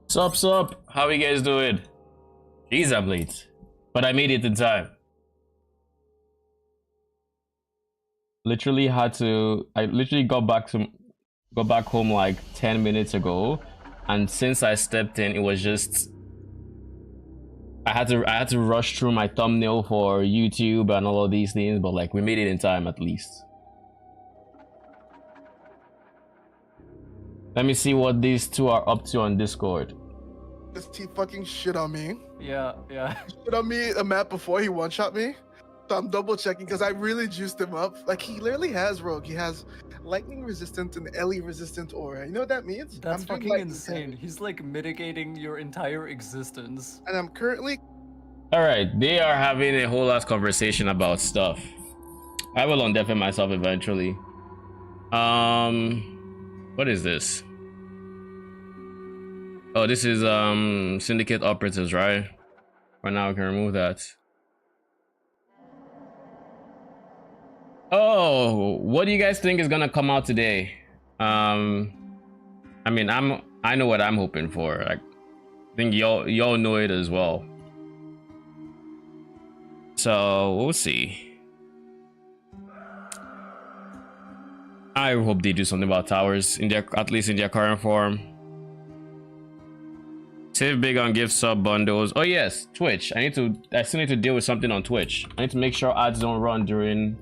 Sup? How you guys doing? Jeez, I'm late. But I made it in time. I literally got back home like 10 minutes ago, and since I stepped in, it was just I had to rush through my thumbnail for YouTube and all of these things, but like we made it in time at least. Let me see what these two are up to on Discord. He fucking shit on me. Yeah. He shit on me a map before he one-shot me. So I'm double checking because I really juiced him up. Like he literally has rogue. He has lightning resistant and LE resistant aura. You know what that means? That's fucking insane. He's like mitigating your entire existence. And I'm currently... Alright, they are having a whole ass conversation about stuff. I will undeafen myself eventually. What is this? Oh, this is syndicate operatives, right? For now, we can remove that. Oh, what do you guys think is gonna come out today? I mean, I know what I'm hoping for. I think y'all know it as well. So we'll see. I hope they do something about towers in at least in their current form. Save big on gift sub bundles. Oh yes, Twitch. I still need to deal with something on Twitch. I need to make sure ads don't run during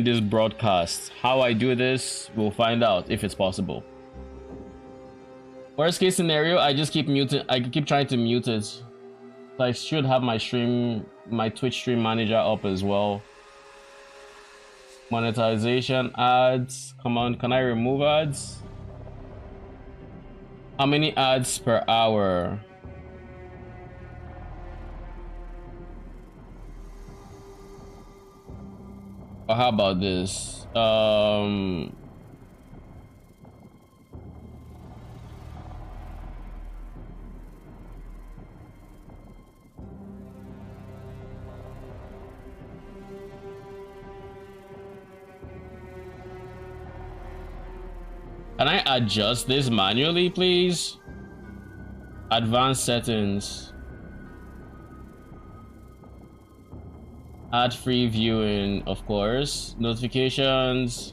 this broadcast. How I do this, we'll find out if it's possible. Worst case scenario, I just keep muting. I keep trying to mute it. So I should have my Twitch stream manager up as well. Monetization, ads. Come on, can I remove ads? How many ads per hour? Or how about this? Can I adjust this manually, please? Advanced settings. Ad free viewing, of course. Notifications.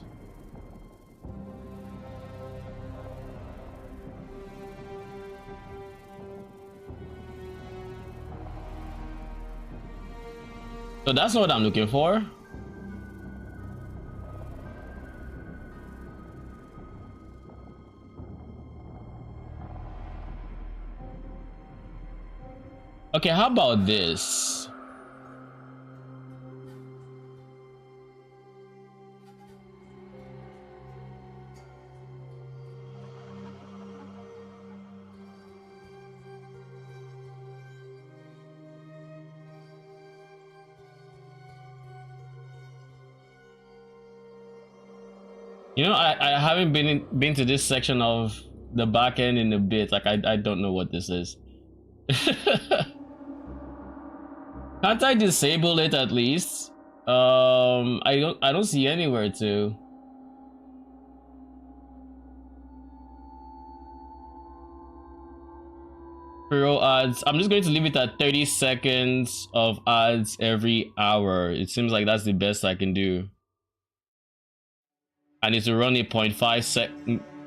So that's not what I'm looking for. Okay, how about this? You know, I haven't been to this section of the back end in a bit. Like I don't know what this is. Can't I disable it at least? I don't see anywhere to. Pro ads. I'm just going to leave it at 30 seconds of ads every hour. It seems like that's the best I can do. I need to run a 0.5 sec,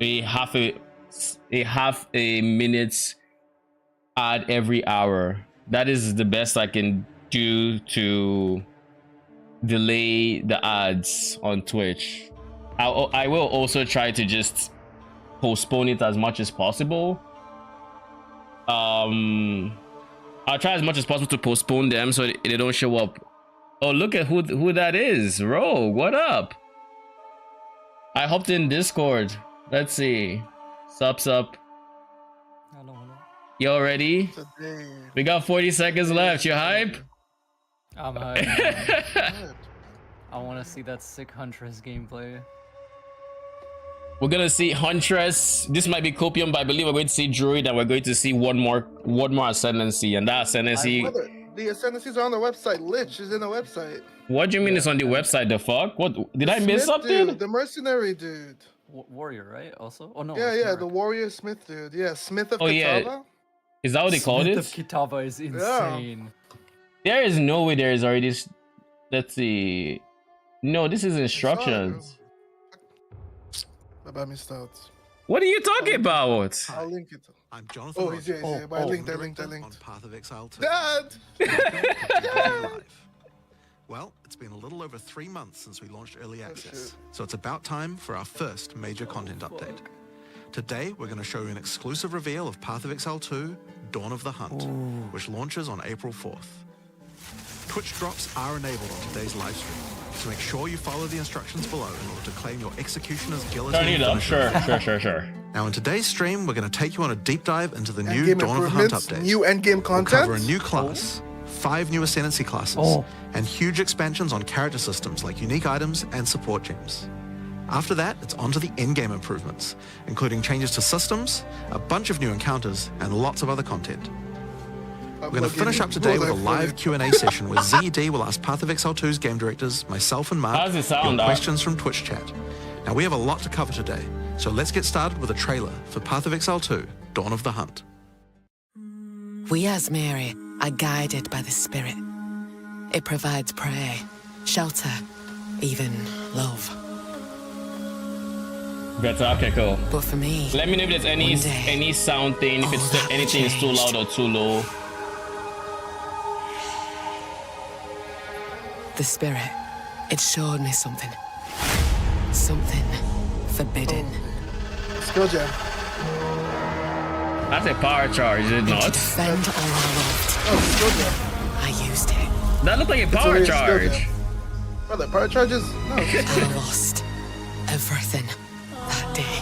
a half a minute ad every hour. That is the best I can do to delay the ads on Twitch. I will also try to just postpone it as much as possible. I'll try as much as possible to postpone them so they don't show up. Oh, look at who that is. Rogue, what up? I hopped in Discord. Let's see. Sup. Hello. You all ready? We got 40 seconds left. You hype? I'm hype. I want to see that sick Huntress gameplay. We're gonna see Huntress. This might be Copium, but I believe we're going to see Druid, and we're going to see one more Ascendancy, and that Ascendancy. The Ascendancies are on the website. Lich is in the website. What do you mean it's on the website? The fuck? What did I miss something? Dude, the mercenary dude. warrior, right? Also. Oh no. Yeah, it's yeah, Merrick. the warrior smith dude. Yeah, Smith of Oh, yeah. Catawba. Is that what they called Smith it? of Kitava is insane. There is no way there is already. Let's see. No, this is I saw it, instructions. bro. Bye, Mr. Stouts. What are you talking about? I'll link it. I'm Jonathan. Oh, he's here. He's here. But I linked. on Path of Exile 2. Dad! Live. Well, it's been a little over 3 months since we launched early shit. access, so it's about time for our first major content update. Today, we're going to show you an exclusive reveal of Path of Exile 2, Dawn of the Hunt, which launches on April 4th. Twitch drops are enabled on today's live stream, so make sure you follow the instructions below in order to claim your Executioner's Guillotine. Turn it up. finisher. Sure. Now, in today's stream, we're going to take you on a deep dive into the new Endgame Dawn of the Hunt improvements, update. new endgame We'll cover a content. new class, 5 new Ascendancy classes, and huge expansions on character systems like unique items and support gems. After that, it's on to the endgame improvements, including changes to systems, a bunch of new encounters, and lots of other content. We're going to finish up today with a live Q&A session where ZED will ask Path of Exile 2's game directors, myself and Mark, How does it sound, your Doc? questions from Twitch chat. Now, we have a lot to cover today, so let's get started with a trailer for Path of Exile 2, Dawn of the Hunt. We as Mary are guided by the Spirit. It provides prey, shelter, even love. Better. Okay, cool. But for me, Let me know if there's any one day, sound thing, if all it's that will anything is too loud change. or too low. the Spirit, it showed me something. Something forbidden. Skill gem. That's a power charge, is it And to not? defend all I loved, Oh, skill gem. I used it. That looked like a power only a skill charge. gem. Brother, power charges? No. I lost everything that day.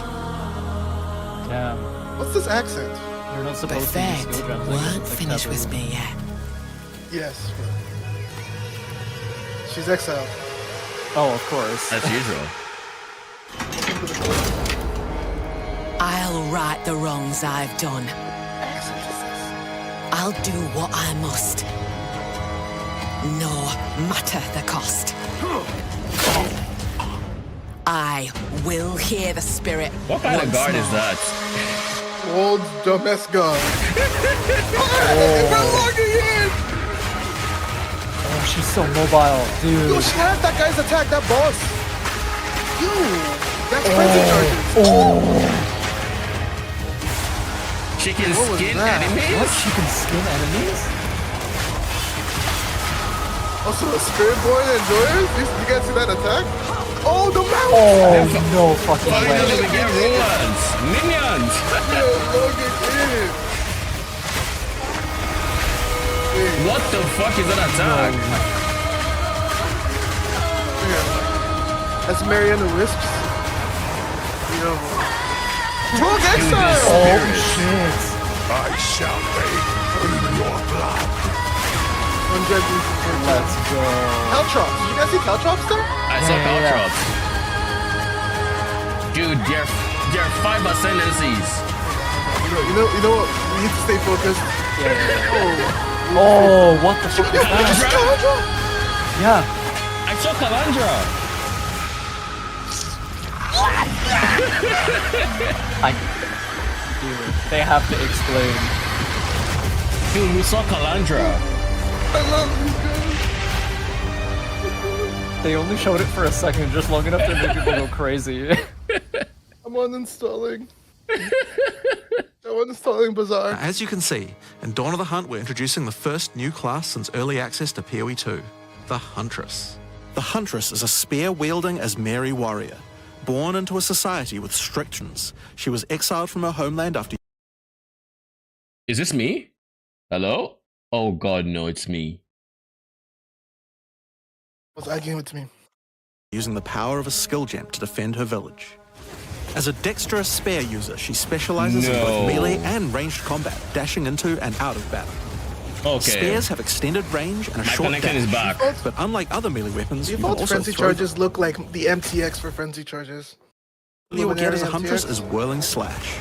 Damn. What's this accent? You're not But supposed to use fate skill gems. weren't finished with me yet. Yes. She's exiled. Oh, of course. As usual. I'll right the wrongs I've done. I'll do what I must. No matter the cost. I will hear the Spirit. What kind of once guard is more. that? Old dumbass god. Oh, she's so mobile, Yo, dude. she had that guy's attack, that boss. Yo, that's frenzy charges. She can What was skin that? What? enemies? She can skin enemies? Also, a spirit boy enjoyers? You guys see that attack? Oh, the mouse! Oh, no fucking Finally, way. we get rollers! Minions! Yo, Logan in. Wait, What the fuck is that attack? that's Mariana Wisps. Yo. Rogue Dude, Exile! this Oh, spirit. shit. I shall bathe in your blood. 100 defense. Let's go. Caltrops. Did you guys see Caltrops there? I saw Yeah, Caltrops. Dude, there are 5 ascendancies. You know what? We need to stay focused. Oh, what the fuck is that? Calandra? Yeah. I saw Calandra. Dude, they have to explain. Dude, we saw Calandra. I love you They only showed it for a second, just long enough to make people go crazy. guys. I'm uninstalling. I'm uninstalling Bazaar. Now, as you can see, in Dawn of the Hunt, we're introducing the first new class since early access to PoE 2, the Huntress. The Huntress is a spear-wielding Asmeri warrior. Born into a society with restrictions, she was exiled from her homeland after Is this me? Hello? Oh god, no, it's me. What's that game with me? using the power of a skill gem to defend her village. As a dexterous spear user, she specializes in No. both melee and ranged combat, dashing into and out of battle. Okay. Spears have extended range and a My short connection is dash, back. but unlike other melee weapons, you can Default also frenzy throw them. charges look like the MTX for frenzy charges. All you will get as a Luminary Huntress MTX. is Whirling Slash.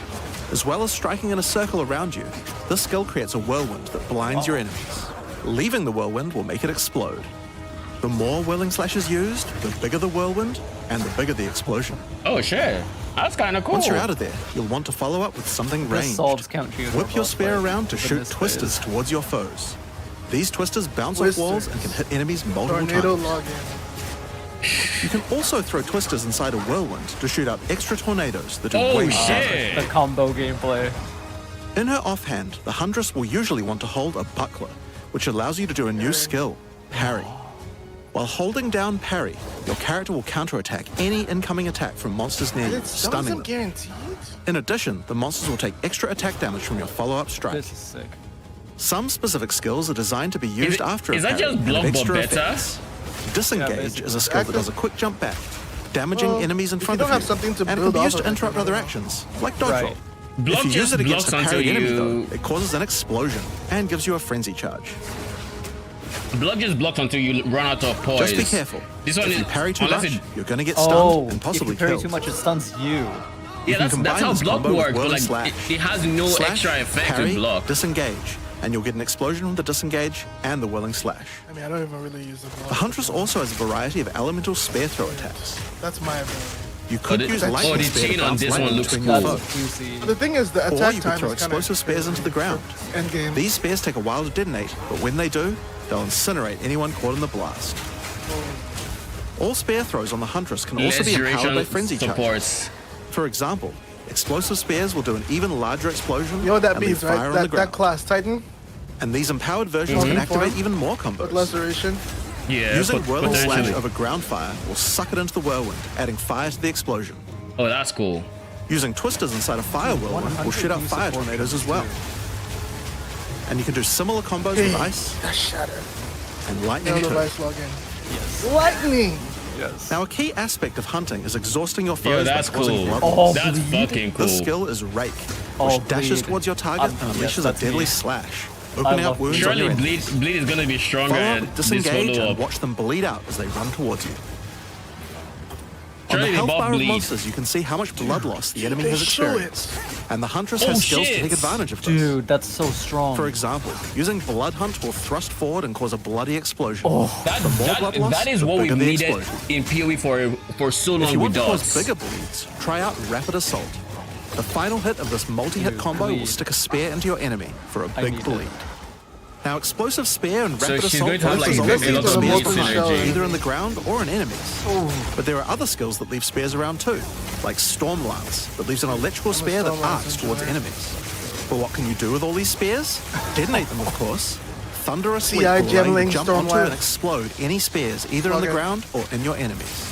As well as striking in a circle around you, this skill creates a whirlwind that blinds your enemies. Leaving the whirlwind will make it explode. The more Whirling Slash is used, the bigger the whirlwind, and the bigger the explosion. Oh shit. That's kind of cool. Once you're out of there, you'll want to follow up with something This ranged. solves Count Theodore Whip your boss spear fight around to in shoot this twisters phase. towards your foes. These twisters bounce off walls and can hit enemies multiple Tornado times. login. You can also throw twisters inside a whirlwind to shoot out extra tornadoes that do Oh, way more shit. The combo gameplay. In her offhand, the Huntress will usually want to hold a buckler, which allows you to do a new skill, parry. While holding down parry, your character will counterattack any incoming attack from monsters near you, That stunning wasn't them. guaranteed. In addition, the monsters will take extra attack damage from your follow-up strike. This is sick. Some specific skills are designed to be used after a is that parry just and block have but extra better? effects. Disengage basically. is a skill that does a quick jump back, damaging Well, enemies in if you front don't of have you, something to and can build be off used to of it, interrupt then other no. actions, like dodge Right. roll. Block If you use just it against a blocks parried until enemy, you. though, it causes an explosion and gives you a frenzy charge. Block just blocks until you run out of poise. Just be careful. This one If you is parry too unless much, it- you're going to get stunned Oh, and possibly if you parry killed. too much, it stuns you. Yeah, can that's combine how this block combo with works, but whirl like and slash. it has no Slash, extra effect parry, with block. disengage, and you'll get an explosion from the disengage and the whirling slash. I mean, I don't even really use the block. The Huntress also has a variety of elemental spear throw attacks. That's my ability. You could the- use oh, lightning the spear to chain on bounce this one lightning looks between your cool. foes. Juicy. But the thing is, the Or attack you time could throw is kind of explosive spears into the ground. End game. These spears take a while to detonate, but when they do, they'll incinerate anyone caught in the blast. All spear throws on the Huntress can also Less be empowered by duration frenzy charges. supports. For example, explosive spears will do an even larger explosion You know what that and leave means, fire right? on the That ground. class Titan And these empowered versions can Mhm. activate Form. even more with less combos. duration. Yeah, Using whirl and slash potentially. over ground fire will suck it into the whirlwind, adding fire to the explosion. Oh, that's cool. Using twisters inside a fire whirlwind will shoot out fire tornadoes as well. And you can do similar combos with ice That shatter. and lightning No too. device login. Yes. Lightning! Yes. Now, a key aspect of hunting is exhausting your Yo, foes that's by causing cool. blood Oh, loss. That's bleed. fucking cool. This skill is Rake, Oh, which dashes bleed. towards your target and Yes, unleashes a that's deadly me. slash, opening love up wounds on Surely your enemies. bleed is gonna be stronger Follow up at with this disengage follow and up. watch them bleed out as they run towards you. On Surely the they health both bar of bleed. monsters, you can see how much blood loss the enemy They has show experienced. And the Huntress Oh, has skills to shit. take advantage of this. Dude, that's so strong. For example, using Blood Hunt will thrust forward and cause a bloody explosion. Oh. That, more blood loss, that is the what we bigger the needed explosion. in PoE for so If long you with want to cause dogs. bigger bleeds, try out Rapid Assault. The final hit of this multi-hit Dude, combo will bleed. stick a spear into your enemy for a I big need it. bleed. Now, explosive spear and So rapid she's assault going to have both like result a in lot of the bleed multiple bleed shells. synergy. either in the ground or in enemies. But there are other skills that leave spears around too, like Storm Lance, that leaves an electrical spear that Storm Lance arcs towards enjoyer. enemies. But what can you do with all these spears? Detonate them, of course. Thunderous Leap CI will allow you to Gemling, jump Storm onto and Lance. explode any spears either in the Okay. ground or in your enemies.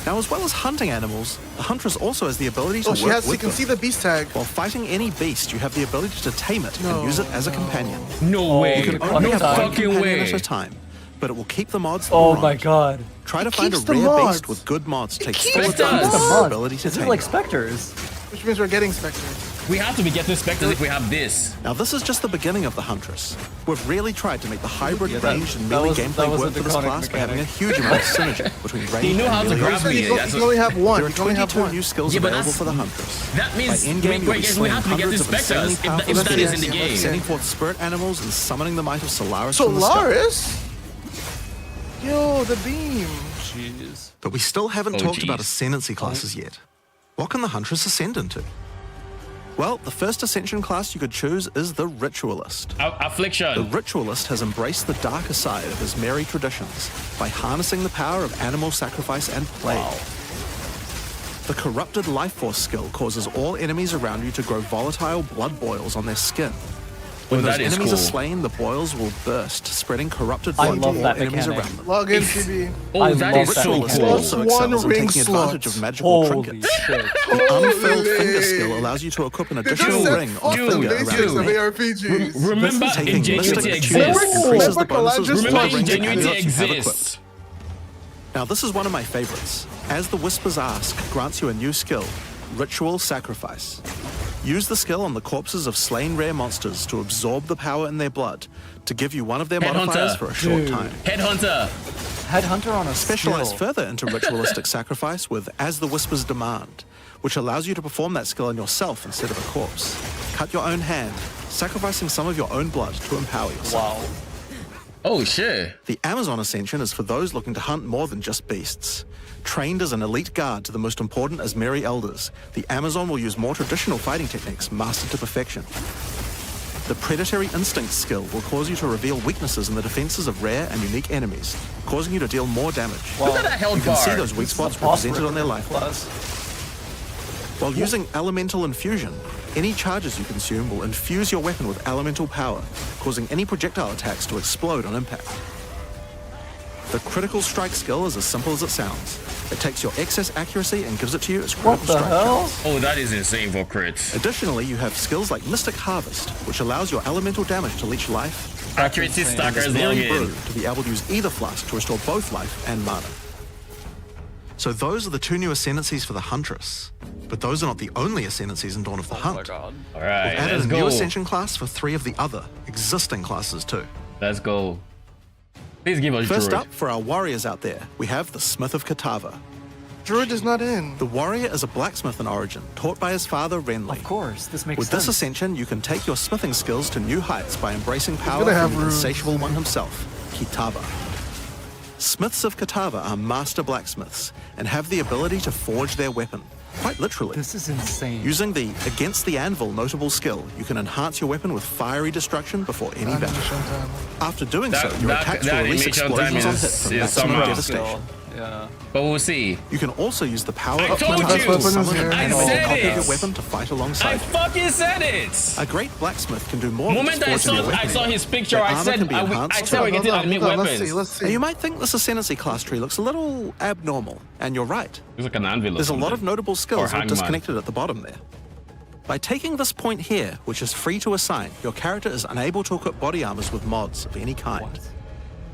Now, as well as hunting animals, the Huntress also has the ability to Oh, she work has. You with can them. see the beast tag. While fighting any beast, you have the ability to tame it and use it as a companion. No way. You can Oh, only no have one fucking companion way. at a time, but it will keep the mods that Oh are my on. god. Try to It find a keeps the rare mods. beast with good mods to take keeps full the advantage mods. of Come their on. ability to Is tame it like it. specters? Which means we're getting specters. We have to be getting specters if we have this. Now, this is just the beginning of the Huntress. We've really tried to make the hybrid Yeah, that- ranged and that melee was- gameplay that was a work for this draconic class by having a mechanic. huge amount of synergy between ranged He knew and how to melee grab gameplay. me. You That's can only have one. There are You can only have 22 one. new skills Yeah, but available that's- for the Huntress. That means By in-game, wait, you'll be guys, we have to be getting slaying hundreds of specters insanely if powerful that is in spirits, the game. sending forth spirit animals and summoning the might of Solaris from the sky. Solaris? Yo, the beam. Jeez. But we still haven't Oh, talked about geez. ascendancy classes yet. What can the Huntress ascend into? Well, the first ascension class you could choose is the Ritualist. The Affliction. Ritualist has embraced the darker side of his merry traditions by harnessing the power of animal sacrifice and plague. The Corrupted Life Force skill causes all enemies around you to grow volatile blood boils on their skin. When Oh, those that is enemies cool. are slain, the boils will burst, spreading corrupted I blood to love all that enemies mechanic. around them. Log in, It's- CB. Oh, I that love is that so mechanic. cool. Also excels in One ring taking slot. advantage of magical Holy trinkets. shit. The unfurled Holy. finger skill allows you to equip an They additional just ring said on fuck a the finger basics around of your neck. ARPGs. Remember, Taking Ingenuity mystic exists. attunements increases the Remember, I bonuses just of Remember, watched rings and Ingenuity amulets you have exists. equipped. Now, this is one of my favorites. As the Whisper's Ask grants you a new skill, Ritual Sacrifice. Use the skill on the corpses of slain rare monsters to absorb the power in their blood, to give you one of their Headhunter. modifiers for a short Dude. time. Headhunter. Headhunter on a Specialize skill. further into ritualistic sacrifice with As the Whispers Demand, which allows you to perform that skill on yourself instead of a corpse. Cut your own hand, sacrificing some of your own blood to empower yourself. Wow. Oh shit. The Amazon Ascension is for those looking to hunt more than just beasts. Trained as an elite guard to the most important Asmeri elders, the Amazon will use more traditional fighting techniques mastered to perfection. The Predatory Instinct skill will cause you to reveal weaknesses in the defenses of rare and unique enemies, causing you to deal more damage. Look at that health You can see bar. those weak spots represented on their life bars. While using Elemental Infusion, any charges you consume will infuse your weapon with elemental power, causing any projectile attacks to explode on impact. The Critical Strike skill is as simple as it sounds. It takes your excess accuracy and gives it to you as critical What the strike hell? chance. Oh, that is insane for crits. Additionally, you have skills like Mystic Harvest, which allows your elemental damage to leech life, Accuracy insane. and stackers Asmeri Brew login. to be able to use either flask to restore both life and mana. So those are the two new ascendancies for the Huntress. But those are not the only ascendancies in Dawn of the Oh my Hunt. god. All right, We've added let's a new go. ascension class for 3 of the other existing classes too. Let's go. Please give us First Druid. up, for our warriors out there, we have the Smith of Katava. Druid is not in. The warrior is a blacksmith in origin, taught by his father Renly. Of course, this makes With sense. this ascension, you can take your smithing skills to new heights by embracing power gonna have from the runes. insatiable one himself, Kitava. Smiths of Katava are master blacksmiths and have the ability to forge their weapon, quite literally. This is insane. Using the Against the Anvil notable skill, you can enhance your weapon with fiery destruction before any battle. After doing so, your attacks will release animation time explosions on hit is for maximum somehow. devastation. Yeah. But we'll see. You can also use the power I of told Katava you! to summon I an animal said copy of it! your weapon to fight I alongside. fucking said it. A great blacksmith can do more The than moment just I forging your saw, I weapon. saw his picture, Their I armor said, can be I enhanced said we get to animate Let's weapons. see, let's see. Now, you might think this ascendancy class tree looks a little abnormal, and you're right. It's like an anvil. There's a lot of notable skills that are hangman. disconnected at the bottom there. By taking this point here, which is free to assign, your character is unable to equip body armors with mods of any kind. What?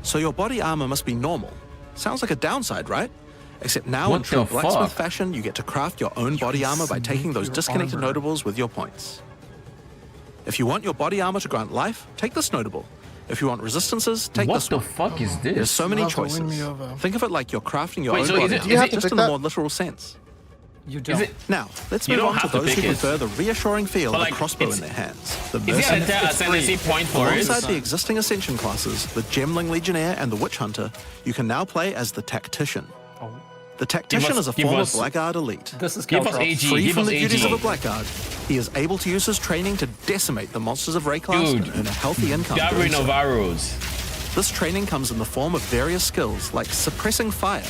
So your body armor must be normal. Sounds like a downside, right? Except now What in true the blacksmith fuck? fashion, you get to craft your own body armor by taking those your disconnected armor. notables with your points. If you want your body armor to grant life, take this notable. If you want resistances, take What this the one. fuck is There's this? so many You'll have to win choices. me over. Think of it like you're crafting your Wait, own so is body it- armor, you have to just pick in a that? more literal sense. You Is don't. it? Now, let's You move don't on to have to those who pick it. prefer the reassuring feel But, of like, a crossbow it's- in their hands. The Is there mercenary. a ascendancy point for it? Alongside the existing Ascension classes, the Gemling Legionnaire and the Witch Hunter, you can now play as the Tactician. Oh, The Tactician is a give form us- of Blackguard elite. this is Give us Caltrops. AG. Free Give from us the duties of a AG. Blackguard, he is able to use his training to decimate the monsters of Ray class Dude, and earn a healthy income. doing Gathering so. of arrows. This training comes in the form of various skills like suppressing fire,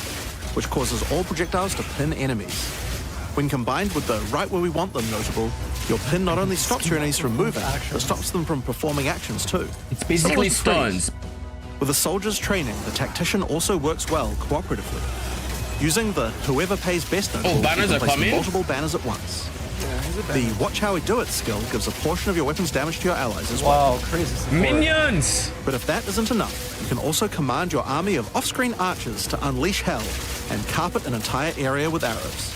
which causes all projectiles to pin enemies. When combined with the right where we want them notable, your pin not only stops your enemies from moving, but stops them from performing actions too. It's basically Simple as freeze. stuns. With a soldier's training, the Tactician also works well cooperatively. Using the whoever pays best notable, banners you are can place coming? multiple banners at once. Yeah, he's a bad The Watch How We Do It skill gives a portion of your weapon's damage to your allies as well. Wow, crazy support. Minions. But if that isn't enough, you can also command your army of off-screen archers to unleash hell and carpet an entire area with arrows.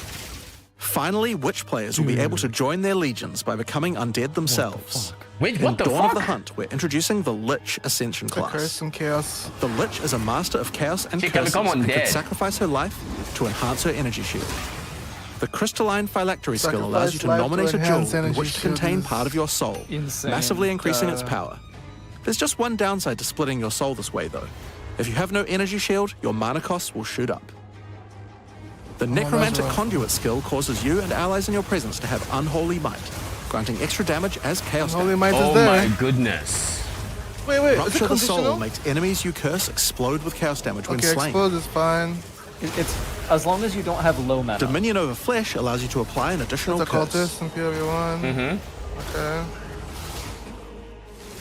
Finally, witch players will be able to join their legions by becoming undead themselves. Wait, In what the Dawn of the fuck? Hunt, we're introducing the Lich Ascension The curse class. and chaos. The Lich is a master of chaos and She can curses become and undead. can sacrifice her life to enhance her energy shield. The Crystalline Phylactery skill allows you to Sacrifice life nominate to a jewel enhance in energy which to shield contain is part of your soul, insane. massively increasing its Duh. power. There's just one downside to splitting your soul this way, though. If you have no energy shield, your mana costs will shoot up. The Necromantic rough. Conduit skill causes you and allies in your presence to have unholy might, granting extra damage as chaos Holy damage. might is Oh there. my goodness. Wait, is it Rupture the Soul conditional? makes enemies you curse explode with chaos damage when Okay, slain. explode is fine. It's as long as you don't have low mana. Dominion over Flesh allows you to apply an additional It's a curse. cultist and PW1. Okay.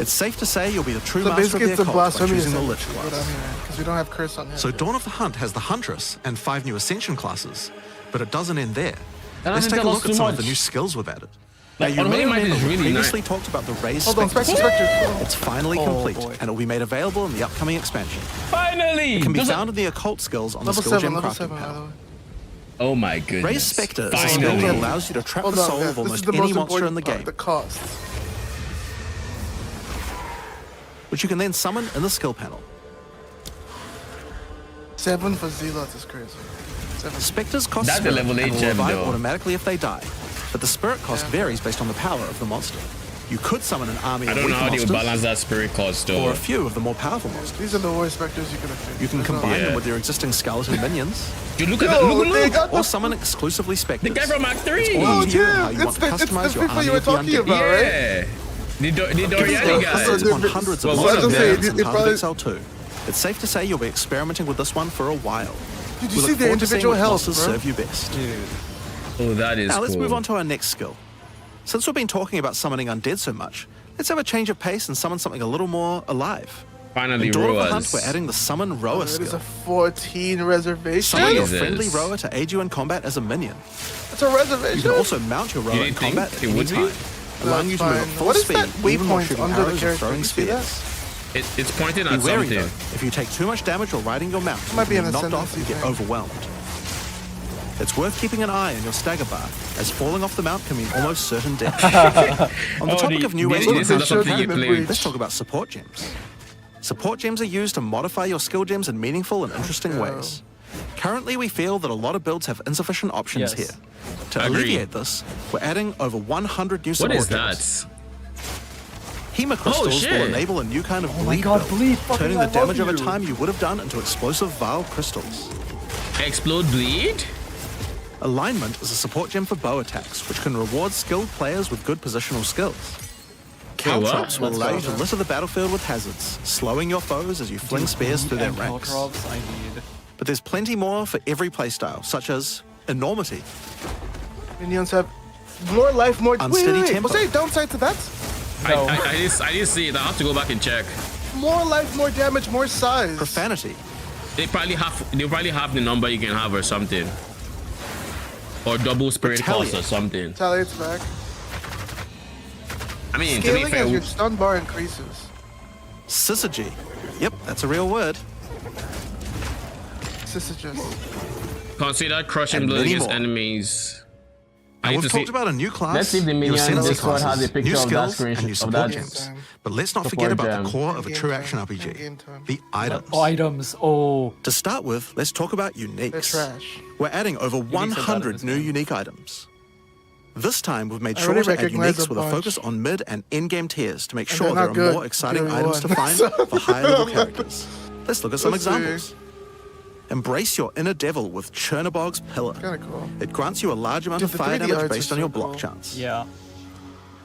It's safe to say you'll be the true So master of basically the it's a occult by blasphemy choosing the Lich class. because we don't have curse on here. So Dawn of the Hunt has the Huntress and 5 new Ascension classes, but it doesn't end there. That Let's doesn't take a tell look us at too some of the much. new skills we've added. Like, now, you may Unholy Might remember is we really previously nice. talked about the Raised Hold on, Spectre. Spectre. It's finally Oh, complete, boy. and it will be made available in the upcoming expansion. Finally. It can be Does it- found in the occult skills on the Level skill 7, gem level crafting 7, by the panel. way. Oh my goodness. Raised Spectre is a skill Finally. that allows you to trap Hold the on, soul guys, of this is almost the any most monster in the important game, part, the cost. which you can then summon in the skill panel. 7 for Zealots is crazy. 7. Spectres cost That's a spirit level and 8 will gem, revive though. automatically if they die, but the spirit cost Yeah. varies based on the power of the monster. You could summon an army I of don't know weaker how they would monsters, balance that spirit cost or though. a few of the more powerful monsters. These are the worst specters you could have faced. You can There's no- combine Yeah. them with your existing skeleton minions, Dude, look at that. Yo, Look, they look. got or the summon exclusively The specters. guy from Act 3. all Oh, up to you how yeah, you want it's to the customize your people army you were of the talking undead. about, right? Yeah. The Given Doriani the guy. hundreds on hundreds of Well, one monsters of them- as it part of probably- Exile 2, it's safe to say you'll be experimenting with this one for a while. Did We you look see the forward to seeing individual which health, monsters bro? serve you best. Oh, that is Now let's cool. move on to our next skill. Since we've been talking about summoning undead so much, let's have a change of pace and summon something a little more alive. Finally, In Dawn of the Hunt, Roas. we're adding the Summon Rower It is a skill. 14 reservation. Summon your Jesus. friendly rower to aid you in combat as a minion. It's a reservation. You can also mount your rower in didn't think combat at it any would be? time, allowing you to move at fine. full What is speed, that even while waypoint shooting under the arrows or character? throwing You see that? spears. It's pointing Be at wary something. though, if you take too much damage while riding your mount, Might you be can an knocked off ascendancy and get thing. overwhelmed. It's worth keeping an eye on your stagger bar, as falling off the mount can mean almost certain death. On the topic of new ways to this is craft something your you armor, play. let's talk about support gems. Support gems are used to modify your skill gems in meaningful and interesting ways. Currently, we feel that a lot of builds have insufficient options Yes. here. To Agreed. alleviate this, we're adding over 100 new What support is gems. that? Hema crystals will shit. enable a new kind of Oh my bleed God, build, bleed, fucking turning I the damage love over you. time you would have done into explosive vile crystals. Explode bleed? Alignment is a support gem for bow attacks, which can reward skilled players with good positional skills. Caltrops will Let's allow go. you to litter the battlefield with hazards, slowing your foes as you fling spears through their And ranks. Caltrops, I need. But there's plenty more for every playstyle, such as enormity, Minions have more life, more Unsteady wait. tempo. Was there a downside to that? No. I didn't see it. I have to go back and check. More life, more damage, more size. profanity, They probably have the number you can have or something. Or double spirit cost or Retaliate. something. Retaliates back. I mean, to be Scaling as your fair, stun bar increases. syzygy. Yep, that's a real word. This is just. consider crushing And blow many against more. enemies. I Now, need we've to see. talked about a new class, Let's see if the new minion ascendancy Discord has classes, a picture new of that skills, screen and new of support that gems. But let's not support forget about gem. the core of a In-game true time, action in-game RPG, time. the items. Oh, items. Oh. To start with, let's talk about They're uniques. trash. We're adding over are bad at 100 this new game. unique items. This time, we've made I sure already to add recognize uniques a with a bunch. focus on mid and end-game tiers to make And sure they're there not are good. more exciting Tier items to one. find for higher-level characters. Let's look at some Let's see. examples. Embrace your inner devil with Chernobog's Pillar. Kinda cool. It grants you a large amount Dude, of the fire 3D damage arts based are on your so block cool. chance. Yeah.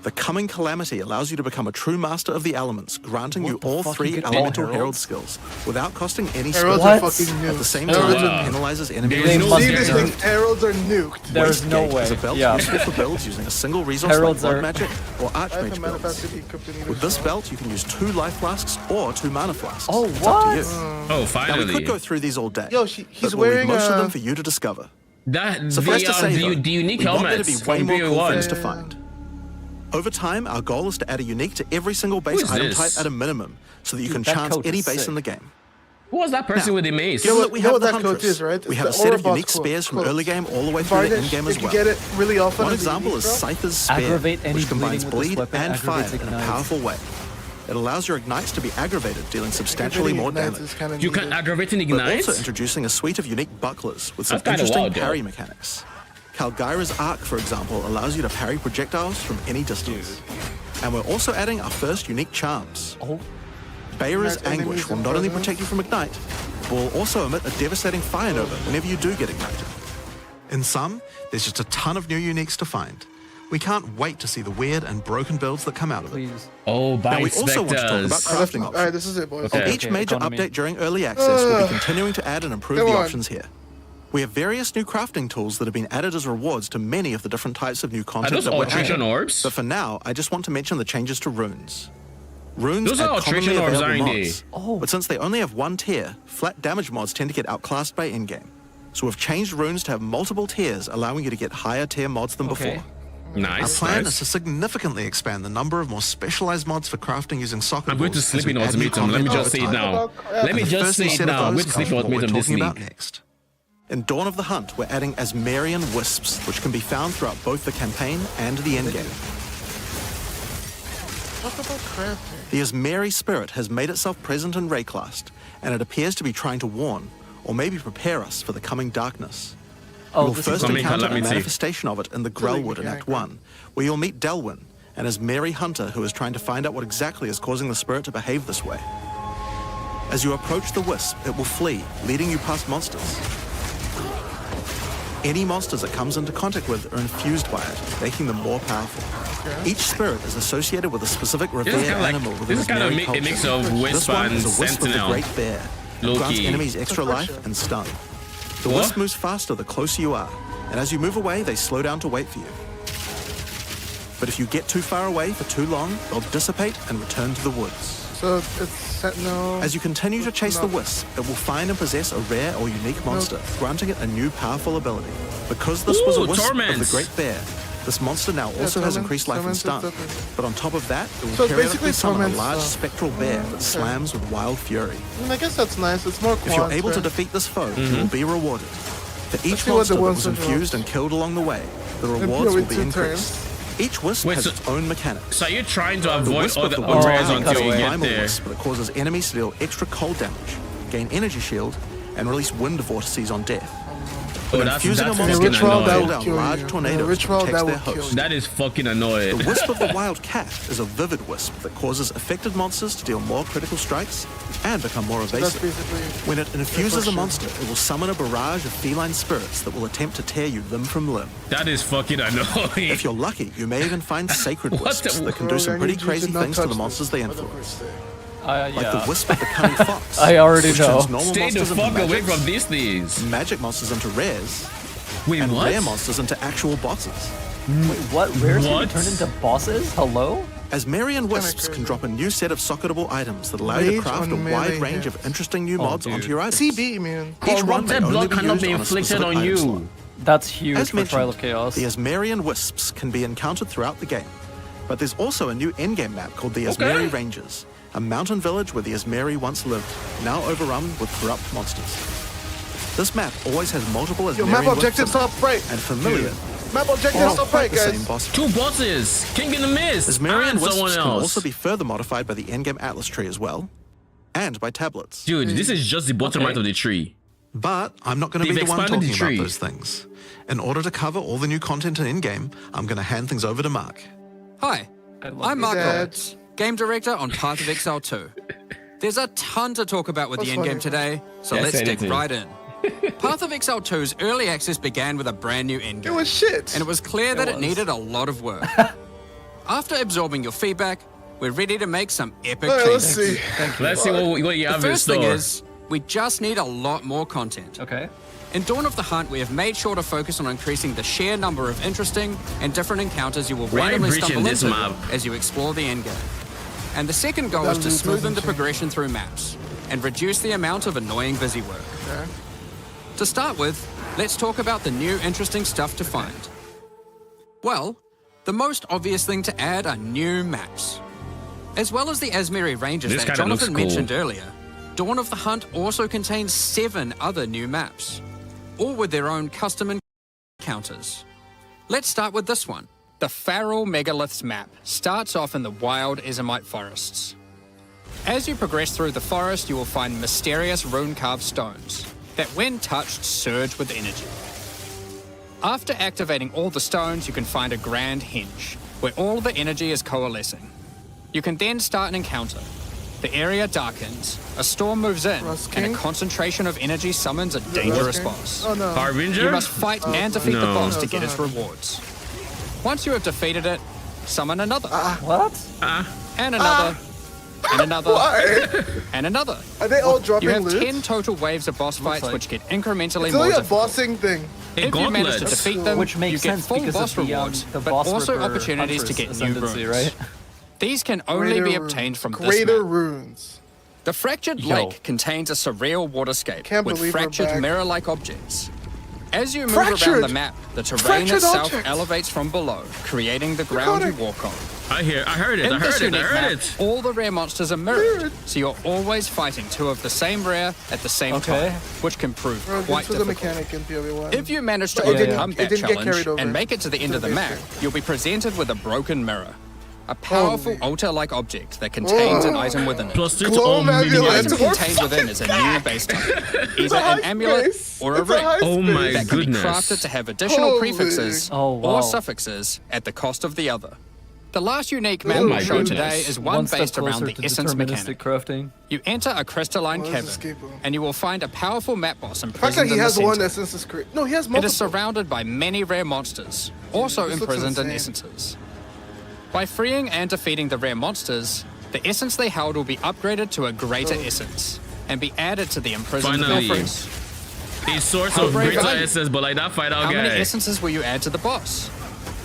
The Coming Calamity allows you to become a true master of the elements, granting you What the all fuck? 3 You get all elemental herald heralds? skills without costing any Heralds skill. are What? fucking nuked. At the same Oh, time, wow. it penalizes enemy There's They no must See be this done. thing, heralds are nuked. There's no Wastegate way. is a belt Yeah. useful for builds using a single resource Heralds like are- Blood Magic or I have Archmage to builds. manifest to be equipped in either With this shot. belt, you can use 2 life flasks or 2 mana flasks. Oh, It's up to what? you. Oh, Now, we finally. could go through these all day. Yo, but he's we'll leave wearing most of a- them for you to discover. That Suffice to say, though, the unique we want there to helmets be way from more cool BO1. things to find. Over time, our goal is to add a unique to every single base is item this? type at a minimum, so that you Dude, can that chance coat any is base sick. in the game. Who was that person Now, with the mace? Given that we You know have what the that coat Huntress, is, right? we It's have a the set of Ouroboros unique quote- spears from quote. early game all the way through the Varnish, end game as if you well. get it really often. One on the example unique, is bro. Scyther's Spear, Aggravate any which combines bleeding with this bleed weapon, and fire aggravates in a ignite. powerful way. It allows your ignites to be aggravated, dealing substantially Aggravating more ignites damage. is kinda You can needed. aggravate and We're ignite? also introducing a suite of unique bucklers with some That's kinda interesting wild, though. parry mechanics. Calgyra's Arc, for example, allows you to parry projectiles from any distance. And we're also adding our first unique charms. Oh. Bayra's Ignite enemies Anguish will in not only presence. protect you from Ignite, but will also emit a devastating fire nova whenever you do get ignited. In sum, there's just a ton of new uniques to find. We can't wait to see the weird and broken builds that come out of it. Please. Oh, Now, by we also want to talk about specters. crafting All right, options. this is it, boys. Okay. Each major economy. update during early access will be continuing to add and improve Come the on. options here. We have various new crafting tools that have been added as rewards to many of the different types of new Are content those that we're alteration adding. orbs? But for now, I just want to mention the changes to runes. Runes Those are add commonly alteration orbs, available aren't they? mods, Oh. but since they only have one tier, flat damage mods tend to get outclassed by in-game. So we've changed runes to have multiple tiers, allowing you to get higher tier mods than Okay. before. Our Nice, plan is nice. to significantly expand the number of more specialized mods for crafting using soccer I'm going to balls sleep as we in add new Ultimatum. Let me content just say it over time. now. Let me And the just first say new it set of now. I'm going those to sleep in comes from what Ultimatum we're this talking week. about next. In Dawn of the Hunt, we're adding Asmarian Wisps, which can be found throughout both the campaign and the endgame. Talk about crafting. The Asmari spirit has made itself present in Rayclast, and it appears to be trying to warn, or maybe prepare us for the coming darkness. Oh, You'll this first is Coming encounter a Calamity. manifestation of it in the Grellwood in Act 1, where you'll meet Delwyn, and as Mary Hunter, who is trying to find out what exactly is causing the spirit to behave this way. As you approach the wisp, it will flee, leading you past monsters. Any monsters it comes into contact with are infused by it, making them more powerful. Each spirit is associated with a specific revered animal within this the is kind of Mary culture. a mix of This Wisp one and is a wisp of the Sentinel. Great Bear. It grants Low-key. enemies extra life and stun. The wisp moves faster the closer you are, and as you move away, they slow down to wait for you. But if you get too far away for too long, they'll dissipate and return to the woods. So it's Sentinel. As you continue to chase the wisp, it will find and possess a rare or unique monster, granting it a new powerful ability. Because this was a wisp of the Torments. Great Bear, this monster now also has increased life and stun. But on top of that, it will So it's periodically basically summon a Torments, large spectral bear that okay. slams with wild fury. I guess that's nice. It's more If you're able to quants, defeat this foe, you will be rewarded. For each see what monster the that ones was that infused are- and killed along the way, the And rewards PoE will be 2 increased. Each wisp Wait, has so- its own mechanic. So you're trying to The avoid wisp all of the the arrays wild until is you a get primal there. wisp that causes enemies to deal extra cold damage, gain energy shield, and release wind vortices on death. Oh, When that's infusing a fucking monster, ritual that pull will down kill large you. tornadoes The to ritual protect that their will kill host. you. That is fucking annoying. The wisp of the wild cat is a vivid wisp that causes affected monsters to deal more critical strikes and become more That's evasive. basically. When it infuses a sure. monster, it will summon a barrage of feline spirits that will attempt to tear you limb from limb. That is fucking annoying. If you're lucky, you may even find sacred What wisps the- that can do some Bro, I pretty need you crazy to not things to touch the this monsters they for the influence. first day. Like Yeah. the wisp of the cunning fox. I already which know. turns normal Stay the monsters into fuck away magics, from these things. magic monsters into rares, Wait, and what? rare monsters into actual bosses. Wait, what? Rares can What? be turned into bosses? Hello? As Marion Wisps crazy. can drop a new set of socketable items that allow you to Rage craft a on wide melee range of hits. interesting new mods dude. onto your items. CB, man. Each one may Corrupted only blood be cannot used be on a inflicted specific on item slot. you. That's huge As for mentioned, Trial of Chaos. the Asmarian Wisps can be encountered throughout the game, but there's also a new endgame map called the Asmari Ranges, a mountain village where the Asmari once lived, now overrun with corrupt monsters. This map always has multiple Asmarian Yo, map Wisps objectives in it, up right. and familiar. Map objectives All up fight right, the same guys. boss. Two bosses, King in the Mist, Asmarian and Wisps someone can else. also be further modified by the endgame Atlas tree as well, and by tablets. Dude, this is just the bottom Okay. right of the tree. But I'm not going to be They've the one expanded talking the tree. about those things. In order to cover all the new content in in-game, I'm going to hand things over to Mark. Hi, I love I'm it. Mark Dad. Roberts, game director on Path of Exile 2. There's a ton to talk about with the That's endgame funny. today, so Yes, let's dig anything. right in. Path of Exile 2's early access began with a brand new endgame. It was shit. And it was clear that it was. needed a lot of work. After absorbing your feedback, we're ready to make some epic All right, let's changes. see. Let's see what you The have in first thing store. is, we just need a lot more content. Okay. In Dawn of the Hunt, we have made sure to focus on increasing the sheer number of interesting and different encounters you will Why randomly breaching stumble this into map? as you explore the endgame. And the second goal That is to loot smoothen doesn't the change. progression through maps and reduce the amount of annoying busy work. Okay. To start with, let's talk about the new interesting stuff to find. Well, the most obvious thing to add are new maps. As well as the Asmari Ranges This that kinda looks Jonathan cool. mentioned earlier, Dawn of the Hunt also contains 7 other new maps, all with their own custom encounters. Let's start with this one. The Feral Megaliths map starts off in the wild Ezomite forests. As you progress through the forest, you will find mysterious rune-carved stones that, when touched, surge with energy. After activating all the stones, you can find a grand henge, where all the energy is coalescing. You can then start an encounter. The area darkens, a storm moves in, Rust and King? a concentration of energy summons a Rust dangerous King? boss. Oh no. Harbinger? You must fight and defeat the No. boss No, to it's get not its happening. rewards. Once you have defeated it, summon another. What? And another. And another. Why? And another. Are they all dropping You have loot? 10 total waves of boss fights, like- which get incrementally It's more only a difficult. bossing thing. Hey, If you manage to gauntlets. defeat them, Which makes you get sense full because boss of the, rewards, the but boss also Ripper opportunities to Huntress get new runes. ascendancy, right? These can only be obtained from this Greater map. runes. The Fractured Yo. Lake contains a surreal waterscape Can't with believe we're fractured back. mirror-like objects. As you move around Fractured! the map, the terrain Fractured itself objects! elevates from below, creating the ground you Iconic. walk on. I heard it, In I this heard it, I unique heard map, it. all the rare monsters are mirrored, Mirrored. so you're always fighting 2 of the same rare at the same Okay. time, which can prove Bro, quite this was a difficult. mechanic in PoE1. If you manage to But it didn't- overcome it that didn't get challenge carried over and make it to the end to of the the map, base game. you'll be presented with a broken mirror. A powerful Holy. altar-like object that contains an Oh. item within it. Plus 3 to Glow all Magnet The minions. item We're contained within is a new base type, either a an high amulet space. or a It's a ring high Oh my that can be goodness. crafted to have additional Holy. prefixes Oh, wow. or suffixes at the cost of the other. The last unique map Oh we'll my show goodness. today is one step based around closer the to essence deterministic mechanic. crafting. You enter a crystalline Oh, cavern, this is escape room. and you will find a powerful map boss The fact imprisoned that he in the has one center. essence is great. No, he has It multiple. is surrounded by many rare monsters, also this looks imprisoned in insane. essences. By freeing and defeating the rare monsters, the essence they held will be upgraded to a greater essence and be added to the imprisoned Finally. pilfers. A source How of brave greater are you? essence, but like that fight out How many guy. essences will you add to the boss?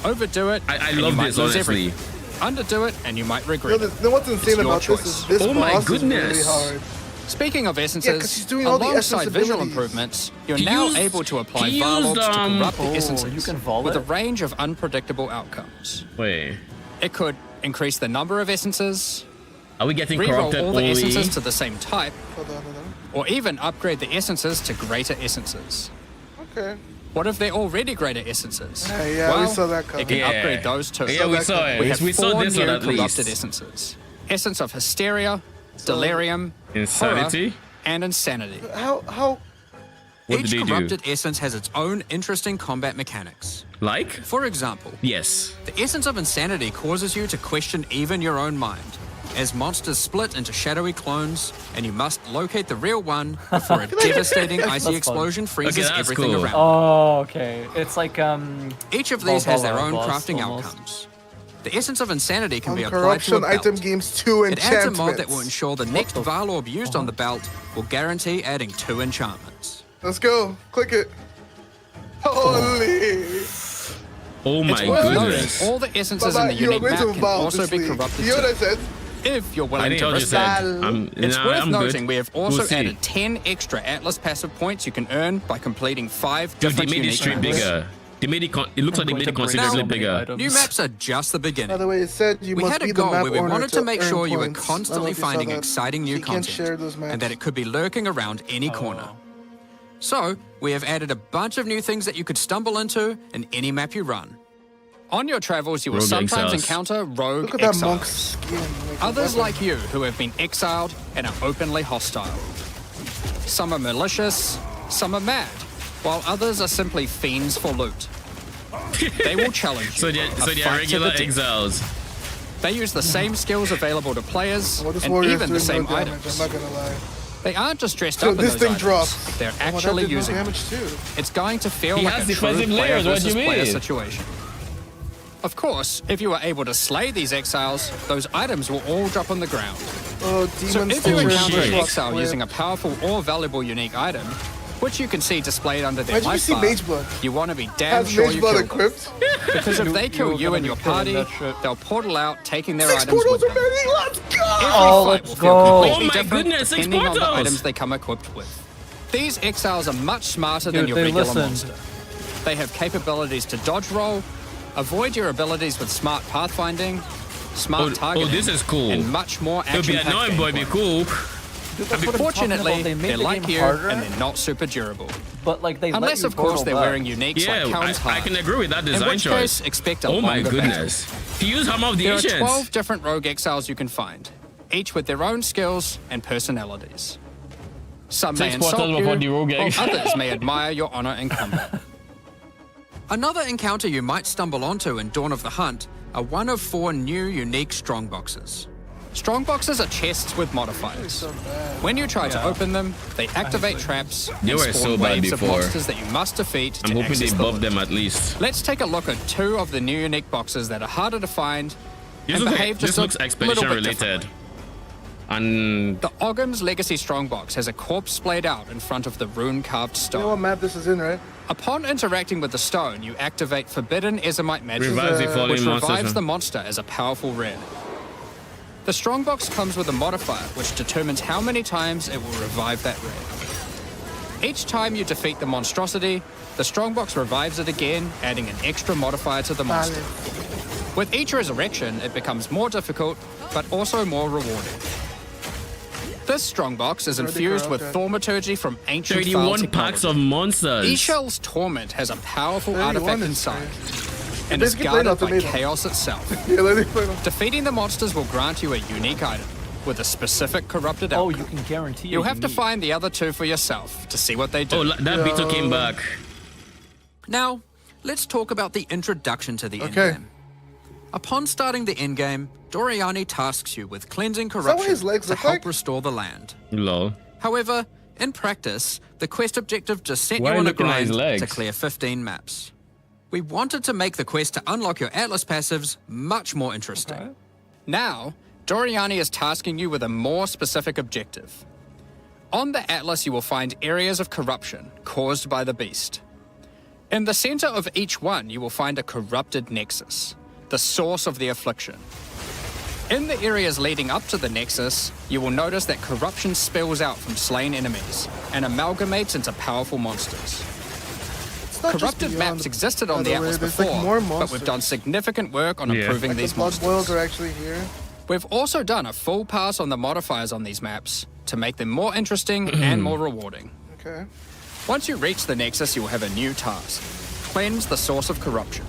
Overdo it, I and you love might this, lose honestly. everything. Underdo it, and you might No, regret it. what's insane your about this choice. is this Oh my boss is goodness. really hard. Speaking of 'cause essences, he's doing all the essence alongside visual abilities. improvements, you're He now used- able to apply he Varlogs used, to corrupt the Oh, essences you can vol with a it? range of unpredictable outcomes. Wait, It could increase the number of essences, are we getting reroll corrupted all the only? essences to the same type, Hold on. or even upgrade the essences to greater essences. Okay. What if they're already greater essences? Yeah, we saw that coming. It can Yeah. upgrade those too. Yeah, we saw it. We have We saw four this new one at corrupted least. essences. Essence of Hysteria, Delirium, Insanity? Horror, and Insanity. How What Each did they do? corrupted essence has its own interesting combat mechanics. Like? For example, Yes. the essence of Insanity causes you to question even your own mind, as monsters split into shadowy clones, and you must locate the real one before a devastating icy fun. explosion freezes Okay, that's everything cool. around. Oh, okay. It's like Each of these has their Valhalla own boss, crafting almost. outcomes. The essence of Insanity can on be applied to a corruption belt. item games 2 It adds a enchantments? mod that will ensure the next Valorb used on the belt will guarantee adding 2 enchantments. Let's go. Click it. Holy. Oh my It's worth noting, goodness. all the essences Baba, in the you are unique going map to can bow also this be league. corrupted You know what I too, said? if you're I willing didn't to tell you risk said. it. It's Nah, worth I'm noting good. we have also We'll see. added 10 extra Atlas passive points you can earn by completing 5 Dude, they different made the unique street maps. bigger. They made it. It looks like they going made it to break considerably so many bigger. items. New maps are just the By beginning. the way, it said you We must had a be the goal map where we owner wanted to make earn sure you were points. I don't know constantly if you saw finding that. exciting So new you can't share content, those maps. and that it could be lurking around any corner. So, we have added a bunch of new things that you could stumble into in any map you run. On your travels, you will Rogue sometimes exiles. encounter rogue Look at that exiles. monk's skin. Like, Others weapon. like you who have been exiled and are openly hostile. Some are malicious, some are mad, while others are simply fiends for loot. They will challenge you. So they're a fight to regular the death. exiles. They use the same skills available to players Well, this and warrior's even the doing same no damage, items. I'm not gonna lie. They aren't just dressed So up in this those thing items. drops. They're Oh, that actually did no using them. damage too. It's going to feel He like has a true defensive player layers, what versus do you player mean? situation. Of course, if you are able to slay these exiles, those items will all drop on the ground. Oh, So demons. if you Oh, encounter shit. an exile using a powerful or valuable unique item, which you can see displayed under their Why'd you life see bar, Mage Blood? you want to be damn Has sure Mage you Blood kill them. equipped? Because if they kill you're you gonna and be your killing party, that shit. they'll portal out, taking their 6 items portals with them. remaining. Let's go! Every Oh, fight let's will feel go. completely Oh my different goodness, 6 depending on the portals. items they come equipped with. These exiles are much smarter than Dude, your they regular listened. monster. They have capabilities to dodge roll, avoid your abilities with smart pathfinding, smart targeting, this is cool. and much more It'll be action-packed annoying, but it'd be gameplay. cool. Dude, that's what I'm talking Fortunately, about. They made they're the like game you, harder, and they're not super durable. but like they let Unless, you of course, portal they're back. wearing uniques Yeah, like Kaon's I Heart. can agree with that In design which choice. case, expect a Oh my longer goodness. He used Hammer of the There are Ancients. 12 different rogue exiles you can find, each with their own skills and personalities. Some may 6 insult portals you, before the rogue while egg. others may admire your honor in combat. Another encounter you might stumble onto in Dawn of the Hunt are one of 4 new unique strongboxes. Strongboxes are chests with modifiers. When you try to open them, they activate traps They and were spawn so bad waves of before. monsters that you must defeat I'm to hoping they access the buff loot. them at least. Let's take a look at 2 of the new unique boxes that are harder to find This and looks, behave this just looks a little expedition bit related. differently. And The Ogham's Legacy Strongbox has a corpse splayed out in front of the rune-carved You know what stone. map this is in, right? Upon interacting with the stone, you activate forbidden Ezomite magic, revives the falling which revives monsters. the monster as a powerful rare. The Strongbox comes with a modifier, which determines how many times it will revive that rare. Each time you defeat the monstrosity, the Strongbox revives it again, adding an extra modifier to the monster. With each resurrection, it becomes more difficult, but also more rewarding. This Strongbox is infused with thaumaturgy from ancient file 31 packs technology. of monsters. Eshell's Torment has a powerful 31 artifact is inside, crazy. and is Basically playing guarded by Ultimatum. chaos itself. Yeah, let me play them. Defeating the monsters will grant you a unique item, with a specific corrupted Oh, outcome. you can guarantee. You'll a have to unique. find the other 2 for yourself to see what they do. Oh, that Beetle came back. Now, let's talk about the introduction to the Okay. endgame. Upon starting the endgame, Doriani tasks you with cleansing what corruption his legs to look help like? restore the land. Lol. However, in practice, the quest objective just sent Why you on a looking at his grind legs? to clear 15 maps. We wanted to make the quest to unlock your Atlas passives much more interesting. Okay. Now, Doriani is tasking you with a more specific objective. On the Atlas, you will find areas of corruption caused by the beast. In the center of each one, you will find a corrupted nexus, the source of the affliction. In the areas leading up to the nexus, you will notice that corruption spills out from slain enemies and amalgamates into powerful monsters. It's not just Corrupted beyond, maps existed on by the way. Atlas There's, before, like, more but we've monsters. done significant work on Yeah. improving Like these the blood monsters. boils are actually here. We've also done a full pass on the modifiers on these maps to make them more interesting and more rewarding. Okay. Once you reach the Nexus, you will have a new task. Cleanse the source of corruption.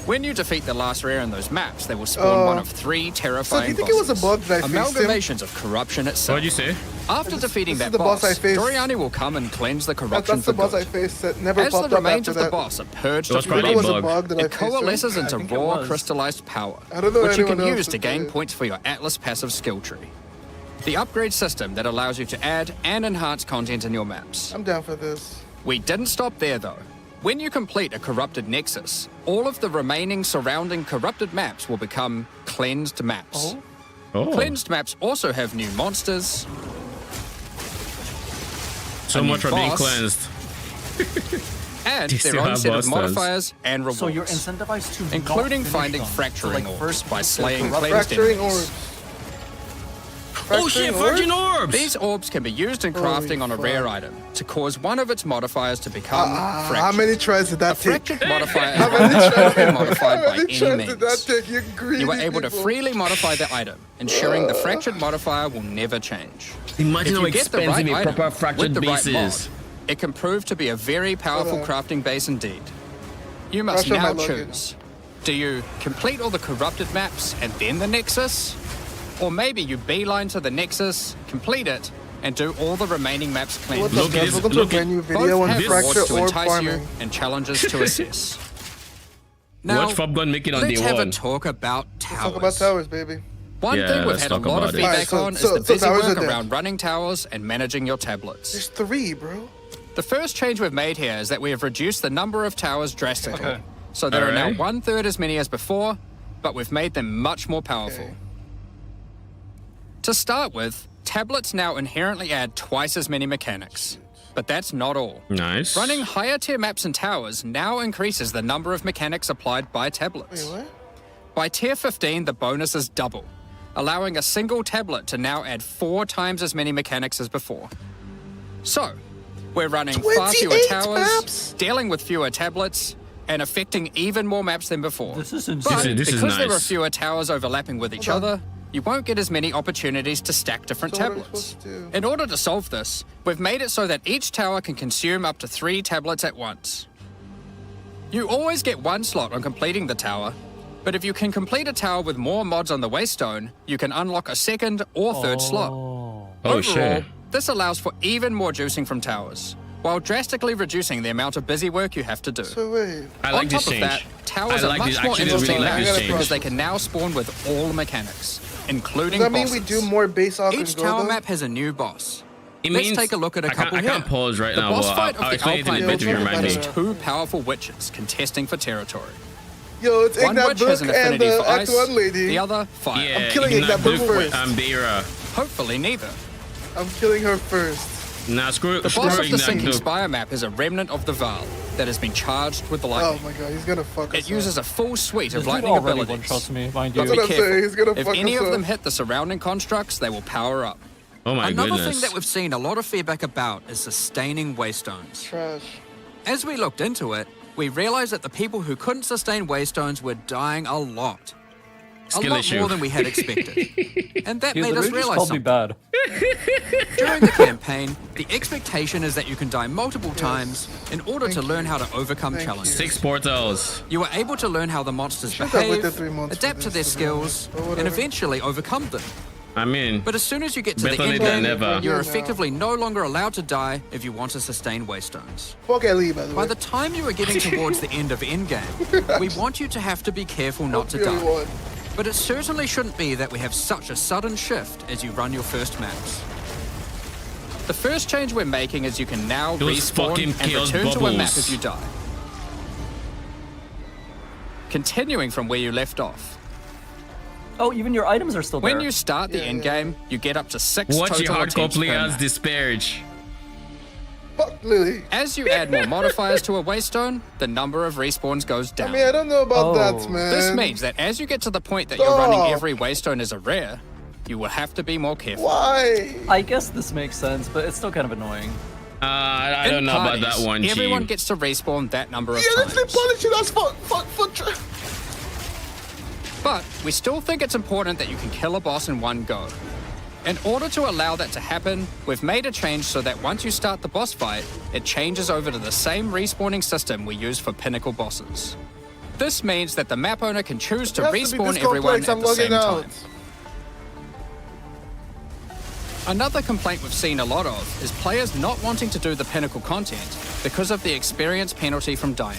When you defeat the last rare in those maps, they will spawn one of 3 terrifying So do you think it was a bosses. bug that I faced him? Amalgamations of corruption itself. What'd you say? After defeating this is that the boss I boss, faced. Doriani will come and cleanse the corruption That's the for boss good. I faced that never As the popped up remains after of the that. boss are purged It was of probably It was a bug. bug that I it faced him. coalesces into think it raw was. crystallized power, I don't know which you anyone can else use that to gain did it. points for your Atlas passive skill tree. The upgrade system that allows you to add and enhance content in your maps. I'm down for this. We didn't stop there though. When you complete a corrupted nexus, all of the remaining surrounding corrupted maps will become cleansed maps. Oh. Cleansed maps also have new monsters, So a new much for being boss. cleansed. and They their still own have set of bosses. modifiers and rewards. So you're incentivized to not including finish finding them. fracturing so, like, orbs first by the slaying corrupt- cleansed Fracturing enemies. orbs. Oh shit, virgin orbs! These orbs can be used in Holy crafting on a fuck. rare item to cause one of its modifiers to become fractured. How many tries did A that take? fractured modifier is How not many to be tries? modified How by many any tries did that means. take? You greedy You are able to people. freely modify the item, ensuring the fractured modifier will never change. Imagine If how you get the expensive right a proper item fractured with the right base mod, is. it can prove to be a very powerful crafting base indeed. You must Crush on now my luggage. choose. Do you complete all the corrupted maps and then the Nexus? Or maybe you beeline to the Nexus, complete it, and do all the remaining maps clean. What Look the at guys? this- Welcome to a look at- brand new Both video on have rewards fracture to orb entice you farming. and challenges to assess. Now, Watch Fobgun make it on let's day have a one. talk about towers. Talk about towers, baby. One Yeah, thing we've let's had a talk lot of about it. feedback Alright, on is so the busy towers are work dead. around running towers and managing your tablets. There's 3, bro. The first change we've made here is that we have reduced the number of towers drastically. Okay. So there are now Alright. 1/3 as many as before, but we've made them much more powerful. Okay. To start with, tablets now inherently add twice as many mechanics. But that's not all. Nice. Running higher tier maps and towers now increases the number of mechanics applied by Wait, tablets. what? By tier 15, the bonus is double, allowing a single tablet to now add 4 times as many mechanics as before. So, we're running far fewer 28 towers, maps? dealing with fewer tablets, and affecting even more maps than before. This is insane. But This is because there are nice. fewer towers overlapping with each Hold on. other, you won't get as many opportunities to stack different So what are we tablets. supposed to do? In order to solve this, we've made it so that each tower can consume up to 3 tablets at once. You always get 1 slot on completing the tower, but if you can complete a tower with more mods on the waystone, you can unlock a second or third slot. Oh. Oh Overall, shit. this allows for even more juicing from towers, while drastically reducing the amount of busy work you have to do. So wait. I On like top this of change. that, towers I are like much this. more Actually, interesting really like now this because change. they can now spawn with all mechanics, including Does that mean bosses. we do more base off Each and tower go map has a new boss. It Let's means take a look at a I can't- couple I can't here. pause right the now, boss but fight I'll of the explain it in a Alpine bit if you Legion remind has me. 2 powerful witches contesting for territory. Yo, it's One Ignat witch has Book an and affinity the for Act ice, 1 lady. the other fire. Yeah, killing Ignite that book Book first. and Beira. Hopefully neither. I'm killing her first. Nah, screw The screw boss of the Ignite Sinking Book. Spire map is a remnant of the Val that has been charged with Oh lightning. my god, he's gonna fuck us It uses up. a full suite This of dude lightning already abilities. one-shots me, mind you. That's what I'm Careful. saying, he's gonna If fuck any us of them up. hit the surrounding constructs, they will power up. Oh my Another goodness. thing that we've seen a lot of feedback about is sustaining waystones. Trash. As we looked into it, we realized that the people who couldn't sustain waystones were dying a lot. Skill a lot issue. more than we had expected. And that He made us literally just realize called me something. bad. During the campaign, the expectation is that you can die multiple times in order to learn how to overcome Thank you. challenges. 6 portals. You are able to learn how the monsters Should've waited behave, 3 months for adapt to their this, to be honest, skills, but and whatever. eventually overcome them. I mean, But as soon as you get to the better end late than game, never. you're Yeah, no. effectively no longer allowed to die if you want to sustain waystones. Fuck Ellie, by the way. By the time you are getting towards the end of endgame, we want you to have to be careful not to Fuck Ellie die. one. But it certainly shouldn't be that we have such a sudden shift as you run your first maps. The first change we're making is you can now Those respawn fucking and chaos return to a map bubbles. if you die. Continuing from where you left off. Oh, even your items are still there. When you start the Yeah, end yeah. game, you get up to 6 watch your total hardcore attempts per players map. disparage. Fuck Lily. As you add more modifiers to a waystone, the number of respawns goes I down. mean, I don't know about Oh. that, man. This means that as you get to the point that you're running Stop. every waystone as a rare, you will have to be more careful. Why? I guess this makes sense, but it's still kind of annoying. I In don't know about that parties, one, everyone Chief. gets to respawn that number of Yeah, times. let's punishing us for But we still think it's important that you can kill a boss in one go. In order to allow that to happen, we've made a change so that once you start the boss fight, it changes over to the same respawning system we use for pinnacle bosses. This means that the map owner can choose to It has be respawn this everyone complex, at I'm the same logging out. time. Another complaint we've seen a lot of is players not wanting to do the pinnacle content because of the experience penalty from dying.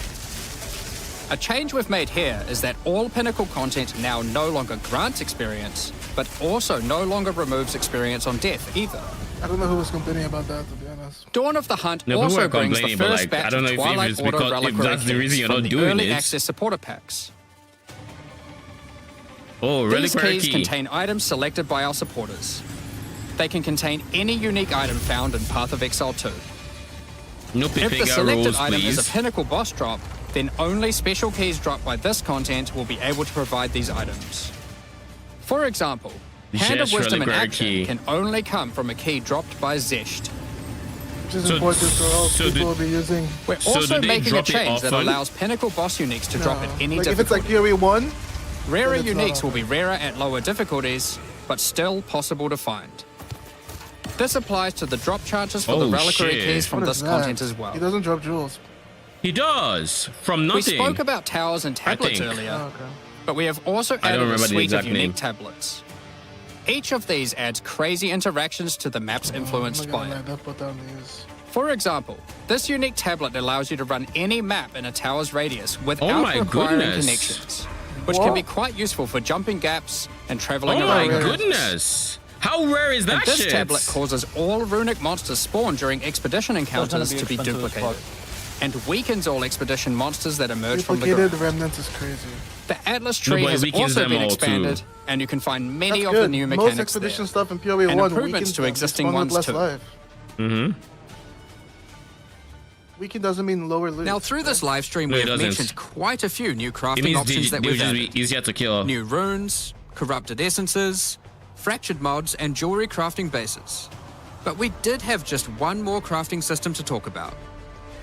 A change we've made here is that all pinnacle content now no longer grants experience, but also no longer removes experience on death either. I don't know who was complaining about that, to be honest. Dawn of the Hunt No, people also are brings the complaining, but, first like, batch I don't know of if Twilight it's Order because- if reliquary that's the reason keys you're from not the doing early it. access supporter packs. Oh, These reliquary keys key. contain items selected by our supporters. They can contain any unique item found in Path of Exile 2. No If the pipiga selected rolls, item is please. a pinnacle boss drop, then only special keys dropped by this content will be able to provide these items. For example, Hand of Zest Wisdom in reliquary action key. can only come from a key dropped by Zest. Which is So- important for all so people do- will be using. We're So also do they making a drop it change that often? allows pinnacle boss uniques to drop at any Like if it's difficulty. like Fury 1, Rarer then it's not uniques will be often. rarer at lower difficulties, but still possible to find. This applies to the drop charges for the Oh, reliquary shit. keys from what this is that? content as well. He doesn't drop jewels. He does from We nothing. spoke about towers and tablets think. earlier, Oh, okay. but we have also I don't added a remember the suite of exact unique name. tablets. Each of these adds crazy interactions to the map's influenced I'm by gonna it. let that put down these. For example, this unique tablet allows you to run any map in a tower's radius without Oh my requiring goodness. connections, which can What? be quite useful for jumping gaps and traveling Oh my around. goodness! How rare is that And this shit? tablet causes all runic monsters spawned during expedition encounters be to be expensive as duplicated, fuck. and weakens all expedition monsters that emerge from the Duplicated ground. remnants is crazy. The Atlas tree but it has weakens also them been all, expanded, too. and you can find many That's of good. the new Most mechanics expedition there. stuff in PoE And 1 improvements weakens to them. existing They spawn with ones less too. life. Mm-hmm. Weaken doesn't mean lower loot. Now, through this live stream, No, it we've doesn't. mentioned quite a few new It crafting means options that they we've would just added. be easier to kill. New runes, corrupted essences, fractured mods, and jewelry crafting bases. But we did have just one more crafting system to talk about.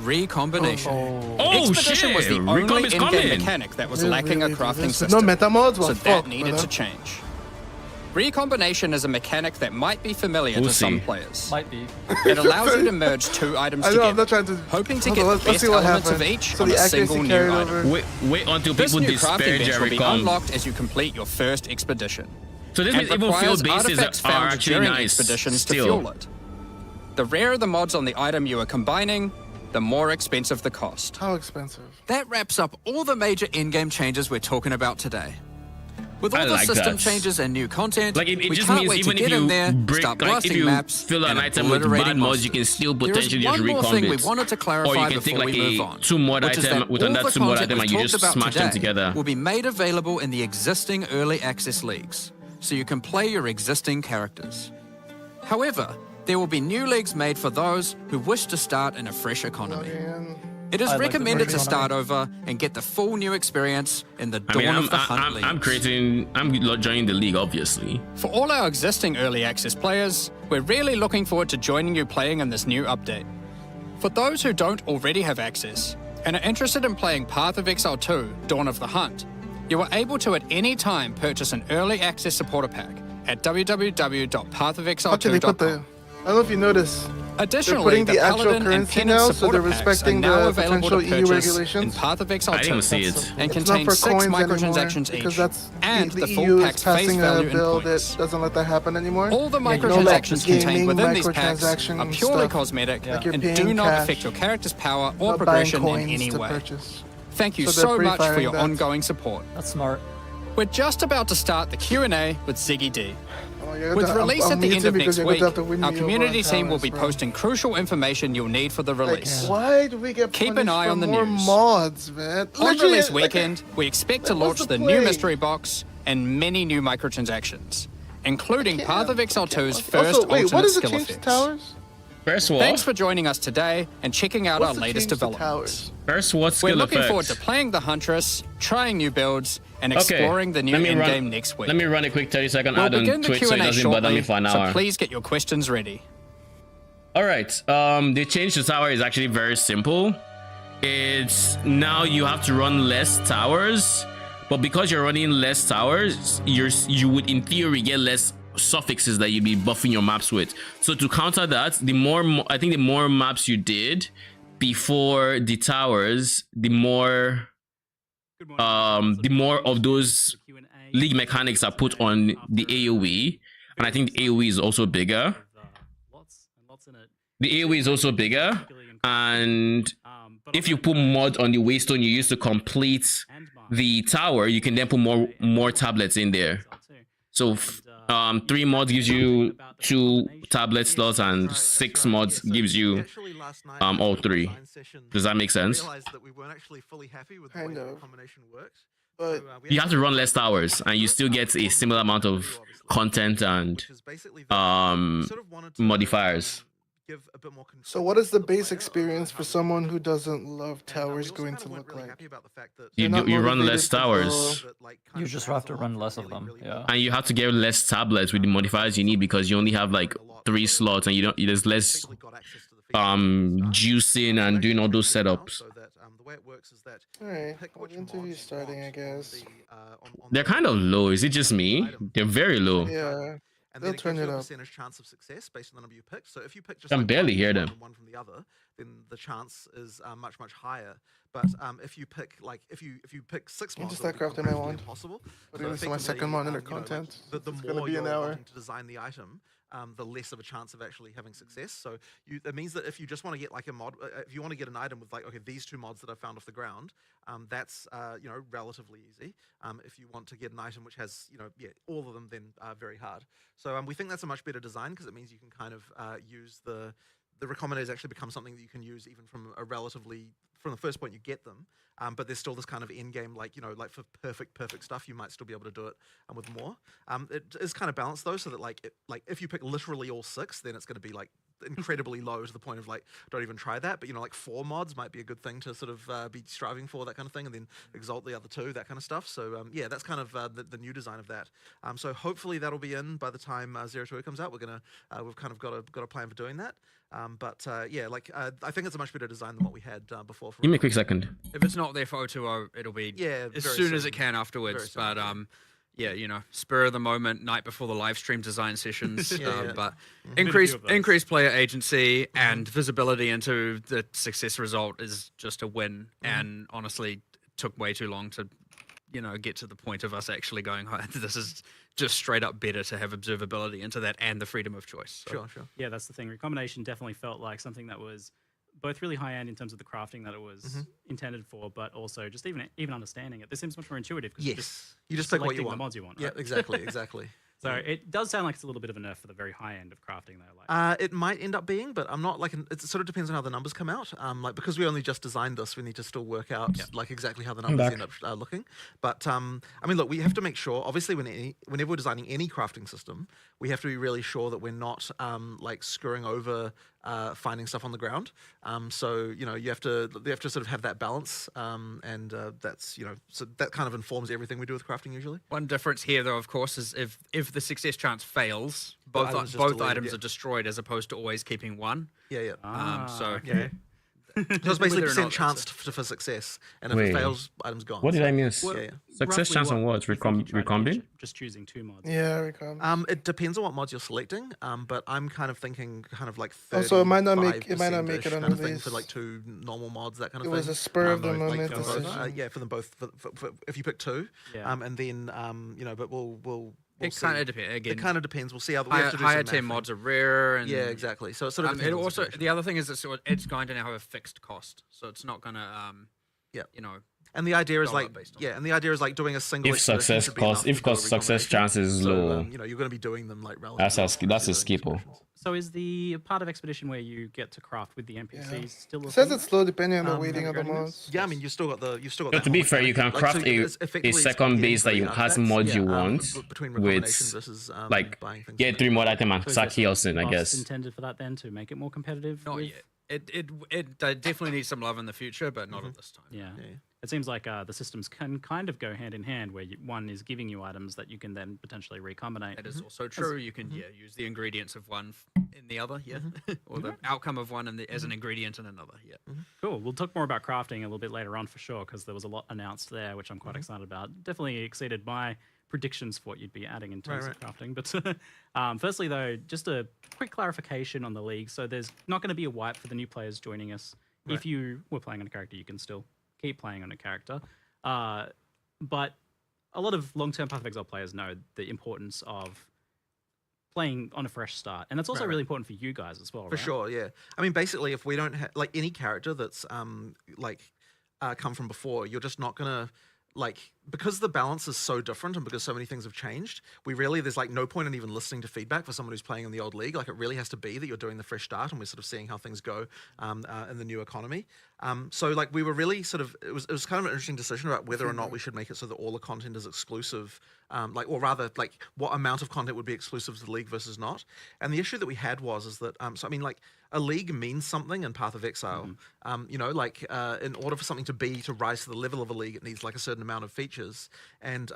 Recombination. Oh Expedition shit! was the Recom only is in-game coming. mechanic that was Really, lacking a really, crafting there's system. No meta mods? Well, so fuck, that needed brother. to change. Recombination is a mechanic that might be familiar We'll to some see. players. Might be. It allows you to merge two items I know, together, I'm not trying to... hoping to Hold get on, the let's best see what elements of happened. each So on the a accuracy single new carried item. over. Wait until This people new crafting disparage bench will be Recom. unlocked as you complete your first expedition. So this and means even requires field bases artifacts are found actually during nice. expeditions to Still. fuel it. The rarer the mods on the item you are combining, the more expensive the cost. How expensive? That wraps up all the major in-game changes we're talking about today. With all I the like system that. changes and new content, Like it we just can't means wait even to if get in you there, break, start like if blasting you maps, fill an and item with obliterating bad mods, you can monsters. still There is potentially just one more thing we recombit. wanted to clarify Or you can before take like we move on, a two mod which is item that with all another the two mod content item and we've you just talked about smash them today together. will be made available in the existing early access leagues, so you can play your existing characters. However, there will be new leagues made for those who wish to start in a fresh economy. And It is I like the recommended to fresh start over and get the full new experience in the I Dawn mean, of the Hunt I'm leagues. I'm joining the league, obviously. For all our existing early access players, we're really looking forward to joining you playing in this new update. For those who don't already have access and are interested in playing Path of Exile 2, Dawn of the Hunt, you are able to at any time purchase an early access supporter pack at how can they put the... www.pathofexile2.com. I don't know if you noticed, Additionally, putting the actual Paladin and currency Penance now, so supporter they're packs are respecting now the available to potential EU purchase in regulations. Path of Exile I didn't even 2 see it. and It's not contain for 6 coins microtransactions anymore, because each, that's and the the full EU is pack's face passing value a in bill points. that doesn't let that happen anymore. All the Yeah, you know, microtransactions like contained gaming within these packs are microtransaction purely stuff. cosmetic Like you're and paying do not cash, affect your character's power or not buying progression in coins any to way. purchase. Thank you So they're so much for pre-firing your that. ongoing support. That's smart. We're just about to start the Q&A with Ziggy D. Oh, you're With gonna- release I'm at the end muted of because next you're going week, to have to win our me over community on team will towers, be bro. posting crucial information you'll need for the Like, release. why do we get Keep an punished eye for on the more news. mods, man? On Literally, release like, weekend, we expect to like, what's launch the the new play? mystery box and many new microtransactions, including yeah, Path of Exile okay. 2's first Also, wait, what alternate is the skill change to effects. towers? First what? Thanks for joining us today and checking out What's our the latest change to developments. towers? First what We're skill looking forward effects? to playing the Huntress, trying new builds, and Okay, exploring the new let me run- endgame next week. Let me run a quick 30-second We'll ad on begin the Twitch so it Q&A doesn't bother me shortly, for an so hour. please get your questions ready. All right. The change to tower is actually very simple. It's now you have to run less towers, but because you're running less towers, you would in theory get less suffixes that you'd be buffing your maps with. So to counter that, the more maps you did before the towers, the more of those league mechanics are put on the AoE, and I think the AoE is also bigger. The AoE is also bigger, and if you put mod on the waystone you use to complete the tower, you can then put more tablets in there. So 3 mods gives you 2 tablet slots, and 6 mods gives you all 3. Does that make sense? Kind of. But You have to run less towers, and you still get a similar amount of content and modifiers. so what is the base experience for someone who doesn't love towers going to look like? You They're not run motivated less to towers, go- You just have to run less of them. Yeah. and you have to get less tablets with the modifiers you need, because you only have like 3 slots, and there's less juicing and doing all those setups. Alright, well, the interview's starting, I guess. They're kind of low. Is it just me? They're very low. Yeah. They'll turn it up. chance of success based on the number you pick. So if you pick just I can barely hear them. one from the other, then the chance is much higher. But if you pick if you pick 6 I mods, just it'll start be crafting my completely wand. impossible. But So this is my second effectively, monitor you know, like, content. the It's gonna more be an you're hour. wanting to design the item, the less of a chance of actually having success. So that means that if you just want to get like a mod, if you want to get an item with like, okay, these 2 mods that I found off the ground, that's relatively easy. If you want to get an item which has all of them, then very hard. So we think that's a much better design, because it means you can kind of use the recombinators actually become something that you can use even from from the first point you get them. But there's still this kind of end game, like for perfect stuff, you might still be able to do it with more. It is kind of balanced though, so that if you pick literally all 6, then it's going to be like incredibly low to the point of like don't even try that. But like 4 mods might be a good thing to sort of be striving for, that kind of thing, and then exalt the other 2, that kind of stuff. So yeah, that's kind of the new design of that. So hopefully that'll be in by the time 0.2 comes out. We've kind of got a plan for doing that. Yeah, I think it's a much better design than what we had before. Give me a quick second. If it's not there for 020, it'll be as very soon as it soon. can afterwards. Very But soon. yeah, spur of the moment, night before the live stream design sessions. Yeah. But Been a few of those. increased player agency and visibility into the success result is just a win. And honestly, it took way too long to, get to the point of us actually going, "Oh, this is just straight up better to have observability into that and the freedom of choice." So. Sure. Yeah, that's the thing. Recombination definitely felt like something that was both really high end in terms of the crafting that it was intended for, but also just even understanding it. This seems much more intuitive because Yes, you just pick what you selecting want. the mods you want. Yeah, Right? exactly. So it does sound like it's a little bit of a nerf for the very high end of crafting, though. Like, It might end up being, but I'm not it sort of depends on how the numbers come out. Because we only just designed this, we need to still work out exactly how the numbers end up looking. But I mean, look, we have to make sure. Obviously, whenever we're designing any crafting system, we have to be really sure that we're not screwing over finding stuff on the ground. So you have to sort of have that balance, and that's so that kind of informs everything we do with crafting usually. One difference here, though, of course, is if the success chance fails, both items just both deleted, items yeah. are destroyed as opposed to always keeping one. Yeah. So okay. So it's Whether basically or percent not chance that's for success, and if Wait. it fails, item's gone. What did I miss? Well, Yeah. Success Roughly chance on what? do you think you tried to be Recombine? just choosing 2 mods. Yeah, recom. It depends on what mods you're selecting, but I'm kind of thinking kind of like 35%. Also, it might not make it on kind of thing release. for like 2 normal mods, that kind It of was thing. a spur of the like moment for For both, decision. yeah, for them both. For if you pick 2, Yeah. and then but we'll it see. kind of depends. Again, It kind of depends. We'll see how we have to do higher some tier mathing. mods are rare, and Yeah, exactly. So it sort of it depends on the also situation. the other thing is it's going to now have a fixed cost, so it's not gonna Yeah. you know. And the idea is dollar like based on and the idea is like doing a single. If expedition success should be cost, enough if to do a cost success recombination. chance is So, low, you're going to be doing them like relatively. that's a often that's a if you're doing skipple. expeditions. So is the part of Expedition where you get to craft with the NPCs Yeah. still a It says thing? it's slow depending on the Um, weighting of the regarding mods. this? Yeah, I mean, you've still got But that to be whole fair, you can mechanic. craft so it's a effectively second getting base that three you has artifacts, mods you yeah, want between with recombination versus like buying things. get from 3 it. mod item and So is Saki there some Elson, I buffs guess. intended for that then to make it more competitive? Not with- yet. It definitely needs some love in the future, but not at this time. Yeah. Yeah. It seems like the systems can kind of go hand in hand, where one is giving you items that you can then potentially recombinate. That is also true. You can use the ingredients of one in the other, or the outcome of one as an ingredient in another. Yeah. Cool. We'll talk more about crafting a little bit later on for sure, because there was a lot announced there, which I'm quite excited about. Definitely exceeded my predictions for what you'd be adding in terms of crafting. But firstly, though, just a quick clarification on the league. So there's not going to be a wipe for the new players joining us. If you were playing on a character, you can still keep playing on a character. But a lot of long-term Path of Exile players know the importance of playing on a fresh start. And that's also really important for you guys as well, For sure, yeah. I mean, basically, if we don't have like any character that's come from before, you're just not gonna because the balance is so different and because so many things have changed. There's like no point in even listening to feedback for someone who's playing in the old league. Like it really has to be that you're doing the fresh start, and we're sort of seeing how things go in the new economy. So like we were really sort of it was kind of an interesting decision about whether or not we should make it so that all the content is exclusive, or rather like what amount of content would be exclusive to the league versus not. And the issue that we had is that so I mean like a league means something in Path of Exile. In order for something to rise to the level of a league, it needs like a certain amount of features. And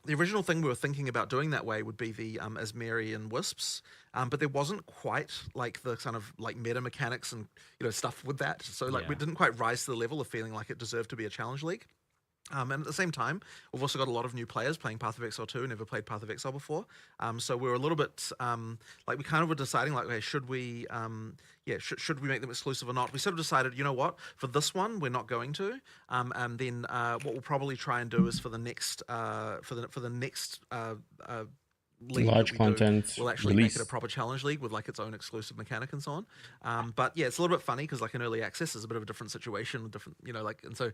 the original thing we were thinking about doing that way would be the Asmerian Wisps, but there wasn't quite like the kind of like meta mechanics and stuff with that. So like we didn't quite rise to the level of feeling like it deserved to be a challenge league. And at the same time, we've also got a lot of new players playing Path of Exile 2, never played Path of Exile before. So we were a little bit we kind of were deciding like, okay, should we make them exclusive or not? We sort of decided, you know what, for this one we're not going to. And then what we'll probably try and do is for the next league Large that we content we'll actually release. make it a proper challenge league with like its own exclusive mechanic and so on. But yeah, it's a little bit funny because like in early access is a bit of a different situation, and so.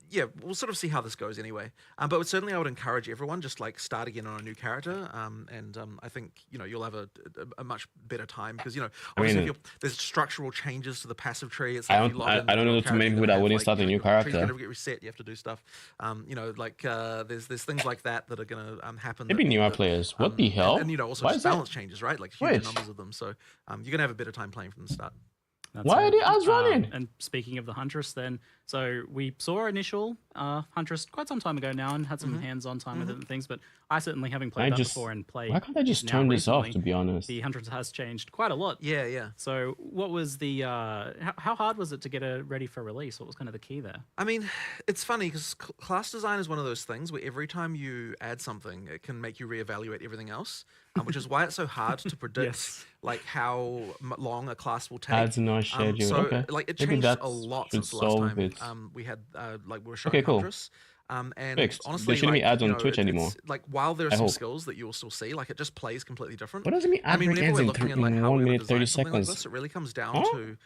Yeah, we'll sort of see how this goes anyway. But certainly I would encourage everyone just like start again on a new character. And I think, you'll have a much better time because, obviously there's structural changes to the passive tree. It's like I don't know too many people that wouldn't start a new character. Tree's gonna get reset. You have to do stuff. There's things like that are going to happen. Maybe newer players. What the hell? And also Why just is that? balance changes, right? Like huge numbers of them. So you're going to have a better time playing from the start. Why are the ads running? And speaking of the Huntress then, so we saw initial Huntress quite some time ago now and had some hands-on time with it and things, but I certainly, having played that before and played... Why can't I just now turn this off, recently, to be honest? The Huntress has changed quite a lot. Yeah. So what was the... how hard was it to get it ready for release? What was kind of the key there? I mean, it's funny because class design is one of those things where every time you add something, it can make you reevaluate everything else, which is why it's so hard to predict like how long a class will take. Adds not scheduled. So Okay. like it Maybe changed that a lot should since the last solve time it. we had we were showing Okay, cool. Huntress. And Fixed. honestly, There shouldn't be like, ads on Twitch it's, anymore. like while there are I some hope. skills that you will still see, like it just plays completely different. What does it mean ad break whenever ends we're in looking at like 1 how we would minute, 30 design something like seconds? this, it really comes down Huh? to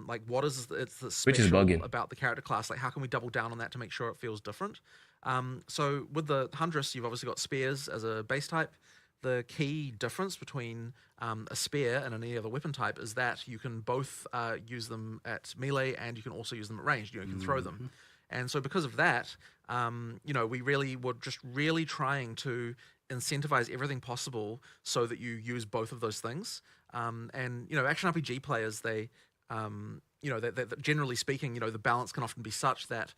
like what is it's the Which is special bugging. about the character class? Like how can we double down on that to make sure it feels different? So with the Huntress, you've obviously got spears as a base type. The key difference between a spear and any other weapon type is that you can both use them at melee and you can also use them at range. You can throw them. And so because of that, we really were just really trying to incentivize everything possible so that you use both of those things. And action RPG players, they generally speaking, the balance can often be such that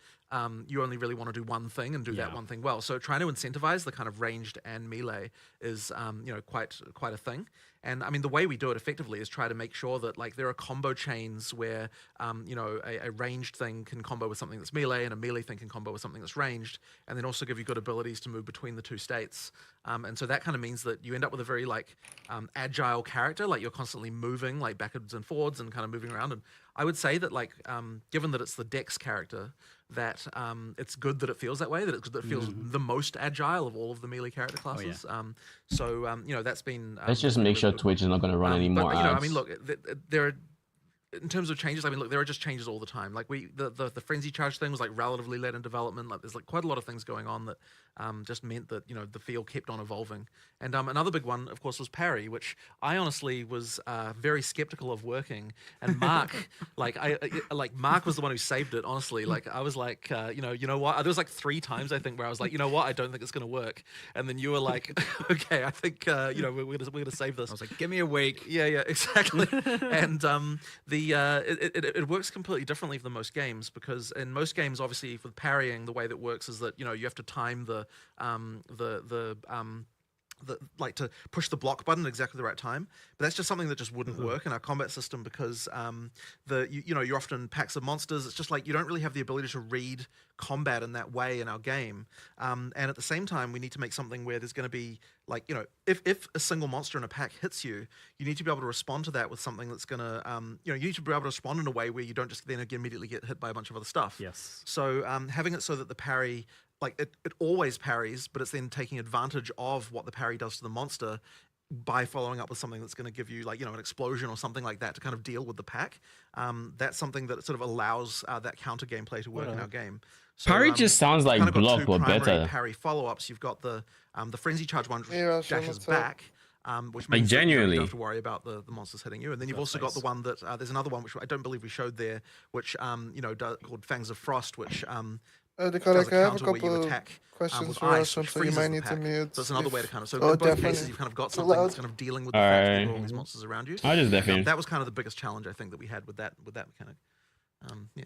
you only really want to do one thing and do that one thing well. So trying to incentivize the kind of ranged and melee is, quite a thing. And I mean, the way we do it effectively is try to make sure that like there are combo chains where, a ranged thing can combo with something that's melee, and a melee thing can combo with something that's ranged, and then also give you good abilities to move between the two states. And so that kind of means that you end up with a very like agile character, like you're constantly moving like backwards and forwards and kind of moving around. And I would say that like, given that it's the Dex character, that it's good that it feels that way, that it feels the most agile of all of the melee character classes. That's been... Let's just make sure Twitch is not going to run any more ads. I mean, look, there are... In terms of changes, I mean, look, there are just changes all the time. Like the frenzy charge thing was like relatively late in development. Like there's like quite a lot of things going on that just meant that the field kept on evolving. And another big one, of course, was parry, which I honestly was very skeptical of working. And Mark, Mark was the one who saved it. Honestly, like I was like, you know what? There was like 3 times I think where I was like, you know what? I don't think it's gonna work. And then you were like, okay, I think we're gonna save this. I was like, give me a week. Yeah, exactly. And it works completely differently for most games, because in most games, obviously, with parrying, the way that works is that you have to time to push the block button at exactly the right time. But that's just something that just wouldn't work in our combat system, because you're often packs of monsters. It's just like you don't really have the ability to read combat in that way in our game. And at the same time, we need to make something where there's going to be like, if a single monster in a pack hits you, you need to be able to respond to that with something that's going to, you need to be able to respond in a way where you don't just then immediately get hit by a bunch of other stuff. Yes. So having it so that the parry, like it always parries, but it's then taking advantage of what the parry does to the monster by following up with something that's going to give you like, an explosion or something like that to kind of deal with the pack. That's something that sort of allows that counter gameplay to work in our game. So, Parry just sounds like kind of got block, 2 but primary better. parry follow-ups. You've got the frenzy charge one, which Yeah, dashes what's up? back. Which Like, means that you genuinely. don't have to worry about the monsters hitting you. And then you've also got the one that there's another one which I don't believe we showed there, which called Fangs of Frost, which Dakota, does I have a counter where you couple of attack questions with for ice, Russian, which so you freezes might the need to pack. mute. So it's another way to kind of... So Oh, in both definitely. cases, you've kind of got Too something loud. that's kind of dealing with the fact that you've got all Alright. these monsters around you. I'll just And, definitely. that was kind of the biggest challenge I think that we had with that mechanic.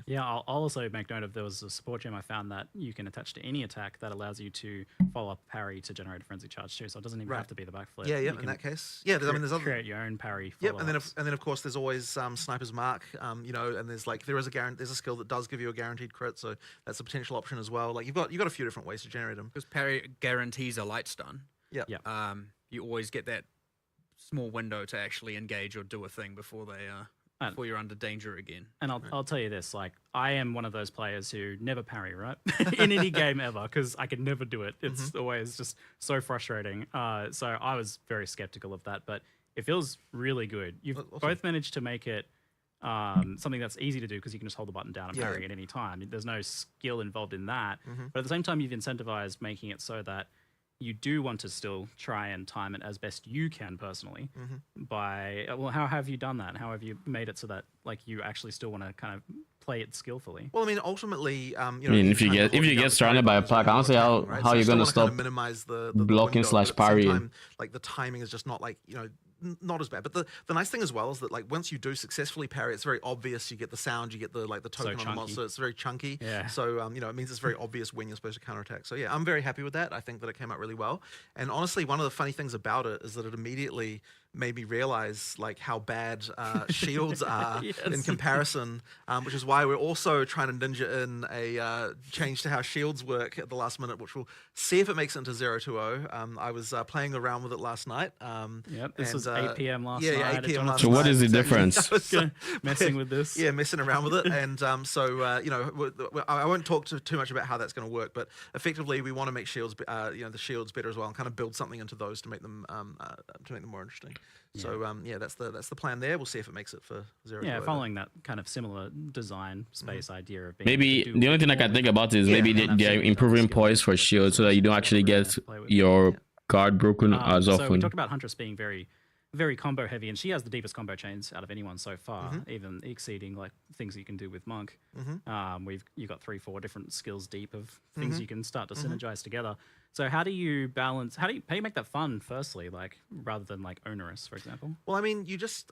Yeah, I'll also make note of there was a support gem I found that you can attach to any attack that allows you to follow up parry to generate a frenzy charge too. So it doesn't even have to be the backflip. Yeah, You in can that case. Yeah, there's other... create your own parry. Yep, and then of course there's always Sniper's Mark, and there's like there's a skill that does give you a guaranteed crit, so that's a potential option as well. Like you've got a few different ways to generate them. Because parry guarantees a light stun. Yeah. You always get that small window to actually engage or do a thing before before you're under danger again. And I'll tell you this, like, I am one of those players who never parry, right? In any game ever, because I could never do it. It's always just so frustrating. So I was very skeptical of that, but it feels really good. You've both managed to make it something that's easy to do because you can just hold the button down and parry at any time. There's no skill involved in that. But at the same time, you've incentivized making it so that you do want to still try and time it as best you can personally. How have you done that? How have you made it so that like you actually still want to kind of play it skillfully? Well, I mean, ultimately, if you get surrounded by a pack, I don't see how you're gonna stop minimize the blocking window, but at the same /parry. time, like the timing is just not like not as bad. But the nice thing as well is that like once you do successfully parry, it's very obvious. You get the sound, you get the token on the monster. It's very chunky. Yeah. So it means it's very obvious when you're supposed to counterattack. So yeah, I'm very happy with that. I think that it came out really well. And honestly, one of the funny things about it is that it immediately made me realize like how bad shields are in comparison, which is why we're also trying to ninja in a change to how shields work at the last minute, which we'll see if it makes it into 020. I was playing around with it last night. This was 8 p.m. last yeah, night. 8 p.m. last So what night. is the difference? I was, Messing with this. Yeah, messing around with it. And I won't talk too much about how that's going to work, but effectively we want to make shields, the shields better as well, and kind of build something into those to make them more interesting. So that's the plan there. We'll see if it makes it for 020. Yeah, following that kind of similar design space idea of being Maybe able to do the only thing I can think about is maybe they're absolutely. improving poise for shield so that you don't actually get your guard broken as So we often. talked about Huntress being very, very combo heavy, and she has the deepest combo chains out of anyone so far, even exceeding like things that you can do with Monk. You got 3-4 different skills deep of things you can start to synergize together. So how do you balance? How do you make that fun? Firstly, like rather than like onerous, for example. Well, I mean,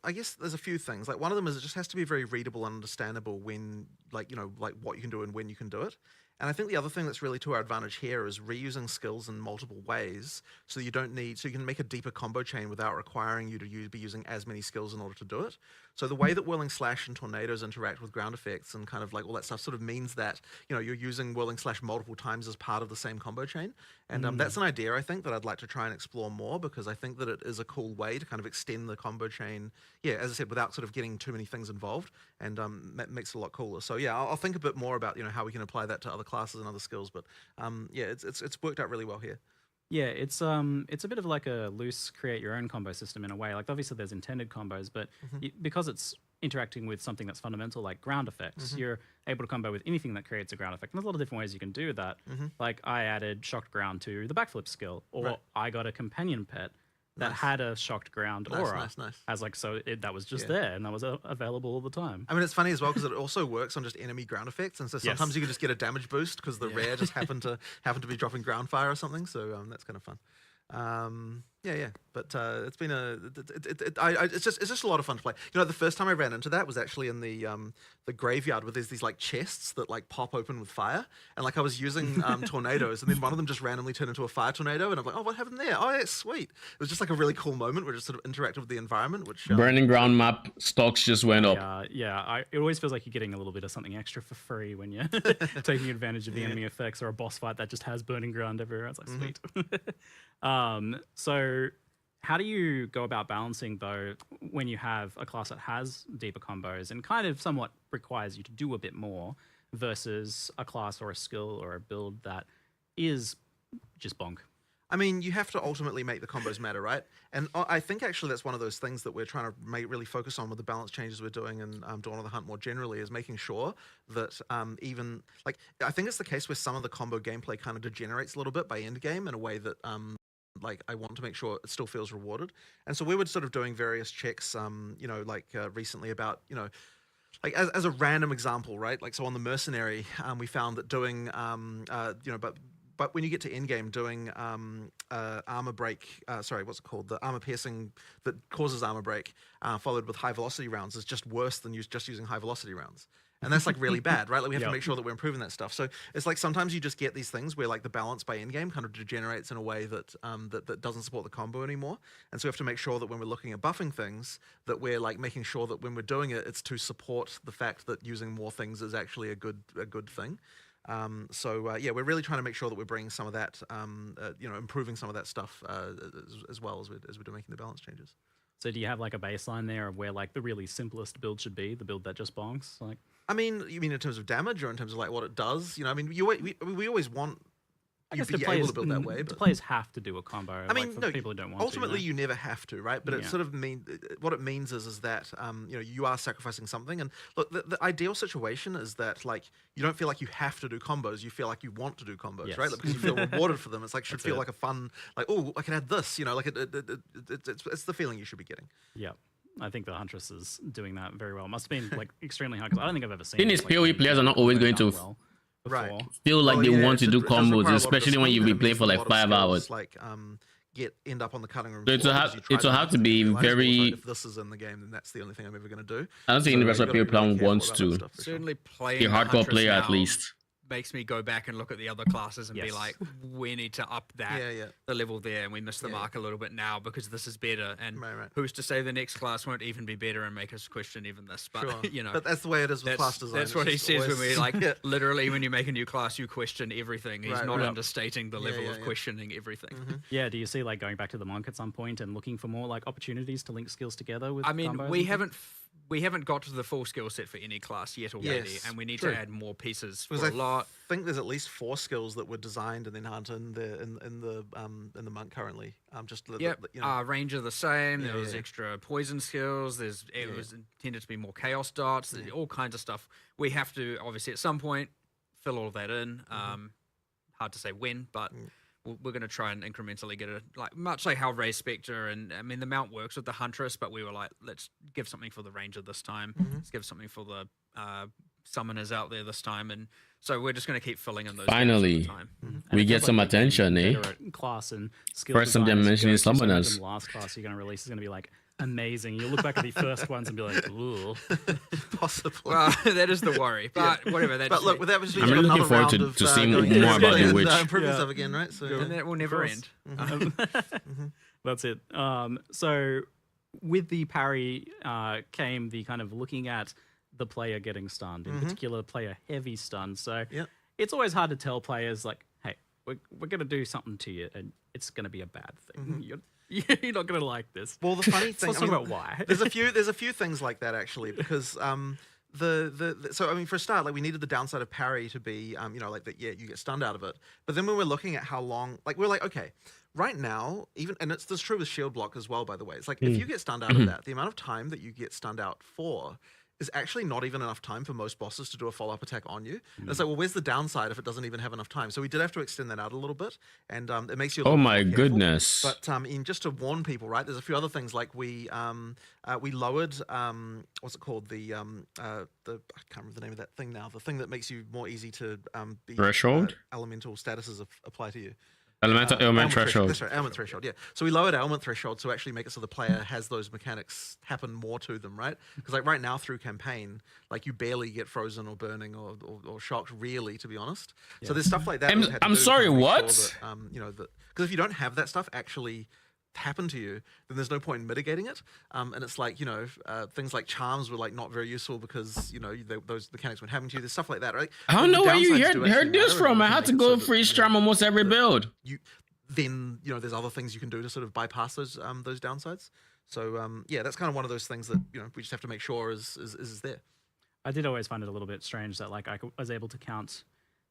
I guess there's a few things. Like one of them is it just has to be very readable and understandable when, like, like what you can do and when you can do it. And I think the other thing that's really to our advantage here is reusing skills in multiple ways, so you can make a deeper combo chain without requiring you to be using as many skills in order to do it. So the way that Whirling Slash and Tornadoes interact with ground effects and kind of like all that stuff sort of means that, you're using Whirling Slash multiple times as part of the same combo chain. And that's an idea, I think, that I'd like to try and explore more, because I think that it is a cool way to kind of extend the combo chain, as I said, without sort of getting too many things involved, and that makes it a lot cooler. So yeah, I'll think a bit more about, how we can apply that to other classes and other skills, but it's worked out really well here. Yeah, it's a bit of like a loose create your own combo system in a way. Like obviously there's intended combos, but because it's interacting with something that's fundamental like ground effects, you're able to combo with anything that creates a ground effect. And there's a lot of different ways you can do that. Like I added shocked ground to the backflip skill, or I got a companion pet that had a shocked ground aura. Nice. As like, so that was just there and that was available all the time. I mean, it's funny as well because it also works on just enemy ground effects, and so sometimes you can just get a damage boost because the rare just happened to be dropping ground fire or something. So that's kind of fun. But it's been it's just a lot of fun to play. The first time I ran into that was actually in the graveyard, where there's these like chests that like pop open with fire, and like I was using tornadoes, and then one of them just randomly turned into a fire tornado, and I'm like, oh, what happened there? Oh, yeah, sweet. It was just like a really cool moment where it just sort of interacted with the environment, which Burning Ground map stocks just went up. It always feels like you're getting a little bit of something extra for free when you're taking advantage of the enemy effects, or a boss fight that just has burning ground everywhere. It's like sweet. So how do you go about balancing, though, when you have a class that has deeper combos and kind of somewhat requires you to do a bit more versus a class or a skill or a build that is just bonk? I mean, you have to ultimately make the combos matter, right? And I think actually that's one of those things that we're trying to really focus on with the balance changes we're doing in Dawn of the Hunt more generally, is making sure that even, like, I think it's the case where some of the combo gameplay kind of degenerates a little bit by end game in a way that like I want to make sure it still feels rewarded. And so we were sort of doing various checks, recently about, like as a random example, right? Like, so on the Mercenary, we found that doing, but when you get to end game, doing armor break, what's it called? The armor piercing that causes armor break, followed with high velocity rounds, is just worse than just using high velocity rounds. And that's like really bad, right? Like we have to make sure that we're improving that stuff. So it's like sometimes you just get these things where like the balance by endgame kind of degenerates in a way that that doesn't support the combo anymore. And so we have to make sure that when we're looking at buffing things, that we're like making sure that when we're doing it, it's to support the fact that using more things is actually a good thing. We're really trying to make sure that we're bringing some of that, improving some of that stuff as well as we're making the balance changes. So do you have like a baseline there of where like the really simplest build should be, the build that just bonks? Like, I mean, you mean in terms of damage or in terms of like what it does? I mean, we always want you to be able to build that way. But players have to do a combo. I mean, like, for no, people who don't want ultimately to, you never have to, right? But it sort of what it means is that you are sacrificing something. And look, the ideal situation is that like you don't feel like you have to do combos. You feel like you want to do combos, right? Like, because you feel rewarded for them. It's like should feel like a fun, like, oh, I can add this. Like it's the feeling you should be getting. Yeah. I think the Huntress is doing that very well. It must have been like extremely hard, because I don't think I've ever seen. In his PoE, players are not always going to feel like they want to do combos, especially when you've been playing for like 5 hours. Like end up on the cutting room. So it'll have to be very. If this is in the game, then that's the only thing I'm ever going to do. I don't think universal PoE player wants to. Certainly playing a hardcore player at least. Makes me go back and look at the other classes and be like, we need to up that the level there, and we missed the mark a little bit now because this is better. And who's to say the next class won't even be better and make us question even this? But but that's the way it is with class design. That's what he says when we like literally when you make a new class, you question everything. He's not understating the level of questioning everything. Yeah, do you see like going back to the monk at some point and looking for more like opportunities to link skills together with? I mean, we haven't got to the full skill set for any class yet already, and we need to add more pieces for a lot. I think there's at least 4 skills that were designed and then aren't in the monk currently. Range are the same. There was extra poison skills. It was intended to be more chaos dots. There's all kinds of stuff. We have to obviously at some point fill all of that in. Hard to say when, but. We're going to try and incrementally get it, like much like how Ray Spectre and I mean the mount works with the Huntress, but we were like, let's give something for the Ranger this time. Let's give something for the summoners out there this time, and so we're just going to keep filling in those. Finally, time. we get some attention, eh? Class and skill First some dimensioning summoners. Last class you're going to release is going to be like amazing. You'll look back at the first ones and be like, ooh. Possibly. Well, that is the worry, but whatever. That But look, with that was I'm really looking forward to seeing more about the witch. Improvements of again, right? So and that will never end. That's it. So with the parry came the kind of looking at the player getting stunned, in particular player heavy stun. So it's always hard to tell players like, hey, we're going to do something to you and it's going to be a bad thing. You're not going to like this. Well, the funny thing, let's talk about why. there's a few things like that actually, because so I mean, for a start, like we needed the downside of parry to be like that. Yeah, you get stunned out of it. But then when we're looking at how long, like we're like, okay, right now, even, and it's true with shield block as well, by the way. It's like if you get stunned out of that, the amount of time that you get stunned out for is actually not even enough time for most bosses to do a follow-up attack on you. And it's like, well, where's the downside if it doesn't even have enough time? So we did have to extend that out a little bit, and it makes you a little Oh bit my more careful. goodness. But just to warn people, right? There's a few other things like we lowered what's it called, the I can't remember the name of that thing now. The thing that makes you more easy to be Threshold? Elemental statuses apply to you. Elemental ailment threshold. That's right, ailment threshold, yeah. So we lowered ailment threshold to actually make it so the player has those mechanics happen more to them, right? Because like right now through campaign, like you barely get frozen or burning or shocked, really, to be honest. So there's stuff like that. I'm sorry, what? Because if you don't have that stuff actually happen to you, then there's no point in mitigating it. And it's like, things like charms were like not very useful because, those mechanics weren't happening to you. There's stuff like that, right? I don't know where you downsides do actually heard this matter, from. and we I can had to make it go so that, freeze charm almost every build. Then there's other things you can do to sort of bypass those downsides. So that's kind of one of those things that we just have to make sure is there. I did always find it a little bit strange that like I was able to count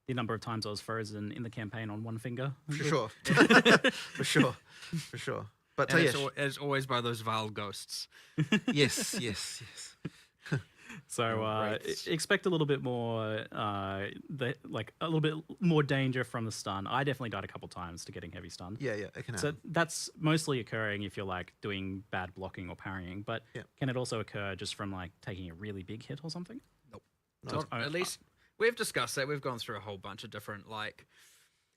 the number of times I was frozen in the campaign on one finger. For sure. For sure. But as always by those vile ghosts. yes. So expect a little bit more, a little bit more danger from the stun. I definitely died a couple times to getting heavy stun. Yeah, it can happen. So that's mostly occurring if you're like doing bad blocking or parrying. But can it also occur just from like taking a really big hit or something? Nope. At least we've discussed that. We've gone through a whole bunch of different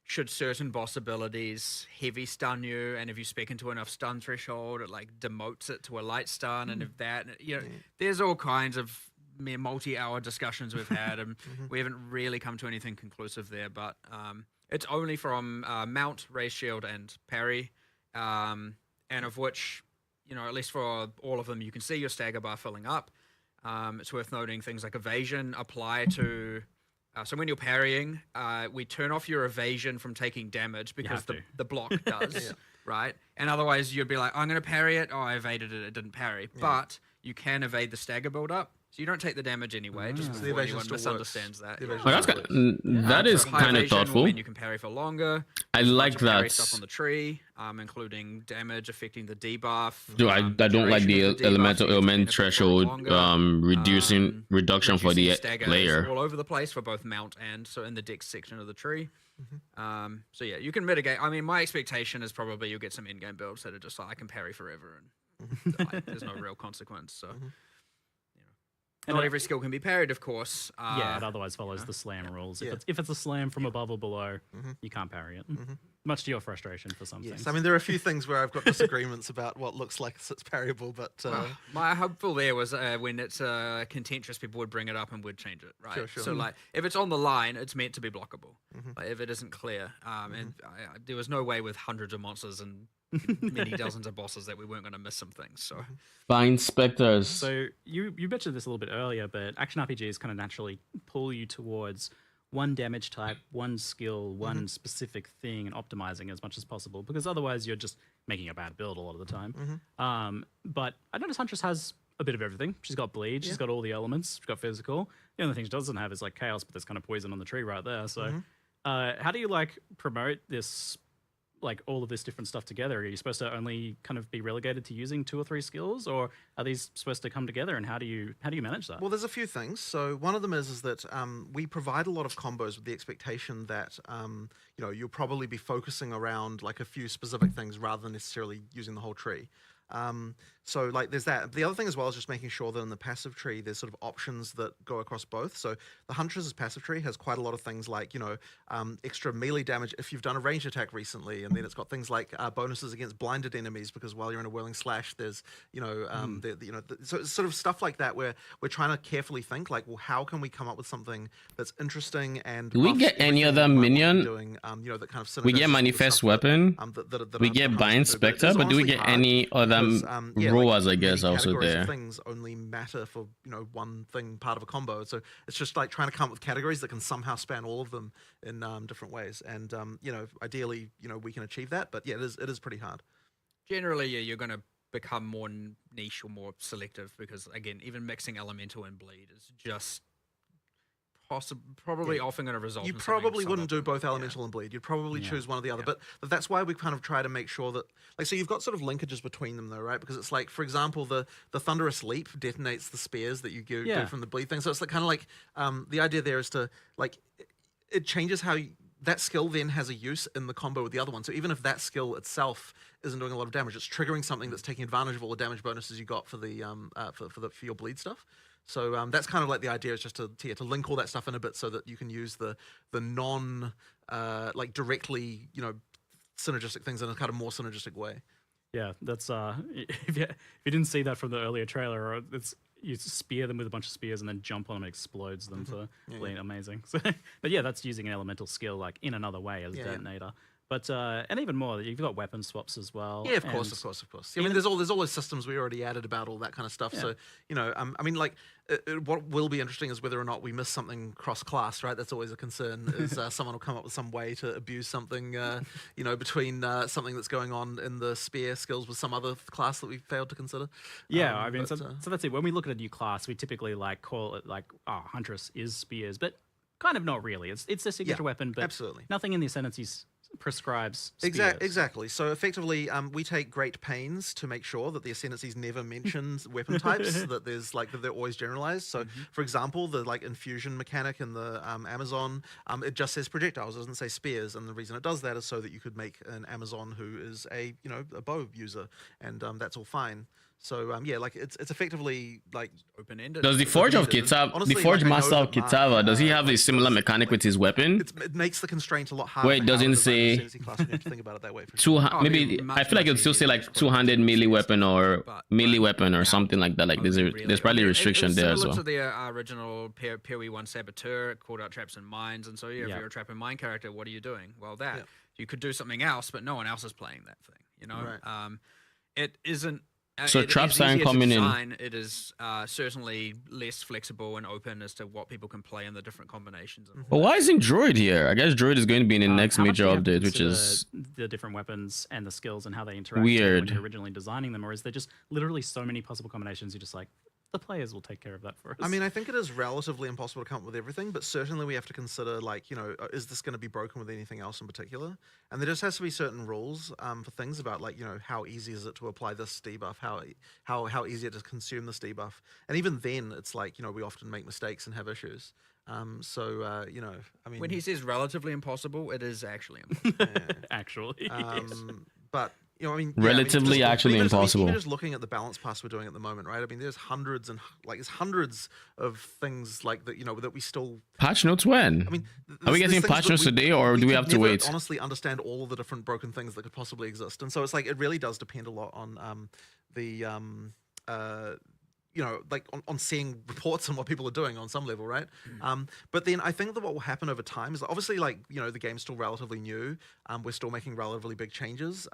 should certain boss abilities heavy stun you, and if you speak into enough stun threshold, it like demotes it to a light stun, and if that, there's all kinds of multi-hour discussions we've had, and we haven't really come to anything conclusive there. But it's only from mount, raise shield, and parry, and of which, at least for all of them, you can see your stagger bar filling up. It's worth noting things like evasion apply to. So when you're parrying, we turn off your evasion from taking damage because the block does, right? And otherwise you'd be like, I'm going to parry it. Oh, I evaded it. It didn't parry. Yeah. But you can evade the stagger build up. So you don't take the damage anyway, just before anyone misunderstands that. That is kind of thoughtful. When you can parry for longer. I like that. Stuff on the tree, including damage affecting the debuff. I don't like the elemental ailment threshold reduction for the layer. All over the place for both mount and so in the dex section of the tree. So yeah, you can mitigate. I mean, my expectation is probably you'll get some in-game builds that are just like I can parry forever and there's no real consequence. So. Not every skill can be parried, of course. It otherwise follows the slam rules. If it's a slam from above or below, you can't parry it. Much to your frustration for some things. I mean, there are a few things where I've got disagreeements about what looks like it's parryable, but... my hopeful there was when it's contentious, people would bring it up and would change it, right? Sure. So, if it's on the line, it's meant to be blockable. If it isn't clear. And there was no way with hundreds of monsters and many dozens of bosses that we weren't going to miss some things. So Find specters. So you mentioned this a little bit earlier, but action RPGs kind of naturally pull you towards one damage type, one skill, one specific thing, and optimizing as much as possible, because otherwise you're just making a bad build a lot of the time. But I notice Huntress has a bit of everything. She's got bleed, she's got all the elements, she's got physical. The only thing she doesn't have is like chaos, but there's kind of poison on the tree right there. So how do you promote this, all of this different stuff together? Are you supposed to only kind of be relegated to using 2 or 3 skills, or are these supposed to come together, and how do you manage that? Well, there's a few things. So one of them is that we provide a lot of combos with the expectation that you'll probably be focusing around a few specific things rather than necessarily using the whole tree. So like there's that. The other thing as well is just making sure that in the passive tree there's sort of options that go across both. So the Huntress's passive tree has quite a lot of things like, extra melee damage if you've done a ranged attack recently, and then it's got things like bonuses against blinded enemies because while you're in a whirling slash, there's so it's sort of stuff like that where we're trying to carefully think like, well, how can we come up with something that's interesting and Do we buffs get any everything other we might want to be minion? doing, that kind of We get synergistic with manifest stuff weapon. that We I'm get proposing bind to do. But spectre, it's but do we honestly get hard any other because, roars? I guess many also categories of there. things only matter for one thing part of a combo. So it's just like trying to come up with categories that can somehow span all of them in different ways. And ideally, we can achieve that. But yeah, it is pretty hard. Generally, yeah, you're going to become more niche or more selective because, again, even mixing elemental and bleed is just probably often going to result. You in something probably wouldn't do suboptimal. both elemental and bleed. You'd probably choose one or the other. But that's why we kind of try to make sure that, like, so you've got sort of linkages between them, though, right? Because it's like, for example, the thunderous leap detonates the spears that you do from the bleed thing. So it's like kind of like the idea there is to like it changes how that skill then has a use in the combo with the other one. So even if that skill itself isn't doing a lot of damage, it's triggering something that's taking advantage of all the damage bonuses you got for the for your bleed stuff. So that's kind of like the idea is just to link all that stuff in a bit so that you can use the non like directly synergistic things in a kind of more synergistic way. Yeah, that's if you didn't see that from the earlier trailer, it's you spear them with a bunch of spears and then jump on them and explodes them for bleed. Amazing. So, but yeah, that's using an elemental skill like in another way as a detonator. But and even more, you've got weapon swaps as well. Yeah, of course. I mean, there's all those systems we already added about all that kind of stuff. Yeah. So I mean, like, what will be interesting is whether or not we miss something cross-class, right? That's always a concern. Is someone will come up with some way to abuse something, between something that's going on in the spear skills with some other class that we failed to consider. Yeah, I mean, so that's it. When we look at a new class, we typically like call it like, Huntress is spears, but kind of not really. It's a signature weapon, but absolutely nothing in the ascendancies prescribes spears. Exactly. So effectively, we take great pains to make sure that the ascendancies never mention weapon types. That they're always generalized. So, for example, the like infusion mechanic in the Amazon, it just says projectiles. It doesn't say spears, and the reason it does that is so that you could make an Amazon who is a bow user, and that's all fine. So like it's effectively like open-ended. Does the Forge of Kitava, the Forge Master of Kitava, does he have a similar mechanic with his weapon? It makes the constraint a lot harder. Wait, doesn't say class, you have to think about it that way. Maybe I feel like it'll still say like 200 melee weapon or melee weapon or something like that. Like there's probably a restriction there as well. To the original PoE 1 Saboteur called out traps and mines, and so if you're a trap and mine character, what are you doing? Well, you could do something else, but no one else is playing that thing. Right. It isn't. So traps aren't coming in. It is certainly less flexible and open as to what people can play in the different combinations. But why isn't Druid here? I guess Druid is going to be in the next major update, which is the different weapons and the skills and how they interact weird when you're originally designing them, or is there just literally so many possible combinations you're just like, the players will take care of that for us? I mean, I think it is relatively impossible to come up with everything, but certainly we have to consider, like, is this going to be broken with anything else in particular? And there just has to be certain rules for things about, like, how easy is it to apply this debuff, how easy it is to consume this debuff. And even then, it's like, we often make mistakes and have issues. I mean... When he says relatively impossible, it is actually impossible. Actually, yes. But... relatively actually impossible. Even just looking at the balance pass we're doing at the moment, right? I mean, there's hundreds of things like that, that we still patch notes when. I mean, are we getting patch notes today, or do we have to wait? Honestly, understand all of the different broken things that could possibly exist, and so it's like it really does depend a lot on like on seeing reports on what people are doing on some level, right? But then I think that what will happen over time is obviously, like, the game's still relatively new. We're still making relatively big changes.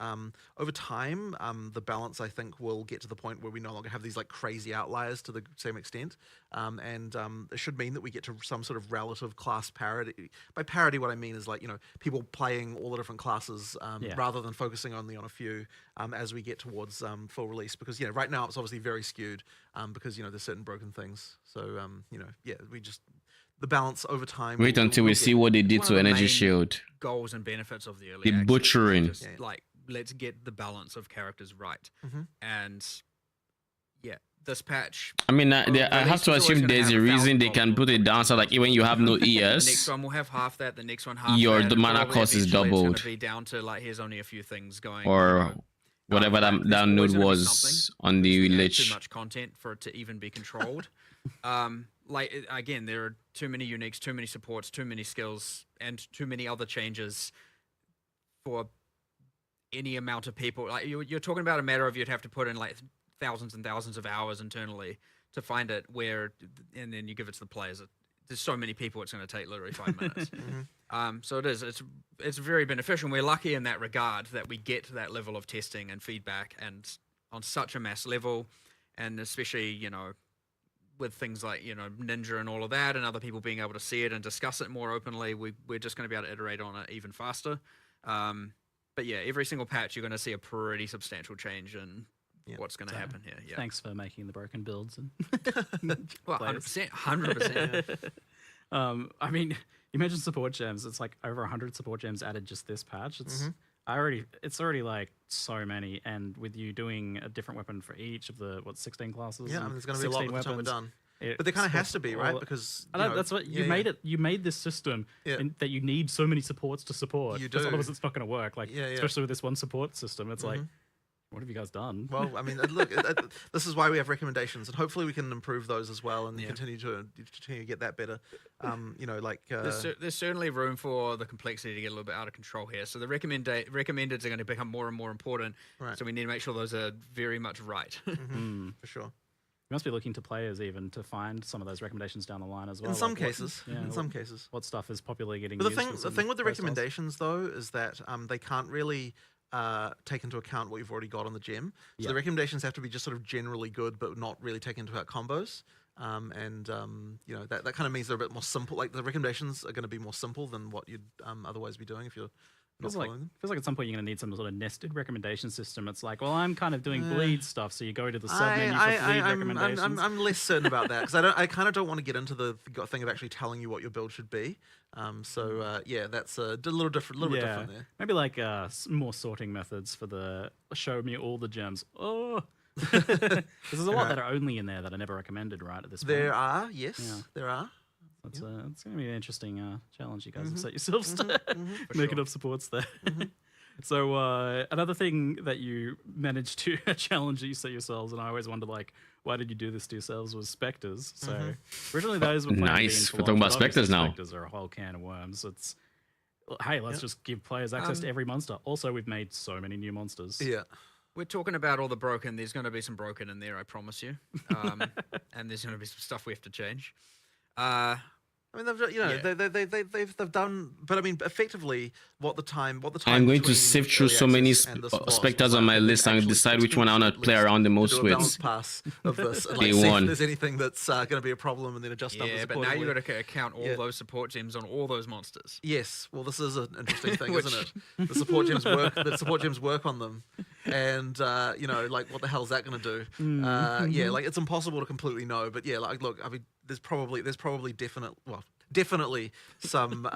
Over time, the balance, I think, will get to the point where we no longer have these like crazy outliers to the same extent. And it should mean that we get to some sort of relative class parity. By parity, what I mean is like, people playing all the different classes rather than focusing only on a few as we get towards full release. Because, right now it's obviously very skewed because, there's certain broken things. So, the balance over time. Wait until we see what they did to Energy Shield. Goals and benefits of the early The butchering. Just, like, let's get the balance of characters right. And, this patch. I mean, I have to assume there's a reason they can put it down so like when you have no ES. The next one will have half that. The next one half the mana cost is doubled. It's going to be down to like here's only a few things going. Or whatever that There's always node gonna be was something on the that's gonna have lich. Too much content for it to even be controlled. Again, there are too many uniques, too many supports, too many skills, and too many other changes for any amount of people. Like you're talking about a matter of you'd have to put in like thousands and thousands of hours internally to find it and then you give it to the players. There's so many people, it's going to take literally 5 minutes. So it is. It's very beneficial. And we're lucky in that regard that we get to that level of testing and feedback, and on such a mass level, and especially with things like Ninja and all of that, and other people being able to see it and discuss it more openly. We're just going to be able to iterate on it even faster. But yeah, every single patch you're going to see a pretty substantial change in what's going to happen here. Yeah. Thanks for making the broken builds. And well, 100%. I mean, you mentioned support gems. It's like over 100 support gems added just this patch. It's already like so many, and with you doing a different weapon for each of the 16 classes. Yeah, I mean, there's going to be a lot by the time we're done. But there kind of has to be, right? Because that's what you made it. You made this system that you need so many supports to support. You do. Because otherwise, it's not going to work. Like especially with this one support system, it's like, what have you guys done? Well, I mean, look, this is why we have recommendations, and hopefully we can improve those as well, and continue to get that better. There's certainly room for the complexity to get a little bit out of control here. So the recommendeds are going to become more and more important. Right. So we need to make sure those are very much right. For sure. You must be looking to players even to find some of those recommendations down the line as well. In some cases. What stuff is popularly getting but used? the thing with the recommendations, though, is that they can't really take into account what you've already got on the gem. So the recommendations have to be just sort of generally good, but not really take into account combos. That kind of means they're a bit more simple. Like the recommendations are going to be more simple than what you'd otherwise be doing if you're not following them. Feels like at some point you're going to need some sort of nested recommendation system. It's like, well, I'm kind of doing bleed stuff, so you go to the sub menu for bleed recommendations. I'm less certain about that because I kind of don't want to get into the thing of actually telling you what your build should be. That's a little bit different there. Maybe like more sorting methods for the show me all the gems. Oh, there's a lot that are only in there that are never recommended, right? At this point, there are, yes, there are. It's going to be an interesting challenge you guys have set yourselves to make enough supports there. So another thing that you managed to challenge that you set yourselves, and I always wonder, like, why did you do this to yourselves, was specters. So originally those were nice. We're talking about specters now. Specters are a whole can of worms. It's let's just give players access to every monster. Also, we've made so many new monsters. Yeah. We're talking about all the broken. There's going to be some broken in there, I promise you. And there's going to be some stuff we have to change. I mean, they've done, but I mean, effectively, what the time. I'm going to sift through so many specters on my list and decide which one I want to play around the most with. Pass of this, and Day see one. if there's anything that's going to be a problem, and then adjust numbers. Yeah, but now you've got to account all those support gems on all those monsters. Yes, well, this is an interesting thing, isn't it? The support gems work. The support gems work on them, and like, what the hell is that going to do? Like, it's impossible to completely know. But yeah, like, look, I mean, there's probably definitely some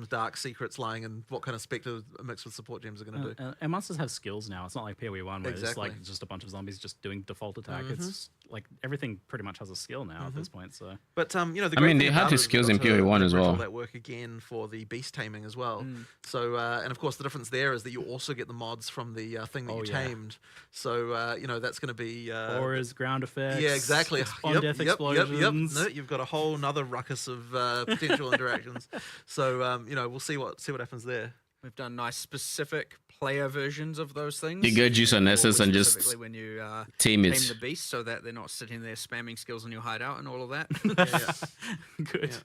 dark secrets lying in what kind of spectre mixed with support gems are going to do. And monsters have skills now. It's not like PoE1 where it's like just a bunch of zombies just doing default attack. It's like everything pretty much has a skill now at this point. So, but the great I mean, they thing have about the it is skills we've in got PoE1 as well. That work again for the beast taming as well. So and of course the difference there is that you also get the mods from the thing that you tamed. So that's going to be auras, ground effects. Yeah, exactly. Spawn death explosions. No, you've got a whole nother ruckus of potential interactions. So we'll see what happens there. We've done nice specific player versions of those things. You go juice on Nessus and just when you tame it. Tame the beast, so that they're not sitting there spamming skills on your hideout and all of that. Good.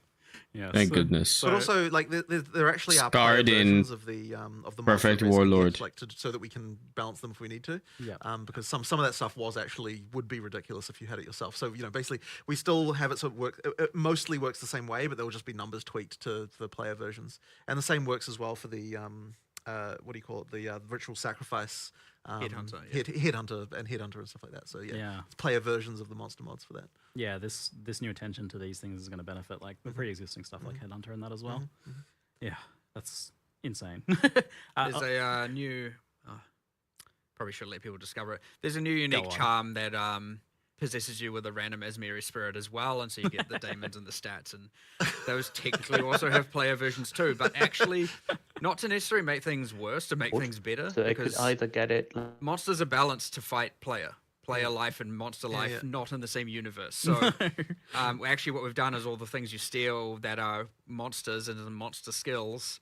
Yeah, thank goodness. But also, like, there actually are Scarred player in versions of the Perfect monster Warlord, like so that we can balance them if we need to. Yeah. Because some of that stuff would be ridiculous if you had it yourself. So basically, we still have it sort of work. It mostly works the same way, but there will just be numbers tweaked to the player versions, and the same works as well for the what do you call it? The ritual sacrifice. Headhunter, Headhunter and stuff like that. So it's player versions of the monster mods for that. Yeah, this new attention to these things is going to benefit like the pre-existing stuff like Headhunter and that as well. Yeah, that's insane. There's a new. Probably should let people discover it. There's a new unique charm that possesses you with a random Asmeri spirit as well, and so you get the daemons and the stats, and those technically also have player versions too. But actually, not to necessarily make things worse, to make things better, So I because could either get it. monsters are balanced to fight player life and monster life, not in the same universe. So actually what we've done is all the things you steal that are monsters and the monster skills,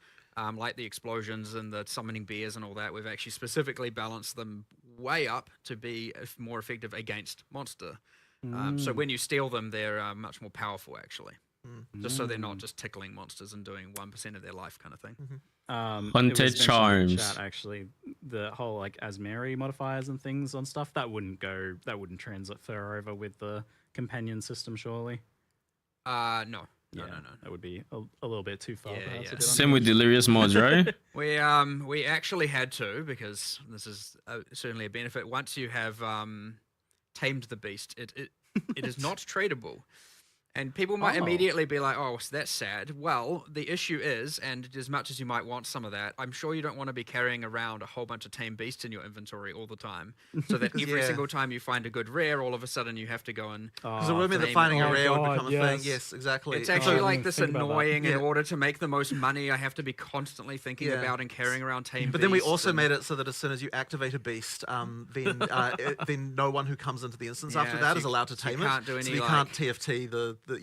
like the explosions and the summoning bears and all that, we've actually specifically balanced them way up to be more effective against monster. So when you steal them, they're much more powerful actually. Just so they're not just tickling monsters and doing 1% of their life kind of thing. It Hunted was mentioned in the charms. chat, actually, the whole like Asmeri modifiers and things on stuff that wouldn't transfer over with the companion system, surely. No. That would be a little bit too far. Yeah, perhaps, yeah. a bit Same with delirious mods, right? We actually had to, because this is certainly a benefit. Once you have tamed the beast, it is not tradable. And people might immediately be like, oh, so that's sad. Well, the issue is, and as much as you might want some of that, I'm sure you don't want to be carrying around a whole bunch of tame beasts in your inventory all the time. So that every single time you find a good rare, all of a sudden you have to go and... Because the rumor that finding a rare would become a thing. Yes, exactly. It's actually like this annoying, in order to make the most money, I have to be constantly thinking about and carrying around tame beasts. But then we also made it so that as soon as you activate a beast, then no one who comes into the instance after that is allowed to tame it. Can't do any, so you can't TFT it's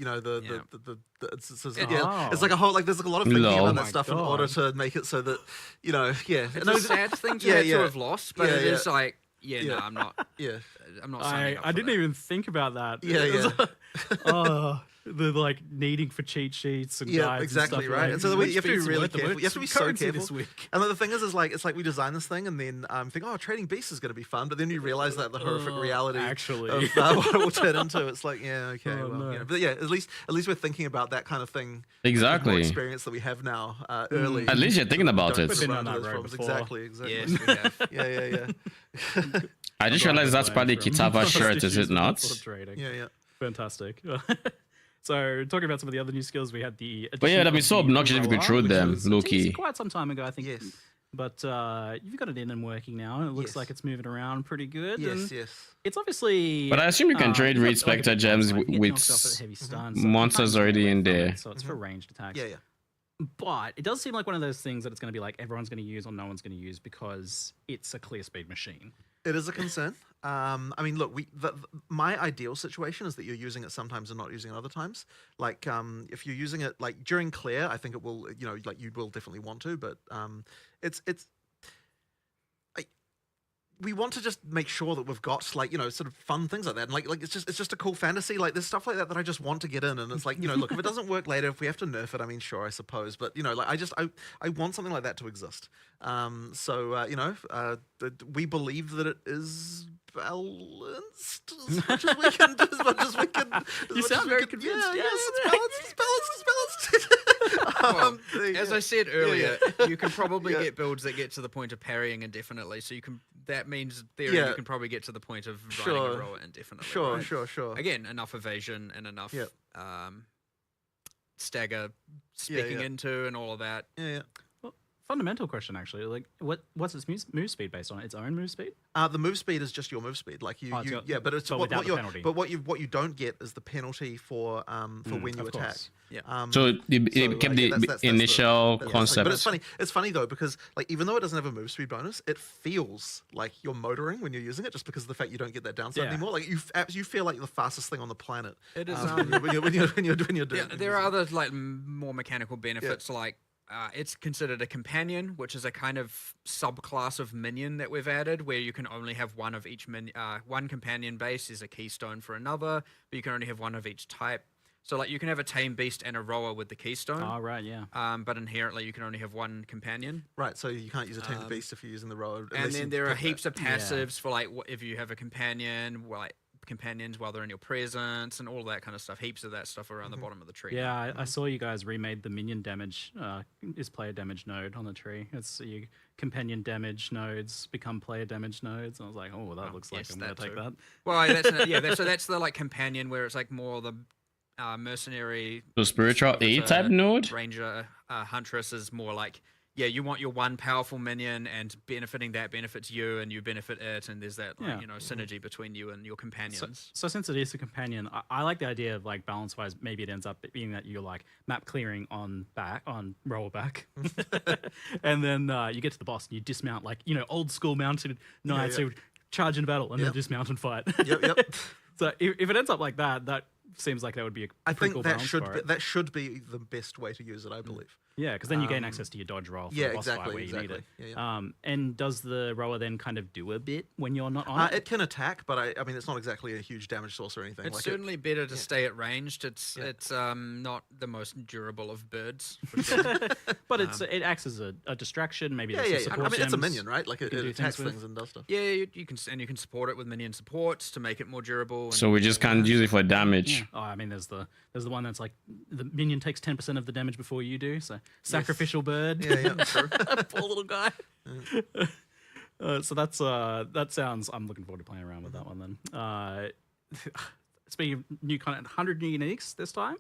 Oh. like a whole, like there's like a lot of thinking Lol. about that stuff in order to make it so that, It's a sad thing to have lost, but it is like, no, I'm not. Yeah. I'm not signing up for I didn't that. even think about that. Yeah. The like needing for cheat sheets and Yeah, guides exactly, and stuff, right. like, And so you have to be which really beats are careful. worth You have to be some so currency careful. this week. And then the thing is like it's like we design this thing and then think, oh, trading beasts is going to be fun, but then you realize that the horrific reality actually. of what it will turn into. It's like, okay, Oh, well, no. but at least we're thinking about that kind of thing. Exactly. More experience that we have now early. At least you're thinking about Don't it. Been run on into that those road problems. before. Exactly. Yes, we have. Yeah. I just realized that's probably Kitava shirt, is it not? Trading. Yeah. Fantastic. So, talking about some of the other new skills, we had the. But yeah, that'd be so obnoxious if you could trade them, low-key. Quite some time ago, I think. Yes. But you've got it in and working now, and it looks Yes. like it's moving around pretty good. and Yes. It's obviously. But I assume you can trade you've got, Reed Spectre a bit gems more, so you get with knocked off at heavy stun, so monsters you can't already get in away from there. it, so it's for ranged attacks. Yeah. But it does seem like one of those things that it's going to be like everyone's going to use or no one's going to use because it's a clear speed machine. It is a concern. I mean, look, my ideal situation is that you're using it sometimes and not using it other times. Like, if you're using it like during clear, I think it will, like you will definitely want to. But we want to just make sure that we've got like sort of fun things like that, and like it's just a cool fantasy. Like there's stuff like that I just want to get in, and it's like look, if it doesn't work later, if we have to nerf it, I mean, sure, I suppose, but like I want something like that to exist. We believe that it is balanced as much as we can. You sound very convinced. Yeah, yes, it's balanced. Well, as I said earlier, you can probably get builds that get to the point of parrying indefinitely. So you can. That means in theory you can probably get to the point of running a roll indefinitely. Sure, right? sure. Again, enough evasion and enough stagger speaking into and all of that. Yeah. Well, fundamental question actually. Like, what's its move speed based on? Its own move speed? The move speed is just your move speed. Like but it's what you don't get is the penalty for when you attack. Yeah. So it kept the initial concept. But it's funny though, because like even though it doesn't have a move speed bonus, it feels like you're motoring when you're using it, just because of the fact you don't get that downside anymore. Like you feel like you're the fastest thing on the planet. It is when you're doing. Yeah, there are other like more mechanical benefits like. It's considered a companion, which is a kind of subclass of minion that we've added, where you can only have one of each one companion base is a keystone for another, but you can only have one of each type. So like you can have a tame beast and a rower with the keystone. Oh right, yeah. But inherently you can only have one companion. Right, so you can't use a tame beast if you're using the rower. And then there are heaps of passives for like if you have a companion, like companions while they're in your presence and all that kind of stuff. Heaps of that stuff around the bottom of the tree. Yeah, I saw you guys remade the minion damage is player damage node on the tree. It's your companion damage nodes become player damage nodes, and I was like, oh, that looks like I'm gonna take that. Well, so that's the like companion where it's like more the mercenary. So spiritual A type node. Ranger huntress is more like you want your one powerful minion, and benefiting that benefits you, and you benefit it, and there's that like, synergy between you and your companions. So since it is a companion, I like the idea of like balance wise. Maybe it ends up being that you're like map clearing on rollback, and then you get to the boss and you dismount like old school mounted knights who charge in battle and then dismount and fight. Yep. So if it ends up like that, that seems like that would be a pretty cool balance for it. That should be the best way to use it, I believe. Yeah, because then you gain access to your dodge roll for the boss fight where you need it. Yeah. And does the rower then kind of do a bit when you're not on it? It can attack, but I mean, it's not exactly a huge damage source or anything. It's certainly better to stay at ranged. It's not the most durable of birds. For sure. But it acts as a distraction. Maybe there's some support I mean, it's a gems minion, right? Like it attacks with. things and does stuff. Yeah, you can support it with minion supports to make it more durable. So we just can't use it for damage. Yeah. Oh, I mean, there's the one that's like the minion takes 10% of the damage before you do. So sacrificial bird. Yeah, true. Poor little guy. So that sounds. I'm looking forward to playing around with that one then. Speaking of new content, 100 new uniques this time.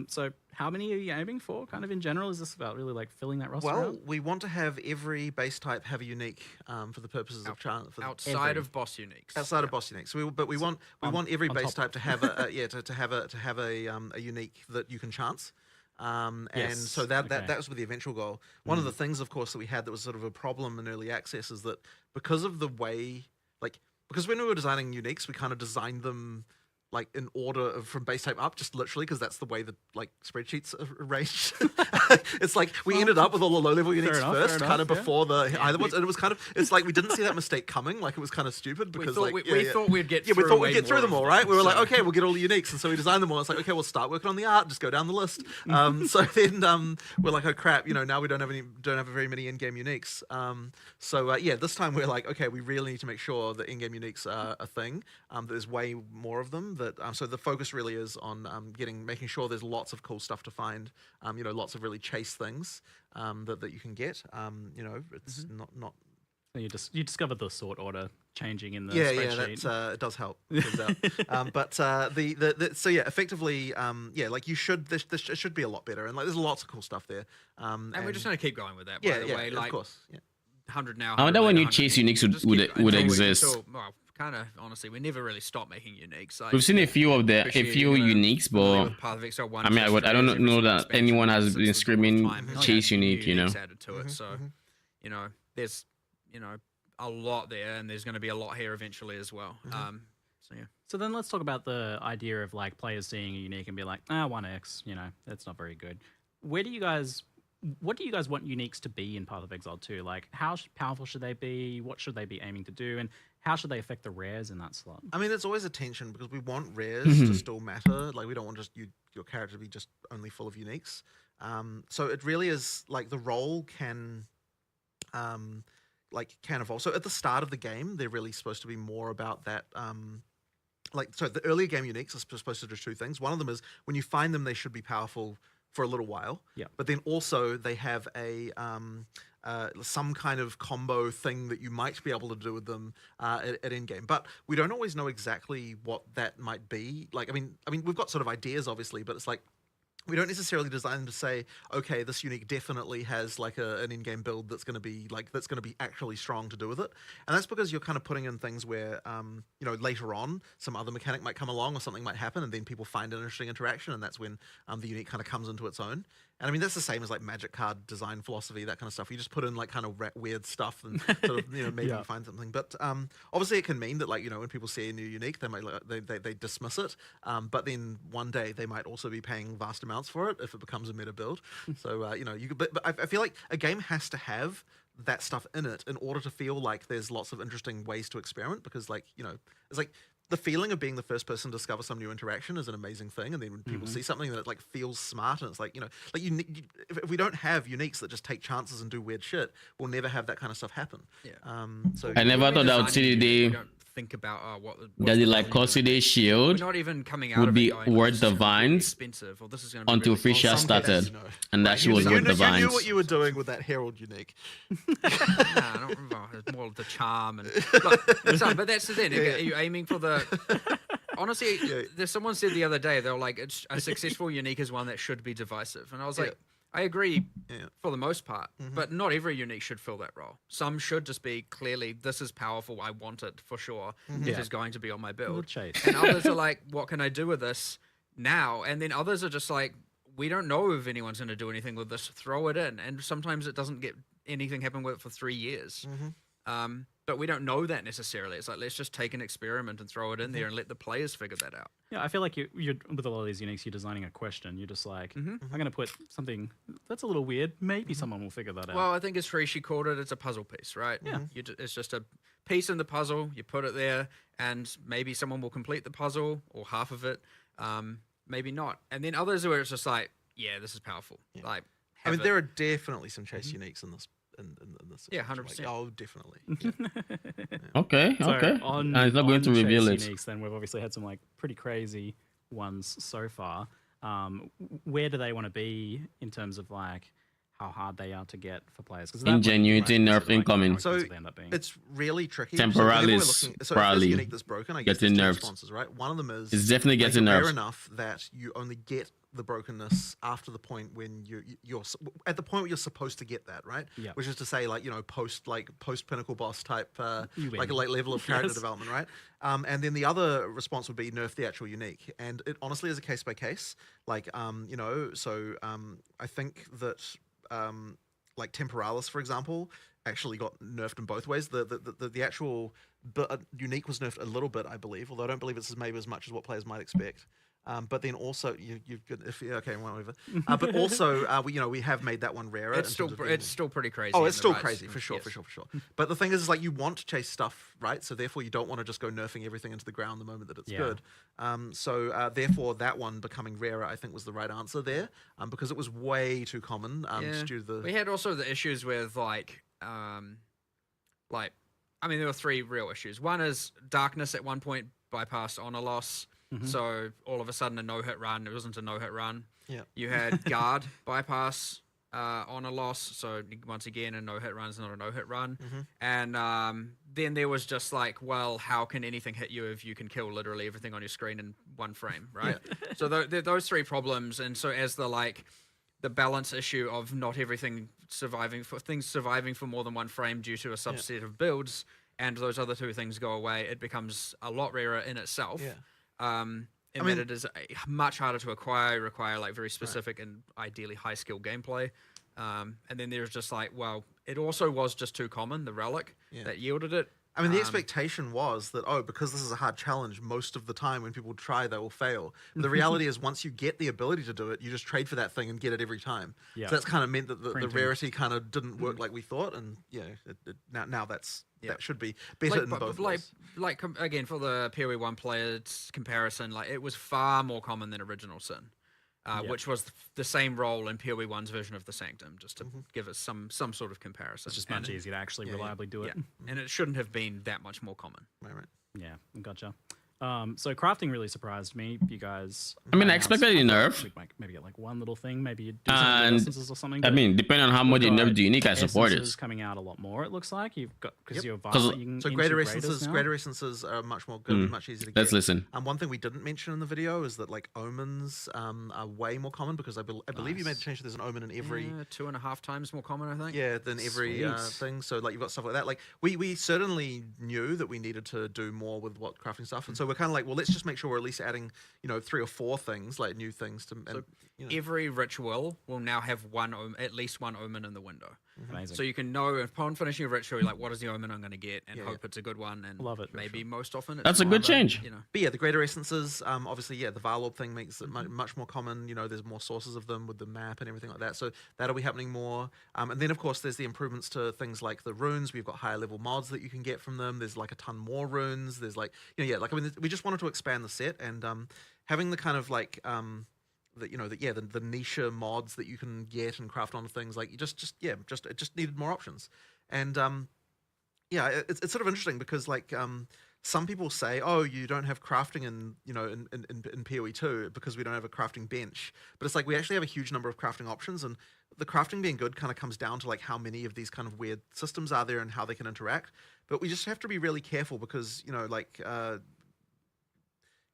So how many are you aiming for? Kind of in general, is this about really like filling that roster? Well, out? we want to have every base type have a unique for the purposes of chance. Outside of boss uniques. Outside of boss uniques. So we want every base type to have a unique that you can chance. And so that was the eventual goal. One of the things, of course, that we had that was sort of a problem in early access is that because of the way, because when we were designing uniques, we kind of designed them like in order from base type up, just literally because that's the way that like spreadsheets are arranged. It's like we ended up with all the low level uniques first, kind of before the higher ones, and it was kind of it's like we didn't see that mistake coming. Like it was kind of stupid because we thought we'd get we thought we'd get through them all, right? We were like, okay, we'll get all the uniques, and so we designed them all. It's like, okay, we'll start working on the art, just go down the list. So then we're like, oh crap, now we don't have very many in-game uniques. So this time we're like, okay, we really need to make sure that in-game uniques are a thing. There's way more of them. So the focus really is on making sure there's lots of cool stuff to find, lots of really chase things that you can get. It's not. You discovered the sort order changing in the spreadsheet. Yeah, it does help. But effectively, like you should. This should be a lot better, and like there's lots of cool stuff there. And we're just gonna keep going with that. By the way, like, of course. Yeah. 100 now. I wonder when you chase uniques would exist. Kind of honestly, we never really stopped making uniques. Like, We've seen a few uniques, but I mean, I don't know that anyone has been screaming chase unique. Added to it, so there's a lot there, and there's going to be a lot here eventually as well. So then let's talk about the idea of like players seeing a unique and be like, 1x, that's not very good. What do you guys want uniques to be in Path of Exile 2? Like, how powerful should they be? What should they be aiming to do? And how should they affect the rares in that slot? I mean, there's always a tension because we want rares to still matter. Like, we don't want just your character to be just only full of uniques. So it really is like the role can evolve. So at the start of the game, they're really supposed to be more about that. So the earlier game uniques are supposed to do two things. One of them is when you find them, they should be powerful for a little while. Yeah. But then also they have a some kind of combo thing that you might be able to do with them at end game. But we don't always know exactly what that might be. Like, I mean, we've got sort of ideas, obviously, but it's like we don't necessarily design them to say, okay, this unique definitely has like an in-game build that's going to be actually strong to do with it. And that's because you're kind of putting in things where, later on some other mechanic might come along or something might happen, and then people find an interesting interaction, and that's when the unique kind of comes into its own. And I mean, that's the same as like Magic card design philosophy, that kind of stuff. You just put in like kind of weird stuff and sort of, maybe you find something. But obviously it can mean that like, when people see a new unique, they might they dismiss it. But then one day they might also be paying vast amounts for it if it becomes a meta build. So, but I feel like a game has to have that stuff in it in order to feel like there's lots of interesting ways to experiment, because like, it's like the feeling of being the first person to discover some new interaction is an amazing thing, and then when people see something that like feels smart, and it's like, if we don't have uniques that just take chances and do weird shit, we'll never have that kind of stuff happen. So I never thought that would see the day think about what that the like Custody Shield not even coming out would of be it worth the vines expensive, or this is going to be until really Fisher started, and that she was you worth the knew vines. what you were doing with that Herald unique. I don't remember. It's more of the charm and but that's the thing. Are you aiming for the? Honestly, there's someone said the other day, they were like, a successful unique is one that should be divisive, and I was like, I agree Yeah. for the most part, but not every unique should fill that role. Some should just be clearly, this is powerful, I want it for sure. It is going to be on my build. chase. And others are like, what can I do with this now? And then others are just like, we don't know if anyone's going to do anything with this, throw it in. And sometimes it doesn't get anything happen with it for 3 years. But we don't know that necessarily. It's like, let's just take an experiment and throw it in there and let the players figure that out. Yeah, I feel like you're with a lot of these uniques, you're designing a question. You're just like, I'm going to put something that's a little weird. Maybe someone will figure that out. Well, I think as Rishi called it, it's a puzzle piece, right? Yeah. It's just a piece in the puzzle. You put it there, and maybe someone will complete the puzzle or half of it. Maybe not. And then others where it's just like, yeah, this is powerful. Like, I mean, there are definitely some chase uniques in this. In this Yeah, situation. 100%. Oh, definitely. Yeah. Okay, So okay. on, And it's not going to on reveal it. chase uniques, then we've obviously had some like pretty crazy ones so far. Where do they want to be in terms of like how hard they are to get for players? Because Ingenuity, nerf incoming. So they end up being. it's really tricky. Temporalis, So if there's a probably unique that's broken, I guess getting there's two nerfed. responses, right? One of them is It's definitely make getting it rare nerfed. enough that you only get the brokenness after the point when you're at the point where you're supposed to get that, right? Yeah. Which is to say, like, you know, post pinnacle boss type, You like a win. late level of character Yes. development, right? And then the other response would be nerf the actual unique, and it honestly is a case by case. Like, you know, so I think that like Temporalis, for example, actually got nerfed in both ways. The actual unique was nerfed a little bit, I believe, although I don't believe it's maybe as much as what players might expect. But then also you've got okay, whatever. But also we have made that one rarer. It's still pretty crazy. Oh, in it's the still right crazy sense, for sure, yes. for sure. But the thing is like you want to chase stuff, right? So therefore you don't want to just go nerfing everything into the ground the moment that it's Yeah. good. So therefore that one becoming rarer, I think, was the right answer there, because it was way too common. Yeah. Due to the We had also the issues with like I mean, there were three real issues. One is Darkness at one point bypassed Honor Loss. So all of a sudden a no-hit run. It wasn't a no-hit run. Yeah. You had Guard bypass Honor Loss. So once again, a no-hit run is not a no-hit run. And then there was just like, well, how can anything hit you if you can kill literally everything on your screen in one frame, right? So those three problems. And so as the balance issue of not everything surviving for more than one frame due to a subset of builds, and those other two things go away, it becomes a lot rarer in itself. Yeah. And then it is much harder to acquire, require like very specific and ideally high skill gameplay. And then there's just like, well, it also was just too common, the relic that yielded it. I mean, the expectation was that, because this is a hard challenge, most of the time when people try, they will fail. But the reality is once you get the ability to do it, you just trade for that thing and get it every time. Yeah. So that's kind of meant that the Printing. rarity kind of didn't work like we thought. And, now that should be better in both ways. Again, for the PoE 1 players comparison, like it was far more common than Original Sin. Which was the same role in PoE 1's version of the Sanctum, just to give us some sort of comparison. It's just much easier to actually reliably do it. And it shouldn't have been that much more common. Right. Yeah, gotcha. So crafting really surprised me. You guys. I mean, I expected a nerf. We'd maybe get like one little thing. Maybe you'd do some And essences or something. I but mean, depending on how much you we've nerf got the unique, I support it. essences coming out a lot more. It looks like you've got because you're Cause- valuing So into greater graders essences are much more good, much easier to get. Let's listen. One thing we didn't mention in the video is that like omens are way more common, because I believe you made the change that there's an omen in every 2.5 times more common, I think. Yeah, than every thing. So like you've got stuff like that. Like we certainly knew that we needed to do more with what crafting stuff, and so we're kind of like, well, let's just make sure we're at least adding 3 or 4 things, like new things to. And, Every ritual will now have at least one omen in the window. Amazing. So you can know upon finishing a ritual, you're like, what is the omen I'm going to get, and hope it's a good one. And Love it. Maybe most often it's That's a not, good but, change. But yeah, the greater essences, obviously, the Varlorb thing makes it much more common. There's more sources of them with the map and everything like that. So that'll be happening more. And then, of course, there's the improvements to things like the runes. We've got higher level mods that you can get from them. There's like a ton more runes. There's like, we just wanted to expand the set, and having the kind of like, the niche mods that you can get and craft onto things, like it just needed more options. And it's sort of interesting because like some people say, oh, you don't have crafting in PoE 2 because we don't have a crafting bench. But it's like we actually have a huge number of crafting options, and the crafting being good kind of comes down to like how many of these kind of weird systems are there and how they can interact. But we just have to be really careful because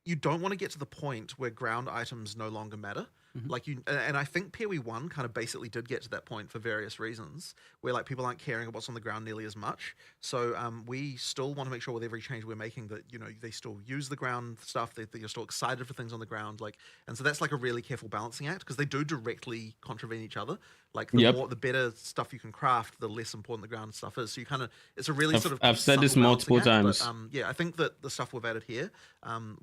you don't want to get to the point where ground items no longer matter. Like and I think PoE1 kind of basically did get to that point for various reasons, where like people aren't caring about what's on the ground nearly as much. So we still want to make sure with every change we're making that they still use the ground stuff, that you're still excited for things on the ground, and so that's like a really careful balancing act because they do directly contravene each other. Like the better stuff you can craft, the less important the ground stuff is. So you kind of it's a really I've said this multiple times. But, I think that the stuff we've added here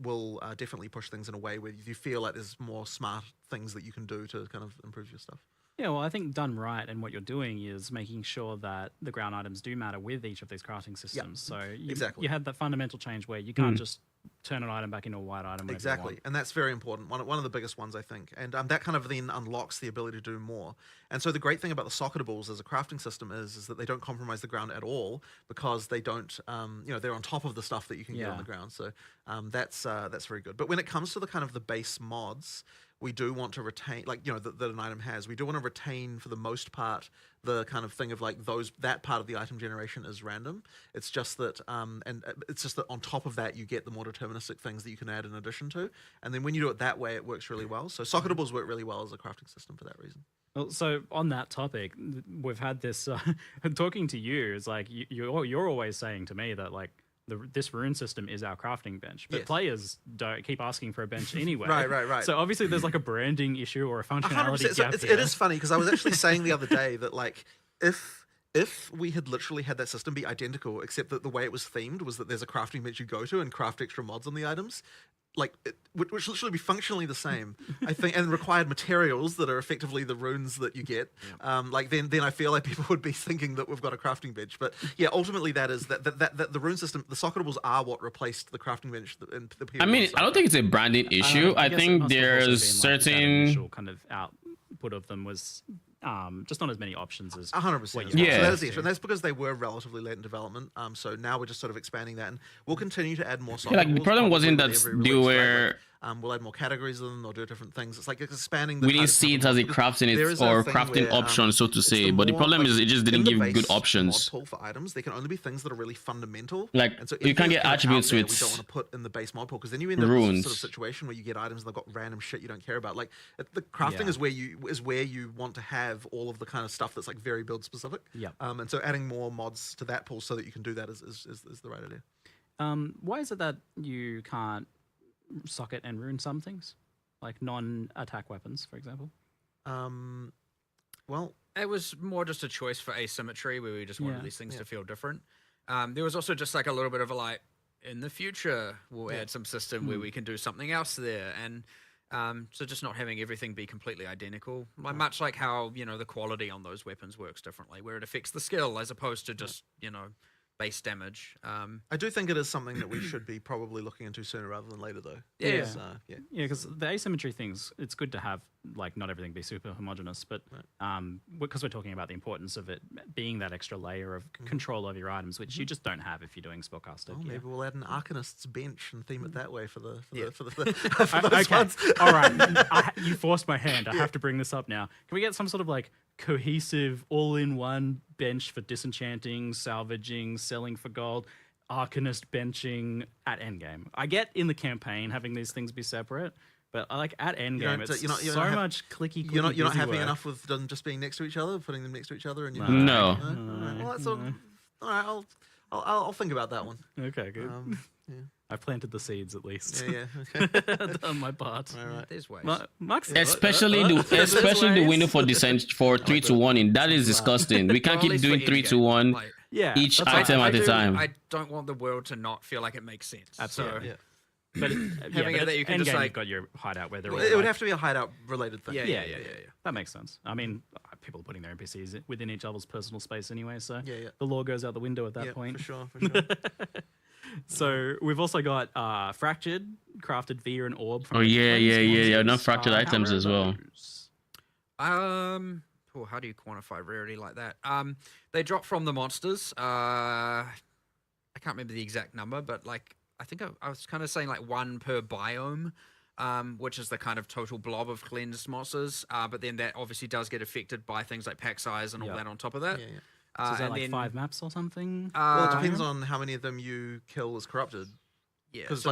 will definitely push things in a way where you feel like there's more smart things that you can do to kind of improve your stuff. Yeah, well, I think done right, and what you're doing is making sure that the ground items do matter with each of these crafting systems. So you had that fundamental change where you can't just turn an item back into a white item. Exactly, and that's very important. One of the biggest ones, I think, and that kind of then unlocks the ability to do more. And so the great thing about the socketables as a crafting system is that they don't compromise the ground at all because they don't, they're on top of the stuff that you can get on the ground. So that's very good. But when it comes to the kind of the base mods, we do want to retain, that an item has. We do want to retain, for the most part, the kind of thing of like that part of the item generation is random. It's just that, it's just that on top of that, you get the more deterministic things that you can add in addition to. And then when you do it that way, it works really well. So socketables work really well as a crafting system for that reason. Well, so on that topic, we've had this. Talking to you, is like you're always saying to me that like. This rune system is our crafting bench, but players don't keep asking for a bench anyway. Right. So obviously there's like a branding issue or a functionality gap. So it is funny because I was actually saying the other day that like if we had literally had that system be identical, except that the way it was themed was that there's a crafting bench you go to and craft extra mods on the items, which literally be functionally the same, I think, and required materials that are effectively the runes that you get. Then I feel like people would be thinking that we've got a crafting bench. But yeah, ultimately that is that the rune system, the socketables are what replaced the crafting bench. I mean, I don't think it's a branding issue. I think there's certain initial kind of output of them was. Just not as many options as 100%. Yeah, so that is the issue, and that's because they were relatively late in development. So now we're just sort of expanding that, and we'll continue to add more. The problem wasn't that they were. We'll add more categories of them or do different things. It's like expanding. The we didn't see it as a crafting or crafting option, so to say. But the problem is it just didn't give good options. Mod pool for items, there can only be things that are really fundamental. Like so you can't get attributes with. We don't want to put in the base mod pool because then you end up in this sort of situation where you get items and they've got random shit you don't care about. Like the crafting is where you want to have all of the kind of stuff that's like very build specific. Yeah. And so adding more mods to that pool so that you can do that is the right idea. Why is it that you can't socket and rune some things, like non-attack weapons, for example? Well, it was more just a choice for asymmetry where we just wanted these things to feel different. There was also just like a little bit of a like, in the future we'll add some system where we can do something else there, and so just not having everything be completely identical, much like how the quality on those weapons works differently, where it affects the skill as opposed to just base damage. I do think it is something that we should be probably looking into sooner rather than later, though. Because the asymmetry things, it's good to have like not everything be super homogeneous, but because we're talking about the importance of it being that extra layer of control over your items, which you just don't have if you're doing spellcasting. Maybe we'll add an Arcanist's bench and theme it that way for those okay. ones. All right, you forced my hand. I have to bring this up now. Can we get some sort of like cohesive, all-in-one bench for disenchanting, salvaging, selling for gold, Arcanist benching at endgame? I get in the campaign having these things be separate, but I like at endgame, it's so much clicky. You're not happy enough with them just being next to each other, putting them next to each other, and no. Well, that's all right. I'll think about that one. Okay, good. I've planted the seeds at least. Yeah. Okay. Done my part. All right. There's ways. Especially the window for descent for 3 to 1 in that is disgusting. We can't keep doing 3 to 1 each item at a time. I don't want the world to not feel like it makes sense. Absolutely. So, But having it that you can just like you've got your hideout where they're all it would have to be a hideout related thing. Yeah. That makes sense. I mean, people are putting their NPCs within each other's personal space anyway, so Yeah. the law goes out the window at that point. For sure. So we've also got fractured, crafted via an orb. From Enough fractured items as well. How do you quantify rarity like that? They drop from the monsters. I can't remember the exact number, but like I think I was kind of saying like 1 per biome, which is the kind of total blob of cleansed monsters. But then that obviously does get affected by things like pack size and all that on top of that. Yeah. So is that like 5 maps or something? Well, it depends on how many of them you kill as corrupted. Yeah, because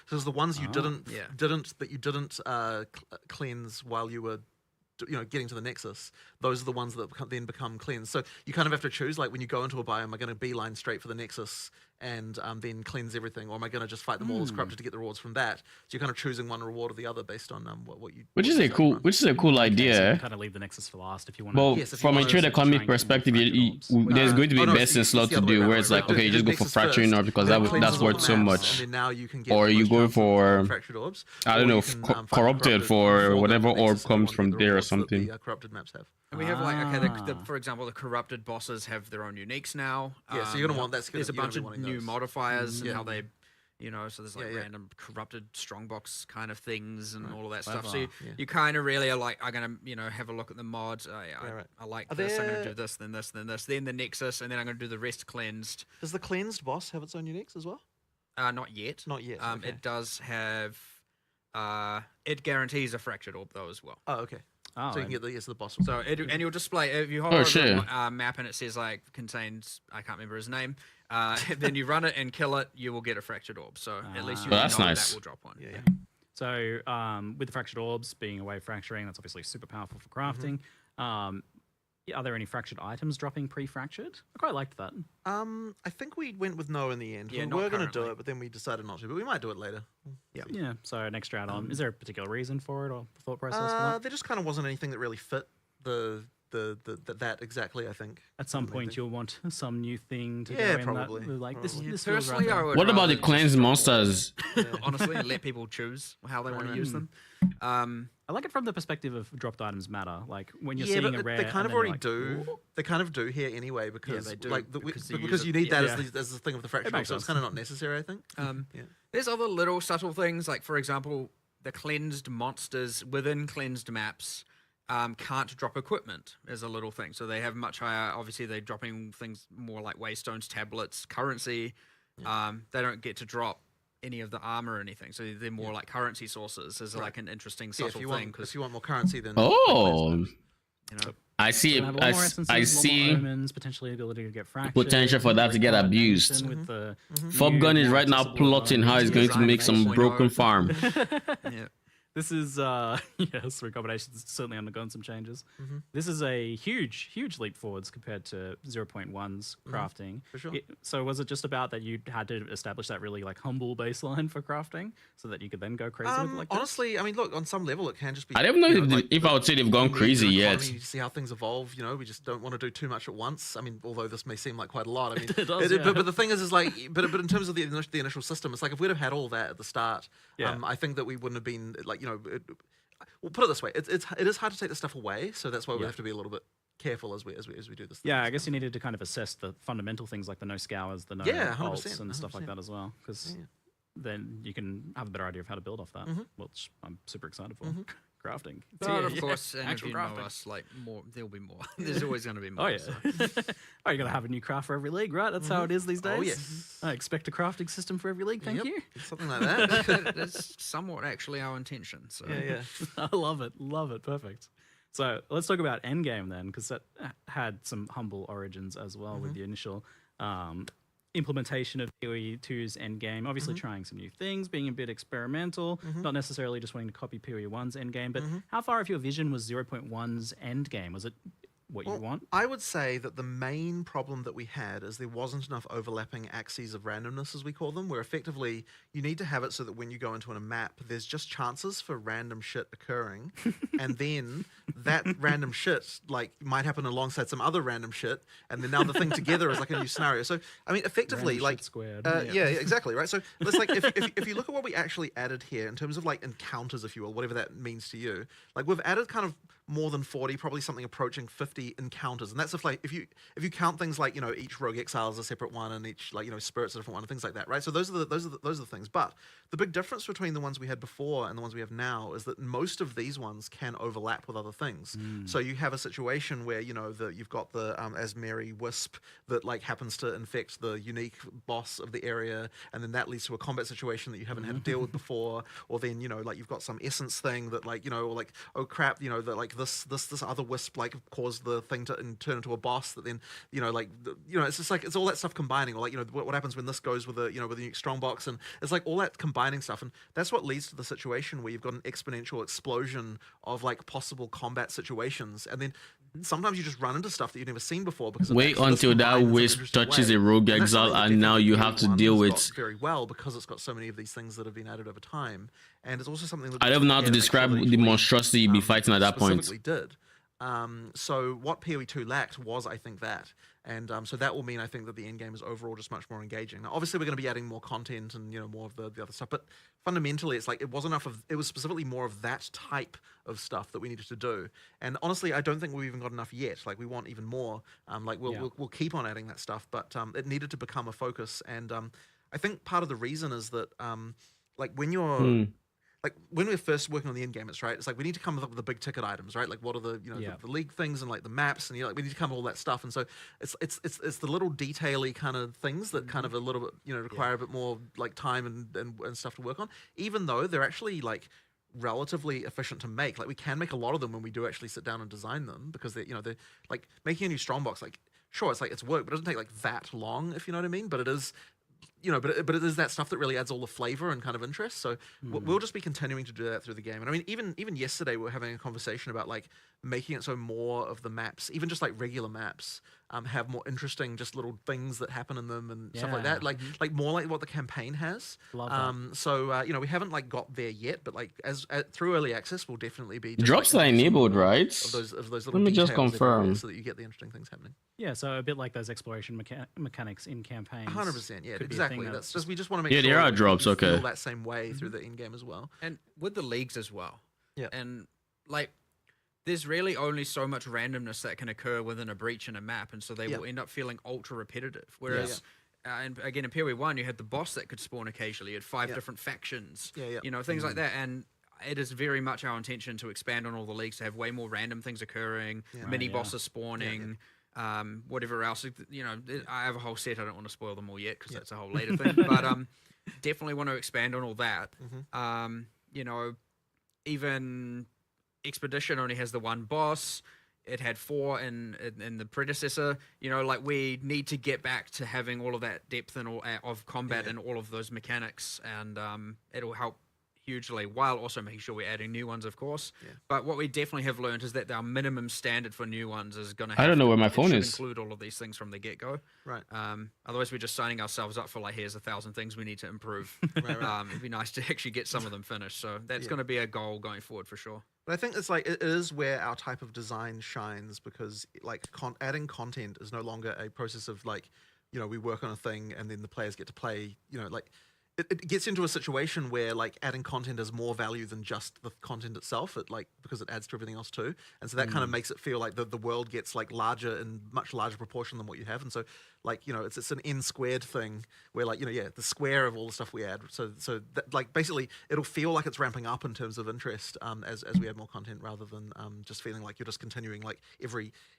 so- the ones you didn't Yeah. cleanse while you were getting to the nexus, those are the ones that then become cleansed. So you kind of have to choose, like when you go into a biome, am I going to beeline straight for the nexus and then cleanse everything, or am I going to just fight them all as corrupted to get the rewards from that? So you're kind of choosing one reward or the other based on what you. Which is a cool So you idea. can kind of leave the Nexus for last if you want. Well, Yes, if you from a wanna trade economy try and get more perspective, fractured orbs. there's going to be no, best and it's slot the to other way do, around, where it's right? like, okay, you just go for Nexus fracturing first, orb because then that's cleanses all worth the so maps, much. and then now you can get Or the you most go chance of for, fractured orbs. I don't or know, you can, fight the corrupted for before whatever the orb Nexus if you comes want from the there or rewards that something. The corrupted maps have. And we have for example, the corrupted bosses have their own uniques now. Yeah, so you're gonna want that. There's a bunch of new modifiers and Yeah. how they, so there's like Yeah. random corrupted strongbox kind of things and all of that Clever. stuff. So you, Yeah. you kind of really are like, I'm gonna have a look at the mods. right. I like Are this. I'm gonna there- do this, then this, then this, then the Nexus, and then I'm gonna do the rest cleansed. Does the cleansed boss have its own uniques as well? Not yet. Not yet. Okay. It does have. It guarantees a fractured orb though as well. Oh, okay. Oh, So you can and- get the boss. So and you'll display if you hold Oh, over sure. a map and it says like contains, I can't remember his name. Then you run it and kill it, you will get a fractured orb. So at least you Well, know that's nice. that will drop one. Yeah. So with the fractured orbs being a way of fracturing, that's obviously super powerful for crafting. Are there any fractured items dropping pre-fractured? I quite liked that. I think we went with no in the end. Yeah, we not were going to do currently. it, but then we decided not to. But we might do it later. Yeah, so an extra add-on. Is there a particular reason for it or thought process for that? There just kind of wasn't anything that really fit that exactly. I think At some main point, thing. you'll want some new thing to Yeah, go in probably. that, like this. Yeah, This feels personally, right I there. would What about the rather just cleansed drop monsters? orbs, honestly, and let people choose how they want to use them. I like it from the perspective of dropped items matter. Like when you're yeah, seeing but a rare, they kind and of then you're already like, do. "Ooh." They kind of do here anyway because they do, like because you because use you it. need that Yeah. as the thing of the fraction. makes So it's sense. kind of not necessary. I think. Yeah. There's other little subtle things, like for example, the cleansed monsters within cleansed maps can't drop equipment as a little thing. So they have much higher. Obviously, they're dropping things more like waystones, tablets, currency. They don't get to drop any of the armor or anything. So they're more like currency sources. Is like an interesting Yeah, subtle thing if you want more currency, then Oh, you know. I see. Gonna have a lot more essences, I a lot more see. omens, potentially ability to get fractured. Potential for that to get Recombination abused. With the Fob Gun is right now plotting how he's going to make some broken farm. Yeah. This is yes, recombination's certainly undergone some changes. This is a huge leap forwards compared to 0.1's crafting. For sure. So was it just about that you had to establish that really like humble baseline for crafting so that you could then go crazy with it like this? honestly, I mean, look, on some level, it can just be. I don't know you if I would say they've gone we need crazy an yet. economy to see how things evolve. We just don't want to do too much at once. I mean, although this may seem like quite a lot. I mean, It does, yeah. but the thing is like, but in terms of the initial system, it's like if we'd have had all that at the start, Yeah. I think that we wouldn't have been like, we'll put it this way: it is hard to take the stuff away, so that's why we have to be a little bit careful as we do this. Yeah, I guess you needed to kind of assess the fundamental things like the no scours, the no Yeah, 100%, bolts and stuff like 100%. that as well, because Yeah. then you can have a better idea of how to build off that, which I'm super excited for. Crafting. But of course, and if actual you know crafting. us, like more, there'll be more. There's always going to be more. Oh yeah. so. Oh, you gotta have a new craft for every league, right? That's how it is these days. Oh, yes. I expect a crafting system for every league. Thank Yep, you. something like that. That's somewhat actually our intention. So yeah. I love it. Love it. Perfect. So let's talk about Endgame then, because that had some humble origins as well with the initial implementation of PoE 2's Endgame. Obviously trying some new things, being a bit experimental, not necessarily just wanting to copy PoE 1's Endgame, but how far of your vision was 0.1's Endgame? Was it what you want? I would say that the main problem that we had is there wasn't enough overlapping axes of randomness, as we call them, where effectively you need to have it so that when you go into a map, there's just chances for random shit occurring, and then that random shit like might happen alongside some other random shit, and then now the thing together is like a new scenario. So I mean, effectively, Random like shit squared. yeah, exactly, right. So it's like if you look at what we actually added here in terms of like encounters, if you will, whatever that means to you, like we've added kind of more than 40, probably something approaching 50 encounters, and that's if you count things like each rogue exile is a separate one, and each spirit's a different one, and things like that, right? So those are the things. But the big difference between the ones we had before and the ones we have now is that most of these ones can overlap with other things. So you have a situation where you've got the Asmeri wisp that like happens to infect the unique boss of the area, and then that leads to a combat situation that you haven't had to deal with before, or then like you've got some essence thing that or like, oh crap, that like this other wisp like caused the thing to turn into a boss that then it's just like it's all that stuff combining, or like what happens when this goes with with a unique strongbox, and it's like all that combining stuff, and that's what leads to the situation where you've got an exponential explosion of like possible combat situations, and then sometimes you just run into stuff that you've never seen before because wait until that wisp touches a rogue exile, and now you have to deal with very well because it's got so many of these things that have been added over time, and it's also something that I don't know how to describe the monstrosity you'd be fighting at that point. Did. So what PoE2 lacked was, I think, that. And so that will mean, I think, that the end game is overall just much more engaging. Now, obviously, we're going to be adding more content and, more of the other stuff. But fundamentally, it's like it was specifically more of that type of stuff that we needed to do. And honestly, I don't think we've even got enough yet. Like, we want even more. We'll keep on adding that stuff. But it needed to become a focus. And I think part of the reason is that, when you're... Like when we're first working on the end game, it's like we need to come up with the big ticket items, right? Like what are the the league things and like the maps, and we need to come with all that stuff. And so it's the little detaily kind of things that kind of a little bit require a bit more like time and stuff to work on. Even though they're actually like relatively efficient to make, like we can make a lot of them when we do actually sit down and design them, because they're like making a new strongbox. Like sure, it's like it's work, but it doesn't take like that long, if you know what I mean. But it is. But it is that stuff that really adds all the flavor and kind of interest. So we'll just be continuing to do that through the game. And I mean, even yesterday we were having a conversation about like making it so more of the maps, even just like regular maps, have more interesting just little things that happen in them and stuff like that. Like more like what the campaign has. Love that. So we haven't like got there yet, but like as through early access, we'll definitely be just, drops like, are enabled, right? Of those little Let me just details confirm, everywhere so that you get the interesting things happening. Yeah, so a bit like those exploration mechanics in campaigns. 100%, yeah, could be a exactly. thing That's just we just want to make Yeah, sure there are that we drops, can okay. feel that same way through the end game as well. And with the leagues as well. Yeah. And like there's really only so much randomness that can occur within a breach in a map, and so they will end up feeling ultra repetitive. Whereas and again in PoE 1 you had the boss that could spawn occasionally. You had 5 different factions. Things like that. And it is very much our intention to expand on all the leagues, to have way more random things occurring, mini bosses spawning, whatever else. I have a whole set. I don't want to spoil them all yet because that's a whole later thing. But definitely want to expand on all that. Even Expedition only has the one boss. It had 4 in the predecessor. We need to get back to having all of that depth and all of combat and all of those mechanics, and it'll help hugely, while also making sure we're adding new ones, of course. But what we definitely have learned is that our minimum standard for new ones is going to I don't know where my phone is. Include all of these things from the get-go. Right. Otherwise, we're just signing ourselves up for like, here's 1,000 things we need to improve. It'd be nice to actually get some of them finished. So that's going to be a goal going forward for sure. But I think it's like it is where our type of design shines, because like adding content is no longer a process of like, we work on a thing and then the players get to play, like it gets into a situation where like adding content has more value than just the content itself, because it adds to everything else too. And so that kind of makes it feel like the world gets like larger in much larger proportion than what you have. And so like, it's an n squared thing where like, the square of all the stuff we add. So that, like basically it'll feel like it's ramping up in terms of interest as we add more content, rather than just feeling like you're just continuing like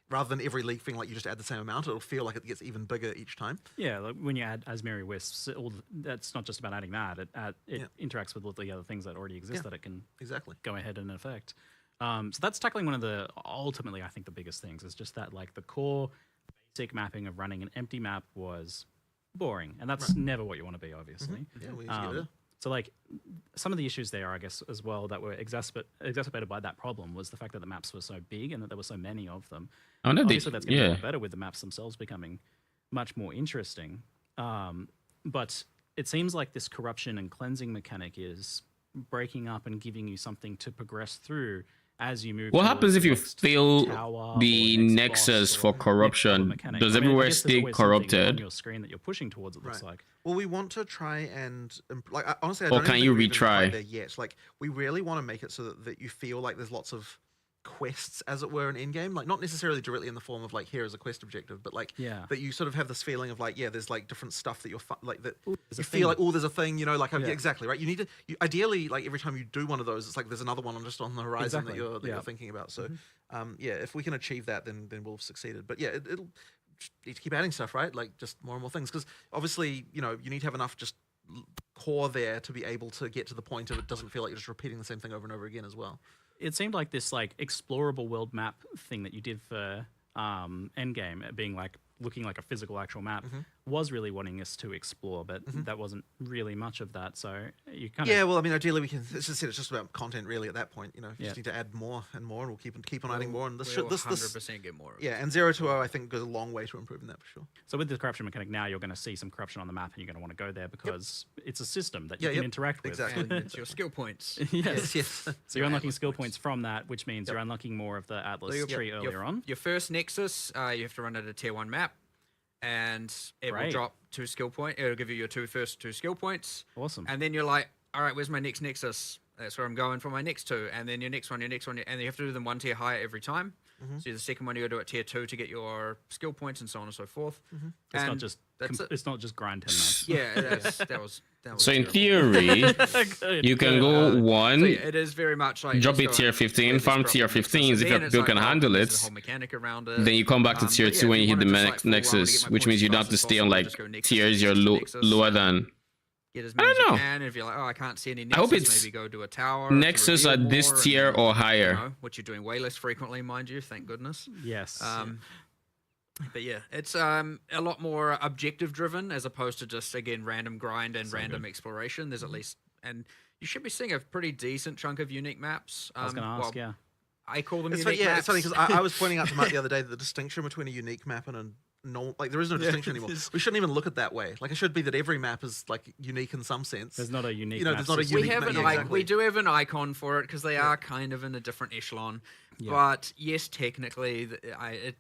rather than every league thing like you just add the same amount. It'll feel like it gets even bigger each time. Yeah, like when you add Asmeri Wisps, that's not just about adding that. It interacts with all the other things that already exist that it can go ahead and affect. So that's tackling one of the, ultimately I think the biggest things is just that like the core basic mapping of running an empty map was boring, and that's never what you want to be, obviously. So like some of the issues there, I guess, as well, that were exacerbated by that problem was the fact that the maps were so big and that there were so many of them. Obviously, that's going to be a lot better with the maps themselves becoming much more interesting. But it seems like this corruption and cleansing mechanic is breaking up and giving you something to progress through as you move. What happens if you fail the nexus for corruption? Does everywhere stay corrupted? On your screen that you're pushing towards, it looks like. Well, we want to try and like honestly, I or don't can even you think we've retry? even tried there yet. Like we really want to make it so that you feel like there's lots of quests, as it were, in endgame, like not necessarily directly in the form of like here is a quest objective, but like that you sort of have this feeling of like there's like different stuff that you're like that you feel like there's a thing, like exactly right. You need to ideally like every time you do one of those, it's like there's another one just on the horizon that you're thinking about. So if we can achieve that, then we'll have succeeded. But it'll need to keep adding stuff, right? Like just more and more things, because obviously you need to have enough just core there to be able to get to the point of it doesn't feel like you're just repeating the same thing over and over again as well. it seemed like this like explorable world map thing that you did for Endgame, it being like looking like a physical actual map, was really wanting us to explore, but that wasn't really much of that. So you kind of well, I mean, ideally we can. It's just about content, really. At that point, you just need to add more and more, and we'll keep on adding more. And this 100% get more. Yeah, and 0-0, I think, goes a long way to improving that for sure. So with the corruption mechanic now, you're going to see some corruption on the map, and you're going to want to go there because it's a system that you can interact with. Exactly. And it's your skill points. yes. Yes. So you're unlocking skill points from that, which means you're unlocking more of the Atlas tree earlier on. Your first Nexus, you have to run at a tier 1 map, and it will drop 2 skill points. It'll give you your first two skill points. Awesome. And then you're like, all right, where's my next Nexus? That's where I'm going for my next 2. And then your next one, and you have to do them 1 tier higher every time. So the second one you got to do at tier 2 to get your skill points and so on and so forth. It's not just grind 10 maps. Yeah, that was. So in theory, you can go 1. So it is very much like drop it tier 15, farm tier 15s if your build can handle it. Then you come back to tier 2 when you hit the Nexus, which means you don't have to stay on like tiers you're lower than. Get as many as you can. If you're like, oh, I can't see any Nexus, I hope it's maybe go to a tower. Nexus at this tier or higher. Which you're doing way less frequently, mind you. Thank goodness. Yes. But yeah, it's a lot more objective driven as opposed to just again random grind and random exploration. There's at least, and you should be seeing a pretty decent chunk of unique maps. I was going to ask, I call them It's unique funny, maps. it's funny because I was pointing out to Matt the other day that the distinction between a unique map and a normal, like there is no distinction anymore. We shouldn't even look at it that way. Like it should be that every map is like unique in some sense. There's not a unique. There's not a system. unique. We do have an icon for it because they are kind of in a different echelon. Yeah. But yes, technically,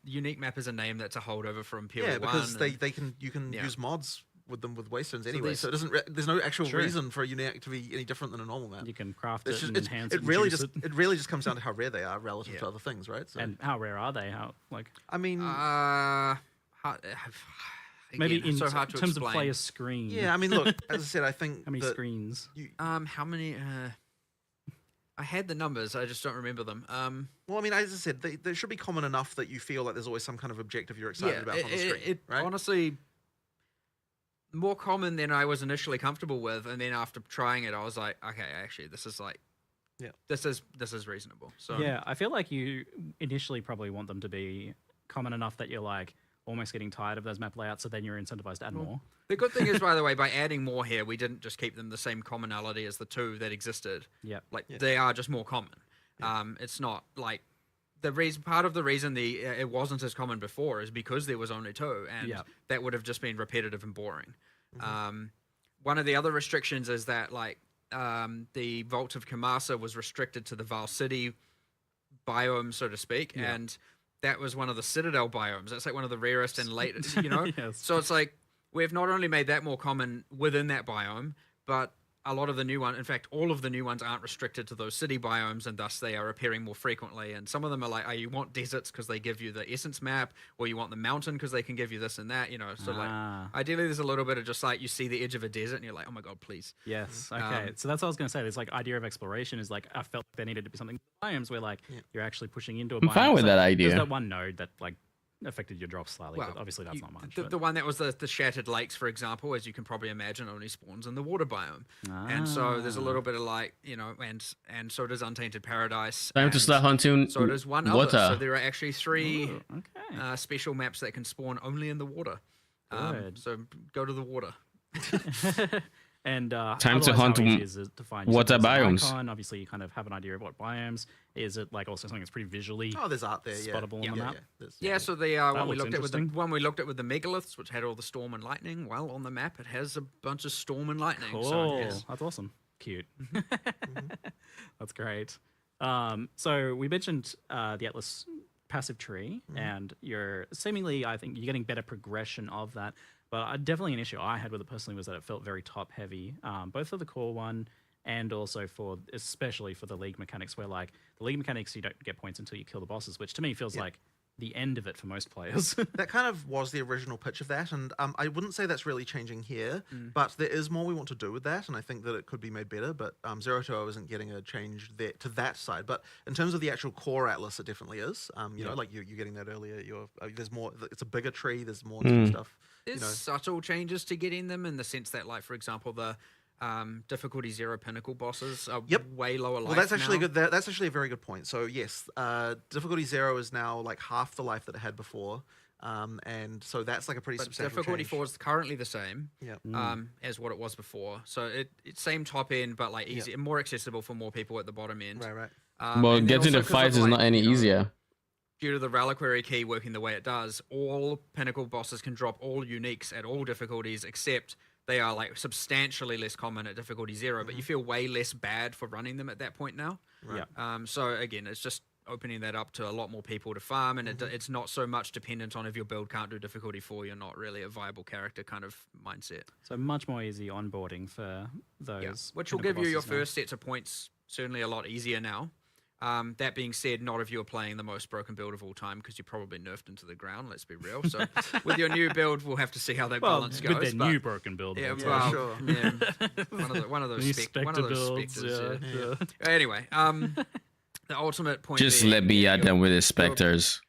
unique map is a name that's a holdover from PL1. Yeah, because you can use mods with them with Waystones anyway, so it doesn't. There's no actual True. reason for a unique to be any different than a normal map. You can craft it and enhance it. It really just comes down to how rare they are relative to other things, right? So, and how rare are they? How like? I mean, maybe in so hard to terms explain. of player screen. Yeah, I mean, look, as I said, I think how many screens? How many? I had the numbers, I just don't remember them. Well, I mean, as I said, they should be common enough that you feel like there's always some kind of objective you're excited about on the screen, right? Honestly, more common than I was initially comfortable with, and then after trying it, I was like, okay, actually, this is like, this is reasonable. So yeah, I feel like you initially probably want them to be common enough that you're like almost getting tired of those map layouts, so then you're incentivized to add more. The good thing is, by the way, by adding more here, we didn't just keep them the same commonality as the 2 that existed. Yeah, they are just more common. It's not like part of the reason it wasn't as common before is because there was only 2, and that would have just been repetitive and boring. One of the other restrictions is that the Vault of Kamasa was restricted to the Val City biome, so to speak, and that was one of the Citadel biomes. That's like one of the rarest and latest, Yes. So it's like we've not only made that more common within that biome, but a lot of the new ones, in fact, all of the new ones aren't restricted to those city biomes, and thus they are appearing more frequently. And some of them are like, you want deserts because they give you the essence map, or you want the mountain because they can give you this and that, So like, ideally, there's a little bit of just like you see the edge of a desert, and you're like, oh my god, please. Yes. Okay. So that's what I was going to say. This like idea of exploration is like I felt there needed to be something biomes where like you're actually pushing into a biome. I'm fine with that idea. There's that one node that like affected your drops slightly, but obviously that's not much. The one that was the Shattered Lakes, for example, as you can probably imagine, only spawns in the water biome. And so there's a little bit of like, and so does Untainted Paradise. Time to start hunting so does one water. other. So there are actually 3 special maps that can spawn only in the water. So go to the water. And time to hunt water biomes. Icon. Obviously, you kind of have an idea of what biomes. Is it like also something that's pretty visually there's art there, spottable on the map? So the one we looked at with we looked at with the megaliths, which had all the storm and lightning. Well, on the map, it has a bunch of storm and lightning. Cool. So that's awesome. Cute. That's great. So we mentioned the Atlas passive tree, and you're seemingly, I think, you're getting better progression of that. But definitely an issue I had with it personally was that it felt very top heavy, both for the core one and also especially for the league mechanics, where like the league mechanics, you don't get points until you kill the bosses, which to me feels like the end of it for most players. That kind of was the original pitch of that, and I wouldn't say that's really changing here, but there is more we want to do with that, and I think that it could be made better, but 0-0 isn't getting a change there to that side. But in terms of the actual core Atlas, it definitely is. You know, like you're getting that earlier. There's more. It's a bigger tree. There's more stuff. There's subtle changes to getting them in the sense that, like, for example, the difficulty 0 pinnacle bosses are Yep. way lower life Well, that's actually now. good. That's actually a very good point. So yes, difficulty 0 is now like half the life that it had before, and so that's like a pretty But substantial difficulty change. 4 is currently the same Yep. as what it was before. So it's same top end, but like easy, more accessible for more people at the bottom end. Right. But And then getting also the 'cause of, fights is like, not any you know, easier. Due to the reliquary key working the way it does, all pinnacle bosses can drop all uniques at all difficulties, except they are like substantially less common at difficulty 0, but you feel way less bad for running them at that point now. Right. So again, it's just opening that up to a lot more people to farm, and it's not so much dependent on if your build can't do difficulty 4, you're not really a viable character kind of mindset. So much more easy onboarding for those. Which will pinnacle give you your bosses now. first sets of points certainly a lot easier now. That being said, not if you're playing the most broken build of all time, because you're probably nerfed into the ground, let's be real. So with your new build, we'll have to see how that balance goes. With their new broken build. Yeah, builds, well, sure. yeah, one of those, New one of those builds, specters. yeah. Anyway, the ultimate point. Just being, let me at them with his specters.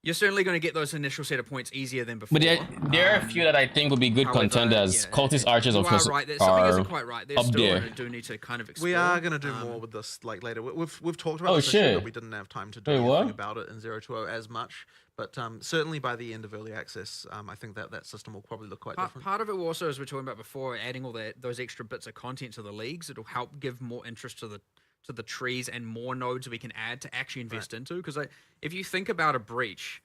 You're certainly going to get those initial set of points easier than before. But there are a few that I think would be good however, contenders. yeah, Cultist Archers, you of course, are right. Something are isn't quite right. There's up still there. going to do need to kind of explore. We are going to do more with this like later. We've talked about Oh, this issue, shit. but we didn't have time to do Wait, anything what? about it in 020 as much. But certainly by the end of early access, I think that system will probably look quite different. Part of it also, as we were talking about before, adding all those extra bits of content to the leagues, it'll help give more interest to the trees and more nodes we can add to actually invest into. Because if you think about a breach,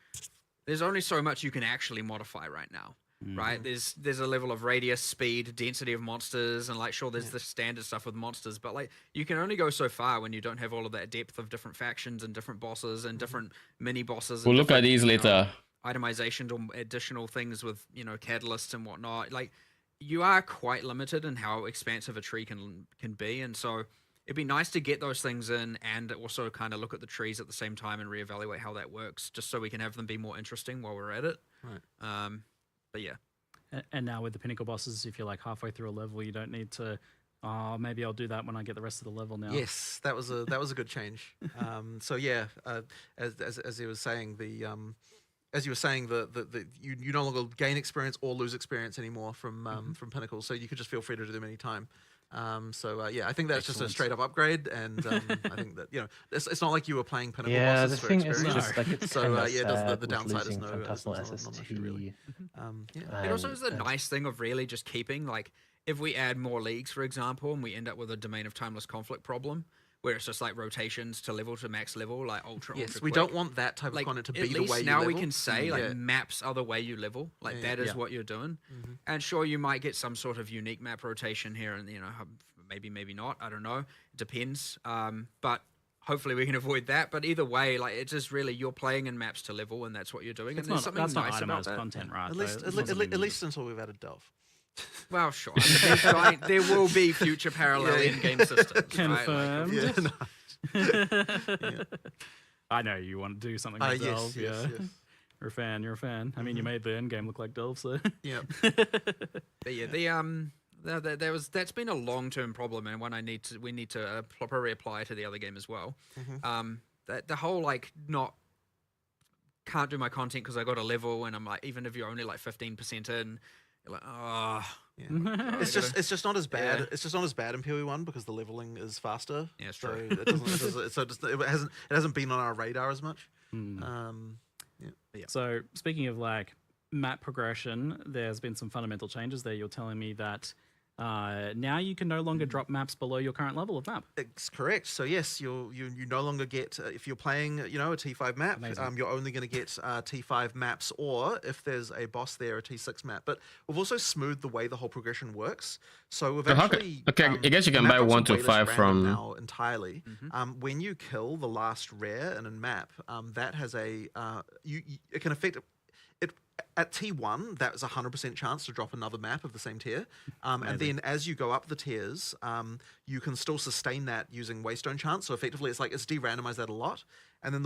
there's only so much you can actually modify right now. Right? There's a level of radius, speed, density of monsters, and like there's the standard stuff with monsters, but like you can only go so far when you don't have all of that depth of different factions and different bosses and different mini bosses. We'll look at these later. Itemizations or additional things with catalysts and whatnot. Like you are quite limited in how expansive a tree can be, and so it'd be nice to get those things in and also kind of look at the trees at the same time and reevaluate how that works, just so we can have them be more interesting while we're at it. Right. But yeah. And now with the pinnacle bosses, if you're like halfway through a level, you don't need to. Oh, maybe I'll do that when I get the rest of the level now. Yes, that was a good change. So yeah, as he was saying, as you were saying, you no longer gain experience or lose experience anymore from pinnacles, so you could just feel free to do them anytime. Yeah, I think that's just a straight up upgrade, and I think that it's not like you were playing pinnacle bosses for experience. Just like it's the downside is no personal it's not SST. an issue, really. It also is the nice thing of really just keeping, like, if we add more leagues, for example, and we end up with a Domain of Timeless Conflict problem, where it's just like rotations to max level, like ultra Yes, quick. we don't want that type of content to be the way you now level. we can say maps are the way you level, that is what you're doing. And sure, you might get some sort of unique map rotation here, and maybe not, I don't know, it depends. But hopefully we can avoid that. But either way, like, it's just really you're playing in maps to level, and that's what you're doing. It's and there's not, something that's not nice about itemized that. content, right? At least until we've added Delve. Well, sure. I mean, there will be future parallel in-game systems. Confirmed. Right? I know you want to do something with Delve. Yes. You're a fan. I mean, you made the end game look like Delve, so. Yeah. But yeah, that's been a long-term problem, and one we need to properly apply to the other game as well. The whole like can't do my content because I got a level, and I'm like, even if you're only like 15% in, you're like, oh. Yeah. It's just not as bad. Yeah. It's just not as bad in PoE1 because the leveling is faster. Yeah, it's so true. It hasn't been on our radar as much. So speaking of like map progression, there's been some fundamental changes there. You're telling me that now you can no longer drop maps below your current level of map. It's correct. So yes, you no longer get if you're playing a T5 map, you're only going to get T5 maps, or if there's a boss there, a T6 map. But we've also smoothed the way the whole progression works. So we've actually I guess you can buy 1 to 5 from now entirely. When you kill the last rare in a map, that has it can affect it. At T1, that was a 100% chance to drop another map of the same tier. And then as you go up the tiers, you can still sustain that using Waystone chance. So effectively, it's de-randomized that a lot. And then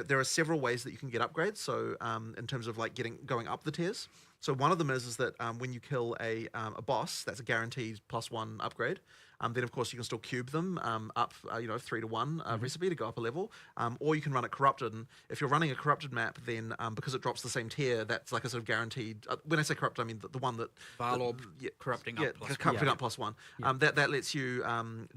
there are several ways that you can get upgrades. So in terms of like going up the tiers. So one of them is that when you kill a boss, that's a guaranteed +1 upgrade. then of course you can still cube them up, 3-to-1 recipe to go up a level, or you can run it corrupted. And if you're running a corrupted map, then because it drops the same tier, that's like a sort of guaranteed. When I say corrupted, I mean the one that Varlob corrupting up plus corrupting up +1. That lets you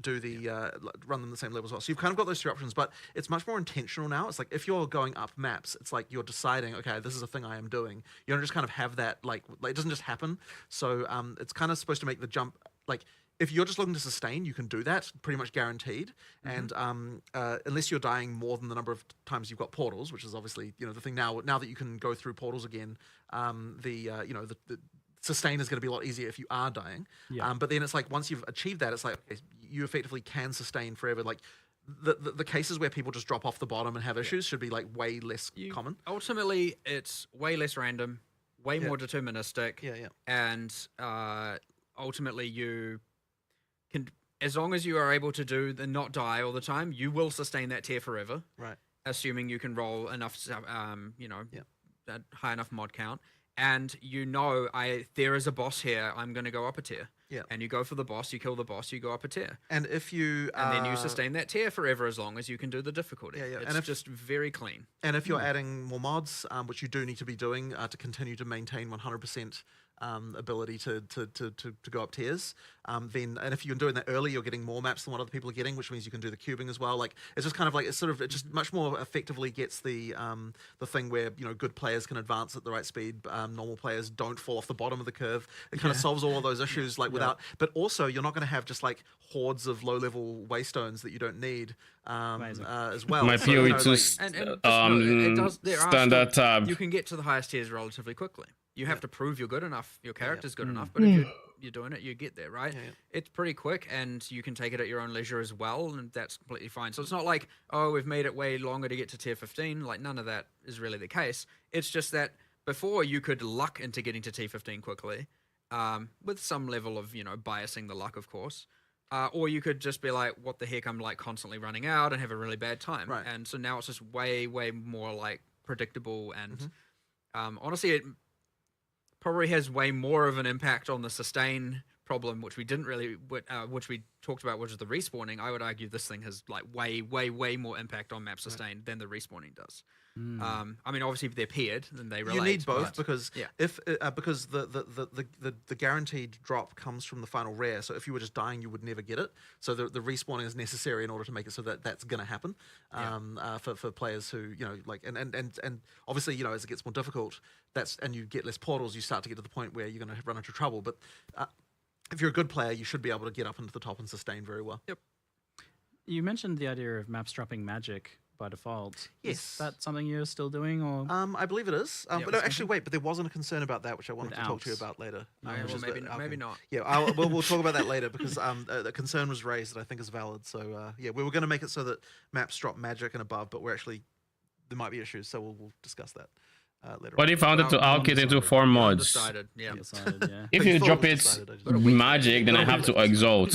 do the run them the same level as well. So you've kind of got those 3 options, but it's much more intentional now. It's like if you're going up maps, it's like you're deciding, okay, this is a thing I am doing. You don't just kind of have that like it doesn't just happen. So it's kind of supposed to make the jump like. If you're just looking to sustain, you can do that, pretty much guaranteed. And unless you're dying more than the number of times you've got portals, which is obviously the thing now. Now that you can go through portals again, the sustain is going to be a lot easier if you are dying. But then it's like once you've achieved that, it's like okay, you effectively can sustain forever. Like the cases where people just drop off the bottom and have issues should be like way less common. Ultimately, it's way less random, way more deterministic. And ultimately, you can, as long as you are able to do the not die all the time, you will sustain that tier forever. Right. Assuming you can roll enough, a high enough mod count, and there is a boss here. I'm going to go up a tier. And you go for the boss, you kill the boss, you go up a tier. And if you and then you sustain that tier forever as long as you can do the difficulty. It's and just very clean. And if you're adding more mods, which you do need to be doing to continue to maintain 100%. Ability to go up tiers, then and if you're doing that early, you're getting more maps than what other people are getting, which means you can do the cubing as well. Like it's just kind of like it just much more effectively gets the thing where good players can advance at the right speed, normal players don't fall off the bottom of the curve. It kind of solves all of those issues without, but also you're not going to have just like hordes of low level waystones that you don't need as well. My PoE standard tab. You can get to the highest tiers relatively quickly. You have to prove you're good enough, your character's good enough, but if you're doing it, you get there, right? It's pretty quick, and you can take it at your own leisure as well, and that's completely fine. So it's not like, oh, we've made it way longer to get to tier 15. Like, none of that is really the case. It's just that before you could luck into getting to tier 15 quickly, with some level of, biasing the luck, of course. Or you could just be like, what the heck, I'm like constantly running out and have a really bad time. Right. And so now it's just way, way more like predictable, and honestly, it probably has way more of an impact on the sustain problem, which we didn't really, which we talked about, which is the respawning. I would argue this thing has like way, way, way more impact on map sustain than the respawning does. I mean, obviously, if they're paired, then they relate. You need both because if because the guaranteed drop comes from the final rare. So if you were just dying, you would never get it. So the respawning is necessary in order to make it so that that's going to happen for players who and obviously as it gets more difficult, and you get less portals, you start to get to the point where you're going to run into trouble. But if you're a good player, you should be able to get up into the top and sustain very well. Yep. You mentioned the idea of maps dropping magic by default. Yes. Is that something you're still doing, or? I believe it is. But no, actually, wait. But there wasn't a concern about that, which I wanted to talk to you about later. Well, maybe not. Yeah, we'll talk about that later because the concern was raised that I think is valid. So we were going to make it so that maps drop magic and above, but there might be issues. So we'll discuss that later. But if I wanted to allocate into 4 mods, Undecided, if you drop it magic, then I have to exalt.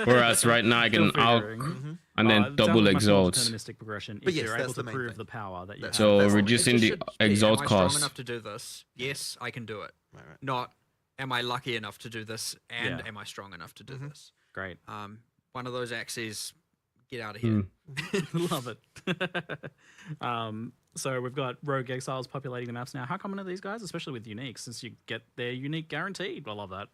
Whereas right now I can and then double exalt. Deterministic progression. But if yes, you're that's able to the main prove thing. the power that you have. So reducing the exalt am I cost. strong enough to do this? Yes, I can do it. Not, am I lucky enough to do this, and am I strong enough to do this? Great. One of those axes, get out of here. Love it. So we've got rogue exiles populating the maps now. How common are these guys, especially with unique, since you get their unique guaranteed? I love that.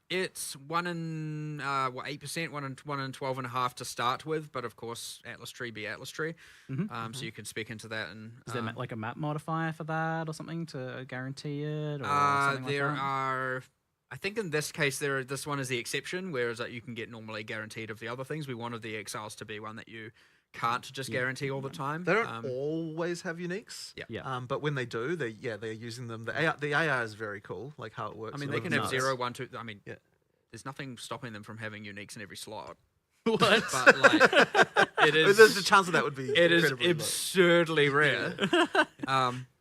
It's 1 in 8%, 1 in 12.5 to start with, but of course Atlas tree be Atlas tree. So you can speak into that. And is there like a map modifier for that or something to guarantee it? Or there are. I think in this case, this one is the exception, whereas you can get normally guaranteed of the other things. We wanted the exiles to be one that you can't just guarantee all the time. They don't always have uniques. But when they do, they're using them. The AI is very cool, like how it works. I mean, they can have 0, 1, 2. I mean, there's nothing stopping them from having uniques in every slot. What? But like, it is. There's a chance that would be. It is absurdly rare.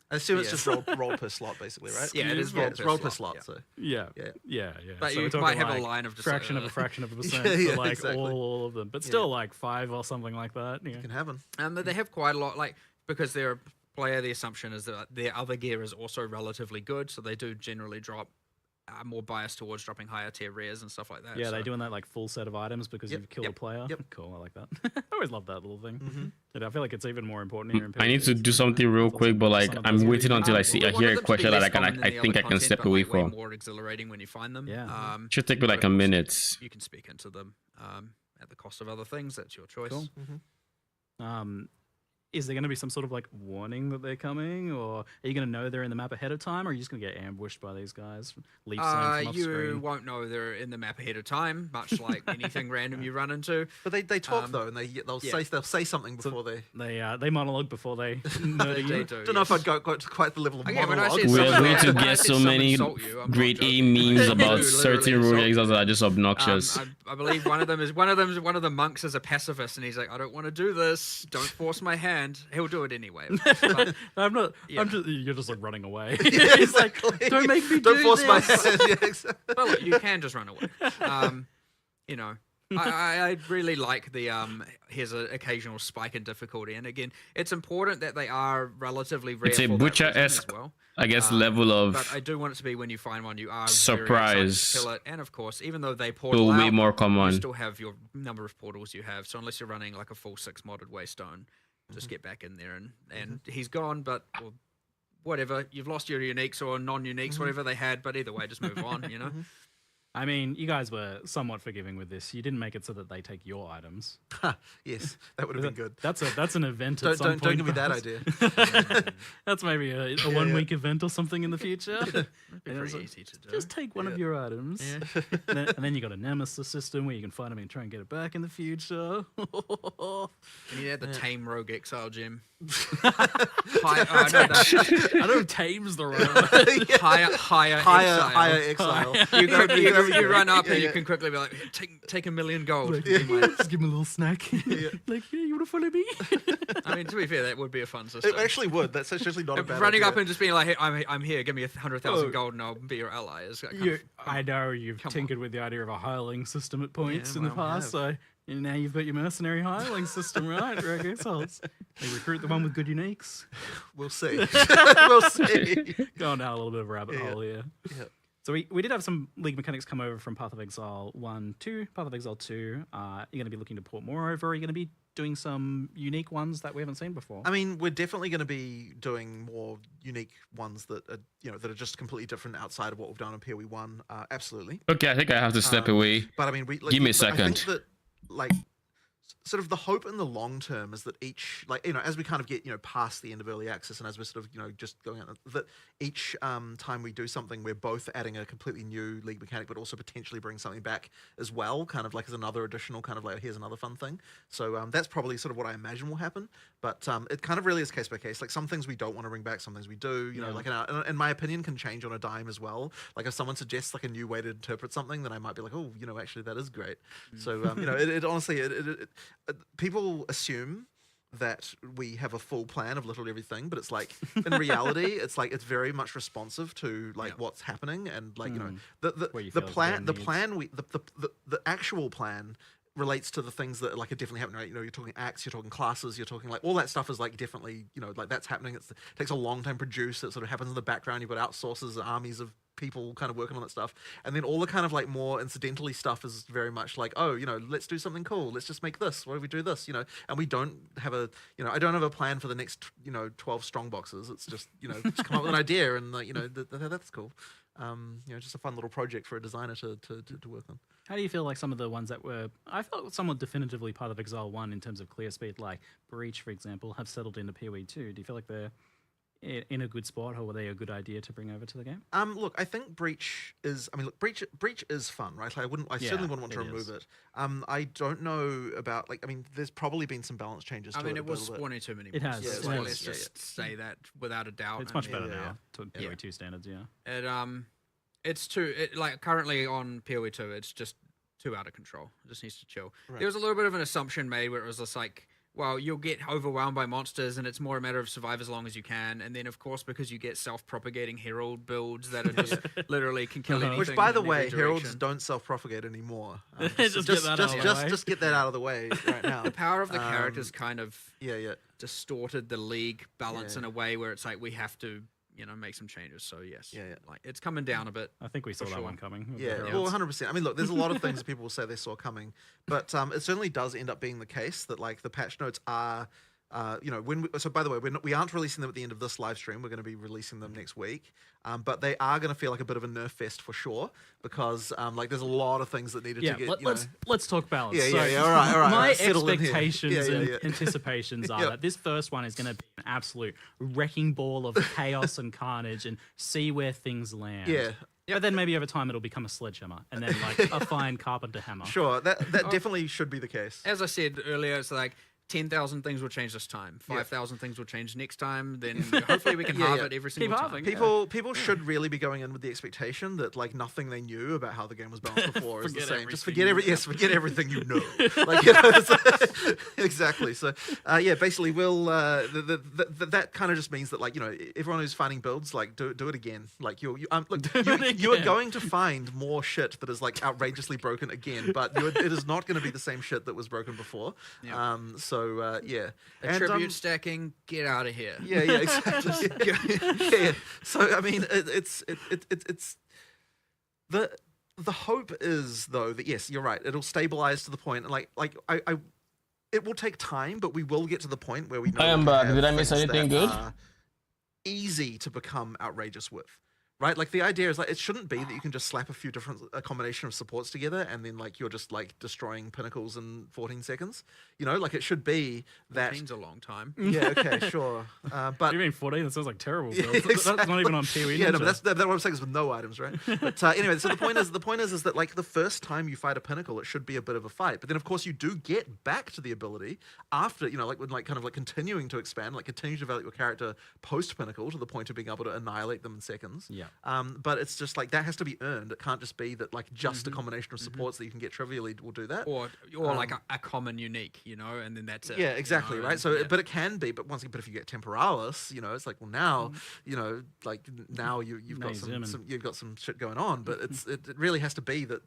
I assume it's just rolled per slot, basically, right? Yeah, it is rolled per slot. So yeah. But so you might have a line of just fraction of a fraction of a percent for like all of them, but still like 5 or something like that. You can have them. But they have quite a lot, like because they're a player. The assumption is that their other gear is also relatively good, so they do generally drop are more biased towards dropping higher tier rares and stuff like that. Yeah, so. they're doing that like full set of items because Yep, you've killed a player. yep. Cool, I like that. I always love that little thing. And I feel like it's even more important here in I need to PvP, do so something real it's also quick, but like some of I'm those waiting really- until I Well, see we I wanted hear a them to be question that less I can common than the think other I can content, step but, away like, way from. more exhilarating when you find them. Yeah. Should take me but like of a course, minute. You can speak into them at the cost of other things. That's your choice. Cool. Is there going to be some sort of like warning that they're coming, or are you going to know they're in the map ahead of time, or are you just going to get ambushed by these guys? Leaf zone from off You screen? won't know they're in the map ahead of time, much like anything random you run into. But they talk though, and they'll say something before they. They monologue before they murder you. They do. Don't know if I'd go to quite the level of Again, when I monologue. said We are someone- going to when I get said so some many insult you, I'm not grade A joking. memes They do about literally certain insult rule you. exiles that are just obnoxious. I believe one of them is one of the monks is a pacifist, and he's like, I don't want to do this. Don't force my hand. He'll do it anyway. But, I'm not. Yeah. I'm just. You're just like running away. Yeah, He's like, exactly. don't make me Don't do force my this." hand. Yeah, exactly. well, look, you can just run away. You know, I really like the here's an occasional spike in difficulty, and again, it's important that they are relatively rare. It's a for that reason Butcher-esque, as well. I guess, level of But I do want it to be when you find one, you are surprise. very excited to kill it, and of course, even though they still portal way out, more you common. still have your number of portals you have. So unless you're running like a full 6 modded Waystone, just get back in there and he's gone. But well, whatever, you've lost your uniques or non-uniques, whatever they had. But either way, just move on. You know. I mean, you guys were somewhat forgiving with this. You didn't make it so that they take your items. Yes, that would have been good. That's an event. At some Don't point give me that perhaps. idea. That's maybe a 1 week event or something in the future. And it's Pretty like, easy to do. just take one of your items. And then you got a nemesis system where you can find them and try and get it back in the future. And you had the tame rogue exile gem. I don't tames the road. Higher exile. You run up and you can quickly be like, take 1 million gold. Just give him a little snack. Like, yeah, you want to follow me? I mean, to be fair, that would be a fun system. It actually would. That's actually not a bad Running idea. up and just being like, hey, I'm here, give me 100,000 Oh. gold and I'll be your ally. Is kind of I know you've Come tinkered with the idea of a hireling system at points Yeah, in the well, I past, so now you've got your mercenary hireling system, right? Rogue Exiles. They recruit the one with good uniques. We'll see. We'll see. Going down a little bit of a rabbit hole here. Yeah. So we did have some League mechanics come over from Path of Exile 1 to Path of Exile 2. You're going to be looking to port more over? Are you going to be doing some unique ones that we haven't seen before? I mean, we're definitely going to be doing more unique ones that are, that are just completely different outside of what we've done in PoE 1. Absolutely. Okay, I think I have to step away. But I mean, Give me a I second. think that, like, sort of the hope in the long term is that each, like, as we kind of get, past the end of early access and as we're sort of, just going out, that each time we do something, we're both adding a completely new league mechanic, but also potentially bring something back as well, kind of like as another additional kind of like, here's another fun thing. So that's probably sort of what I imagine will happen. But it kind of really is case by case. Like some things we don't want to bring back, some things we do, like, and my opinion can change on a dime as well. Like if someone suggests like a new way to interpret something, then I might be like, oh, actually that is great. So, it honestly, people assume that we have a full plan of literally everything, but it's like in reality, it's like it's very much responsive to like what's happening and like the actual plan relates to the things that like are definitely happening, right? You're talking acts, you're talking classes, you're talking like all that stuff is like definitely like that's happening. It takes a long time to produce. It sort of happens in the background. You've got outsources, armies of people kind of working on that stuff, and then all the kind of like more incidentally stuff is very much like, oh, let's do something cool, let's just make this, what if we do this, and we don't have a I don't have a plan for the next 12 strong boxes. It's just just come up with an idea and like that's cool. Just a fun little project for a designer to work on. How do you feel like some of the ones that were, I felt somewhat definitively part of Exile 1 in terms of clear speed, like Breach, for example, have settled into PoE 2? Do you feel like they're in a good spot, or were they a good idea to bring over to the game? Look, I think Breach is. I mean, look, Breach is fun, right? Like, I certainly wouldn't want to remove it. I don't know about like. I mean, there's probably been some balance changes. I mean, to it was spawning too many. It has. monsters. Yeah, Like, it let's has. just say that without a doubt. It's much I mean, better now to PoE 2 standards, yeah. It's too like currently on PoE 2, it's just too out of control. It just needs to chill. Right. There was a little bit of an assumption made where it was just like, well, you'll get overwhelmed by monsters and it's more a matter of survive as long as you can. And then, of course, because you get self-propagating herald builds that are just literally can kill anything. Which, by the in way, every heralds direction. don't self-propagate anymore. Just get that out of the way. Just get that out of the way right now. The power of the characters kind of yeah. distorted the league balance Yeah. in a way where it's like we have to make some changes. So yes, Yeah. like it's coming down a bit. I think we saw that sure. one coming. with the Yeah, heralds. well, 100%. I mean, look, there's a lot of things that people will say they saw coming, but it certainly does end up being the case that like the patch notes are, so by the way, we aren't releasing them at the end of this live stream. We're going to be releasing them next week, but they are going to feel like a bit of a nerf fest for sure because like there's a lot of things that needed to get. Let's talk balance. Yeah, all right. My Settle in here. expectations and anticipations are that this first one is going to be an absolute wrecking ball of chaos and carnage, and see where things land. Yeah. But then maybe over time it'll become a sledgehammer, and then like a fine carpenter hammer. Sure, that definitely should be the case. As I said earlier, it's like 10,000 things will change this time. 5,000 things will change next time. Then hopefully we can halve it every single time. People should really be going in with the expectation that like nothing they knew about how the game was balanced before is the same. Just forget everything you know. Like exactly. So basically we'll that kind of just means that like everyone who's finding builds like do it again. Like you are going to find more shit that is like outrageously broken again, but it is not going to be the same shit that was broken before. Attribute stacking, get out of here. Yeah, exactly. yeah. So I mean, it's the hope is though that yes, you're right. It'll stabilize to the point, like I it will take time, but we will get to the point where we know. I am back. Did I miss anything good? Easy to become outrageous with. Right, like the idea is like it shouldn't be that you can just slap a combination of supports together and then like you're just like destroying pinnacles in 14 seconds. Like it should be that. 14's a long time. Yeah, okay, sure. But you mean 14? That sounds like terrible. Builds. Exactly. That's not even on PoE. Yeah, no, but that's what I'm saying is with no items, right? But anyway, so the point is that like the first time you fight a pinnacle, it should be a bit of a fight. But then of course you do get back to the ability after like when like kind of like continuing to expand, like continue to develop your character post pinnacle to the point of being able to annihilate them in seconds. Yeah. But it's just like that has to be earned. It can't just be that like just a combination of supports that you can get trivially will do that. Or like a common unique, and then that's it. Yeah, exactly, right? So, but it can be. But but if you get Temporalis, it's like, well, now, like now you've got some shit going on. But it really has to be that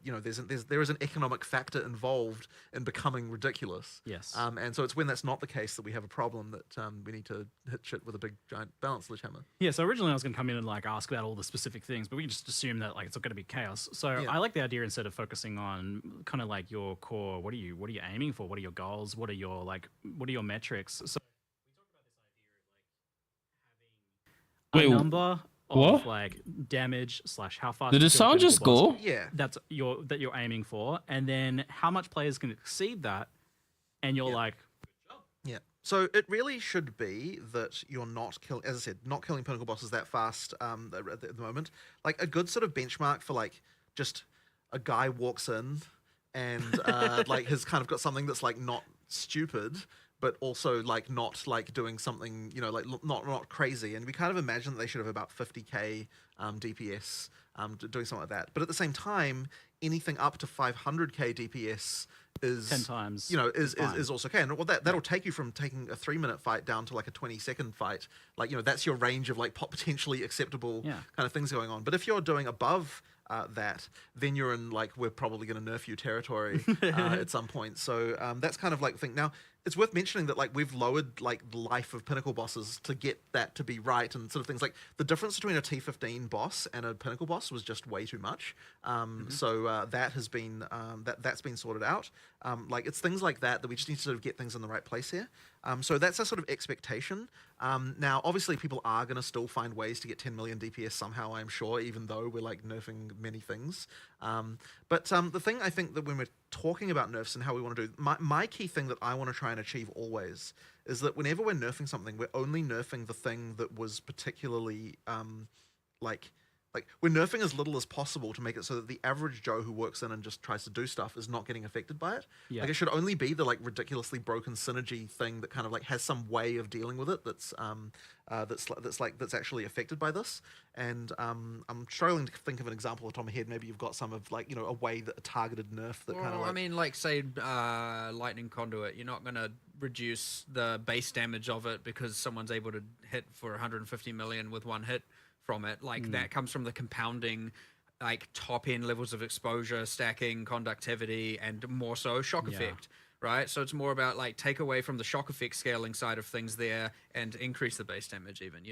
there is an economic factor involved in becoming ridiculous. Yes. And so it's when that's not the case that we have a problem that we need to hit shit with a big giant balance sledgehammer. Yeah. So originally I was going to come in and like ask about all the specific things, but we can just assume that like it's not going to be chaos. So I like the idea instead of focusing on kind of like your core. What are you aiming for? What are your goals? What are your metrics? So we talked about this idea of like having a number of like damage / how fast. Did the sound just go? Yeah. That you're aiming for, and then how much players can exceed that, and you're like, good job. Yeah. So it really should be that you're not killing, as I said, not killing pinnacle bosses that fast at the moment. Like a good sort of benchmark for like just a guy walks in and like has kind of got something that's like not stupid, but also like not like doing something, like not crazy. And we kind of imagine that they should have about 50k DPS doing something like that. But at the same time, anything up to 500k DPS is 10 times, is also okay. And that'll take you from taking a 3-minute fight down to like a 20-second fight. Like, that's your range of like potentially acceptable kind of things going on. But if you're doing above that, then you're in like, we're probably going to nerf you territory at some point. So that's kind of like the thing. Now, it's worth mentioning that like we've lowered like the life of pinnacle bosses to get that to be right and sort of things. Like the difference between a T15 boss and a pinnacle boss was just way too much. So that has been that's been sorted out. Like it's things like that we just need to sort of get things in the right place here. So that's a sort of expectation. Now, obviously, people are going to still find ways to get 10 million DPS somehow, I'm sure, even though we're like nerfing many things. But the thing I think that when we're talking about nerfs and how we want to do, my key thing that I want to try and achieve always is that whenever we're nerfing something, we're only nerfing the thing that was particularly like we're nerfing as little as possible to make it so that the average Joe who works in and just tries to do stuff is not getting affected by it. Yeah. Like it should only be the like ridiculously broken synergy thing that kind of like has some way of dealing with it that's actually affected by this. And I'm struggling to think of an example off the top of my head. Maybe you've got some of like a way that a targeted nerf that kind of like... I mean, like say lightning conduit. You're not going to reduce the base damage of it because someone's able to hit for 150 million with one hit from it. Like that comes from the compounding like top end levels of exposure, stacking, conductivity, and more so shock effect, right? So it's more about like take away from the shock effect scaling side of things there and increase the base damage even,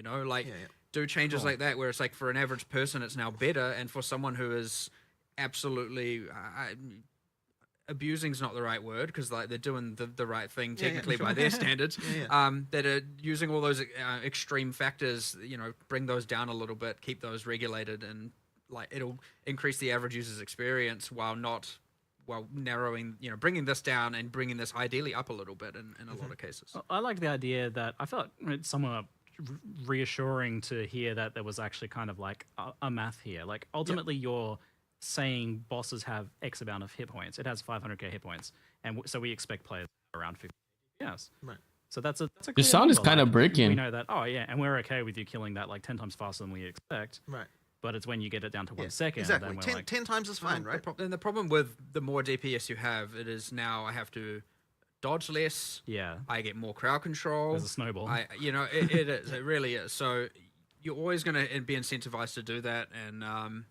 do changes like that where it's like for an average person it's now better, and for someone who is absolutely abusing's not the right word because like they're doing the right thing technically by their standards, that are using all those extreme factors, bring those down a little bit, keep those regulated, and like it'll increase the average user's experience while narrowing, bringing this down and bringing this ideally up a little bit in a lot of cases. I like the idea that I felt it's somewhat reassuring to hear that there was actually kind of like a math here. Like ultimately you're saying bosses have X amount of hit points. It has 500k hit points, and so we expect players around 50. Yes. Right. So that's a The sound is kind of breaking. We know that. Oh yeah, and we're okay with you killing that like 10 times faster than we expect. Right. But it's when you get it down to 1 second. Exactly. Then we're 10 times is fine, right? And the problem with the more DPS you have, it is now I have to dodge less. Yeah. I get more crowd control. There's a snowball. It is. It really is. So you're always going to be incentivized to do that, and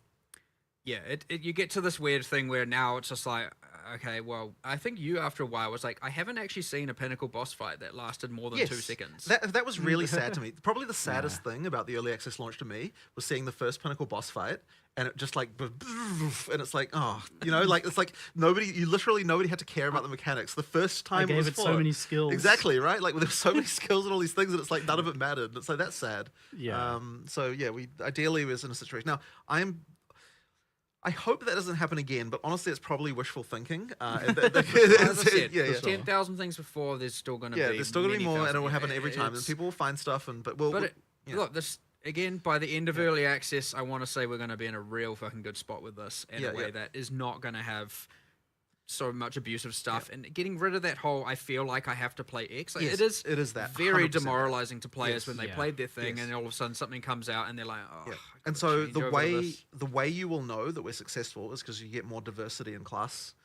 you get to this weird thing where now it's just like, okay, well, I think you after a while was like, I haven't actually seen a pinnacle boss fight that lasted more than 2 seconds. That was really sad to me. Probably the saddest thing about the early access launch to me was seeing the first pinnacle boss fight, and it just like, and it's like, it's like nobody had to care about the mechanics. The first time I gave it so many skills. Exactly, right? Like there were so many skills and all these things, and it's like none of it mattered. It's like that's sad. Yeah. We ideally was in a situation. Now I hope that doesn't happen again, but honestly, it's probably wishful thinking. As I said, 10,000 things before, there's still going to be there's still going to be more, and it will happen every time, and people will find stuff. Look, this again, by the end of early access, I want to say we're going to be in a real fucking good spot with this in a way that is not going to have so much abusive stuff, and getting rid of that whole I feel like I have to play X. Like, it is that very demoralizing to players when they played their thing and all of a sudden something comes out and they're like, And so the way you will know that we're successful is because you get more diversity in classes.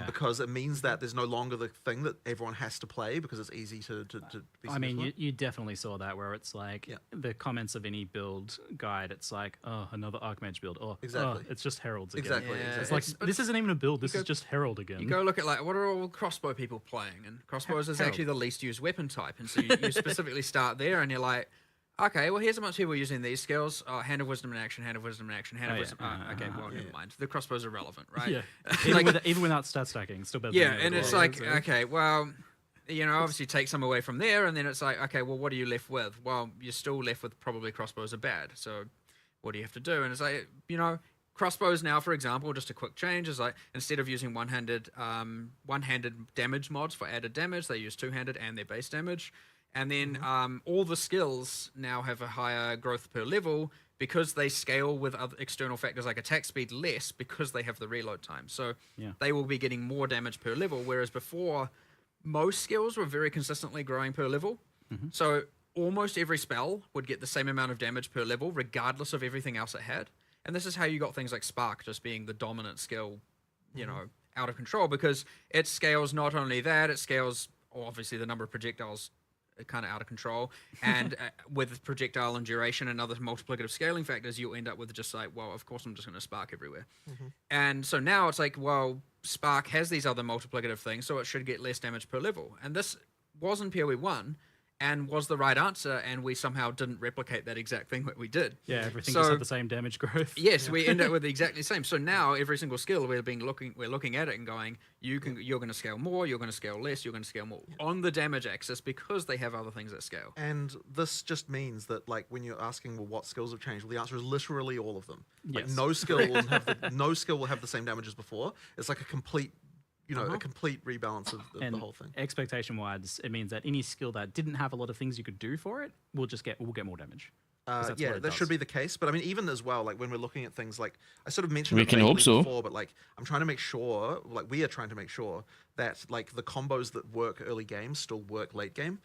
Because it means that there's no longer the thing that everyone has to play because it's easy to be successful. I mean, you definitely saw that where it's like the comments of any build guide, it's like, oh, another Archmage build. Oh, it's just Heralds again. Exactly. It's like, this isn't even a build, this is just Herald again. You go look at like, what are all crossbow people playing? And crossbows is actually the least used weapon type. And so you specifically start there and you're like, okay, well, here's how much people are using these skills. Oh, Hand of Wisdom in action, Hand of Wisdom in action, Hand of Wisdom. Okay, well, never mind. The crossbows are relevant, right? Yeah. Even without stat stacking, it's still better than and it's like, okay, well, obviously take some away from there, and then it's like, okay, well, what are you left with? Well, you're still left with probably crossbows are bad. So what do you have to do? And it's like, crossbows now, for example, just a quick change is like, instead of using one-handed damage mods for added damage, they use two-handed and their base damage. And then all the skills now have a higher growth per level because they scale with other external factors like attack speed less because they have the reload time. So they will be getting more damage per level, whereas before, most skills were very consistently growing per level. So almost every spell would get the same amount of damage per level, regardless of everything else it had. And this is how you got things like Spark just being the dominant skill, out of control, because it scales not only that, it scales obviously the number of projectiles kind of out of control, and with projectile and duration and other multiplicative scaling factors, you'll end up with just like, well, of course I'm just going to spark everywhere. And so now it's like, well, spark has these other multiplicative things, so it should get less damage per level. And this was in PoE 1 and was the right answer, and we somehow didn't replicate that exact thing that we did. Yeah, everything just had the same damage growth. Yes, we end up with exactly the same. So now every single skill we're looking at it and going, you're going to scale more, you're going to scale less, you're going to scale more on the damage axis because they have other things that scale. And this just means that, like, when you're asking, well, what skills have changed? Well, the answer is literally all of them. Like, no skill will have the same damage as before. It's like a complete a complete rebalance of the whole thing. Expectation-wise, it means that any skill that didn't have a lot of things you could do for it will get more damage. That should be the case. But I mean, even as well, like when we're looking at things like, I sort of mentioned we it can hope so before, but like I'm trying to make sure, like we are trying to make sure that like the combos that work early game still work late game.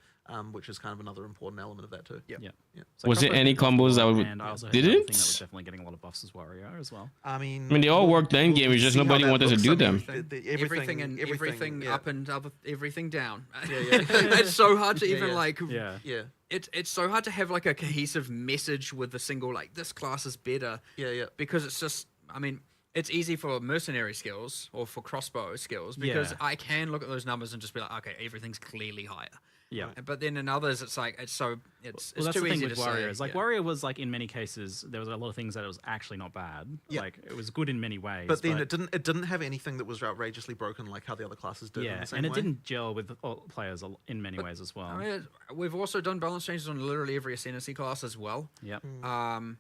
Which is kind of another important element of that too. Yeah. So was there any combos that didn't? That was definitely getting a lot of buffs as Warrior as well. I mean, they all worked end game. It's just nobody wanted to do them. Everything up and everything down. It's so hard to even like. It's so hard to have like a cohesive message with a single like this class is better. Because it's just, I mean, it's easy for mercenary skills or for crossbow skills because I can look at those numbers and just be like, okay, everything's clearly higher. Yeah. But then in others, it's like it's Well, that's that's too the thing easy with to Warriors. say. Like Warrior was like in many cases there was a lot of things that it was actually not bad. Yeah. Like it was good in many ways. But then it didn't have anything that was outrageously broken like how the other classes did. In yeah, the same and it way. didn't gel with all players in many ways as well. I mean, we've also done balance changes on literally every ascendancy class as well. Yep. You know,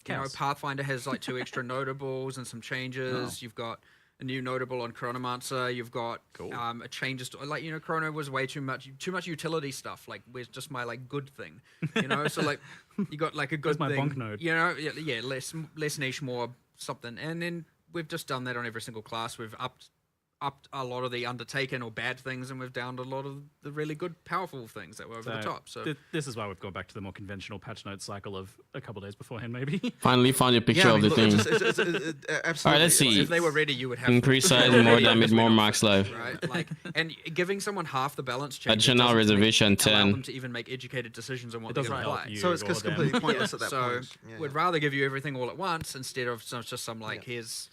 Chaos. Pathfinder has like 2 extra notables and some changes. You've got a new notable on Chronomancer. You've got a changes to like Chrono was way too much utility stuff. Like where's just my like good thing, so like you got like a good Where's my thing, bonk node? yeah, less niche, more something. And then we've just done that on every single class. We've upped a lot of the undertaken or bad things, and we've downed a lot of the really good, powerful things that were over the top. So this is why we've gone back to the more conventional patch note cycle of a couple of days beforehand, maybe. Finally found your picture of the thing. Absolutely. All right, let's see. if they were ready, you would have Increase size, more damage, more max life. right? Like, and giving someone half the balance change Additional reservation allow 10. them to even make educated decisions on what they're doesn't going to help play. you. So it's Goddamn. completely pointless at that So point. Yeah, we'd yeah. rather give you everything all at once instead of just some like here's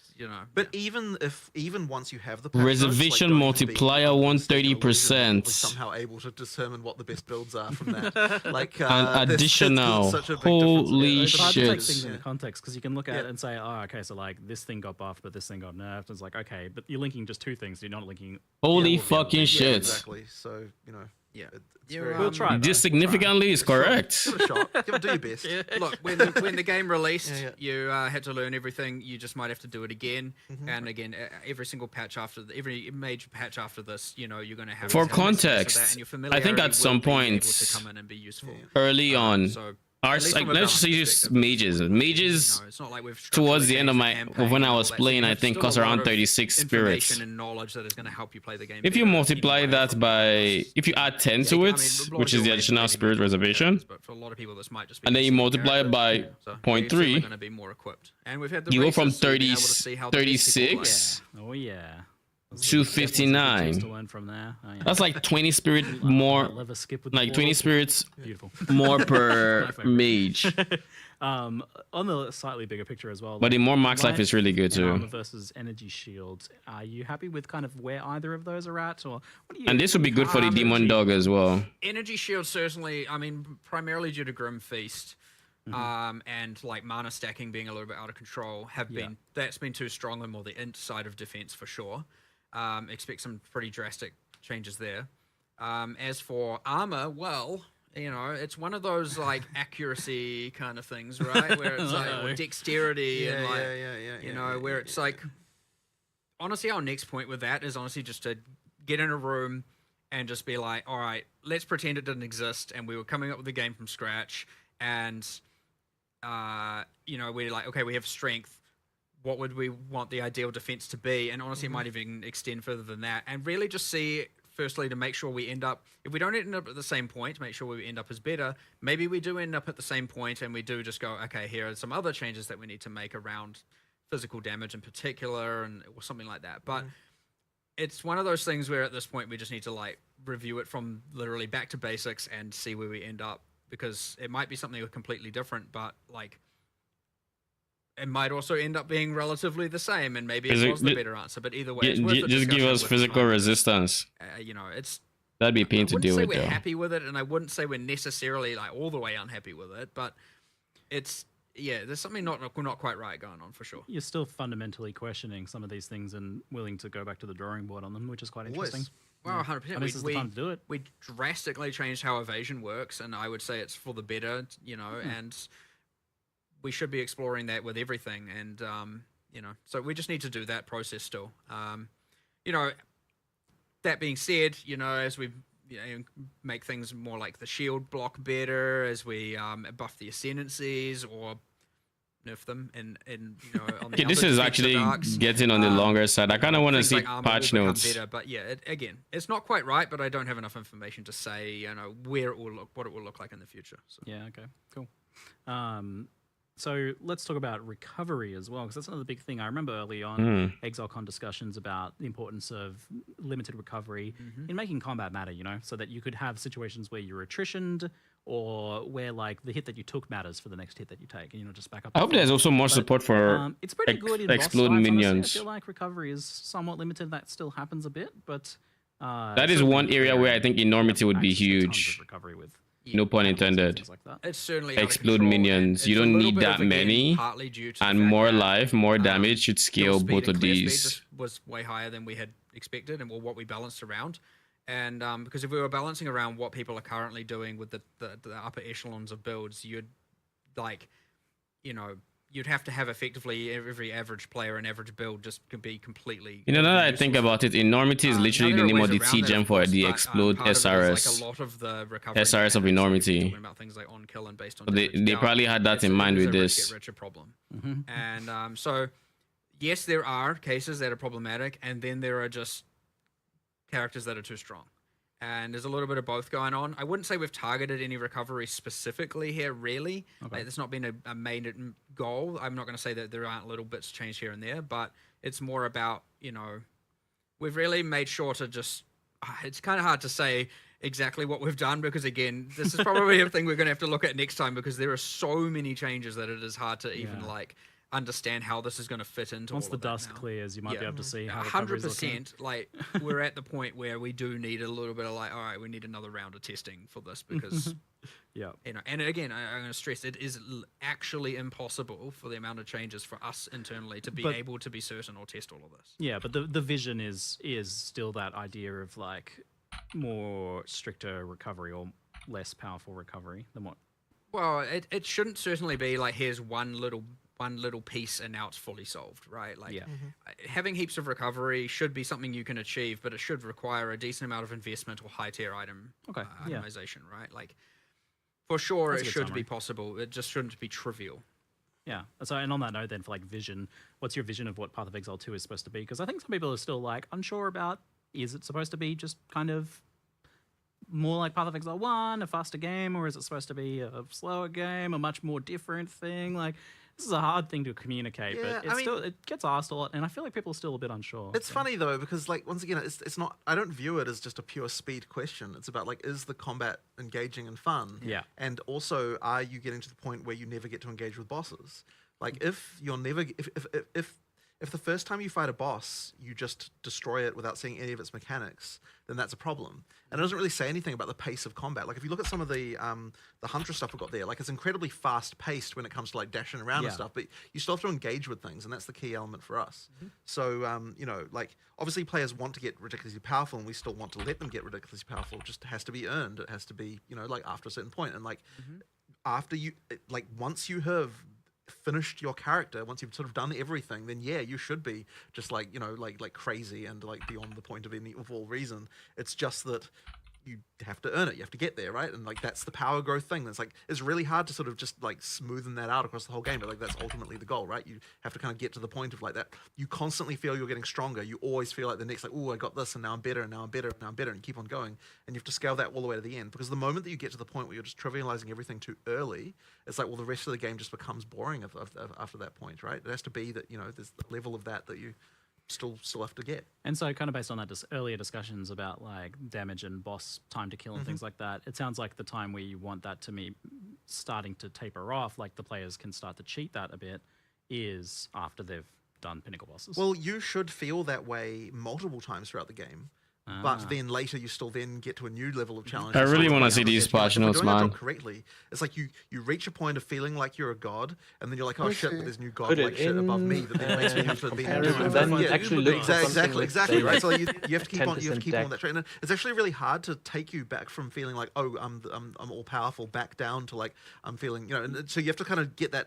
But even once you have the patch notes, Reservation don't even be multiplier mistaken illusion, 130%. we're somehow able to determine what the best builds are from that. Like An there's additional. such a big Holy It's hard to take shit. things into context because you can look at it and say, oh, okay, so like this thing got buffed, but this thing got nerfed. It's like, okay, but you're linking just 2 things. You're not linking. Holy all of the other fucking things. shit. Exactly. So Yeah. it's You, very We'll try. though. This significantly is correct. Give it a shot. Give it, do your best. Look, when the game released, you had to learn everything. You just might have to do it again and again. Every single patch after every major patch after this, you're going to have For to have lessons context, that, and your I think familiarity at some will be able point- to come in and be useful. Early on, So our at least like from a let's balance just use perspective, mages. Mages it's not like we've towards the end of structurally my changed the of when I campaign was and all that, so playing, you I have think still cost a lot around of 36 information spirits. and knowledge that is going to help you play the game. If you better, multiply even that from by, balance. if you add 10 Yeah, to I it, mean, which is the Lord additional George spirit maybe reservation, but for a lot of people, this might just be and then you the multiply it by character. So 0.3, you're going to be more equipped. And we've had the you go from races, so you've been 30, able to see how the best people play. 36 Oh yeah. to To 59. learn from there. Oh, yeah. That's like 20 spirit That more, lever skip with the like 20 portal. spirits Beautiful. more per My favorite. mage. On the slightly bigger picture as well. But the more max life is really good and too. armor versus energy shields. Are you happy with kind of where either of those are at, or what do you? And this would be good for the demon energy- dog as well. Energy shield certainly, I mean, primarily due to Grim Feast. Mm-hmm. And like mana stacking being a little bit out of control that's been too strong on more the inside of defense for sure. Expect some pretty drastic changes there. As for armor, well, it's one of those like accuracy kind of things, right? Where it's like or dexterity and like where it's like honestly our next point with that is honestly just to get in a room and just be like, all right, let's pretend it didn't exist and we were coming up with the game from scratch and we're like, okay, we have strength. What would we want the ideal defense to be? And honestly, it might even extend further than that. And really just see, firstly, to make sure we end up, if we don't end up at the same point, make sure we end up as better. Maybe we do end up at the same point and we do just go, okay, here are some other changes that we need to make around physical damage in particular or something like that. But it's one of those things where at this point we just need to like review it from literally back to basics and see where we end up, because it might be something completely different, but like it might also end up being relatively the same, and maybe it was the better answer. But either way, it's worth the Just give discussion us with physical time. resistance. It's That'd be a pain to deal I with wouldn't say though. we're happy with it, and I wouldn't say we're necessarily like all the way unhappy with it, but it's there's something not quite right going on for sure. You're still fundamentally questioning some of these things and willing to go back to the drawing board on them, which is quite interesting. Well, 100%. I mean, this is the time to do it. We drastically changed how evasion works, and I would say it's for the better, and we should be exploring that with everything. And, so we just need to do that process still. That being said, as we make things more like the shield block better, as we buff the ascendancies or nerf them on the Okay, this other is defensive actually arcs. getting on the longer side. I kind of want to Things see like armor patch will become notes. better, but again, it's not quite right. But I don't have enough information to say, where it will look, what it will look like in the future. So. Yeah. Okay. Cool. So let's talk about recovery as well, because that's another big thing. I remember early on ExileCon discussions about the importance of limited recovery in making combat matter, so that you could have situations where you're attritioned or where like the hit that you took matters for the next hit that you take, and just back up. I hope there's also more support for it's pretty good in boss exploding fights, honestly. minions. I feel like recovery is somewhat limited. That still happens a bit, but That is one area where I think enormity would be access to tons of huge. recovery with No pun animals and intended. things like that. It's certainly out of Explode control, minions. and You it's a don't little need bit that of, again, many, partly due to the and fact more that, life, more damage should kill scale speed both and of clear speed these. just was way higher than we had expected and what we balanced around. And because if we were balancing around what people are currently doing with the upper echelons of builds, you'd like, you know, you'd have to have effectively every average player and average build just could be completely. You know, now that I think about it, enormity is literally the name of the T gem for the explode SRS. A lot of the recovery SRS of mechanics, enormity. talking about things like on kill and based on They damage dealt, probably had that in mind it is with a this. get richer problem. And so yes, there are cases that are problematic, and then there are just characters that are too strong. And there's a little bit of both going on. I wouldn't say we've targeted any recovery specifically here, really. Okay. Like, it's not been a main goal. I'm not going to say that there aren't little bits changed here and there, but it's more about, you know, we've really made sure to just... It's kind of hard to say exactly what we've done because, again, this is probably a thing we're going to have to look at next time because there are so many changes that it is hard to even, like, understand how this is going to fit into Once all the of that dust now. clears, you might be able to see how recovery's looking. 100%. Like, we're at the point where we do need a little bit of like, all right, we need another round of testing for this because, Yeah. you know, and again, I'm going to stress it is actually impossible for the amount of changes for us internally to be able to be certain or test all of this. Yeah, but the vision is still that idea of like more stricter recovery or less powerful recovery than what. Well, it shouldn't certainly be like here's one little piece and now it's fully solved, right? Like having heaps of recovery should be something you can achieve, but it should require a decent amount of investment or high tier item itemization, right? Like for sure That's a it good should summary. be possible. It just shouldn't be trivial. Yeah. So, and on that note, then, for like vision, what's your vision of what Path of Exile 2 is supposed to be? Because I think some people are still like unsure about, is it supposed to be just kind of more like Path of Exile 1, a faster game, or is it supposed to be a slower game, a much more different thing? Like, this is a hard thing to communicate, but it's still, it gets asked a lot, and I feel like people are still a bit unsure. It's funny though because like once again it's not, I don't view it as just a pure speed question. It's about like, is the combat engaging and fun? Yeah. And also, are you getting to the point where you never get to engage with bosses? Like if you're never if the first time you fight a boss, you just destroy it without seeing any of its mechanics, then that's a problem. And it doesn't really say anything about the pace of combat. Like if you look at some of the Huntress stuff we've got there, like it's incredibly fast paced when it comes to like dashing around and stuff, but you still have to engage with things, and that's the key element for us. So, you know, like obviously players want to get ridiculously powerful, and we still want to let them get ridiculously powerful. It just has to be earned. It has to be, you know, like after a certain point. And like after you, like once you have finished your character, once you've sort of done everything, then yeah, you should be just like, you know, like crazy and like beyond the point of all reason. It's just that you have to earn it. You have to get there, right? And like that's the power growth thing. That's like, it's really hard to sort of just like smoothen that out across the whole game, but like that's ultimately the goal, right? You have to kind of get to the point of like that. You constantly feel you're getting stronger. You always feel like the next, like, oh, I got this, and now I'm better, and now I'm better, and now I'm better, and you keep on going. And you have to scale that all the way to the end, because the moment that you get to the point where you're just trivializing everything too early, it's like, well, the rest of the game just becomes boring after that point, right? It has to be that, you know, there's the level of that you still have to get. And so kind of based on that earlier discussions about like damage and boss time to kill and things like that, it sounds like the time where you want that to be starting to taper off, like the players can start to cheat that a bit, is after they've done pinnacle bosses. Well, you should feel that way multiple times throughout the game. But then later you still then get to a new level of challenge. I really want to see these patch notes, man. Correctly, it's like you reach a point of feeling like you're a god, and then you're like, oh shit, but there's new god like shit above me that then makes me have to be exactly right. So you have to keep on that train. And it's actually really hard to take you back from feeling like, oh, I'm all powerful, back down to like I'm feeling, you know. And so you have to kind of get that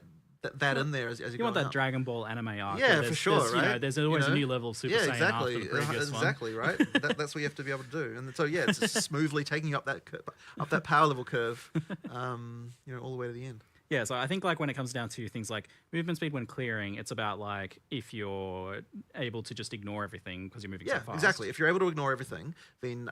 in there as you want that out. Dragon Ball anime arc. Yeah, for sure, right? You know, there's always a new level of Super Saiyan exactly. after the previous one. Exactly, right? That's what you have to be able to do. And so, yeah, it's just smoothly taking you up that power level curve, you know, all the way to the end. Yeah, so I think like when it comes down to things like movement speed when clearing, it's about like if you're able to just ignore everything because you're moving so fast. Yeah, exactly. If you're able to ignore everything, then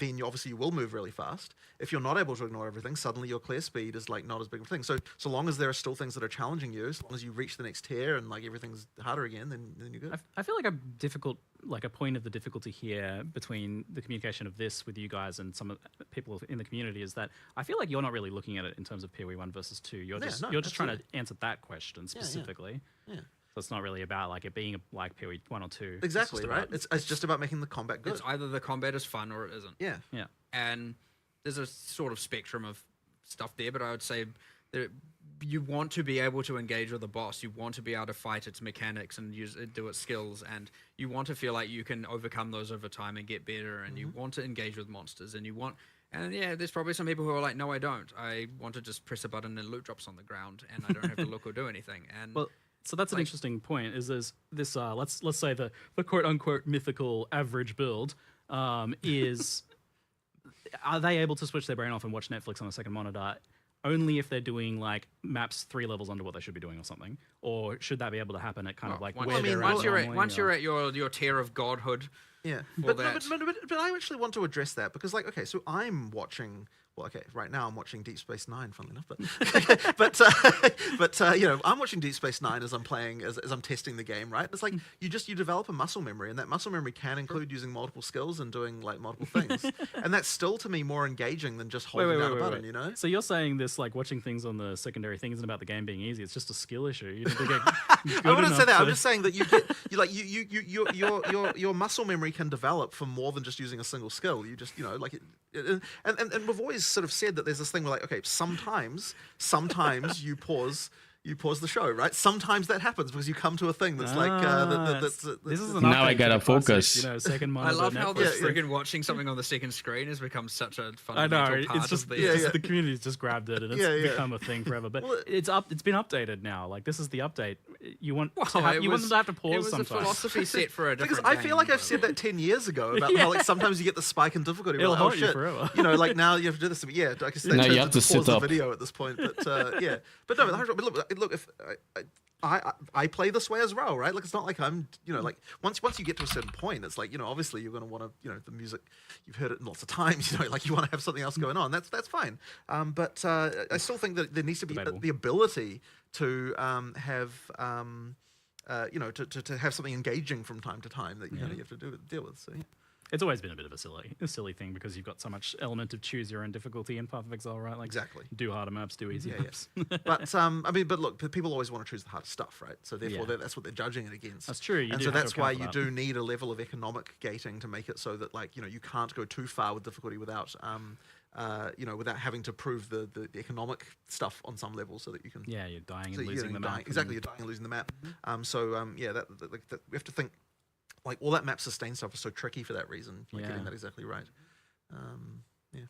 you obviously you will move really fast. If you're not able to ignore everything, suddenly your clear speed is like not as big of a thing. So long as there are still things that are challenging you, as long as you reach the next tier and like everything's harder again, then you're good. I feel like a point of the difficulty here between the communication of this with you guys and some of the people in the community is that I feel like you're not really looking at it in terms of PoE 1 versus 2. You're just trying to answer that question specifically. Yeah. So it's not really about like it being like PoE 1 or 2. Exactly, right? It's just about making the combat good. It's either the combat is fun or it isn't. Yeah. Yeah. And there's a sort of spectrum of stuff there, but I would say that you want to be able to engage with the boss. You want to be able to fight its mechanics and do its skills, and you want to feel like you can overcome those over time and get better. And you want to engage with monsters, and you want. And yeah, there's probably some people who are like, no, I don't. I want to just press a button and loot drops on the ground, and I don't have to look or do anything. And well, so that's an interesting point. Is there's this let's say the quote unquote mythical average build is are they able to switch their brain off and watch Netflix on a second monitor only if they're doing like maps 3 levels under what they should be doing or something, or should that be able to happen at kind of like once you're at your tier of godhood? Yeah, but I actually want to address that because, like, okay, so I'm watching. Well, okay, right now I'm watching Deep Space Nine, funnily enough, but you know, I'm watching Deep Space Nine as I'm playing, as I'm testing the game, right? It's like you develop a muscle memory, and that muscle memory can include using multiple skills and doing like multiple things, and that's still to me more engaging than just holding down a button, you know? So you're saying this like watching things on the secondary thing isn't about the game being easy; it's just a skill issue. You need to get I wouldn't say that. I'm just saying that your muscle memory can develop from more than just using a single skill. You just, you know, like and we've always sort of said that there's this thing where like, okay, sometimes you pause the show, right? Sometimes that happens because you come to a thing that's this is now I gotta focus. You know, second I love how this Netflix. friggin' watching something on the second screen has become such a I fundamental know part it's just, of the community's just grabbed it and it's become a thing forever. But it's been updated now. Like this is the update. You want want them to have to pause It was sometimes. a philosophy set for a different because I feel like I've game, said that 10 years ago about how like sometimes you get the spike in difficulty. It'll like, haunt oh you shit, forever. you know, like now you have to do this. But yeah, I guess Now you have to pause sit the up. video at this point. But yeah, but no, but look, if I play this way as well, right? Like it's not like I'm, you know, like once you get to a certain point, it's like, you know, obviously you're going to want to, you know, the music, you've heard it lots of times, you know, like you want to have something else going on. That's fine. But I still think that there needs to be the ability to have, you know, to have something engaging from time to time that you know you have to deal with. So yeah. It's always been a bit of a silly thing because you've got so much element of choose your own difficulty in Path of Exile, right? Like exactly. Do harder maps, do easy maps. But I mean, but look, people always want to choose the hardest stuff, right? So therefore, that's what they're judging it against. That's true. And so that's why you do need a level of economic gating to make it so that, like, you know, you can't go too far with difficulty without, you know, without having to prove the economic stuff on some level, so that you can. Yeah, you're dying and losing the map. Exactly, you're dying and losing the map. Yeah, that we have to think. Like all that map sustain stuff is so tricky for that reason. Like getting that exactly right. Yeah.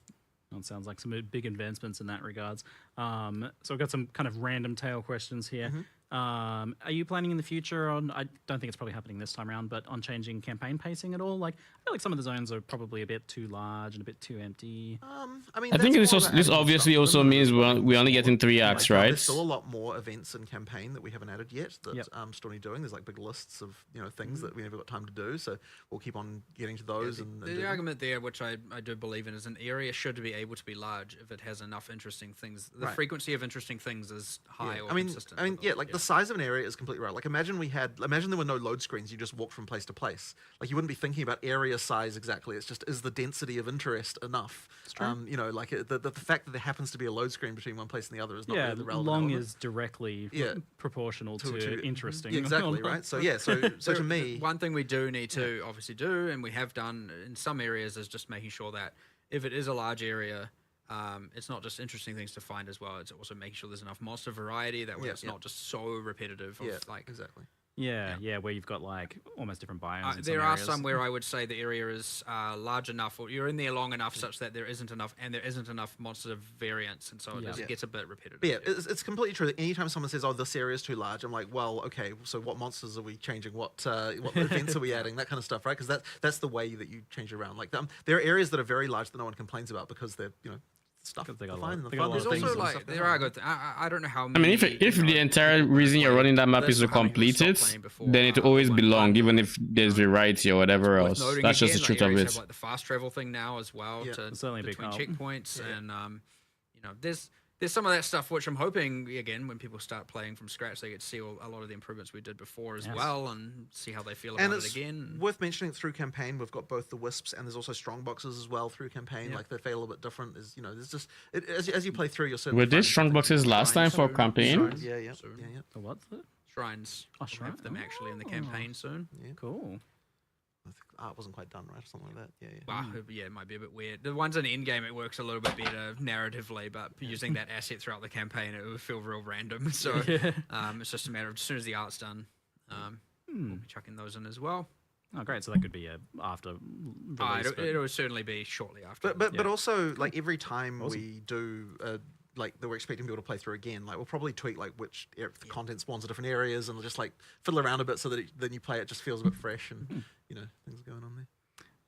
Well, it sounds like some big advancements in that regards. So I've got some kind of random tail questions here. Are you planning in the future on, I don't think it's probably happening this time around, but on changing campaign pacing at all? Like, I feel like some of the zones are probably a bit too large and a bit too empty. I mean, I think this obviously also means we only get in 3 acts, right? There's still a lot more events in campaign that we haven't added yet that still need doing. There's like big lists of, you know, things that we never got time to do, so we'll keep on getting to those. The argument there, which I do believe in, is an area should be able to be large if it has enough interesting things. The frequency of interesting things is high or consistent. I mean, like the size of an area is completely right. Like imagine there were no load screens, you just walked from place to place. Like you wouldn't be thinking about area size exactly. It's just, is the density of interest enough? You know, like the fact that there happens to be a load screen between one place and the other is not really the relevant long element. is directly proportional to interesting. Yeah, exactly, right? So yeah, so to me, one thing we do need to obviously do, and we have done in some areas, is just making sure that if it is a large area, it's not just interesting things to find as well. It's also making sure there's enough monster variety that way it's not just so repetitive. Like exactly. Yeah, where you've got like almost different biomes. There are some where I would say the area is large enough, or you're in there long enough such that there isn't enough monster variance, and so it gets a bit repetitive. But yeah, it's completely true. Anytime someone says, "Oh, this area is too large," I'm like, "Well, okay. So what monsters are we changing? What events are we adding? That kind of stuff, right? Because that's the way that you change it around. Like there are areas that are very large that no one complains about because they're, you know, stuff. They got There's also like there are good. I don't know how. I mean, if the entire reason you're running that map is to complete it, then it will always belong, even if there's variety or whatever else. That's just the truth of it. Have, like the fast travel thing now as well, to certainly between checkpoints, and you know, there's some of that stuff which I'm hoping, again, when people start playing from scratch, they get to see a lot of the improvements we did before as well, and see how they feel about it again. Worth mentioning through campaign, we've got both the wisps and there's also strong boxes as well through campaign. Like they feel a little bit different. Is there's just as you play through, you'll certainly. Were there strong boxes last time for campaign? Yeah. The what's that? Shrines. Oh, shrine. Have them actually in the campaign soon. Yeah. Cool. I think art wasn't quite done right, or something like that. Yeah. Well, yeah, it might be a bit weird. The ones in the end game, it works a little bit better narratively, but using that asset throughout the campaign, it would feel real random. So it's just a matter of as soon as the art's done, we'll be chucking those in as well. Oh, great! So that could be after release. It'll certainly be shortly after. But also, like every time we do like that we're expecting people to play through again, like we'll probably tweak like which the content spawns in different areas, and we'll just like fiddle around a bit so that then you play it just feels a bit fresh, and things going on there.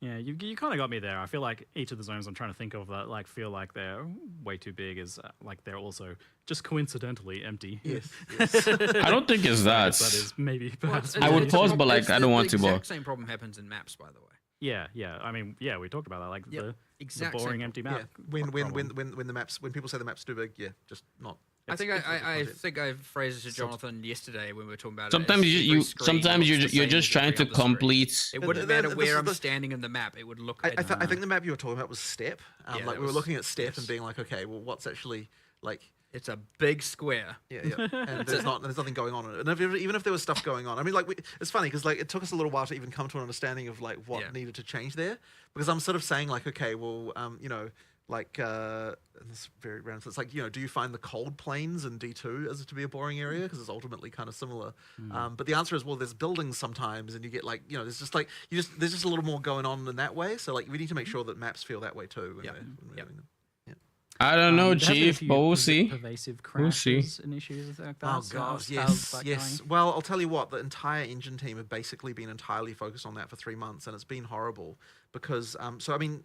Yeah, you kind of got me there. I feel like each of the zones I'm trying to think of that like feel like they're way too big is like they're also just coincidentally empty. Yes. I don't think it's that. That is maybe perhaps. I would pause, but like I don't want to The bore. exact same problem happens in maps, by the way. Yeah. I mean, we talked about that, like the boring empty map. When the maps, when people say the map's too big, just not. I think I phrased it to Jonathan yesterday when we were talking about sometimes it. Sometimes you're just trying to complete. It wouldn't matter where I'm standing in the map. It would look. I think the map you were talking about was Step. Like we were looking at Step and being like, okay, well, what's actually like? It's a big square. Yeah, and there's nothing going on in it. And even if there was stuff going on, I mean, like it's funny because like it took us a little while to even come to an understanding of like what needed to change there. Because I'm sort of saying like, okay, well, like and this very random. So it's like, do you find the cold plains in D2 as to be a boring area because it's ultimately kind of similar? But the answer is, well, there's buildings sometimes, and you get like, there's just like there's just a little more going on in that way. So like we need to make sure that maps feel that way too. When we're doing them. I don't know, Chief, but we'll see. Pervasive crashes and issues like that. Oh god, yes. Well, I'll tell you what, the entire engine team have basically been entirely focused on that for 3 months, and it's been horrible because. So I mean,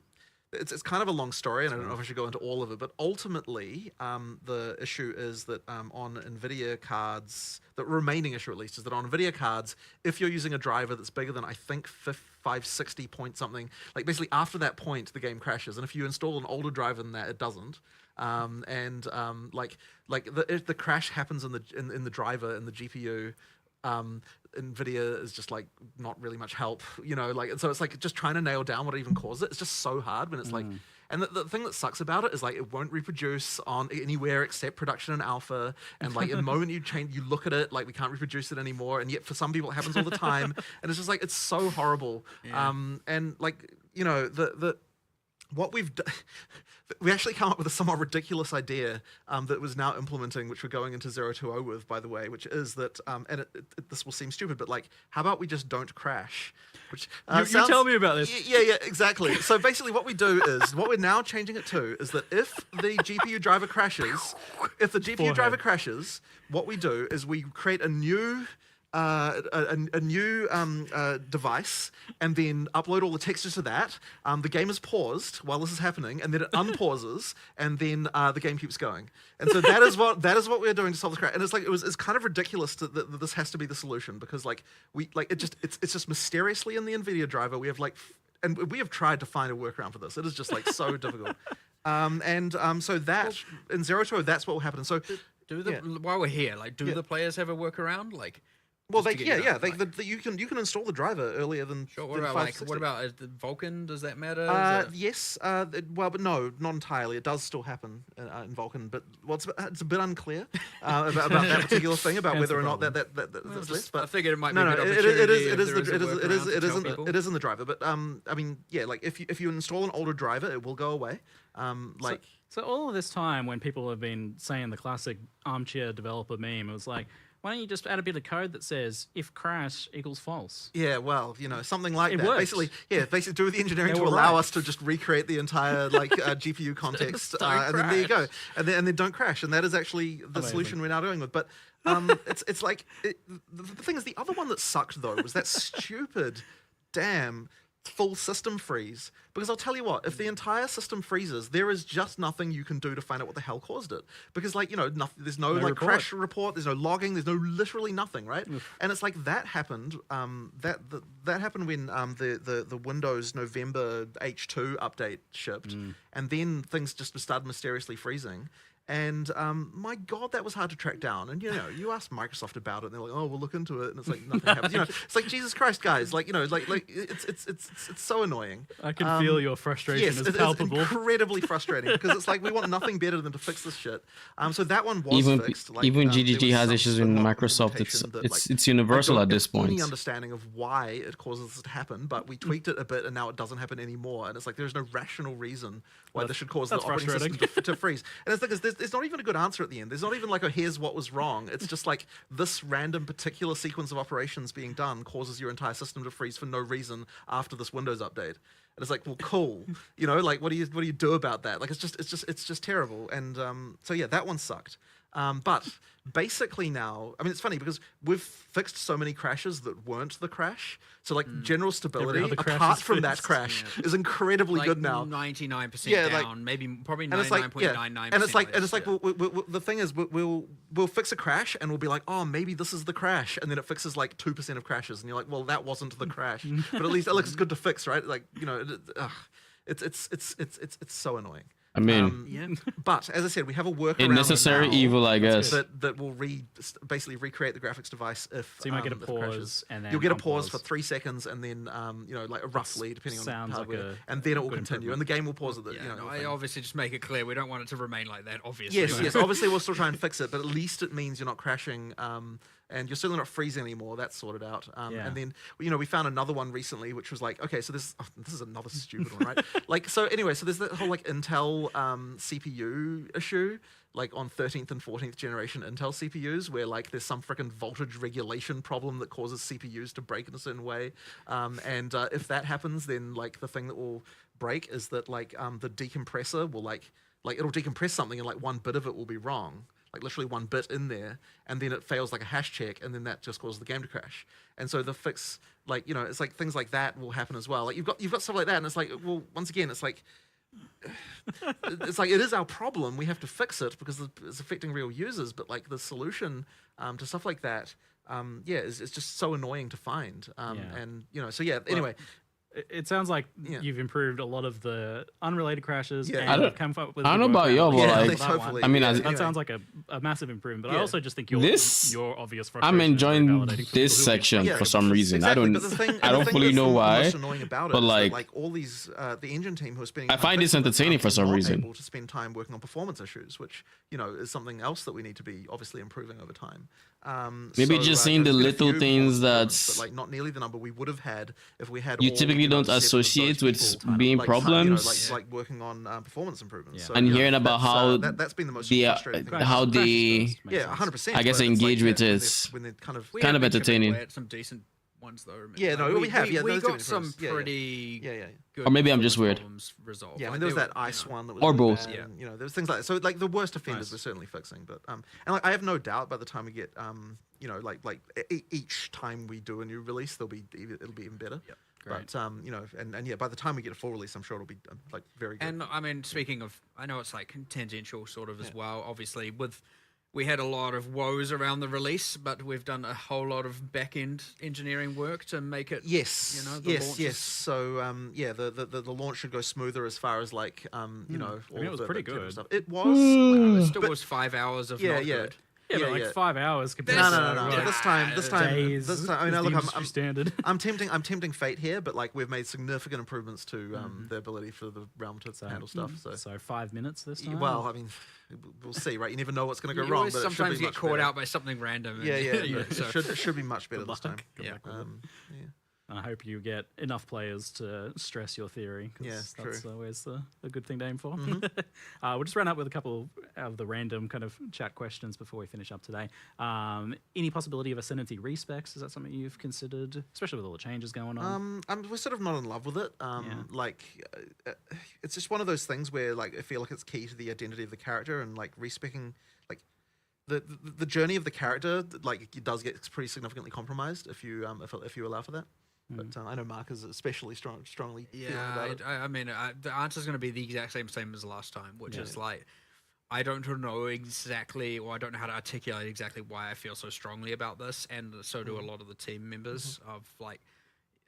it's kind of a long story, and I don't know if I should go into all of it, but ultimately, the issue is that on NVIDIA cards, the remaining issue at least is that on NVIDIA cards, if you're using a driver that's bigger than I think 560 point something, like basically after that point the game crashes, and if you install an older driver than that, it doesn't. If the crash happens in the driver in the GPU. NVIDIA is just like not really much help, so it's like just trying to nail down what even caused it. It's just so hard when it's like, and the thing that sucks about it is like it won't reproduce on anywhere except production and alpha, and like the moment you look at it, like we can't reproduce it anymore, and yet for some people it happens all the time, and it's just like it's so horrible. And like what we've done, we actually come up with a somewhat ridiculous idea that was now implementing, which we're going into 020 with, by the way, which is that, and this will seem stupid, but like, how about we just don't crash? Which you tell me about this. Yeah, exactly. So basically what we do is, what we're now changing it to is that if the GPU driver crashes, what we do is we create a new device and then upload all the textures to that. The game is paused while this is happening, and then it unpauses, and then the game keeps going. And so that is what we're doing to solve this crash. And it's kind of ridiculous that this has to be the solution, because it's just mysteriously in the NVIDIA driver we have and we have tried to find a workaround for this. It is just like so difficult. So that in 020 that's what will happen. So while we're here, do the players have a workworkaround? Well, you can install the driver earlier than. Sure. What about the Vulkan? Does that matter? Yes. But no, not entirely. It does still happen in Vulkan, but it's a bit unclear about that particular thing about whether or not that's less. But I figured it might be. No, it is in the driver. But if you install an older driver, it will go away. So all of this time, when people have been saying the classic armchair developer meme, it was like, why don't you just add a bit of code that says if crash equals false? Yeah, well, something like that. Works. Basically do the engineering to allow us to just recreate the entire GPU context, and then there you go, and then don't crash, and that is actually the solution we're now doing with. But the thing is, the other one that sucked though was that stupid, damn full system freeze. Because I'll tell you what, if the entire system freezes, there is just nothing you can do to find out what the hell caused it. Because there's no crash report, there's no logging, there's literally nothing, right? Oof. And it's like that happened. That happened when the Windows November H2 update shipped, and then things just started mysteriously freezing. And my God, that was hard to track down. And you ask Microsoft about it, and they're like, "Oh, we'll look into it," and it's like nothing happens. It's like Jesus Christ, guys. Like it's so annoying. I can feel your frustration. Yes, It's palpable. It's incredibly frustrating because it's like we want nothing better than to fix this shit. So that one was Even fixed. even there GGG was has some issues with sort of Microsoft. implementation that, It's universal I at don't this have any point. understanding of why it causes this to happen, but we tweaked it a bit, and now it doesn't happen anymore. And it's like there's no rational reason why this should cause the operating system to freeze. And it's like there's not even a good answer at the end. There's not even like, oh, here's what was wrong. It's just like this random particular sequence of operations being done causes your entire system to freeze for no reason after this Windows update. And it's like, well, cool. Like what do you do about that? Like it's just terrible. And so yeah, that one sucked. But basically now, I mean, it's funny because we've fixed so many crashes that weren't the crash. So like general stability, apart from that crash, is incredibly like good now. 99% down, maybe probably 99.99%. And it's like we'll the thing is we'll fix a crash and we'll be like, oh, maybe this is the crash, and then it fixes like 2% of crashes, and you're like, well, that wasn't the crash, but at least it looks good to fix, right? Like it's so annoying. I mean, but as I said, we have a workaround. a necessary now evil, I guess. That will basically recreate the graphics device if so you might get a if pause, crashes. and then you'll get a pause for 3 seconds, and then like roughly depending on the hardware, and then it will continue, and the game will pause at the. I obviously just make it clear we don't want it to remain like that. Obviously, yes. Obviously, we'll still try and fix it, but at least it means you're not crashing. And you're certainly not freezing anymore. That's sorted out. And then, we found another one recently, which was like, okay, so this is another stupid one, right? Like, so anyway, so there's that whole like Intel CPU issue, like on 13th and 14th generation Intel CPUs, where like there's some freaking voltage regulation problem that causes CPUs to break in a certain way. And if that happens, then like the thing that will break is that like the decompressor will like it'll decompress something and like one bit of it will be wrong. Like literally one bit in there, and then it fails like a hash check, and then that just causes the game to crash. And so the fix, like it's like things like that will happen as well. Like you've got stuff like that, and it's like, well, once again, it's like it is our problem. We have to fix it because it's affecting real users. But like the solution to stuff like that, is just so annoying to find. And so yeah. Anyway. It sounds like you've improved a lot of the unrelated crashes. Yeah. And you've come up with. I don't know about you, but hopefully. I mean, that sounds like a massive improvement. But I also just think your obvious frustration. I'm enjoying is very validating for this people who section for some reason. Exactly. I don't fully know why. What's annoying about it but is like, that, all these the engine team who are spending. I find this entertaining for some reason. Able to spend time working on performance issues, which is something else that we need to be obviously improving over time. Maybe just seeing the little things but like not nearly the number we would have had if we had. You typically don't associate with being problems. Like working on performance improvements. So, and hearing about how that's been the most frustrating thing. how they 100%. I guess engage with it. When they're kind of entertaining. Some decent ones though. We have. We got some pretty good. Or maybe I'm just weird. Resolved. Yeah, I mean, there was that ice one that was or really both. bad, and, there was things like that. So like the worst offenders we're certainly fixing, but and like I have no doubt by the time we get each time we do a new release, it'll be even better. Yep. But and by the time we get a full release, I'm sure it'll be like very good. And I mean, speaking of, I know it's like tangential sort of as well. Obviously, we had a lot of woes around the release, but we've done a whole lot of back-end engineering work to make it. Yes. So the launch should go smoother as far as like all it was pretty good. Stuff. It was. It still was 5 hours of not good. Yeah, but 5 hours compared no. to This time. days. I mean, look, I'm standard. I'm tempting fate here, but like we've made significant improvements to the ability for the realm to handle stuff. So 5 minutes this time. Well, I mean, we'll see, right? You never know what's going to go You wrong. always But sometimes it should be get much caught better. out by something random. So it should be much better this time. Yeah. I hope you get enough players to stress your theory. That's always a good thing to aim for. We'll just run up with a couple of the random kind of chat questions before we finish up today. Any possibility of Ascendancy respecs? Is that something you've considered, especially with all the changes going on? We're sort of not in love with it. It's just one of those things where like I feel like it's key to the identity of the character, and like respecing like the journey of the character like it does get pretty significantly compromised if you allow for that. But I know Mark is especially strongly feeling about it. I mean, the answer is going to be the exact same as last time, which is like, I don't know exactly, or I don't know how to articulate exactly why I feel so strongly about this, and so do a lot of the team members. Of like,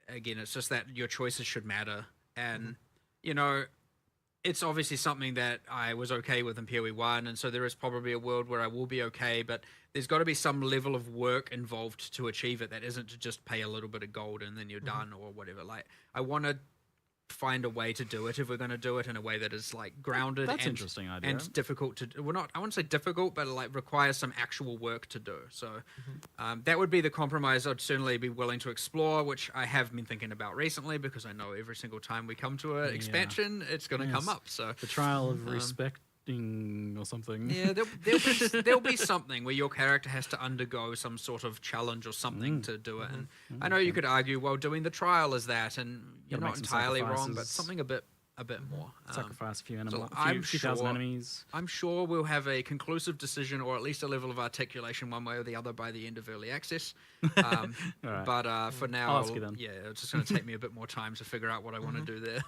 again, it's just that your choices should matter, and it's obviously something that I was okay with in PoE 1, and so there is probably a world where I will be okay, but there's got to be some level of work involved to achieve it that isn't to just pay a little bit of gold and then you're done or whatever. Like, I want to find a way to do it if we're going to do it in a way that is like grounded That's and interesting idea. and difficult to well, not I wouldn't say difficult, but like requires some actual work to do. So that would be the compromise I'd certainly be willing to explore, which I have been thinking about recently because I know every single time we come to an expansion it's going to come up. So the trial of respecting or something. Yeah, there'll be something where your character has to undergo some sort of challenge or something to do it. And I know you could argue, well, doing the trial is that, and you're not entirely wrong, but something a bit more. Sacrifice a few animals, so a few thousand enemies. I'm sure we'll have a conclusive decision, or at least a level of articulation, one way or the other, by the end of early access. But for now, I'll ask you then. Yeah, it's just going to take me a bit more time to figure out what I want to do there.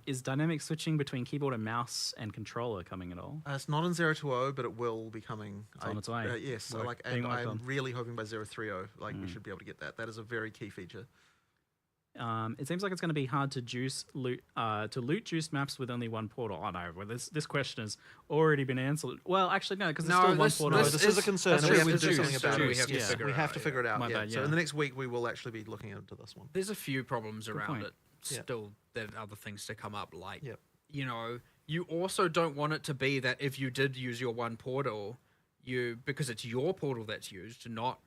Is dynamic switching between keyboard and mouse and controller coming at all? It's not in 020, but it will be coming. It's on its way. Yes, so Work- and being worked I'm on. really hoping by 030, we should be able to get that. That is a very key feature. It seems like it's going to be hard to loot juice maps with only one portal. Oh no, well, this question has already been answered. Well, actually no, because there's still one portal. No, this is a concern. that's and we true, have to do juice, something about it. we have to figure We it have out, to figure it out. My Yeah. bad, So yeah. in the next week, we will actually be looking into this one. There's a few problems around point. it Yeah. still that other things to come up, like Yep. you know, you also don't want it to be that if you did use your one portal, because it's your portal that's used, not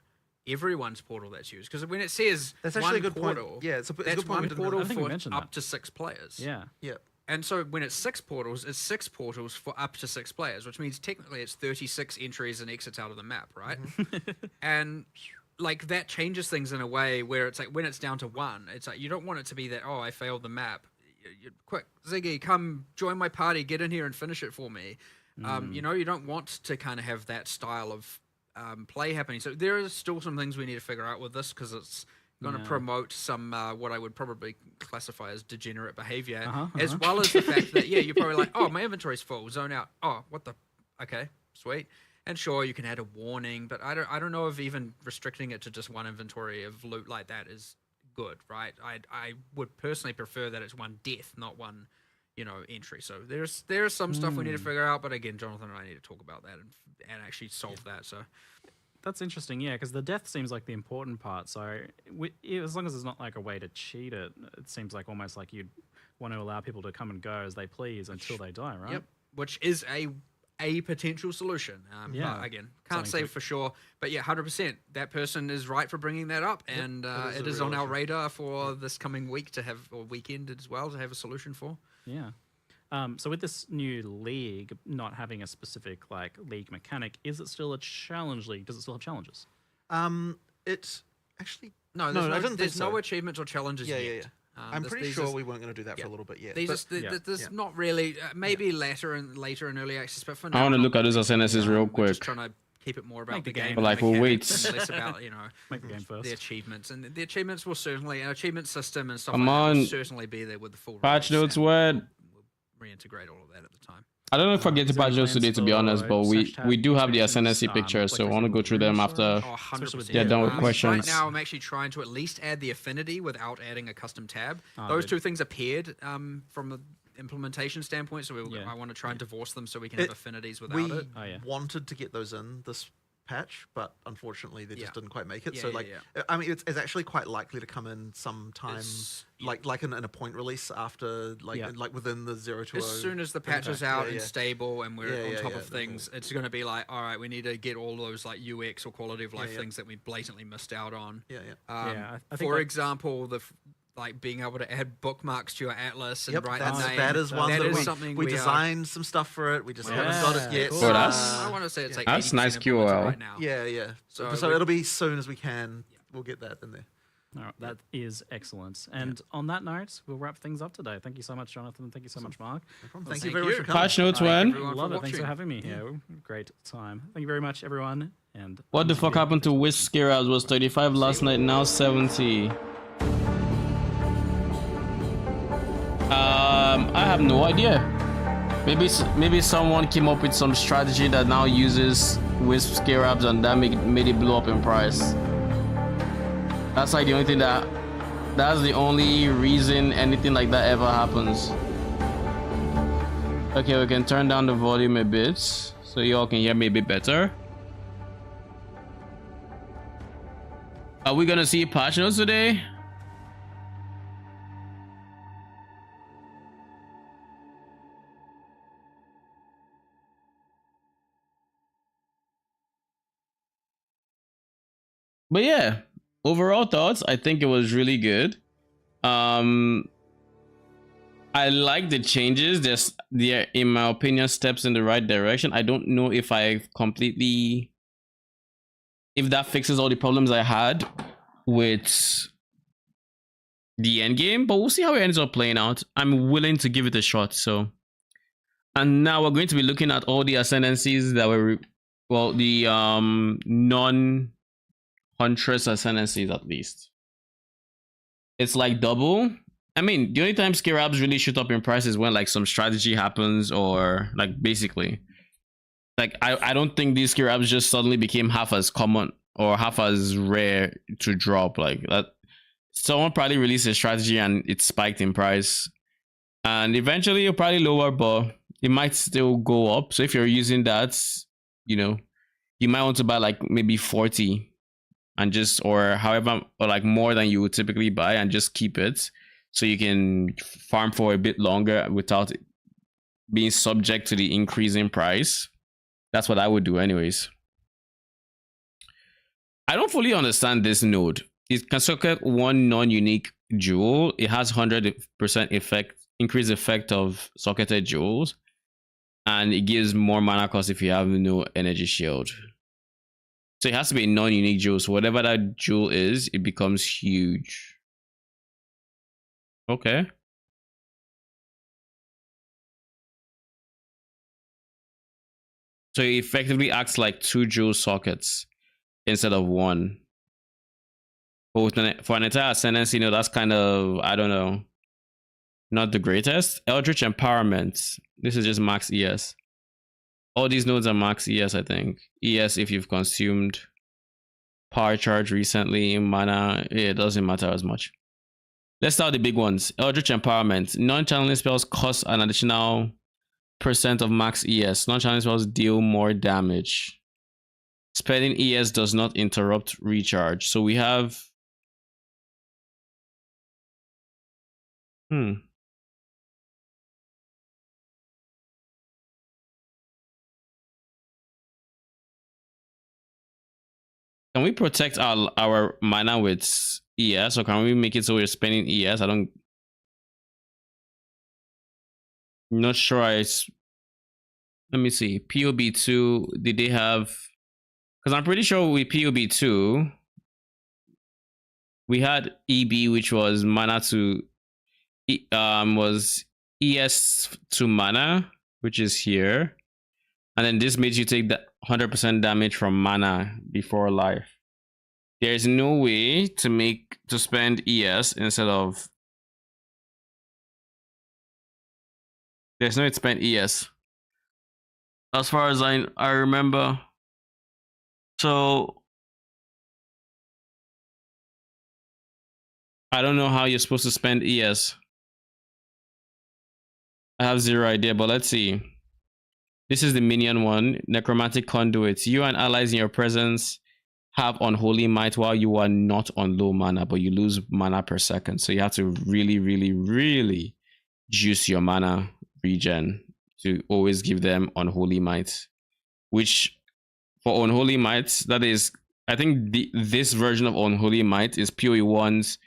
everyone's portal that's used. Because when it says That's actually one a good portal, point. Yeah, it's a good that's point. one we didn't portal I think we for mentioned up that. to 6 players. Yeah. Yeah. And so when it's 6 portals, it's 6 portals for up to 6 players, which means technically it's 36 entries and exits out of the map, right? And like that changes things in a way where it's like when it's down to 1, it's like you don't want it to be that, oh, I failed the map. Quick, Ziggy, come join my party, get in here and finish it for me. You know, you don't want to kind of have that style of play happening. So there is still some things we need to figure out with this because it's going to promote some what I would probably classify as degenerate behavior, as well as the fact that you're probably like, oh, my inventory's full, zone out. Oh, what the? Okay, sweet. And sure, you can add a warning, but I don't know if even restricting it to just one inventory of loot like that is good, right? I would personally prefer that it's one death, not one, entry. So there's some stuff we need to figure out, but again, Jonathan and I need to talk about that and actually solve that. So That's interesting, yeah, because the death seems like the important part. So as long as there's not like a way to cheat it, it seems like almost like you'd want to allow people to come and go as they please until they die, right? Yep, which is a potential solution. But again, can't say for sure. But yeah, 100%. That person is right for bringing that up, and it is on our radar for this coming week to have, or weekend as well, to have a solution for. Yeah. So with this new league not having a specific like league mechanic, is it still a challenge league? Does it still have challenges? It's actually no. There's no achievements or challenges yet. Yeah. I'm pretty sure we weren't going to do that for a little bit yet. There's not really, maybe later in early access, but for now, I want to look at those SNSs real we're quick. just trying to keep it more about the game. But like, we'll wait. And less about Make the game first. the achievements, and the achievements will certainly an achievement system and stuff Come like that on. will certainly be there with the full Patch release, notes and word. we'll reintegrate all of that at the time. I don't know if I get to Is there patch those today, to be honest, but we do have the restrictions, SNSC pictures, so I like want to go through them after. Oh, 100%. they're done with Right questions. now, I'm actually trying to at least add the affinity without adding a custom tab. Oh, Those good. two things appeared from the implementation standpoint, so I want to try and divorce them so we can have affinities without We it. wanted to get those in this patch, but unfortunately they just didn't quite make it. Yeah, so yeah, I mean, it's actually quite likely to come in sometime, like in a point release after, like within the 020. As soon as the patch is out and stable and we're Yeah, on top yeah, of things, it's going to be like, all right, we need to get all those like UX or quality of life things that we blatantly missed out on. I think For example, like being able to add bookmarks to your atlas and write the name. That is one that something we designed some stuff for it. We just haven't got it yet. Cool. Oh, that's- I want to say it's like that's 80% nice implemented QOL. right now. Yeah. So we- it'll be soon as we can. We'll get that in there. All right, that is excellent. And on that note, we'll wrap things up today. Thank you so much, Jonathan. Thank you so much, Mark. Thank you very much for coming. Patch notes Thank when? everyone Love for it. Thanks for watching. having me here. Great time. Thank you very much, everyone. And What the fuck happened to Wisp Scarabs? Was 35 last night, now 70. I have no idea. Maybe someone came up with some strategy that now uses Wisp Scarabs and that made it blow up in price. That's like the only thing that's the only reason anything like that ever happens. Okay, we can turn down the volume a bit so y'all can hear me a bit better. Are we gonna see patch notes today? But yeah, overall thoughts, I think it was really good. I like the changes. They're, in my opinion, steps in the right direction. I don't know if if that fixes all the problems I had with the end game, but we'll see how it ends up playing out. I'm willing to give it a shot. So, and now we're going to be looking at all the ascendancies that were, well, the non-huntress ascendancies at least. It's like double. I mean, the only time scarabs really shoot up in price is when like some strategy happens, or like basically, like I don't think these scarabs just suddenly became half as common or half as rare to drop. Like that, someone probably released a strategy and it spiked in price, and eventually it'll probably lower, but it might still go up. So if you're using that, you know, you might want to buy like maybe 40 and just, or however, or like more than you would typically buy, and just keep it so you can farm for a bit longer without being subject to the increase in price. That's what I would do anyways. I don't fully understand this node. It can socket one non-unique jewel. It has 100% effect, increased effect of socketed jewels, and it gives more mana cost if you have no energy shield. So it has to be a non-unique jewel. So whatever that jewel is, it becomes huge. Okay. So it effectively acts like 2 jewel sockets instead of 1. But for an entire ascendancy, that's kind of, I don't know, not the greatest. Eldritch Empowerment. This is just max ES. All these nodes are max ES, I think. ES if you've consumed power charge recently, mana, it doesn't matter as much. Let's start with the big ones. Eldritch Empowerment. Non-channeling spells cost an additional % of max ES. Non-channeling spells deal more damage. Spending ES does not interrupt recharge. So we have... Can we protect our mana with ES, or can we make it so we're spending ES? I'm not sure. Let me see. POB2, did they have... Because I'm pretty sure with POB2, we had EB, which was mana to... was ES to mana, which is here. And then this made you take that 100% damage from mana before life. There's no way to spend ES instead of... There's no way to spend ES, as far as I remember. So I don't know how you're supposed to spend ES. I have zero idea, but let's see. This is the minion one. Necromantic Conduits. You and allies in your presence have Unholy Might while you are not on low mana, but you lose mana per second. So you have to really, really, really juice your mana regen to always give them Unholy Might. Which, for Unholy Might, that is, I think this version of Unholy Might is PoE1's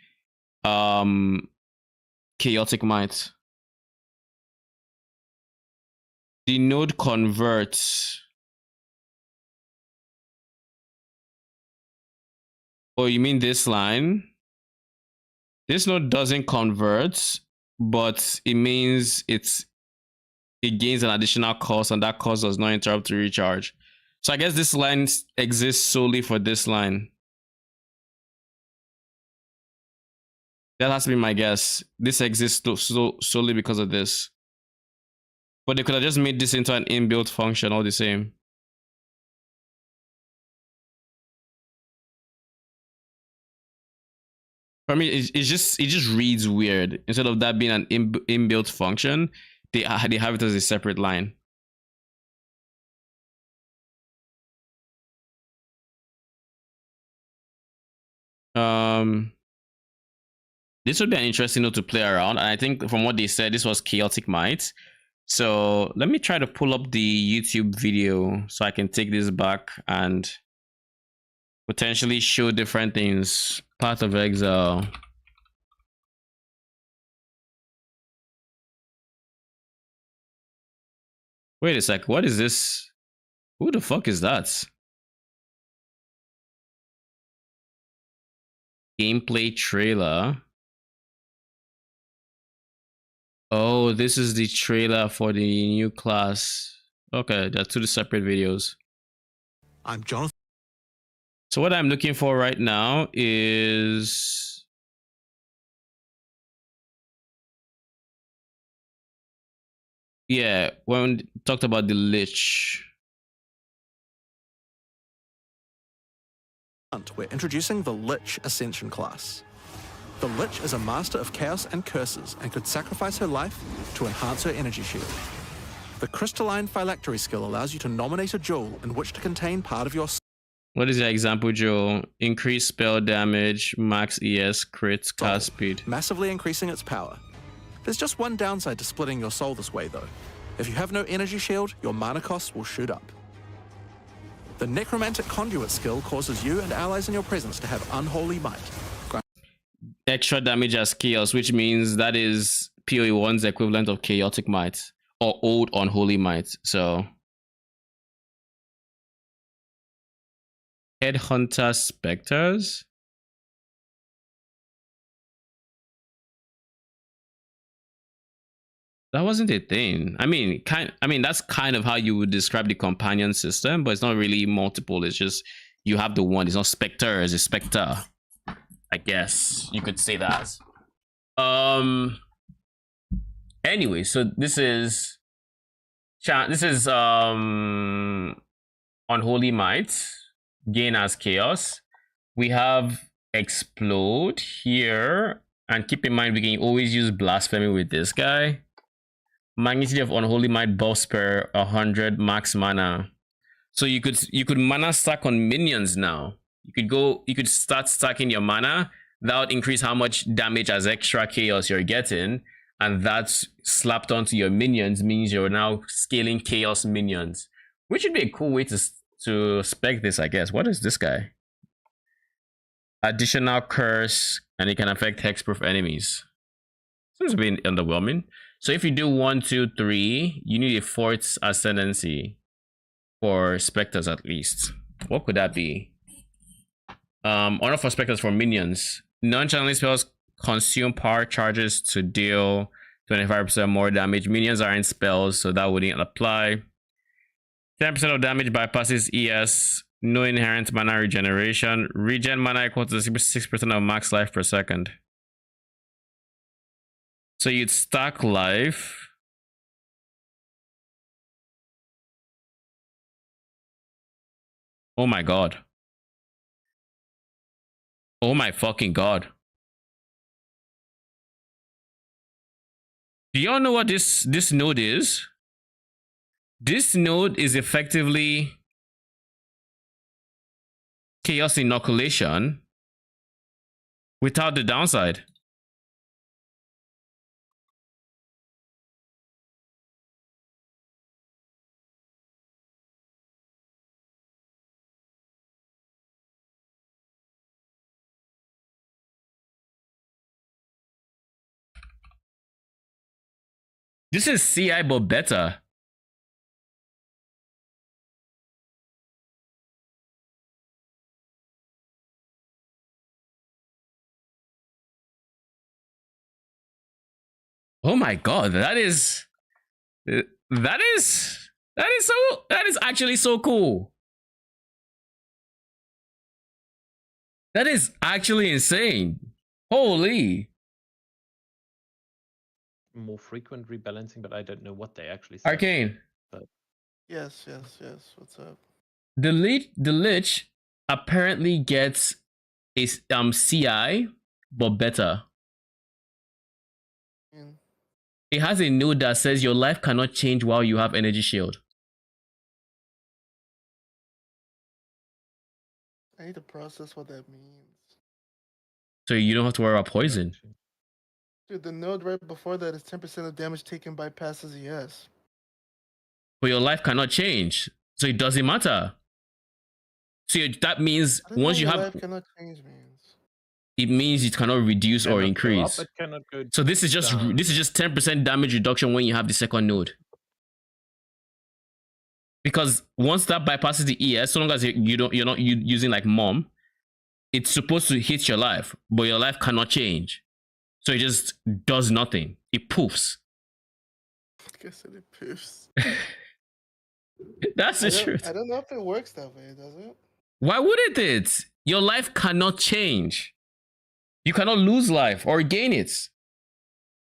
Chaotic Might. The node converts. Oh, you mean this line? This node doesn't convert, but it means it gains an additional cost, and that cost does not interrupt the recharge. So I guess this line exists solely for this line. That has to be my guess. This exists solely because of this. But they could have just made this into an inbuilt function all the same. For me, it just reads weird. Instead of that being an inbuilt function, they have it as a separate line. This would be an interesting note to play around. And I think from what they said, this was Chaotic Might. So let me try to pull up the YouTube video so I can take this back and potentially show different things. Path of Exile. Wait a sec, what is this? Who the fuck is that? Gameplay trailer. Oh, this is the trailer for the new class. Okay, that's two separate videos. I'm Jonathan. So what I'm looking for right now is when we talked about the Lich. We're introducing the Lich Ascension class. The Lich is a master of chaos and curses and could sacrifice her life to enhance her energy shield. The Crystalline Phylactery skill allows you to nominate a jewel in which to contain part of your... What is the example jewel? Increase spell damage, max ES, crit, cast speed. Massively increasing its power. There's just one downside to splitting your soul this way though. If you have no energy shield, your mana costs will shoot up. The Necromantic Conduit skill causes you and allies in your presence to have unholy might. Extra damage as chaos, which means that is PoE1's equivalent of chaotic might or old unholy might. So Headhunter Spectres. That wasn't a thing. I mean, that's kind of how you would describe the companion system, but it's not really multiple. It's just you have the one. It's not Spectre, it's a Spectre. I guess you could say that. Anyway, so this is Unholy Might, gain as chaos. We have Explode here, and keep in mind we can always use Blasphemy with this guy. Magnitude of Unholy Might buffs per 100 max mana. So you could mana stack on minions now. You could start stacking your mana. That would increase how much damage as extra chaos you're getting, and that's slapped onto your minions means you're now scaling chaos minions, which would be a cool way to spec this, I guess. What is this guy? Additional curse, and it can affect hexproof enemies. Seems a bit underwhelming. So if you do 1, 2, 3, you need a 4th ascendancy for specters at least. What could that be? Honor for specters for minions. Non-channeling spells consume power charges to deal 25% more damage. Minions are in spells, so that wouldn't apply. 10% of damage bypasses ES. No inherent mana regeneration. Regen mana equal to 6% of max life per second. So you'd stack life. Oh my god. Oh my fucking god. Do y'all know what this node is? This node is effectively chaos inoculation without the downside. This is CI but better. Oh my god, that is actually so cool. That is actually insane. Holy. More frequent rebalancing, but I don't know what they actually say. Arcane. But... Yes. What's up? The Lich apparently gets a CI, but better. it has a node that says your life cannot change while you have energy shield. I need to process what that means. So you don't have to worry about poison. Dude, the node right before that is 10% of damage taken by passes ES. But your life cannot change. So it doesn't matter. So that means once you have life cannot change means. It means it cannot reduce or increase. Up, it cannot go so this is just down. this is just 10% damage reduction when you have the second node. Because once that bypasses the ES, so long as you're not using like mom, it's supposed to hit your life, but your life cannot change. So it just does nothing. It poofs. I guess it poofs. That's the truth. I don't know if it works that way, does it? Why wouldn't it? Your life cannot change. You cannot lose life or gain it.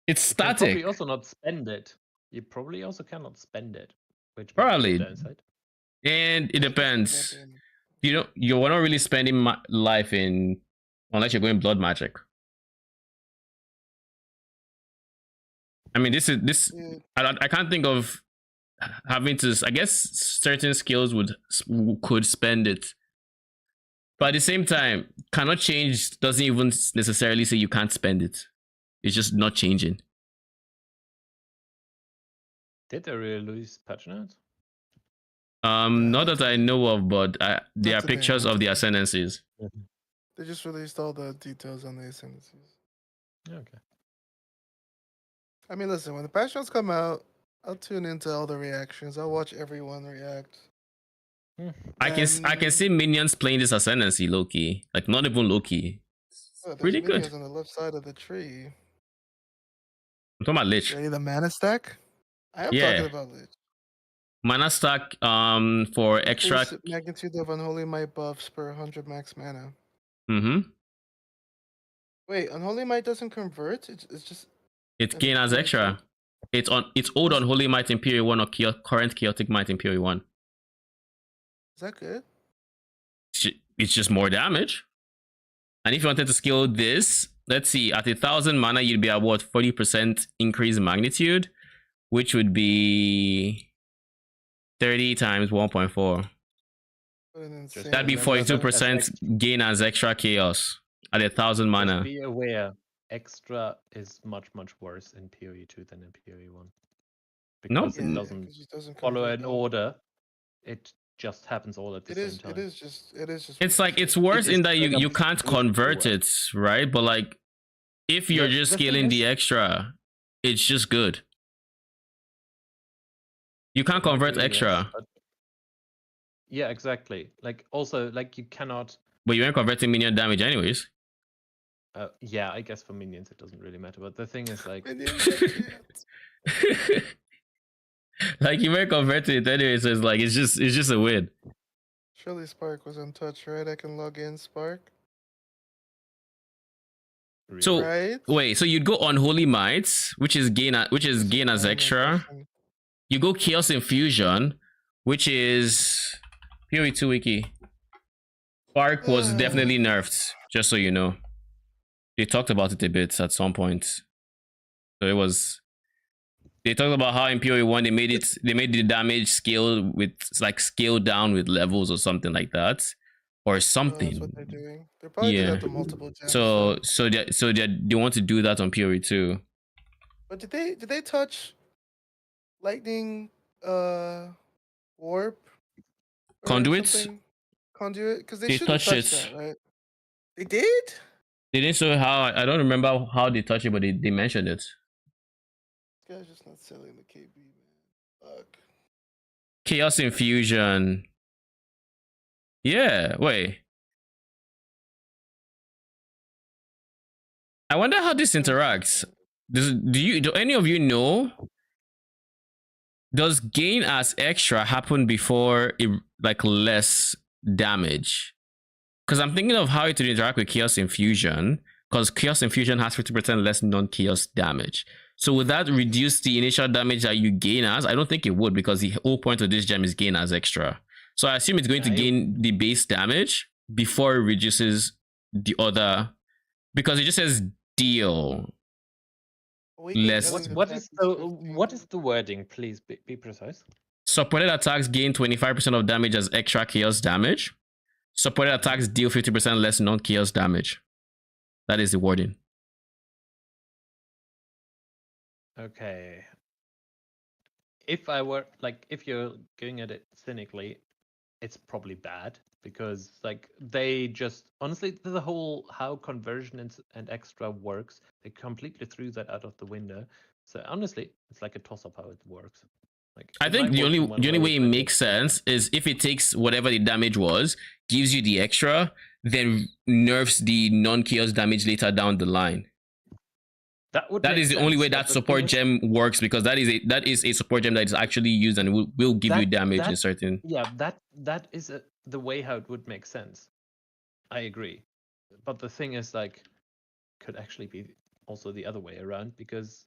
It's static. You probably also not spend it. You probably also cannot spend it. Which probably. Downside. And it depends. You're not really spending life in unless you're going blood magic. I mean, this. I can't think of having to. I guess certain skills could spend it, but at the same time, cannot change doesn't even necessarily say you can't spend it. It's just not changing. Did they release patch notes? Not that I know of, but there are pictures of the ascendancies. They just released all the details on the ascendancies. Okay. I mean, listen, when the patch notes come out, I'll tune into all the reactions. I'll watch everyone react. I can see minions playing this ascendancy low-key. Like not even low-key. Pretty good. On the left side of the tree. I'm talking about Lich. Ready the mana stack? I am talking about Lich. Mana stack for extra magnitude of unholy might buffs per 100 max mana. Mm-hmm. Wait, unholy might doesn't convert? It's just it's gain as extra. It's old unholy might in period 1 or current chaotic might in period 1. Is that good? It's just more damage. And if you wanted to scale this, let's see, at 1,000 mana, you'd be at what, 40% increase in magnitude, which would be 30 times 1.4. That'd be 42% gain as extra chaos at 1,000 mana. Just be aware, extra is much worse in PoE 2 than in PoE 1. Because it doesn't follow an order. It just happens all at the same time. It is just. It's like it's worse in that you can't convert it, right? But like, if you're just scaling the extra, it's just good. You can't convert extra. Yeah, exactly. Like also, like you cannot. But you ain't converting minion damage anyways. Yeah, I guess for minions it doesn't really matter. But the thing is, like, like you ain't converting it anyways. So it's like it's just a win. Surely Spark was untouched, right? I can log in Spark. Really? So wait, so you'd go Unholy Might, which is gain as extra. You go Chaos Infusion, which is PoE 2 wiki. Spark was definitely nerfed, just so you know. They talked about it a bit at some point. So it was. They talked about how in PoE 1 they made the damage scale with like scaled down with levels or something like that, or something. That's what they're doing. They're probably doing that to multiple gems. So they want to do that on PoE 2. But did they touch lightning warp conduits? Conduit? Because they should have touched that, right? They did? They didn't show how. I don't remember how they touched it, but they mentioned it. This guy's just not selling the KB, man. Fuck. Chaos Infusion. Yeah, wait. I wonder how this interacts. Do any of you know? Does gain as extra happen before like less damage? Because I'm thinking of how it would interact with Chaos Infusion, because Chaos Infusion has 50% less non-chaos damage. So would that reduce the initial damage that you gain as? I don't think it would, because the whole point of this gem is gain as extra. So I assume it's going to gain the base damage before it reduces the other, because it just says deal. less. What is the wording? Please be precise. Supported attacks gain 25% of damage as extra chaos damage. Supported attacks deal 50% less non-chaos damage. That is the wording. Okay. If you're going at it cynically, it's probably bad because they just honestly the whole how conversion and extra works, they completely threw that out of the window. So honestly, it's like a toss-up how it works. I think the only way it makes sense is if it takes whatever the damage was, gives you the extra, then nerfs the non-chaos damage later down the line. That is the only way that support gem works, because that is a support gem that is actually used and will give you damage in certain. Yeah, that is the way how it would make sense. I agree, but the thing is, could actually be also the other way around, because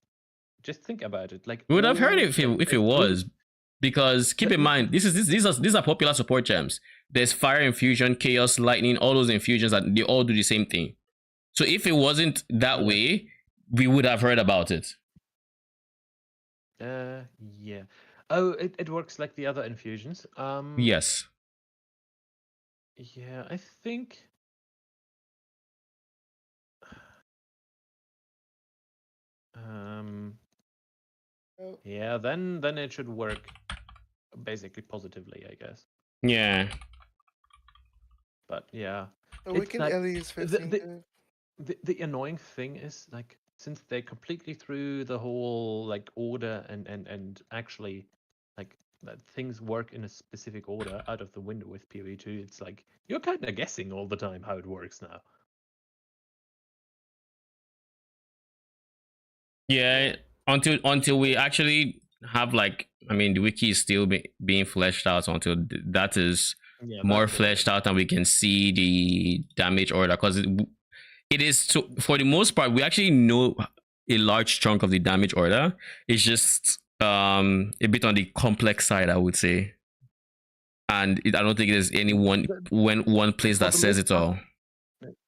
just think about it. We would have heard it if it was, because keep in mind these are popular support gems. There's fire infusion, chaos, lightning, all those infusions that they all do the same thing. So if it wasn't that way, we would have heard about it. Yeah. Oh, it works like the other infusions. Yes. Yeah, I think. Yeah, then it should work basically positively, I guess. Yeah. But yeah. But we can Ellie's 15. The annoying thing is, since they completely threw the whole order and actually that things work in a specific order out of the window with PoE2, it's you're kind of guessing all the time how it works now. Yeah, until we actually have the wiki is still being fleshed out until that is more fleshed out and we can see the damage order, because it is, so for the most part we actually know a large chunk of the damage order. It's just a bit on the complex side, I would say, and I don't think there's any one place that says it all.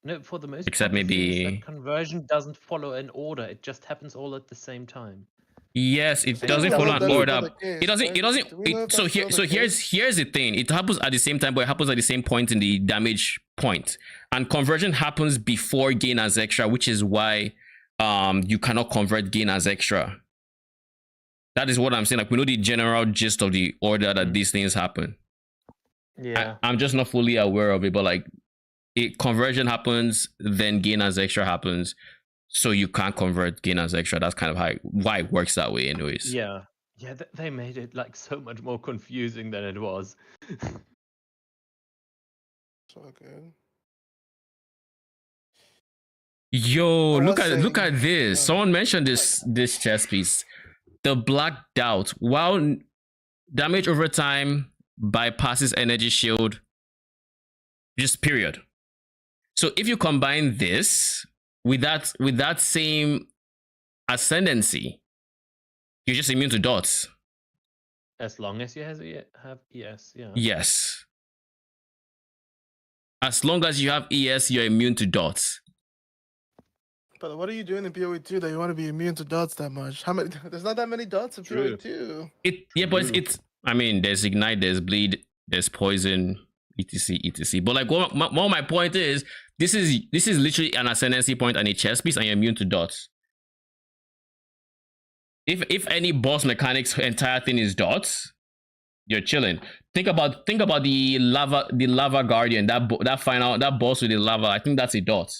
No, for the most except part, maybe conversion doesn't follow an order. It just happens all at the same time. Yes, it doesn't follow an order. It doesn't. So here's the thing. It happens at the same time, but it happens at the same point in the damage point. And conversion happens before gain as extra, which is why you cannot convert gain as extra. That is what I'm saying. We know the general gist of the order that these things happen. Yeah, I'm just not fully aware of it, but conversion happens, then gain as extra happens. So you can't convert gain as extra. That's kind of why it works that way anyways. Yeah, they made it so much more confusing than it was. So good. Yo, look at this. Someone mentioned this chess piece. The Black Doubt. While damage over time bypasses energy shield, just period. So if you combine this with that same ascendancy, you're just immune to dots. As long as you have ES, yeah. Yes. As long as you have ES, you're immune to dots. But what are you doing in PoE2 that you want to be immune to dots that much? How many? There's not that many dots in PoE2. But it's. I mean, there's ignite, there's bleed, there's poison, etc. But my point is, this is literally an ascendancy point and a chess piece, and you're immune to dots. If any boss mechanics entire thing is dots, you're chilling. Think about the lava guardian, that boss with the lava. I think that's a dot.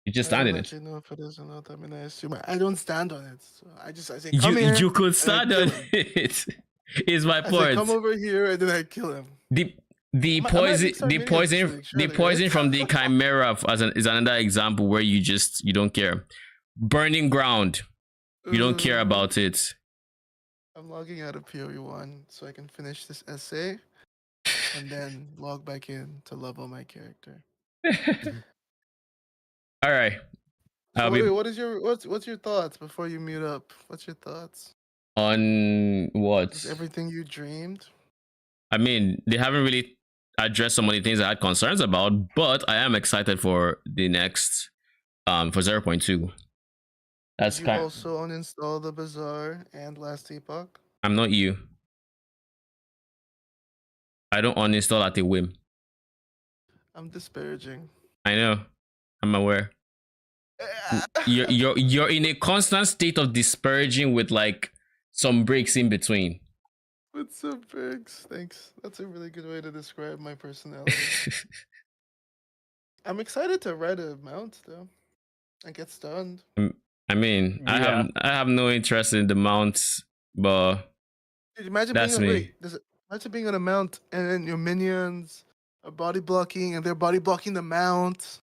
You just stand in it. No, if it is or not. I mean, I assume I don't stand on it. So I say, come here. You could stand on it. Is my point. Come over here and then I kill him. The poison from the chimera is another example where you don't care. Burning ground, you don't care about it. I'm logging out of PoE1 so I can finish this essay and then log back in to level my character. All right. So what's your thoughts before you mute up? What's your thoughts on what? Is everything you dreamed? I mean, they haven't really addressed some of the things I had concerns about, but I am excited for the next for 0.2. That's Did you kind. also uninstall the Bazaar and Last Epoch? I'm not you. I don't uninstall at a whim. I'm disparaging. I know. I'm aware. You're in a constant state of disparaging with like some breaks in between. What's up, Briggs? Thanks. That's a really good way to describe my personality. I'm excited to ride a mount though. I get stunned. I mean, Yeah. I have no interest in the mounts, but Dude, imagine that's being on, me. imagine being on a mount and then your minions are body blocking and they're body blocking the mount.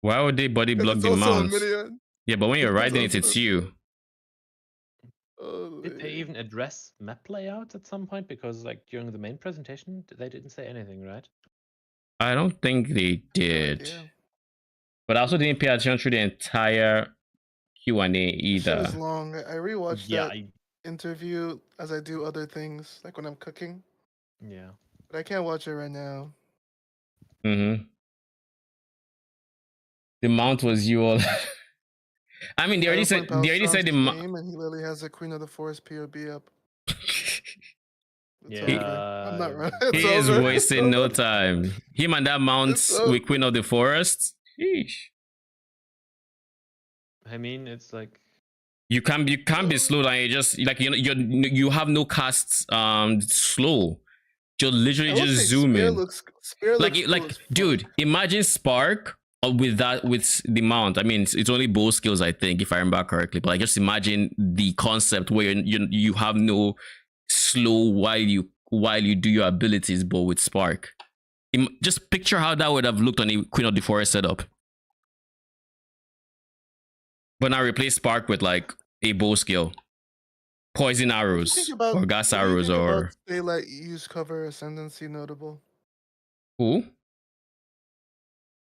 Why would they body block It's the also a mounts? minion. Yeah, but when you're It's riding it, also it's a you. Did they even address map layouts at some point? Because like during the main presentation, they didn't say anything, right? I don't think they did. But I also didn't pay attention to the entire Q&A Shit is either. long. I rewatched Yeah, that interview as I do other things, like when I'm cooking. Yeah. But I can't watch it right now. Mm-hmm. The mount was you all. I mean, they already said the game, and he literally has a Queen of the Forest POB up. It's over. I'm not right. It's He is over. wasting no time. Him and that mount It's over. with Queen of the Forest. Sheesh. I mean, it's like You can't be slow. Like you just like you have no casts slow. You're literally just zooming. Spear Like looks cool as fuck. dude, imagine Spark with the mount. I mean, it's only bow skills, I think, if I remember correctly. But like, just imagine the concept where you have no slow while you do your abilities, but with Spark. Just picture how that would have looked on a Queen of the Forest setup. But now replace Spark with like a bow skill, poison arrows, or gas arrows, or daylight use cover ascendancy notable. who?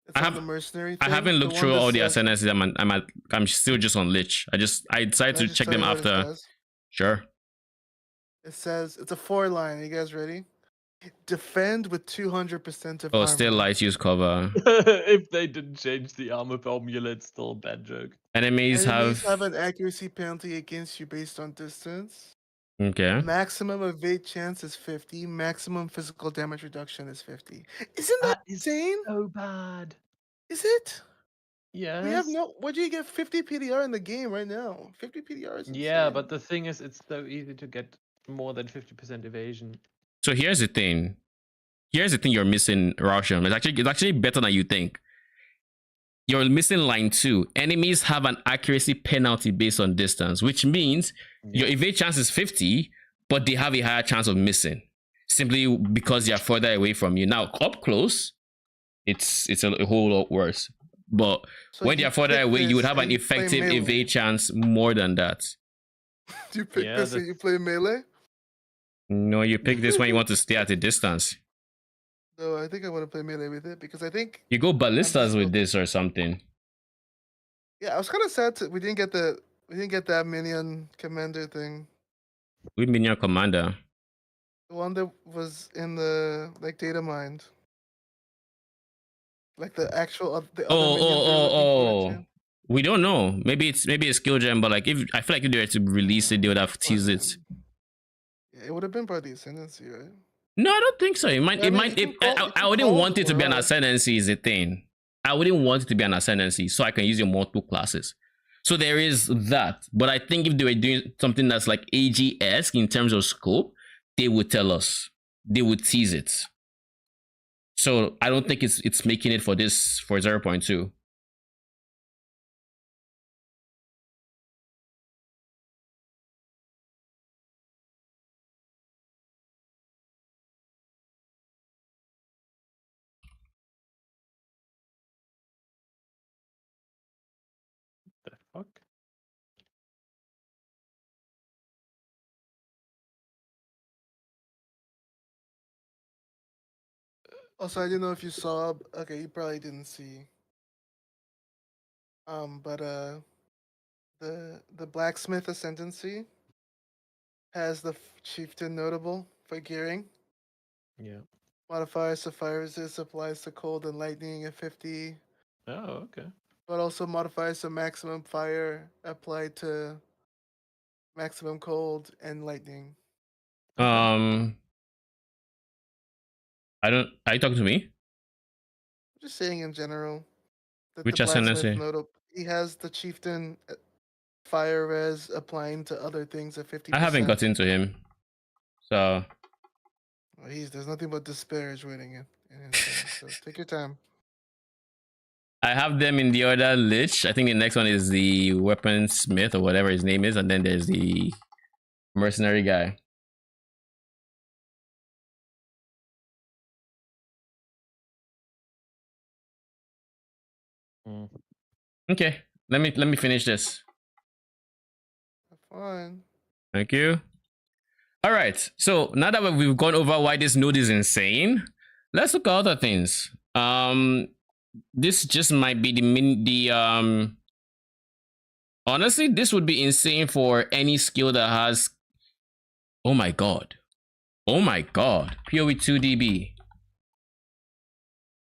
It's on the mercenary thing. I haven't looked the through one all the that says- ascendancies. I'm still just on Lich. I decided Can I to just check tell them you what it after. says? Sure. It says it's a 4-line. Are you guys ready? Defend with 200% of Oh, armor. still light use cover. if they didn't change the armor formula, it's still a bad joke. Enemies have have an accuracy penalty against you based on distance. okay. Maximum evade chance is 50. Maximum physical damage reduction is 50. Isn't that insane? So bad. Is it? Yes. We have no. What do you get 50 PDR in the game right now? 50 PDR is insane. Yeah, but the thing is, it's so easy to get more than 50% evasion. So here's the thing. You're missing, Roshan. It's actually better than you think. You're missing line 2. Enemies have an accuracy penalty based on distance, which means your evade chance is 50, but they have a higher chance of missing simply because they are further away from you. Now, up close, it's a whole lot worse. But when they are further away, you would have an effective evade chance more than that. Do you pick this and you play melee? No, you pick this when you want to stay at a distance. No, I think I want to play melee with it because I think you go ballistas with this or something. Yeah, I was kind of sad we didn't get that minion commander thing. With minion commander. The one that was in the data mined. Like the actual other minions. We don't know. Maybe it's skill gem, but like if I feel like if they were to release it, they would have teased it. Yeah, it would have been part of the ascendancy, right? No, I don't think so. I wouldn't want it to be an ascendancy is the thing. I wouldn't want it to be an ascendancy so I can use your multiple classes. So there is that. But I think if they were doing something that's like AG-esque in terms of scope, they would tell us. They would tease it. So I don't think it's making it for 0.2. The fuck? Also, I didn't know if you saw. Okay, you probably didn't see. But the blacksmith ascendancy has the chieftain notable for gearing. Yeah. Modifier to fire resist applies to cold and lightning at 50. Oh, okay. but also modifies some maximum fire applied to maximum cold and lightning. I don't. Are you talking to me? Just saying in general that the Which blacksmith ascendancy? node he has the chieftain fire res applying to other things at 50%. I haven't got into him, so Well, there's nothing but disparage waiting in his thing, so take your time. I have them in the order Lich. I think the next one is the weaponsmith or whatever his name is, and then there's the mercenary guy. Okay, let me finish this. Fine. Thank you. All right, so now that we've gone over why this node is insane, let's look at other things. This just might be honestly, this would be insane for any skill that has. Oh my god, PoE 2 DB.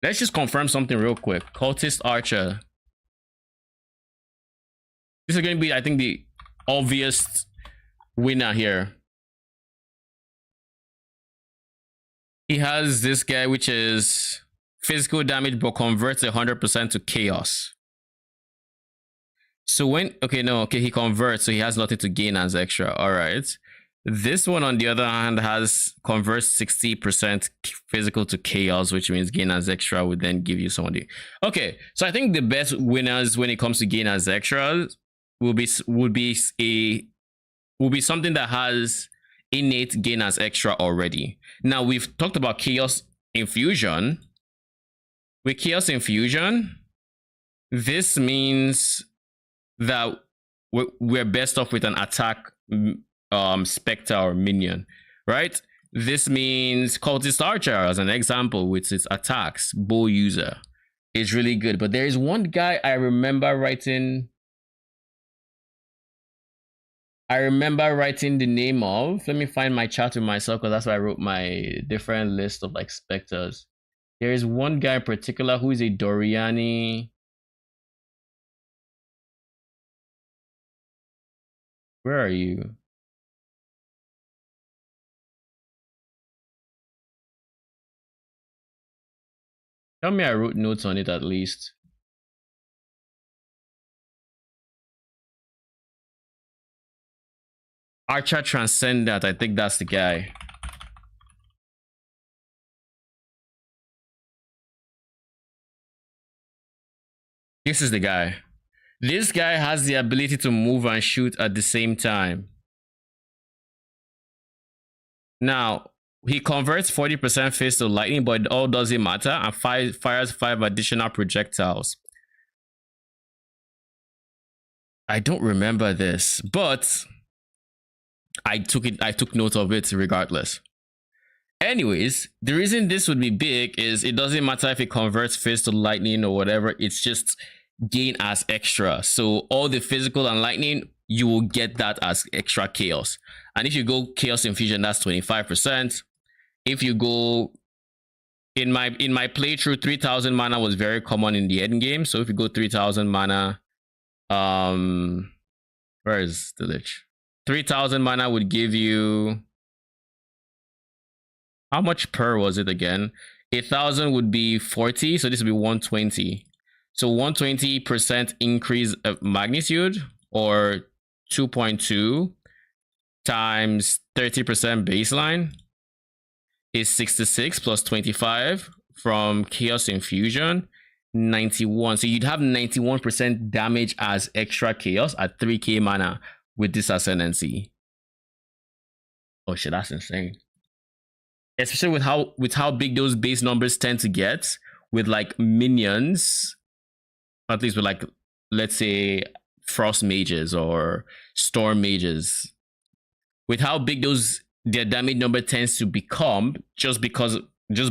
Let's just confirm something real quick. Cultist Archer. This is going to be, I think, the obvious winner here. He has this guy, which is physical damage, but converts 100% to chaos. So when, he converts, so he has nothing to gain as extra. All right. This one, on the other hand, has converts 60% physical to chaos, which means gain as extra would then give you somebody. Okay, so I think the best winners when it comes to gain as extras will be something that has innate gain as extra already. Now we've talked about chaos infusion. With chaos infusion, this means that we're best off with an attack spectre or minion, right? This means cultist archer, as an example, with its attacks, bow user, is really good. But there is one guy I remember writing the name of. Let me find my chat with myself, because that's why I wrote my different list of like specters. There is one guy in particular who is a Doriani. Where are you? Tell me I wrote notes on it at least. Archer Transcendent, I think that's the guy. This is the guy. This guy has the ability to move and shoot at the same time. Now, he converts 40% phase to lightning, but it all doesn't matter, and fires 5 additional projectiles. I don't remember this, but I took note of it regardless. Anyways, the reason this would be big is it doesn't matter if it converts phase to lightning or whatever, it's just gain as extra. So all the physical and lightning, you will get that as extra chaos. And if you go chaos infusion, that's 25%. If you go in my playthrough, 3000 mana was very common in the end game. So if you go 3000 mana, where is the lich? 3000 mana would give you, how much per was it again? 1000 would be 40, so this would be 120. So 120% increase of magnitude, or 2.2 times 30% baseline is 66 plus 25 from chaos infusion, 91. So you'd have 91% damage as extra chaos at 3k mana with this ascendancy. Oh shit, that's insane. Especially with how big those base numbers tend to get with like minions, at least with like, let's say, frost mages or storm mages. With how big their damage number tends to become just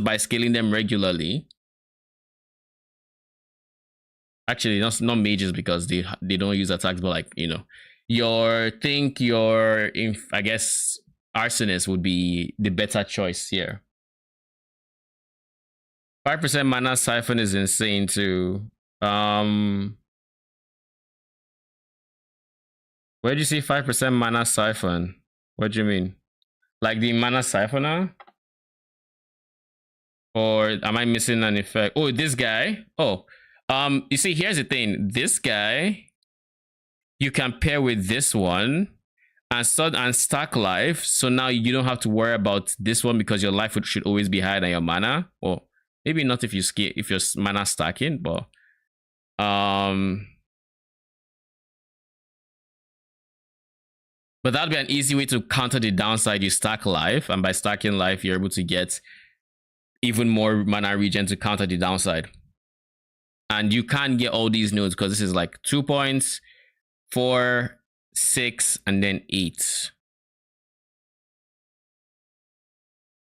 by scaling them regularly. Actually, not mages, because they don't use attacks, but like, I guess arsonist would be the better choice here. 5% mana siphon is insane too. Where'd you see 5% mana siphon? What do you mean? Like the mana siphoner? Or am I missing an effect? Oh, this guy. Oh, you see, here's the thing. This guy, you can pair with this one and stack life. So now you don't have to worry about this one because your life should always be higher than your mana. Or maybe not if you're mana stacking, but that'd be an easy way to counter the downside. You stack life, and by stacking life, you're able to get even more mana regen to counter the downside. And you can't get all these nodes because this is like 2 points, 4, 6, and then 8.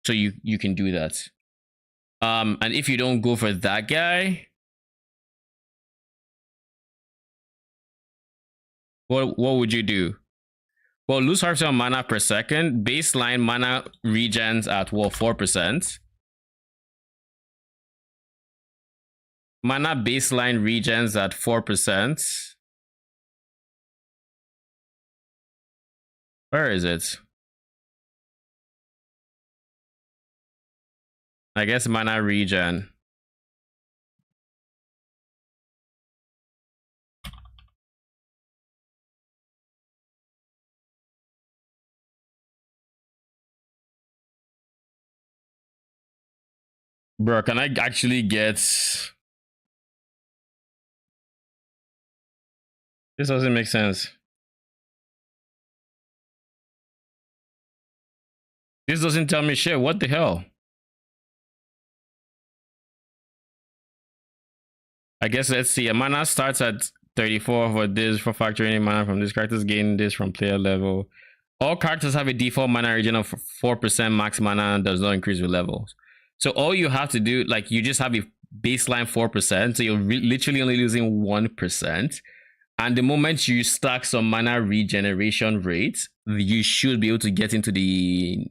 So you can do that. And if you don't go for that guy, what would you do? Well, lose harvest on mana per second. Baseline mana regens at what, 4%? Mana baseline regens at 4%. Where is it? I guess mana regen. Bro, can I actually get... This doesn't make sense. This doesn't tell me shit. What the hell? I guess let's see. A mana starts at 34 for this, for factoring in mana from this characters, gain this from player level. All characters have a default mana regen of 4% max mana and does not increase with levels. So all you have to do, like, you just have a baseline 4%, so you're literally only losing 1%. And the moment you stack some mana regeneration rate, you should be able to get into the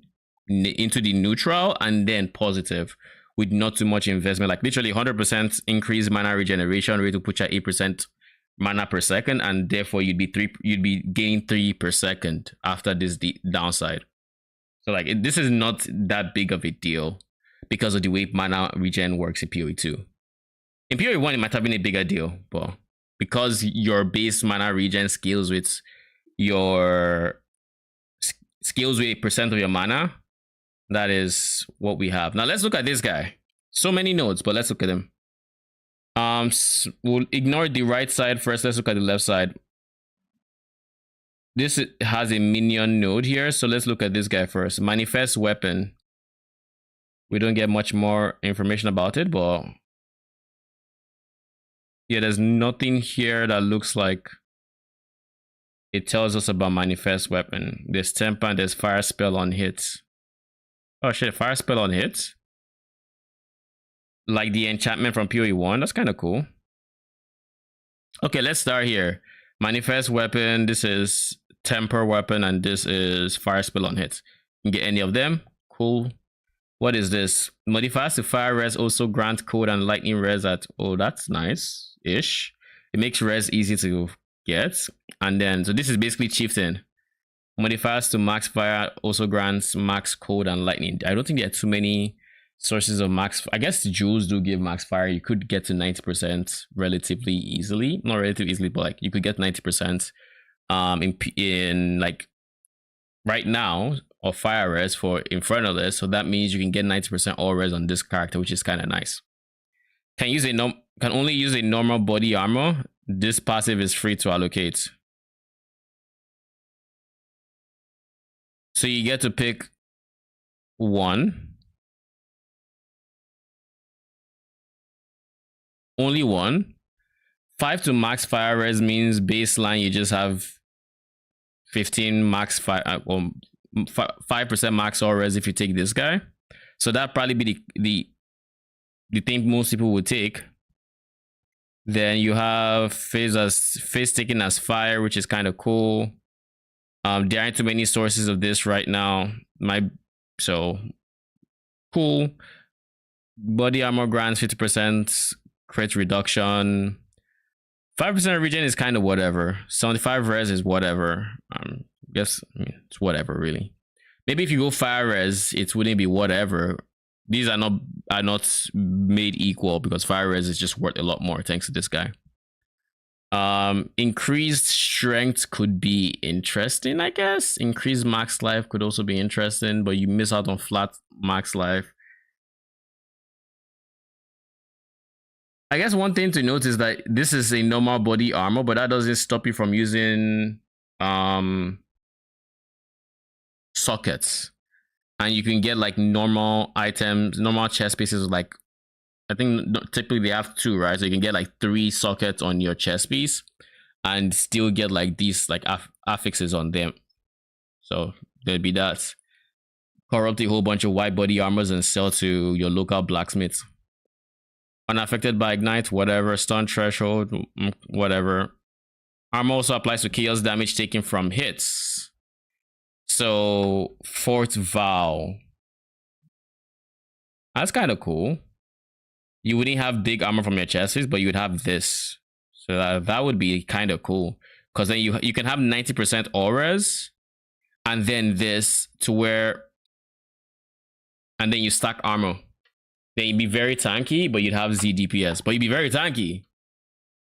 neutral and then positive with not too much investment. Like literally 100% increase mana regeneration rate to put you at 8% mana per second, and therefore you'd be gaining 3 per second after this downside. So like this is not that big of a deal because of the way mana regen works in PoE 2. In PoE 1 it might have been a bigger deal, but because your base mana regen scales with your scales with 8% of your mana, that is what we have. Now let's look at this guy. So many nodes, but let's look at him. We'll ignore the right side first. Let's look at the left side. This has a minion node here, so let's look at this guy first. Manifest weapon. We don't get much more information about it, but yeah, there's nothing here that looks like it tells us about manifest weapon. There's temper and there's fire spell on hits. Oh shit, fire spell on hits? Like the enchantment from PoE 1, that's kind of cool. Okay, let's start here. Manifest weapon, this is temper weapon, and this is fire spell on hits. You can get any of them, cool. What is this? Modifiers to fire res also grant code and lightning res at, oh, that's nice-ish. It makes res easy to get. And then, so this is basically chieftain. Modifiers to max fire also grants max code and lightning. I don't think there are too many sources of max. I guess jewels do give max fire. You could get to 90% relatively easily. Not relatively easily, but like you could get 90% in like right now of fire res for Infernalist. So that means you can get 90% all res on this character, which is kind of nice. Can only use a normal body armor. This passive is free to allocate. So you get to pick one. Only one. 5 to max fire res means baseline you just have 15 max fire, 5% max all res if you take this guy. So that probably be the thing most people would take. Then you have phase taken as fire, which is kind of cool. There aren't too many sources of this right now. So cool. Body armor grants 50% crit reduction. 5% regen is kind of whatever. 75 res is whatever. Guess it's whatever really. Maybe if you go fire res, it wouldn't be whatever. These are not made equal because fire res is just worth a lot more thanks to this guy. Increased strength could be interesting, I guess. Increased max life could also be interesting, but you miss out on flat max life. I guess one thing to note is that this is a normal body armor, but that doesn't stop you from using sockets. And you can get like normal items, normal chest pieces, like I think typically they have 2, right? So you can get like 3 sockets on your chest piece and still get like these like affixes on them. So there'll be that. Corrupt a whole bunch of white body armors and sell to your local blacksmiths. Unaffected by ignite, whatever. Stun threshold, whatever. Armor also applies to chaos damage taken from hits. So fourth vow. That's kind of cool. You wouldn't have big armor from your chest piece, but you would have this. So that would be kind of cool. Because then you can have 90% auras. And then this to where... And then you stack armor. Then you'd be very tanky, but you'd have Z DPS. But you'd be very tanky.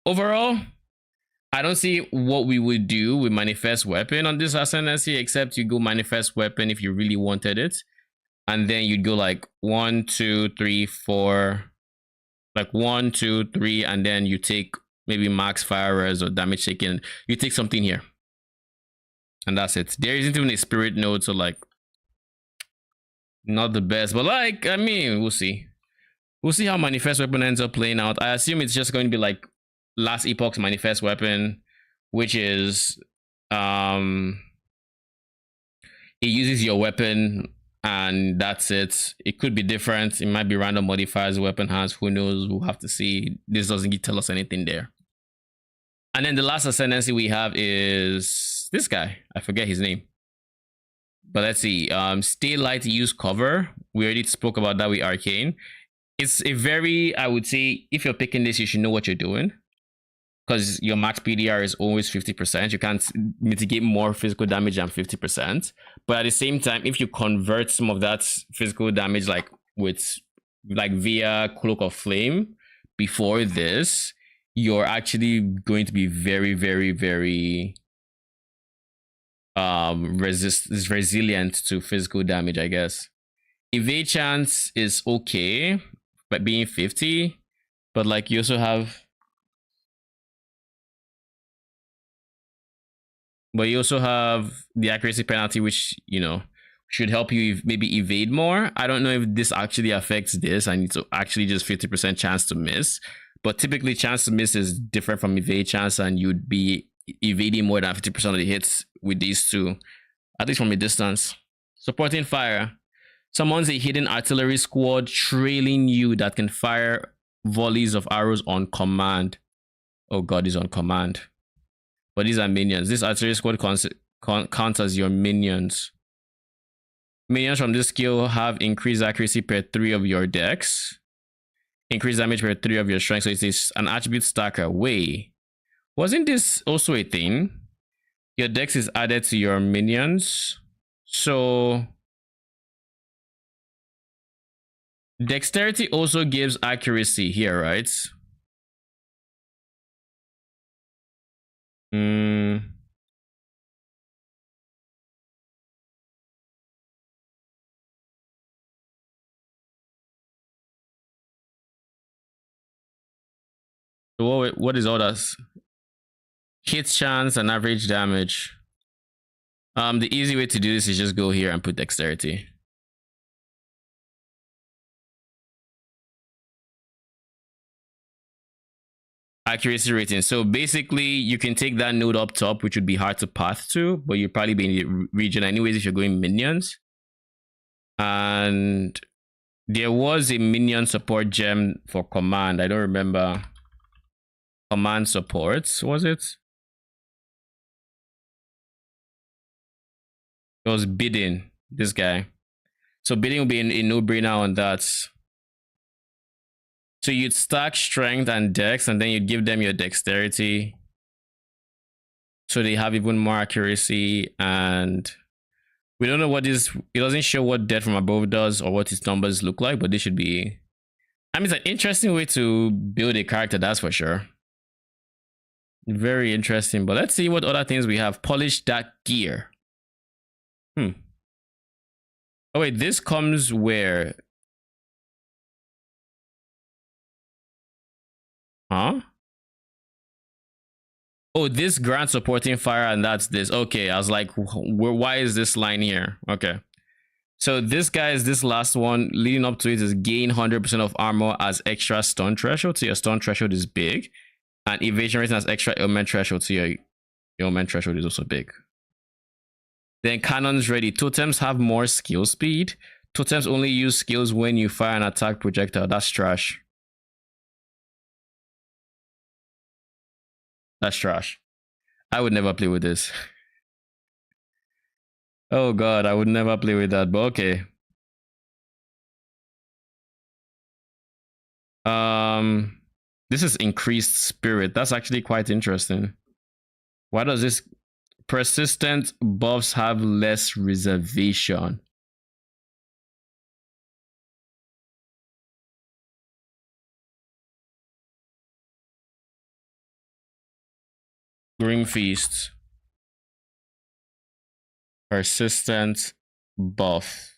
Overall, I don't see what we would do with Manifest Weapon on this Ascendancy, except you go Manifest Weapon if you really wanted it. And then you'd go like 1, 2, 3, 4... Like 1, 2, 3, and then you take maybe max fire res or damage taken. You take something here. And that's it. There isn't even a spirit node, so like not the best. But like, I mean, we'll see. We'll see how Manifest Weapon ends up playing out. I assume it's just going to be like last epoch's Manifest Weapon, which is it uses your weapon and that's it. It could be different. It might be random modifiers the weapon has. Who knows? We'll have to see. This doesn't tell us anything there. And then the last ascendancy we have is this guy. I forget his name. But let's see. Stay light, use cover. We already spoke about that with Arcane. It's a very, I would say, if you're picking this, you should know what you're doing. Because your max PDR is always 50%. You can't mitigate more physical damage than 50%. But at the same time, if you convert some of that physical damage like via Cloak of Flame before this, you're actually going to be very, very, very resilient to physical damage, I guess. Evade chance is okay, but being 50, but like you also have... But you also have the accuracy penalty, which, you know, should help you maybe evade more. I don't know if this actually affects this. I need to actually just 50% chance to miss. But typically chance to miss is different from evade chance, and you'd be evading more than 50% of the hits with these two, at least from a distance. Supporting fire. Summons a hidden artillery squad trailing you that can fire volleys of arrows on command. Oh god, he's on command. But these are minions. This artillery squad counts as your minions. Minions from this skill have increased accuracy per 3 of your dex. Increased damage per 3 of your strength. So it's an attribute stacker. Wait. Wasn't this also a thing? Your dex is added to your minions. So... Dexterity also gives accuracy here, right? So what is all that? Hit chance and average damage. The easy way to do this is just go here and put dexterity. Accuracy rating. So basically you can take that node up top, which would be hard to path to, but you'll probably be in the region anyways if you're going minions. And there was a minion support gem for command. I don't remember. Command supports, was it? It was bidding, this guy. So bidding will be a no-brainer on that. So you'd stack strength and dex, and then you'd give them your dexterity, so they have even more accuracy. And we don't know what this. It doesn't show what death from above does or what its numbers look like, but this should be. I mean, it's an interesting way to build a character, that's for sure. Very interesting. But let's see what other things we have. Polish that gear. Oh wait, this comes where? Huh? Oh, this grant supporting fire, and that's this. Okay, I was like, why is this line here? Okay. So this guy is this last one. Leading up to it is gain 100% of armor as extra stun threshold. So your stun threshold is big. And evasion rating as extra ailment threshold. So your ailment threshold is also big. Then cannons ready. Totems have more skill speed. Totems only use skills when you fire an attack projectile. That's trash. That's trash. I would never play with this. Oh god, I would never play with that, but okay. This is increased spirit. That's actually quite interesting. Why does this persistent buffs have less reservation? Grim Feast. Persistent buff.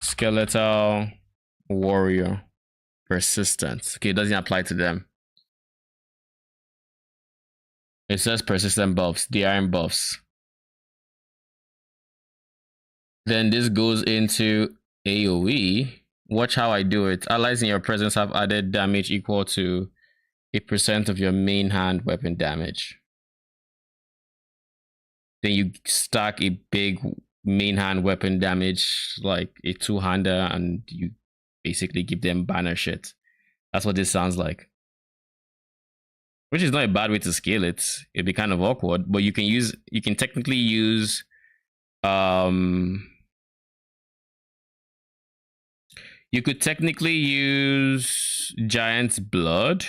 Skeletal warrior. Persistent. Okay, it doesn't apply to them. It says persistent buffs. The iron buffs. Then this goes into AoE. Watch how I do it. Allies in your presence have added damage equal to 8% of your main hand weapon damage. Then you stack a big main hand weapon damage, like a two-hander, and you basically give them banner shit. That's what this sounds like. Which is not a bad way to scale it. It'd be kind of awkward, but you can technically use you could technically use Giant's Blood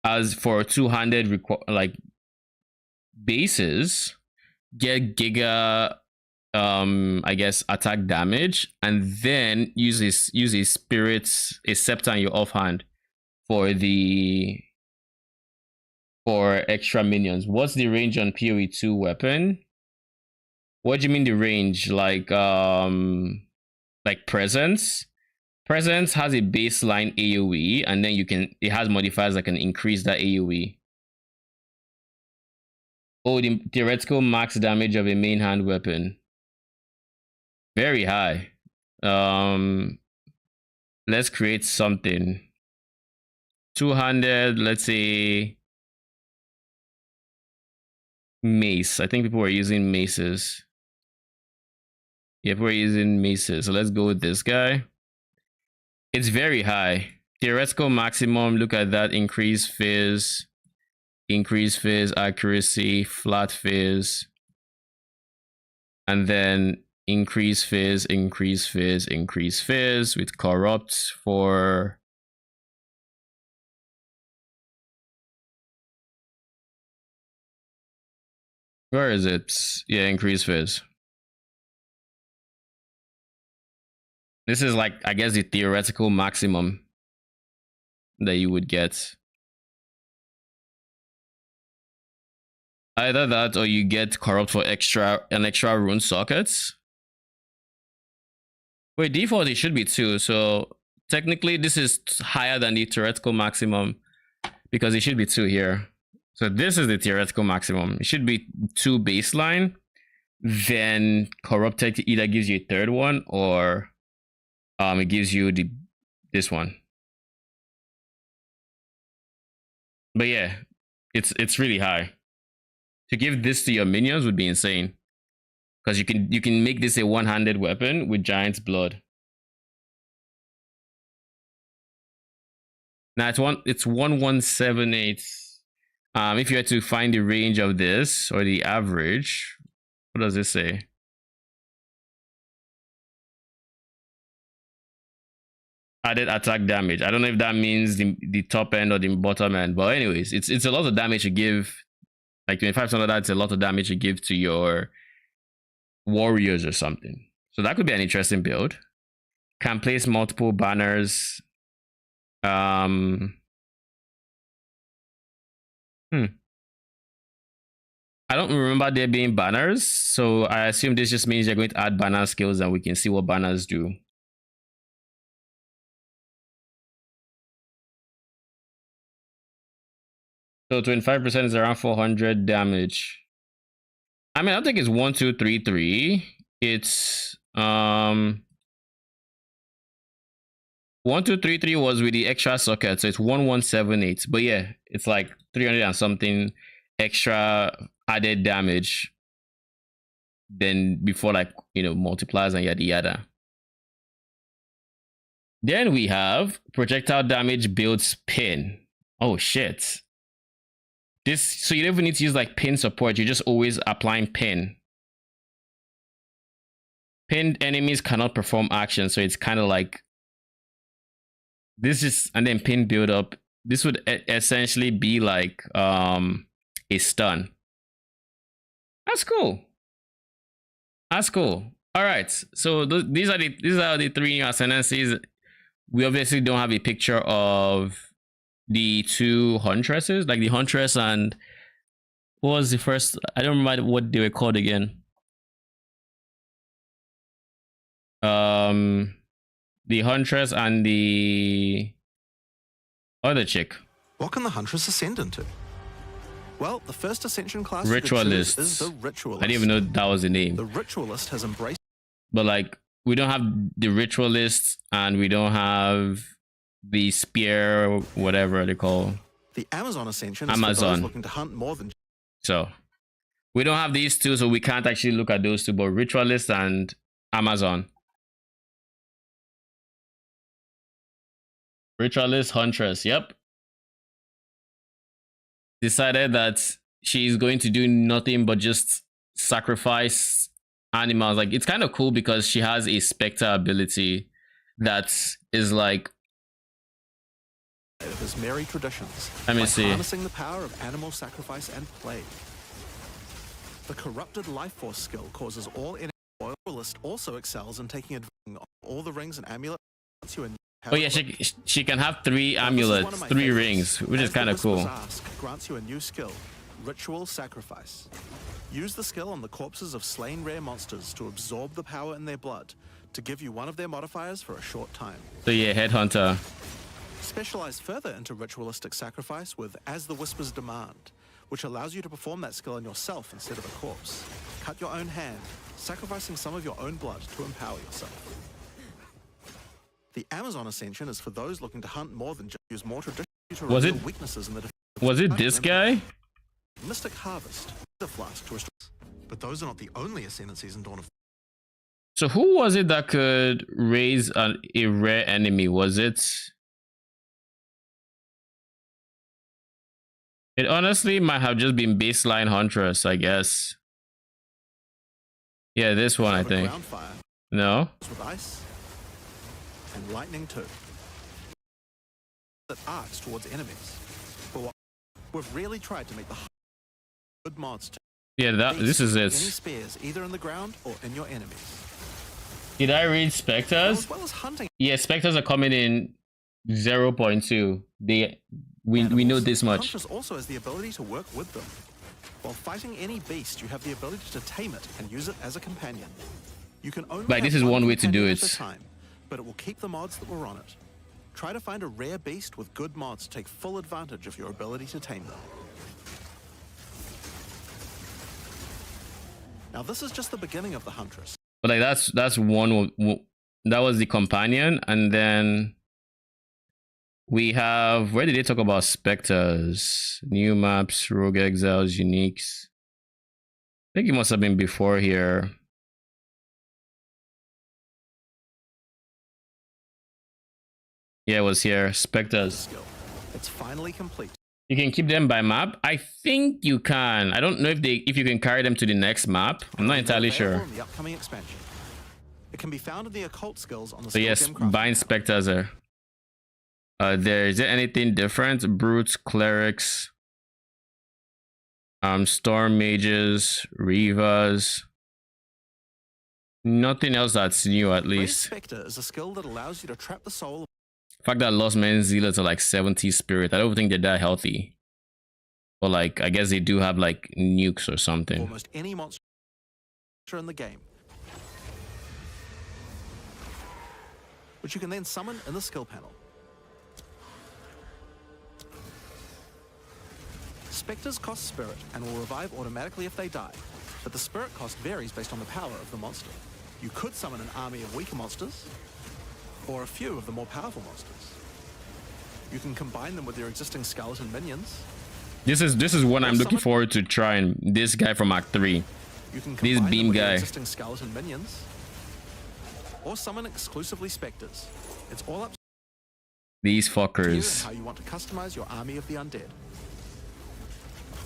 as for two-handed like bases, get Giga I guess attack damage, and then use a spirit, a scepter in your offhand for extra minions. What's the range on PoE2 weapon? What do you mean the range? Like presence? Presence has a baseline AoE, and then it has modifiers that can increase that AoE. Oh, the theoretical max damage of a main hand weapon. Very high. Let's create something. 200, let's say mace. I think people were using maces. Yeah, we're using maces. So let's go with this guy. It's very high. Theoretical maximum, look at that. Increase fizz, accuracy, flat fizz, and then increase fizz with corrupt for where is it? Yeah, increase fizz. This is like, I guess, the theoretical maximum that you would get. Either that or you get corrupt for an extra rune sockets. Wait, default it should be 2, so technically this is higher than the theoretical maximum because it should be 2 here. So this is the theoretical maximum. It should be 2 baseline, then corrupted either gives you a third one or it gives you this one. But yeah, it's really high. To give this to your minions would be insane, because you can make this a one-handed weapon with Giant's Blood. Now it's 1178. If you had to find the range of this or the average, what does this say? added attack damage. I don't know if that means the top end or the bottom end, but anyways, it's a lot of damage to give. Like 25% of that's a lot of damage to give to your warriors or something. So that could be an interesting build. Can place multiple banners. I don't remember there being banners, so I assume this just means you're going to add banner skills and we can see what banners do. So 25% is around 400 damage. I mean, I don't think it's 1, 2, 3, 3. It's 1, 2, 3, 3 was with the extra socket, so it's 1, 1, 7, 8. But yeah, it's like 300 and something extra added damage than before, like, you know, multipliers and yada yada. Then we have projectile damage builds pin. Oh shit. This, so you don't even need to use like pin support, you're just always applying pin. Pinned enemies cannot perform action, so it's kind of like this is, and then pin build up. This would essentially be like a stun. That's cool. That's cool. All right, so these are the 3 new ascendancies. We obviously don't have a picture of the 2 huntresses, like the huntress and what was the first? I don't remember what they were called again. The huntress and the other chick. What can the huntress ascend into? Well, the first ascension class Ritualist is the Ritualist. I didn't even know that was the name. The Ritualist has embraced, but like we don't have the Ritualist and we don't have the spear, whatever they call the Amazon ascension. Is for those looking to hunt more than. So we don't have these two, so we can't actually look at those two. But Ritualist and Amazon. Ritualist Huntress, yep. Decided that she's going to do nothing but just sacrifice animals. Like, it's kind of cool because she has a Spectre ability that is like his merry traditions. Let me see. Harnessing the power of animal sacrifice and play. The corrupted life force skill causes all enemies. Loyalist also excels in taking advantage of all the rings and amulets. Oh yeah, she can have 3 amulets, 3 rings, which is kind of cool. Grants you a new skill, Ritual Sacrifice. Use the skill on the corpses of slain rare monsters to absorb the power in their blood, to give you one of their modifiers for a short time. So yeah, Headhunter. Specialize further into Ritualistic Sacrifice with As the Whispers Demand, which allows you to perform that skill on yourself instead of a corpse. Cut your own hand, sacrificing some of your own blood to empower yourself. The Amazon Ascension is for those looking to hunt more than just use more traditional weaknesses in the defense. Was it this guy? Mystic Harvest, the flask to restore. But those are not the only ascendancies in Dawn of. So who was it that could raise a rare enemy? Was it? It honestly might have just been baseline Huntress, I guess. Yeah, this one, I think. No? With ice and lightning too. That arcs towards enemies. But what we've really tried to make the good mods. Yeah, this is it. Any spears either in the ground or in your enemies. Did I read Spectres? As well as hunting. Yeah, Spectres are coming in 0.2. We know this much. Huntress also has the ability to work with them. While fighting any beast, you have the ability to tame it and use it as a companion. You can only like, this is one way to do it. Time, but it will keep the mods that were on it. Try to find a rare beast with good mods to take full advantage of your ability to tame them. Now this is just the beginning of the Huntress. But like that's one. That was the companion, and then we have, where did they talk about Spectres? New maps, Rogue Exiles, Uniques. I think it must have been before here. Yeah, it was here. Spectres. It's finally complete. You can keep them by map. I think you can. I don't know if you can carry them to the next map. I'm not entirely sure. The upcoming expansion. It can be found in the occult skills on the so yes, bind Spectres there. Is there anything different? Brutes, clerics, storm mages, Rivas. Nothing else that's new, at least. Spectre is a skill that allows you to trap the soul. The fact that Lost Man Zealots are like 70 spirit, I don't think they're that healthy. But like, I guess they do have like nukes or something. Almost any monster in the game, which you can then summon in the skill panel. Spectres cost spirit and will revive automatically if they die, but the spirit cost varies based on the power of the monster. You could summon an army of weaker monsters, or a few of the more powerful monsters. You can combine them with your existing skeleton minions. This is what I'm looking forward to trying. This guy from Act 3. You can this combine beam them with your guy. existing skeleton minions, or summon exclusively specters. It's all up to These you and fuckers. how you want to customize your army of the undead.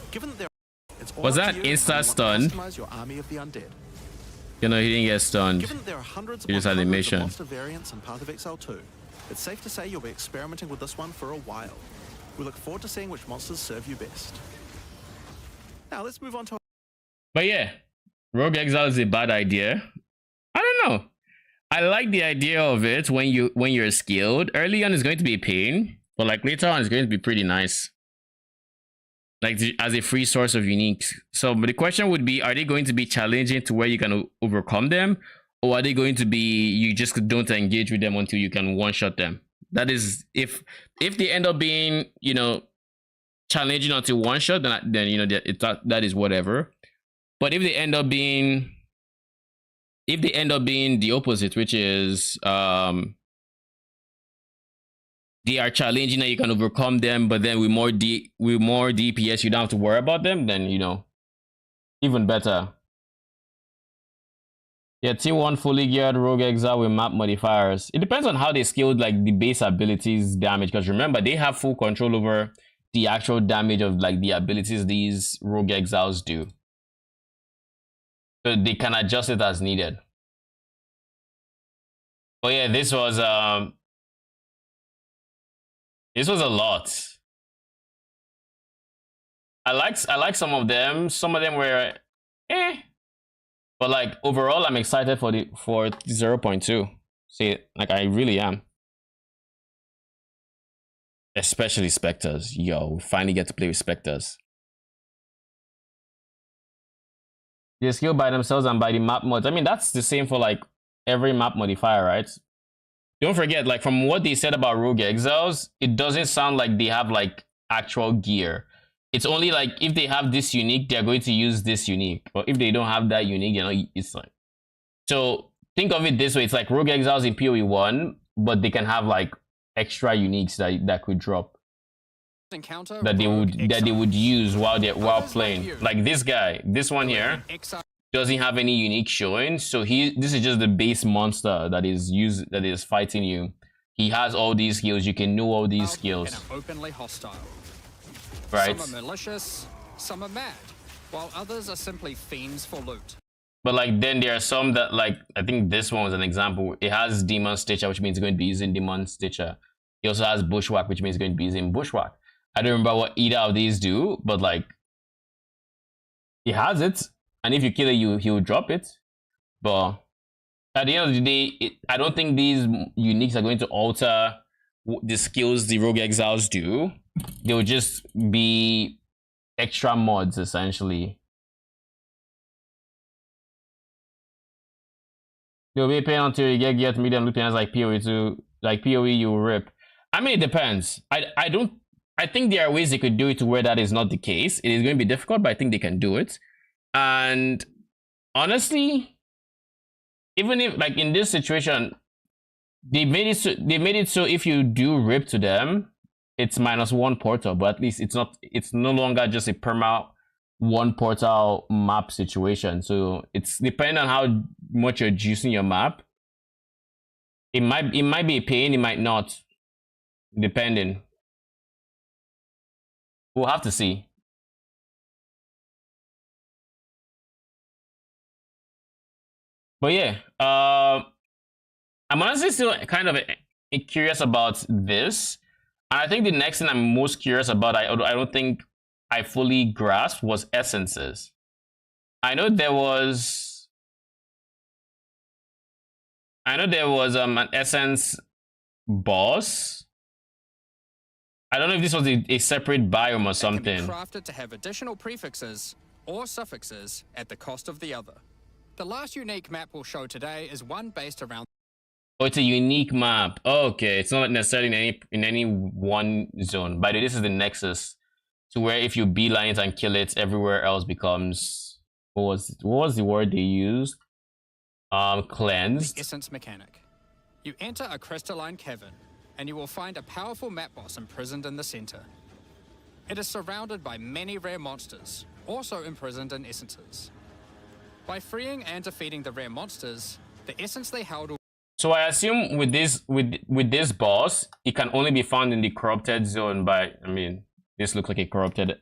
Given that there, it's all Was up that to you and how you insta want to stun? customize your army of the undead. You know, he didn't get stunned. Given that there are hundreds He just upon had hundreds of animation. monster variants in Path of Exile 2, it's safe to say you'll be experimenting with this one for a while. We look forward to seeing which monsters serve you best. Now let's move on to... But yeah, Rogue Exile is a bad idea. I don't know. I like the idea of it when you're skilled. Early on it's going to be a pain, but like later on it's going to be pretty nice. Like as a free source of uniques. So, but the question would be, are they going to be challenging to where you can overcome them? Or are they going to be, you just don't engage with them until you can one-shot them? That is, if they end up being, you know, challenging until one-shot, then you know, that is whatever. But if they end up being the opposite, which is they are challenging and you can overcome them, but then with more DPS you don't have to worry about them, then you know, even better. Yeah, Team 1 fully geared Rogue Exile with map modifiers. It depends on how they scaled like the base abilities damage, because remember they have full control over the actual damage of like the abilities these Rogue Exiles do. So they can adjust it as needed. But yeah, this was a lot. I like some of them. Some of them were but like overall I'm excited for 0.2. See, like I really am. Especially Spectres. Yo, we finally get to play with Spectres. They skill by themselves and by the map mods. I mean, that's the same for like every map modifier, right? Don't forget, like from what they said about Rogue Exiles, it doesn't sound like they have like actual gear. It's only like if they have this unique, they're going to use this unique. But if they don't have that unique, you know, it's like. So think of it this way: it's like Rogue Exiles in PoE 1, but they can have like extra uniques that could drop. That they would use while playing. Like this guy, this one here doesn't have any unique showing, so this is just the base monster that is fighting you. He has all these skills. You can know all these skills. Openly hostile. Right. Some are malicious, some are mad, while others are simply fiends for loot. But like then there are some that, like, I think this one was an example. It has Demon Stitcher, which means it's going to be using Demon Stitcher. He also has Bushwhack, which means it's going to be using Bushwhack. I don't remember what either of these do, but like he has it, and if you kill it, he will drop it. But at the end of the day, I don't think these uniques are going to alter the skills the Rogue Exiles do. They will just be extra mods essentially. They'll be paying until you get medium loot like PoE 2, like PoE you rip. I mean, it depends. I think there are ways they could do it to where that is not the case. It is going to be difficult, but I think they can do it. And honestly, even if like in this situation, they made it so if you do rip to them, it's -1 portal, but at least it's no longer just a perma 1 portal map situation. So it's depending on how much you're juicing your map. It might be a pain, it might not, depending. We'll have to see. But yeah, I'm honestly still kind of curious about this. And I think the next thing I'm most curious about, I don't think I fully grasped, was essences. I know there was an essence boss. I don't know if this was a separate biome or something. It can be crafted to have additional prefixes or suffixes at the cost of the other. The last unique map we'll show today is one based around. Oh, it's a unique map. Okay, it's not necessarily in any one zone. By the way, this is the Nexus, to where if you beeline it and kill it, everywhere else becomes, what was the word they used? Cleansed. The essence mechanic. You enter a crystalline cavern, and you will find a powerful map boss imprisoned in the center. It is surrounded by many rare monsters, also imprisoned in essences. By freeing and defeating the rare monsters, the essence they held will. So I assume with this boss, it can only be found in the corrupted zone. By, I mean, this looks like a corrupted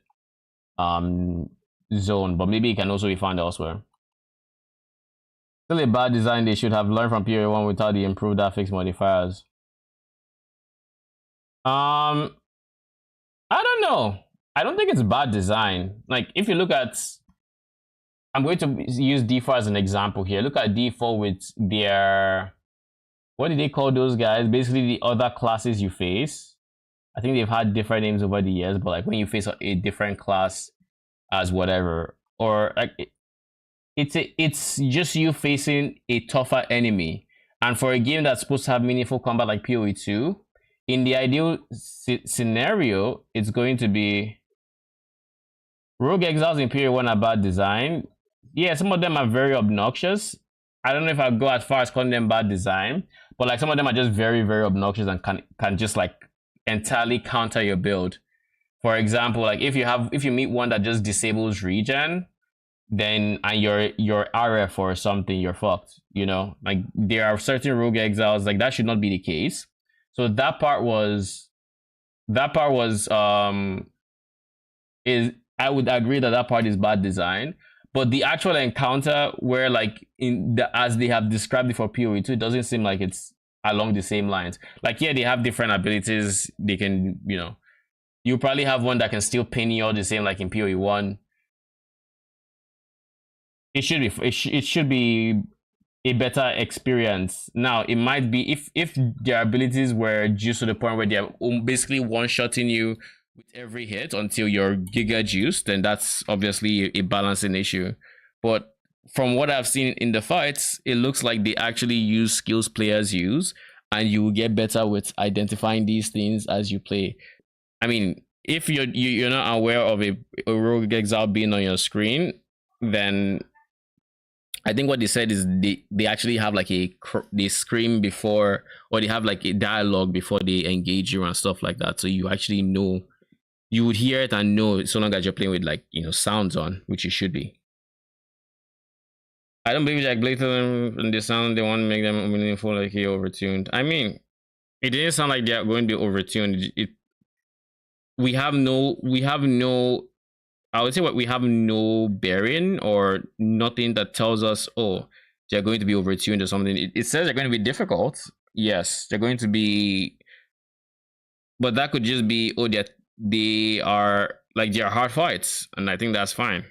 zone, but maybe it can also be found elsewhere. Still a bad design. They should have learned from Period 1 without the improved affix modifiers. I don't know. I don't think it's bad design. Like, if you look at, I'm going to use D4 as an example here. Look at D4 with their, what do they call those guys? Basically the other classes you face. I think they've had different names over the years, but like when you face a different class as whatever, or like it's just you facing a tougher enemy. And for a game that's supposed to have meaningful combat like PoE 2, in the ideal scenario, it's going to be Rogue Exiles in Period 1 are bad design. Yeah, some of them are very obnoxious. I don't know if I'll go as far as calling them bad design, but like some of them are just very, very obnoxious and can just like entirely counter your build. For example, like if you meet one that just disables regen, then and you're RF or something, you're fucked. You know, like there are certain Rogue Exiles like that should not be the case. So that part was is, I would agree that part is bad design. But the actual encounter where like as they have described it for PoE 2, it doesn't seem like it's along the same lines. Like, yeah, they have different abilities. They can, you know, you probably have one that can still pin you all the same like in PoE 1. It should be a better experience. Now, it might be if their abilities were just to the point where they're basically one-shotting you with every hit until you're giga juiced, then that's obviously a balancing issue. But from what I've seen in the fights, it looks like they actually use skills players use, and you will get better with identifying these things as you play. I mean, if you're not aware of a Rogue Exile being on your screen, then I think what they said is they actually have like they scream before, or they have like a dialogue before they engage you and stuff like that. So you actually know, you would hear it and know so long as you're playing with like, you know, sounds on, which you should be. I don't believe Jack Blatant and the sound they want to make them meaningful like he overtuned. I mean, it didn't sound like they're going to be overtuned. We have no I would say we have no bearing or nothing that tells us, oh, they're going to be overtuned or something. It says they're going to be difficult. Yes, they're going to be, but that could just be, oh, they are like, they're hard fights, and I think that's fine.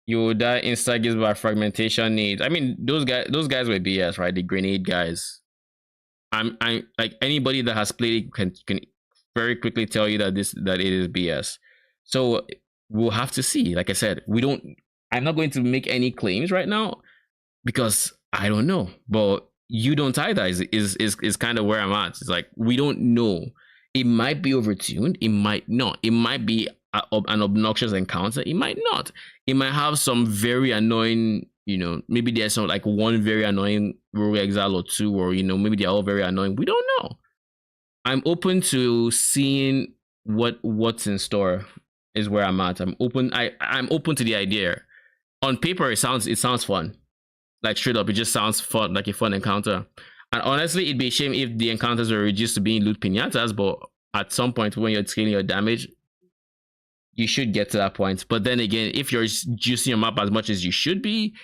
You will die insta gives by fragmentation needs. I mean, those guys were BS, right? The grenade guys. I'm like, anybody that has played it can very quickly tell you that it is BS. So we'll have to see. Like I said, I'm not going to make any claims right now because I don't know. But you don't either is kind of where I'm at. It's like, we don't know. It might be overtuned. It might not. It might be an obnoxious encounter. It might not. It might have some very annoying, you know, maybe there's some like one very annoying Rogue Exile or two, or, you know, maybe they're all very annoying. We don't know. I'm open to seeing what's in store is where I'm at. I'm open to the idea. On paper, it sounds fun. Like, straight up, it just sounds fun, like a fun encounter. And honestly, it'd be a shame if the encounters were reduced to being loot pinatas, but at some point when you're scaling your damage, you should get to that point. But then again, if you're juicing your map as much as you should be,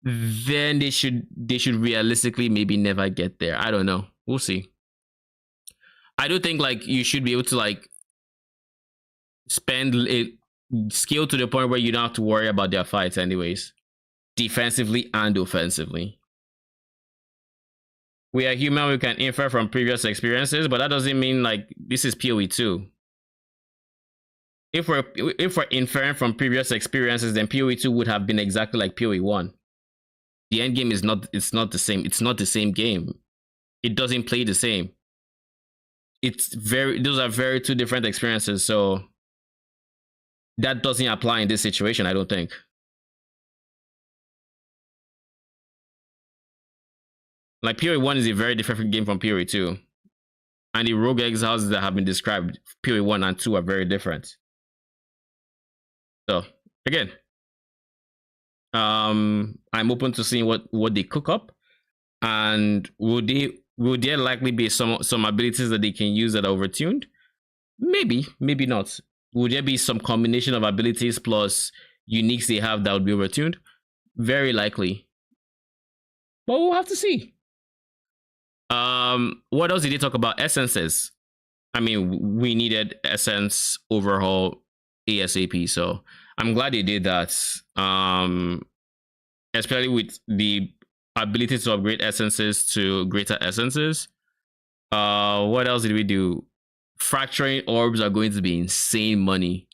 then they should realistically maybe never get there. I don't know. We'll see. I do think like you should be able to like spend it skill to the point where you don't have to worry about their fights anyways, defensively and offensively. We are human, we can infer from previous experiences, but that doesn't mean like this is PoE 2. If we're inferring from previous experiences, then PoE 2 would have been exactly like PoE 1. The end game is not, it's not the same. It's not the same game. It doesn't play the same. Those are very two different experiences, so that doesn't apply in this situation, I don't think. Like PoE 1 is a very different game from PoE 2. And the rogue exiles that have been described, PoE 1 and 2 are very different. So again, I'm open to seeing what they cook up, and will there likely be some abilities that they can use that are overtuned? Maybe not. Would there be some combination of abilities plus uniques they have that would be overtuned? Very likely, but we'll have to see. What else did they talk about? Essences. I mean, we needed essence overhaul ASAP, so I'm glad they did that. Especially with the ability to upgrade essences to greater essences. What else did we do? Fracturing orbs are going to be insane money.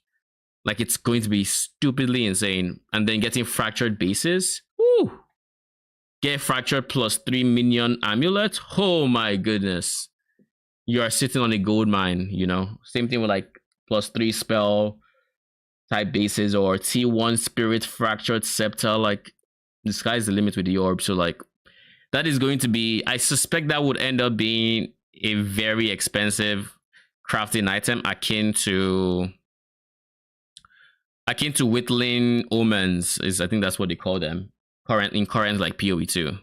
Like, it's going to be stupidly insane. And then getting fractured bases. Woo! Get fractured plus 3 minion amulet. Oh my goodness. You are sitting on a gold mine, you know. Same thing with like plus 3 spell type bases or T1 spirit fractured scepter. Like, the sky's the limit with the orb. So like, that is going to be, I suspect that would end up being a very expensive crafting item akin to whittling omens, is I think that's what they call them in current like PoE 2.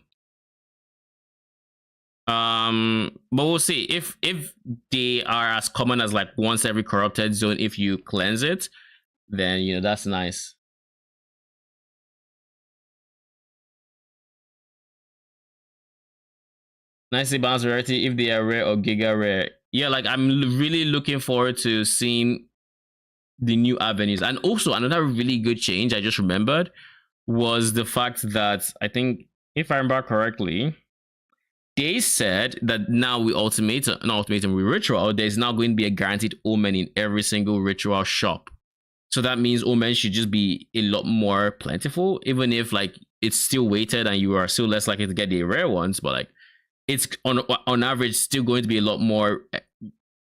But we'll see if they are as common as like once every corrupted zone if you cleanse it, then you know that's nice. Nicely balanced rarity if they are rare or giga rare. Yeah, like I'm really looking forward to seeing the new avenues. And also another really good change I just remembered was the fact that I think, if I remember correctly, they said that now we ritual, there's now going to be a guaranteed omen in every single ritual shop. So that means omen should just be a lot more plentiful, even if like it's still weighted and you are still less likely to get the rare ones, but like it's on average still going to be a lot more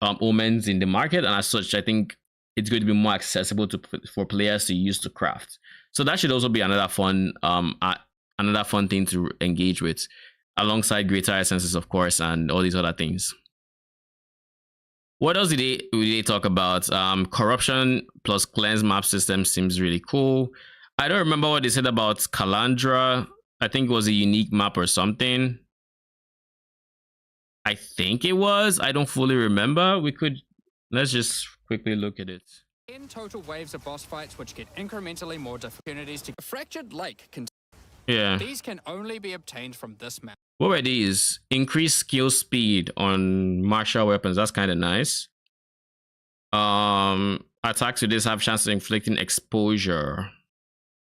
omens in the market, and as such I think it's going to be more accessible for players to use to craft. So that should also be another fun thing to engage with, alongside greater essences, of course, and all these other things. What else did they talk about? Corruption plus cleanse map system seems really cool. I don't remember what they said about Calandra. I think it was a unique map or something. I think it was. I don't fully remember. Let's just quickly look at it. 10 total waves of boss fights, which get incrementally more opportunities to fractured lake. Yeah. These can only be obtained from this map. What were these? Increased skill speed on martial weapons. That's kind of nice. Attacks with this have chance of inflicting exposure.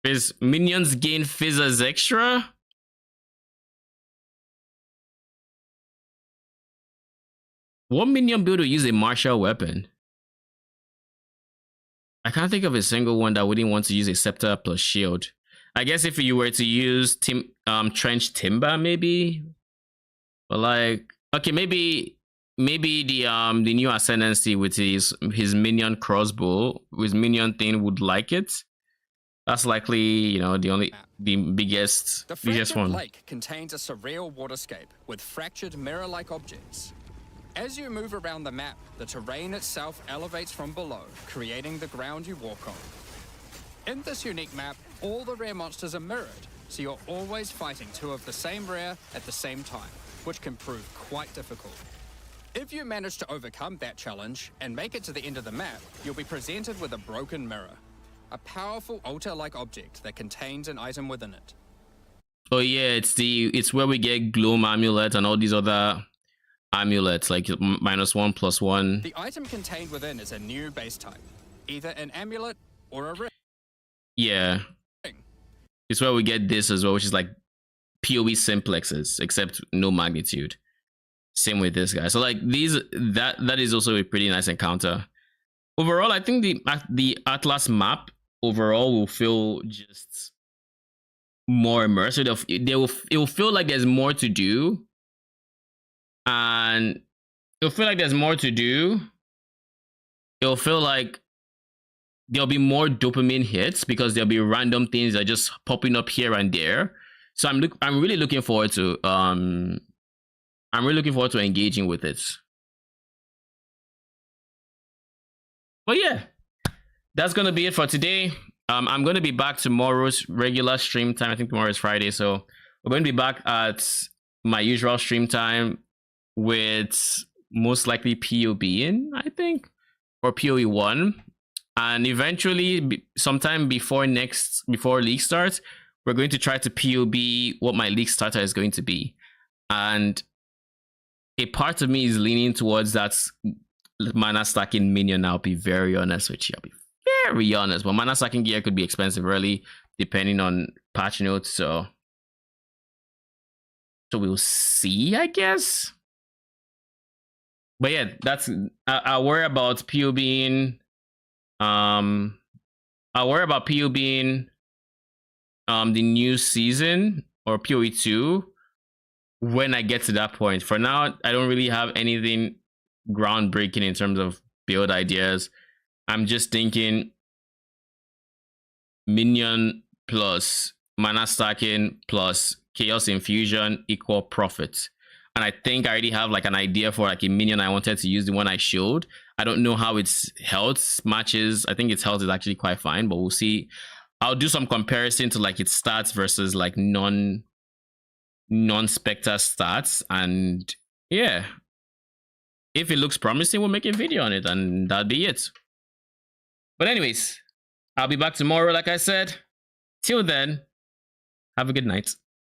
Is minions gain fizz as extra? What minion build will use a martial weapon? I can't think of a single one that wouldn't want to use a scepter plus shield. I guess if you were to use trench timber, maybe. But like, okay, maybe the new ascendancy with his minion crossbow, his minion thing would like it. That's likely, you know, the biggest The fractured one. lake contains a surreal waterscape with fractured mirror-like objects. As you move around the map, the terrain itself elevates from below, creating the ground you walk on. In this unique map, all the rare monsters are mirrored, so you're always fighting two of the same rare at the same time, which can prove quite difficult. If you manage to overcome that challenge and make it to the end of the map, you'll be presented with a broken mirror, a powerful altar-like object that contains an item within it. Oh yeah, it's where we get gloom amulet and all these other amulets, like -1, +1. The item contained within is a new base type, either an amulet or a ring. Yeah. It's where we get this as well, which is like PoE simplexes, except no magnitude. Same with this guy. So like that is also a pretty nice encounter. Overall, I think the Atlas map overall will feel just more immersive. It will feel like there's more to do, and it'll feel like there's more to do. It'll feel like there'll be more dopamine hits because there'll be random things that are just popping up here and there. So I'm really looking forward to engaging with it. But yeah, that's gonna be it for today. I'm gonna be back tomorrow's regular stream time. I think tomorrow is Friday, so we're going to be back at my usual stream time with most likely POB in, I think, or POE 1. And eventually, sometime before league starts, we're going to try to POB what my league starter is going to be. And a part of me is leaning towards that mana stacking minion. I'll be very honest with you. I'll be very honest. But mana stacking gear could be expensive early, depending on patch notes. So we'll see, I guess. But yeah, I'll worry about POBing. I'll worry about POBing the new season or PoE 2 when I get to that point. For now, I don't really have anything groundbreaking in terms of build ideas. I'm just thinking minion plus mana stacking plus chaos infusion equal profit. And I think I already have like an idea for like a minion I wanted to use, the one I showed. I don't know how its health matches. I think its health is actually quite fine, but we'll see. I'll do some comparison to like its stats versus like non-spectre stats, and yeah, if it looks promising, we'll make a video on it, and that'll be it. But anyways, I'll be back tomorrow, like I said. Till then, have a good night.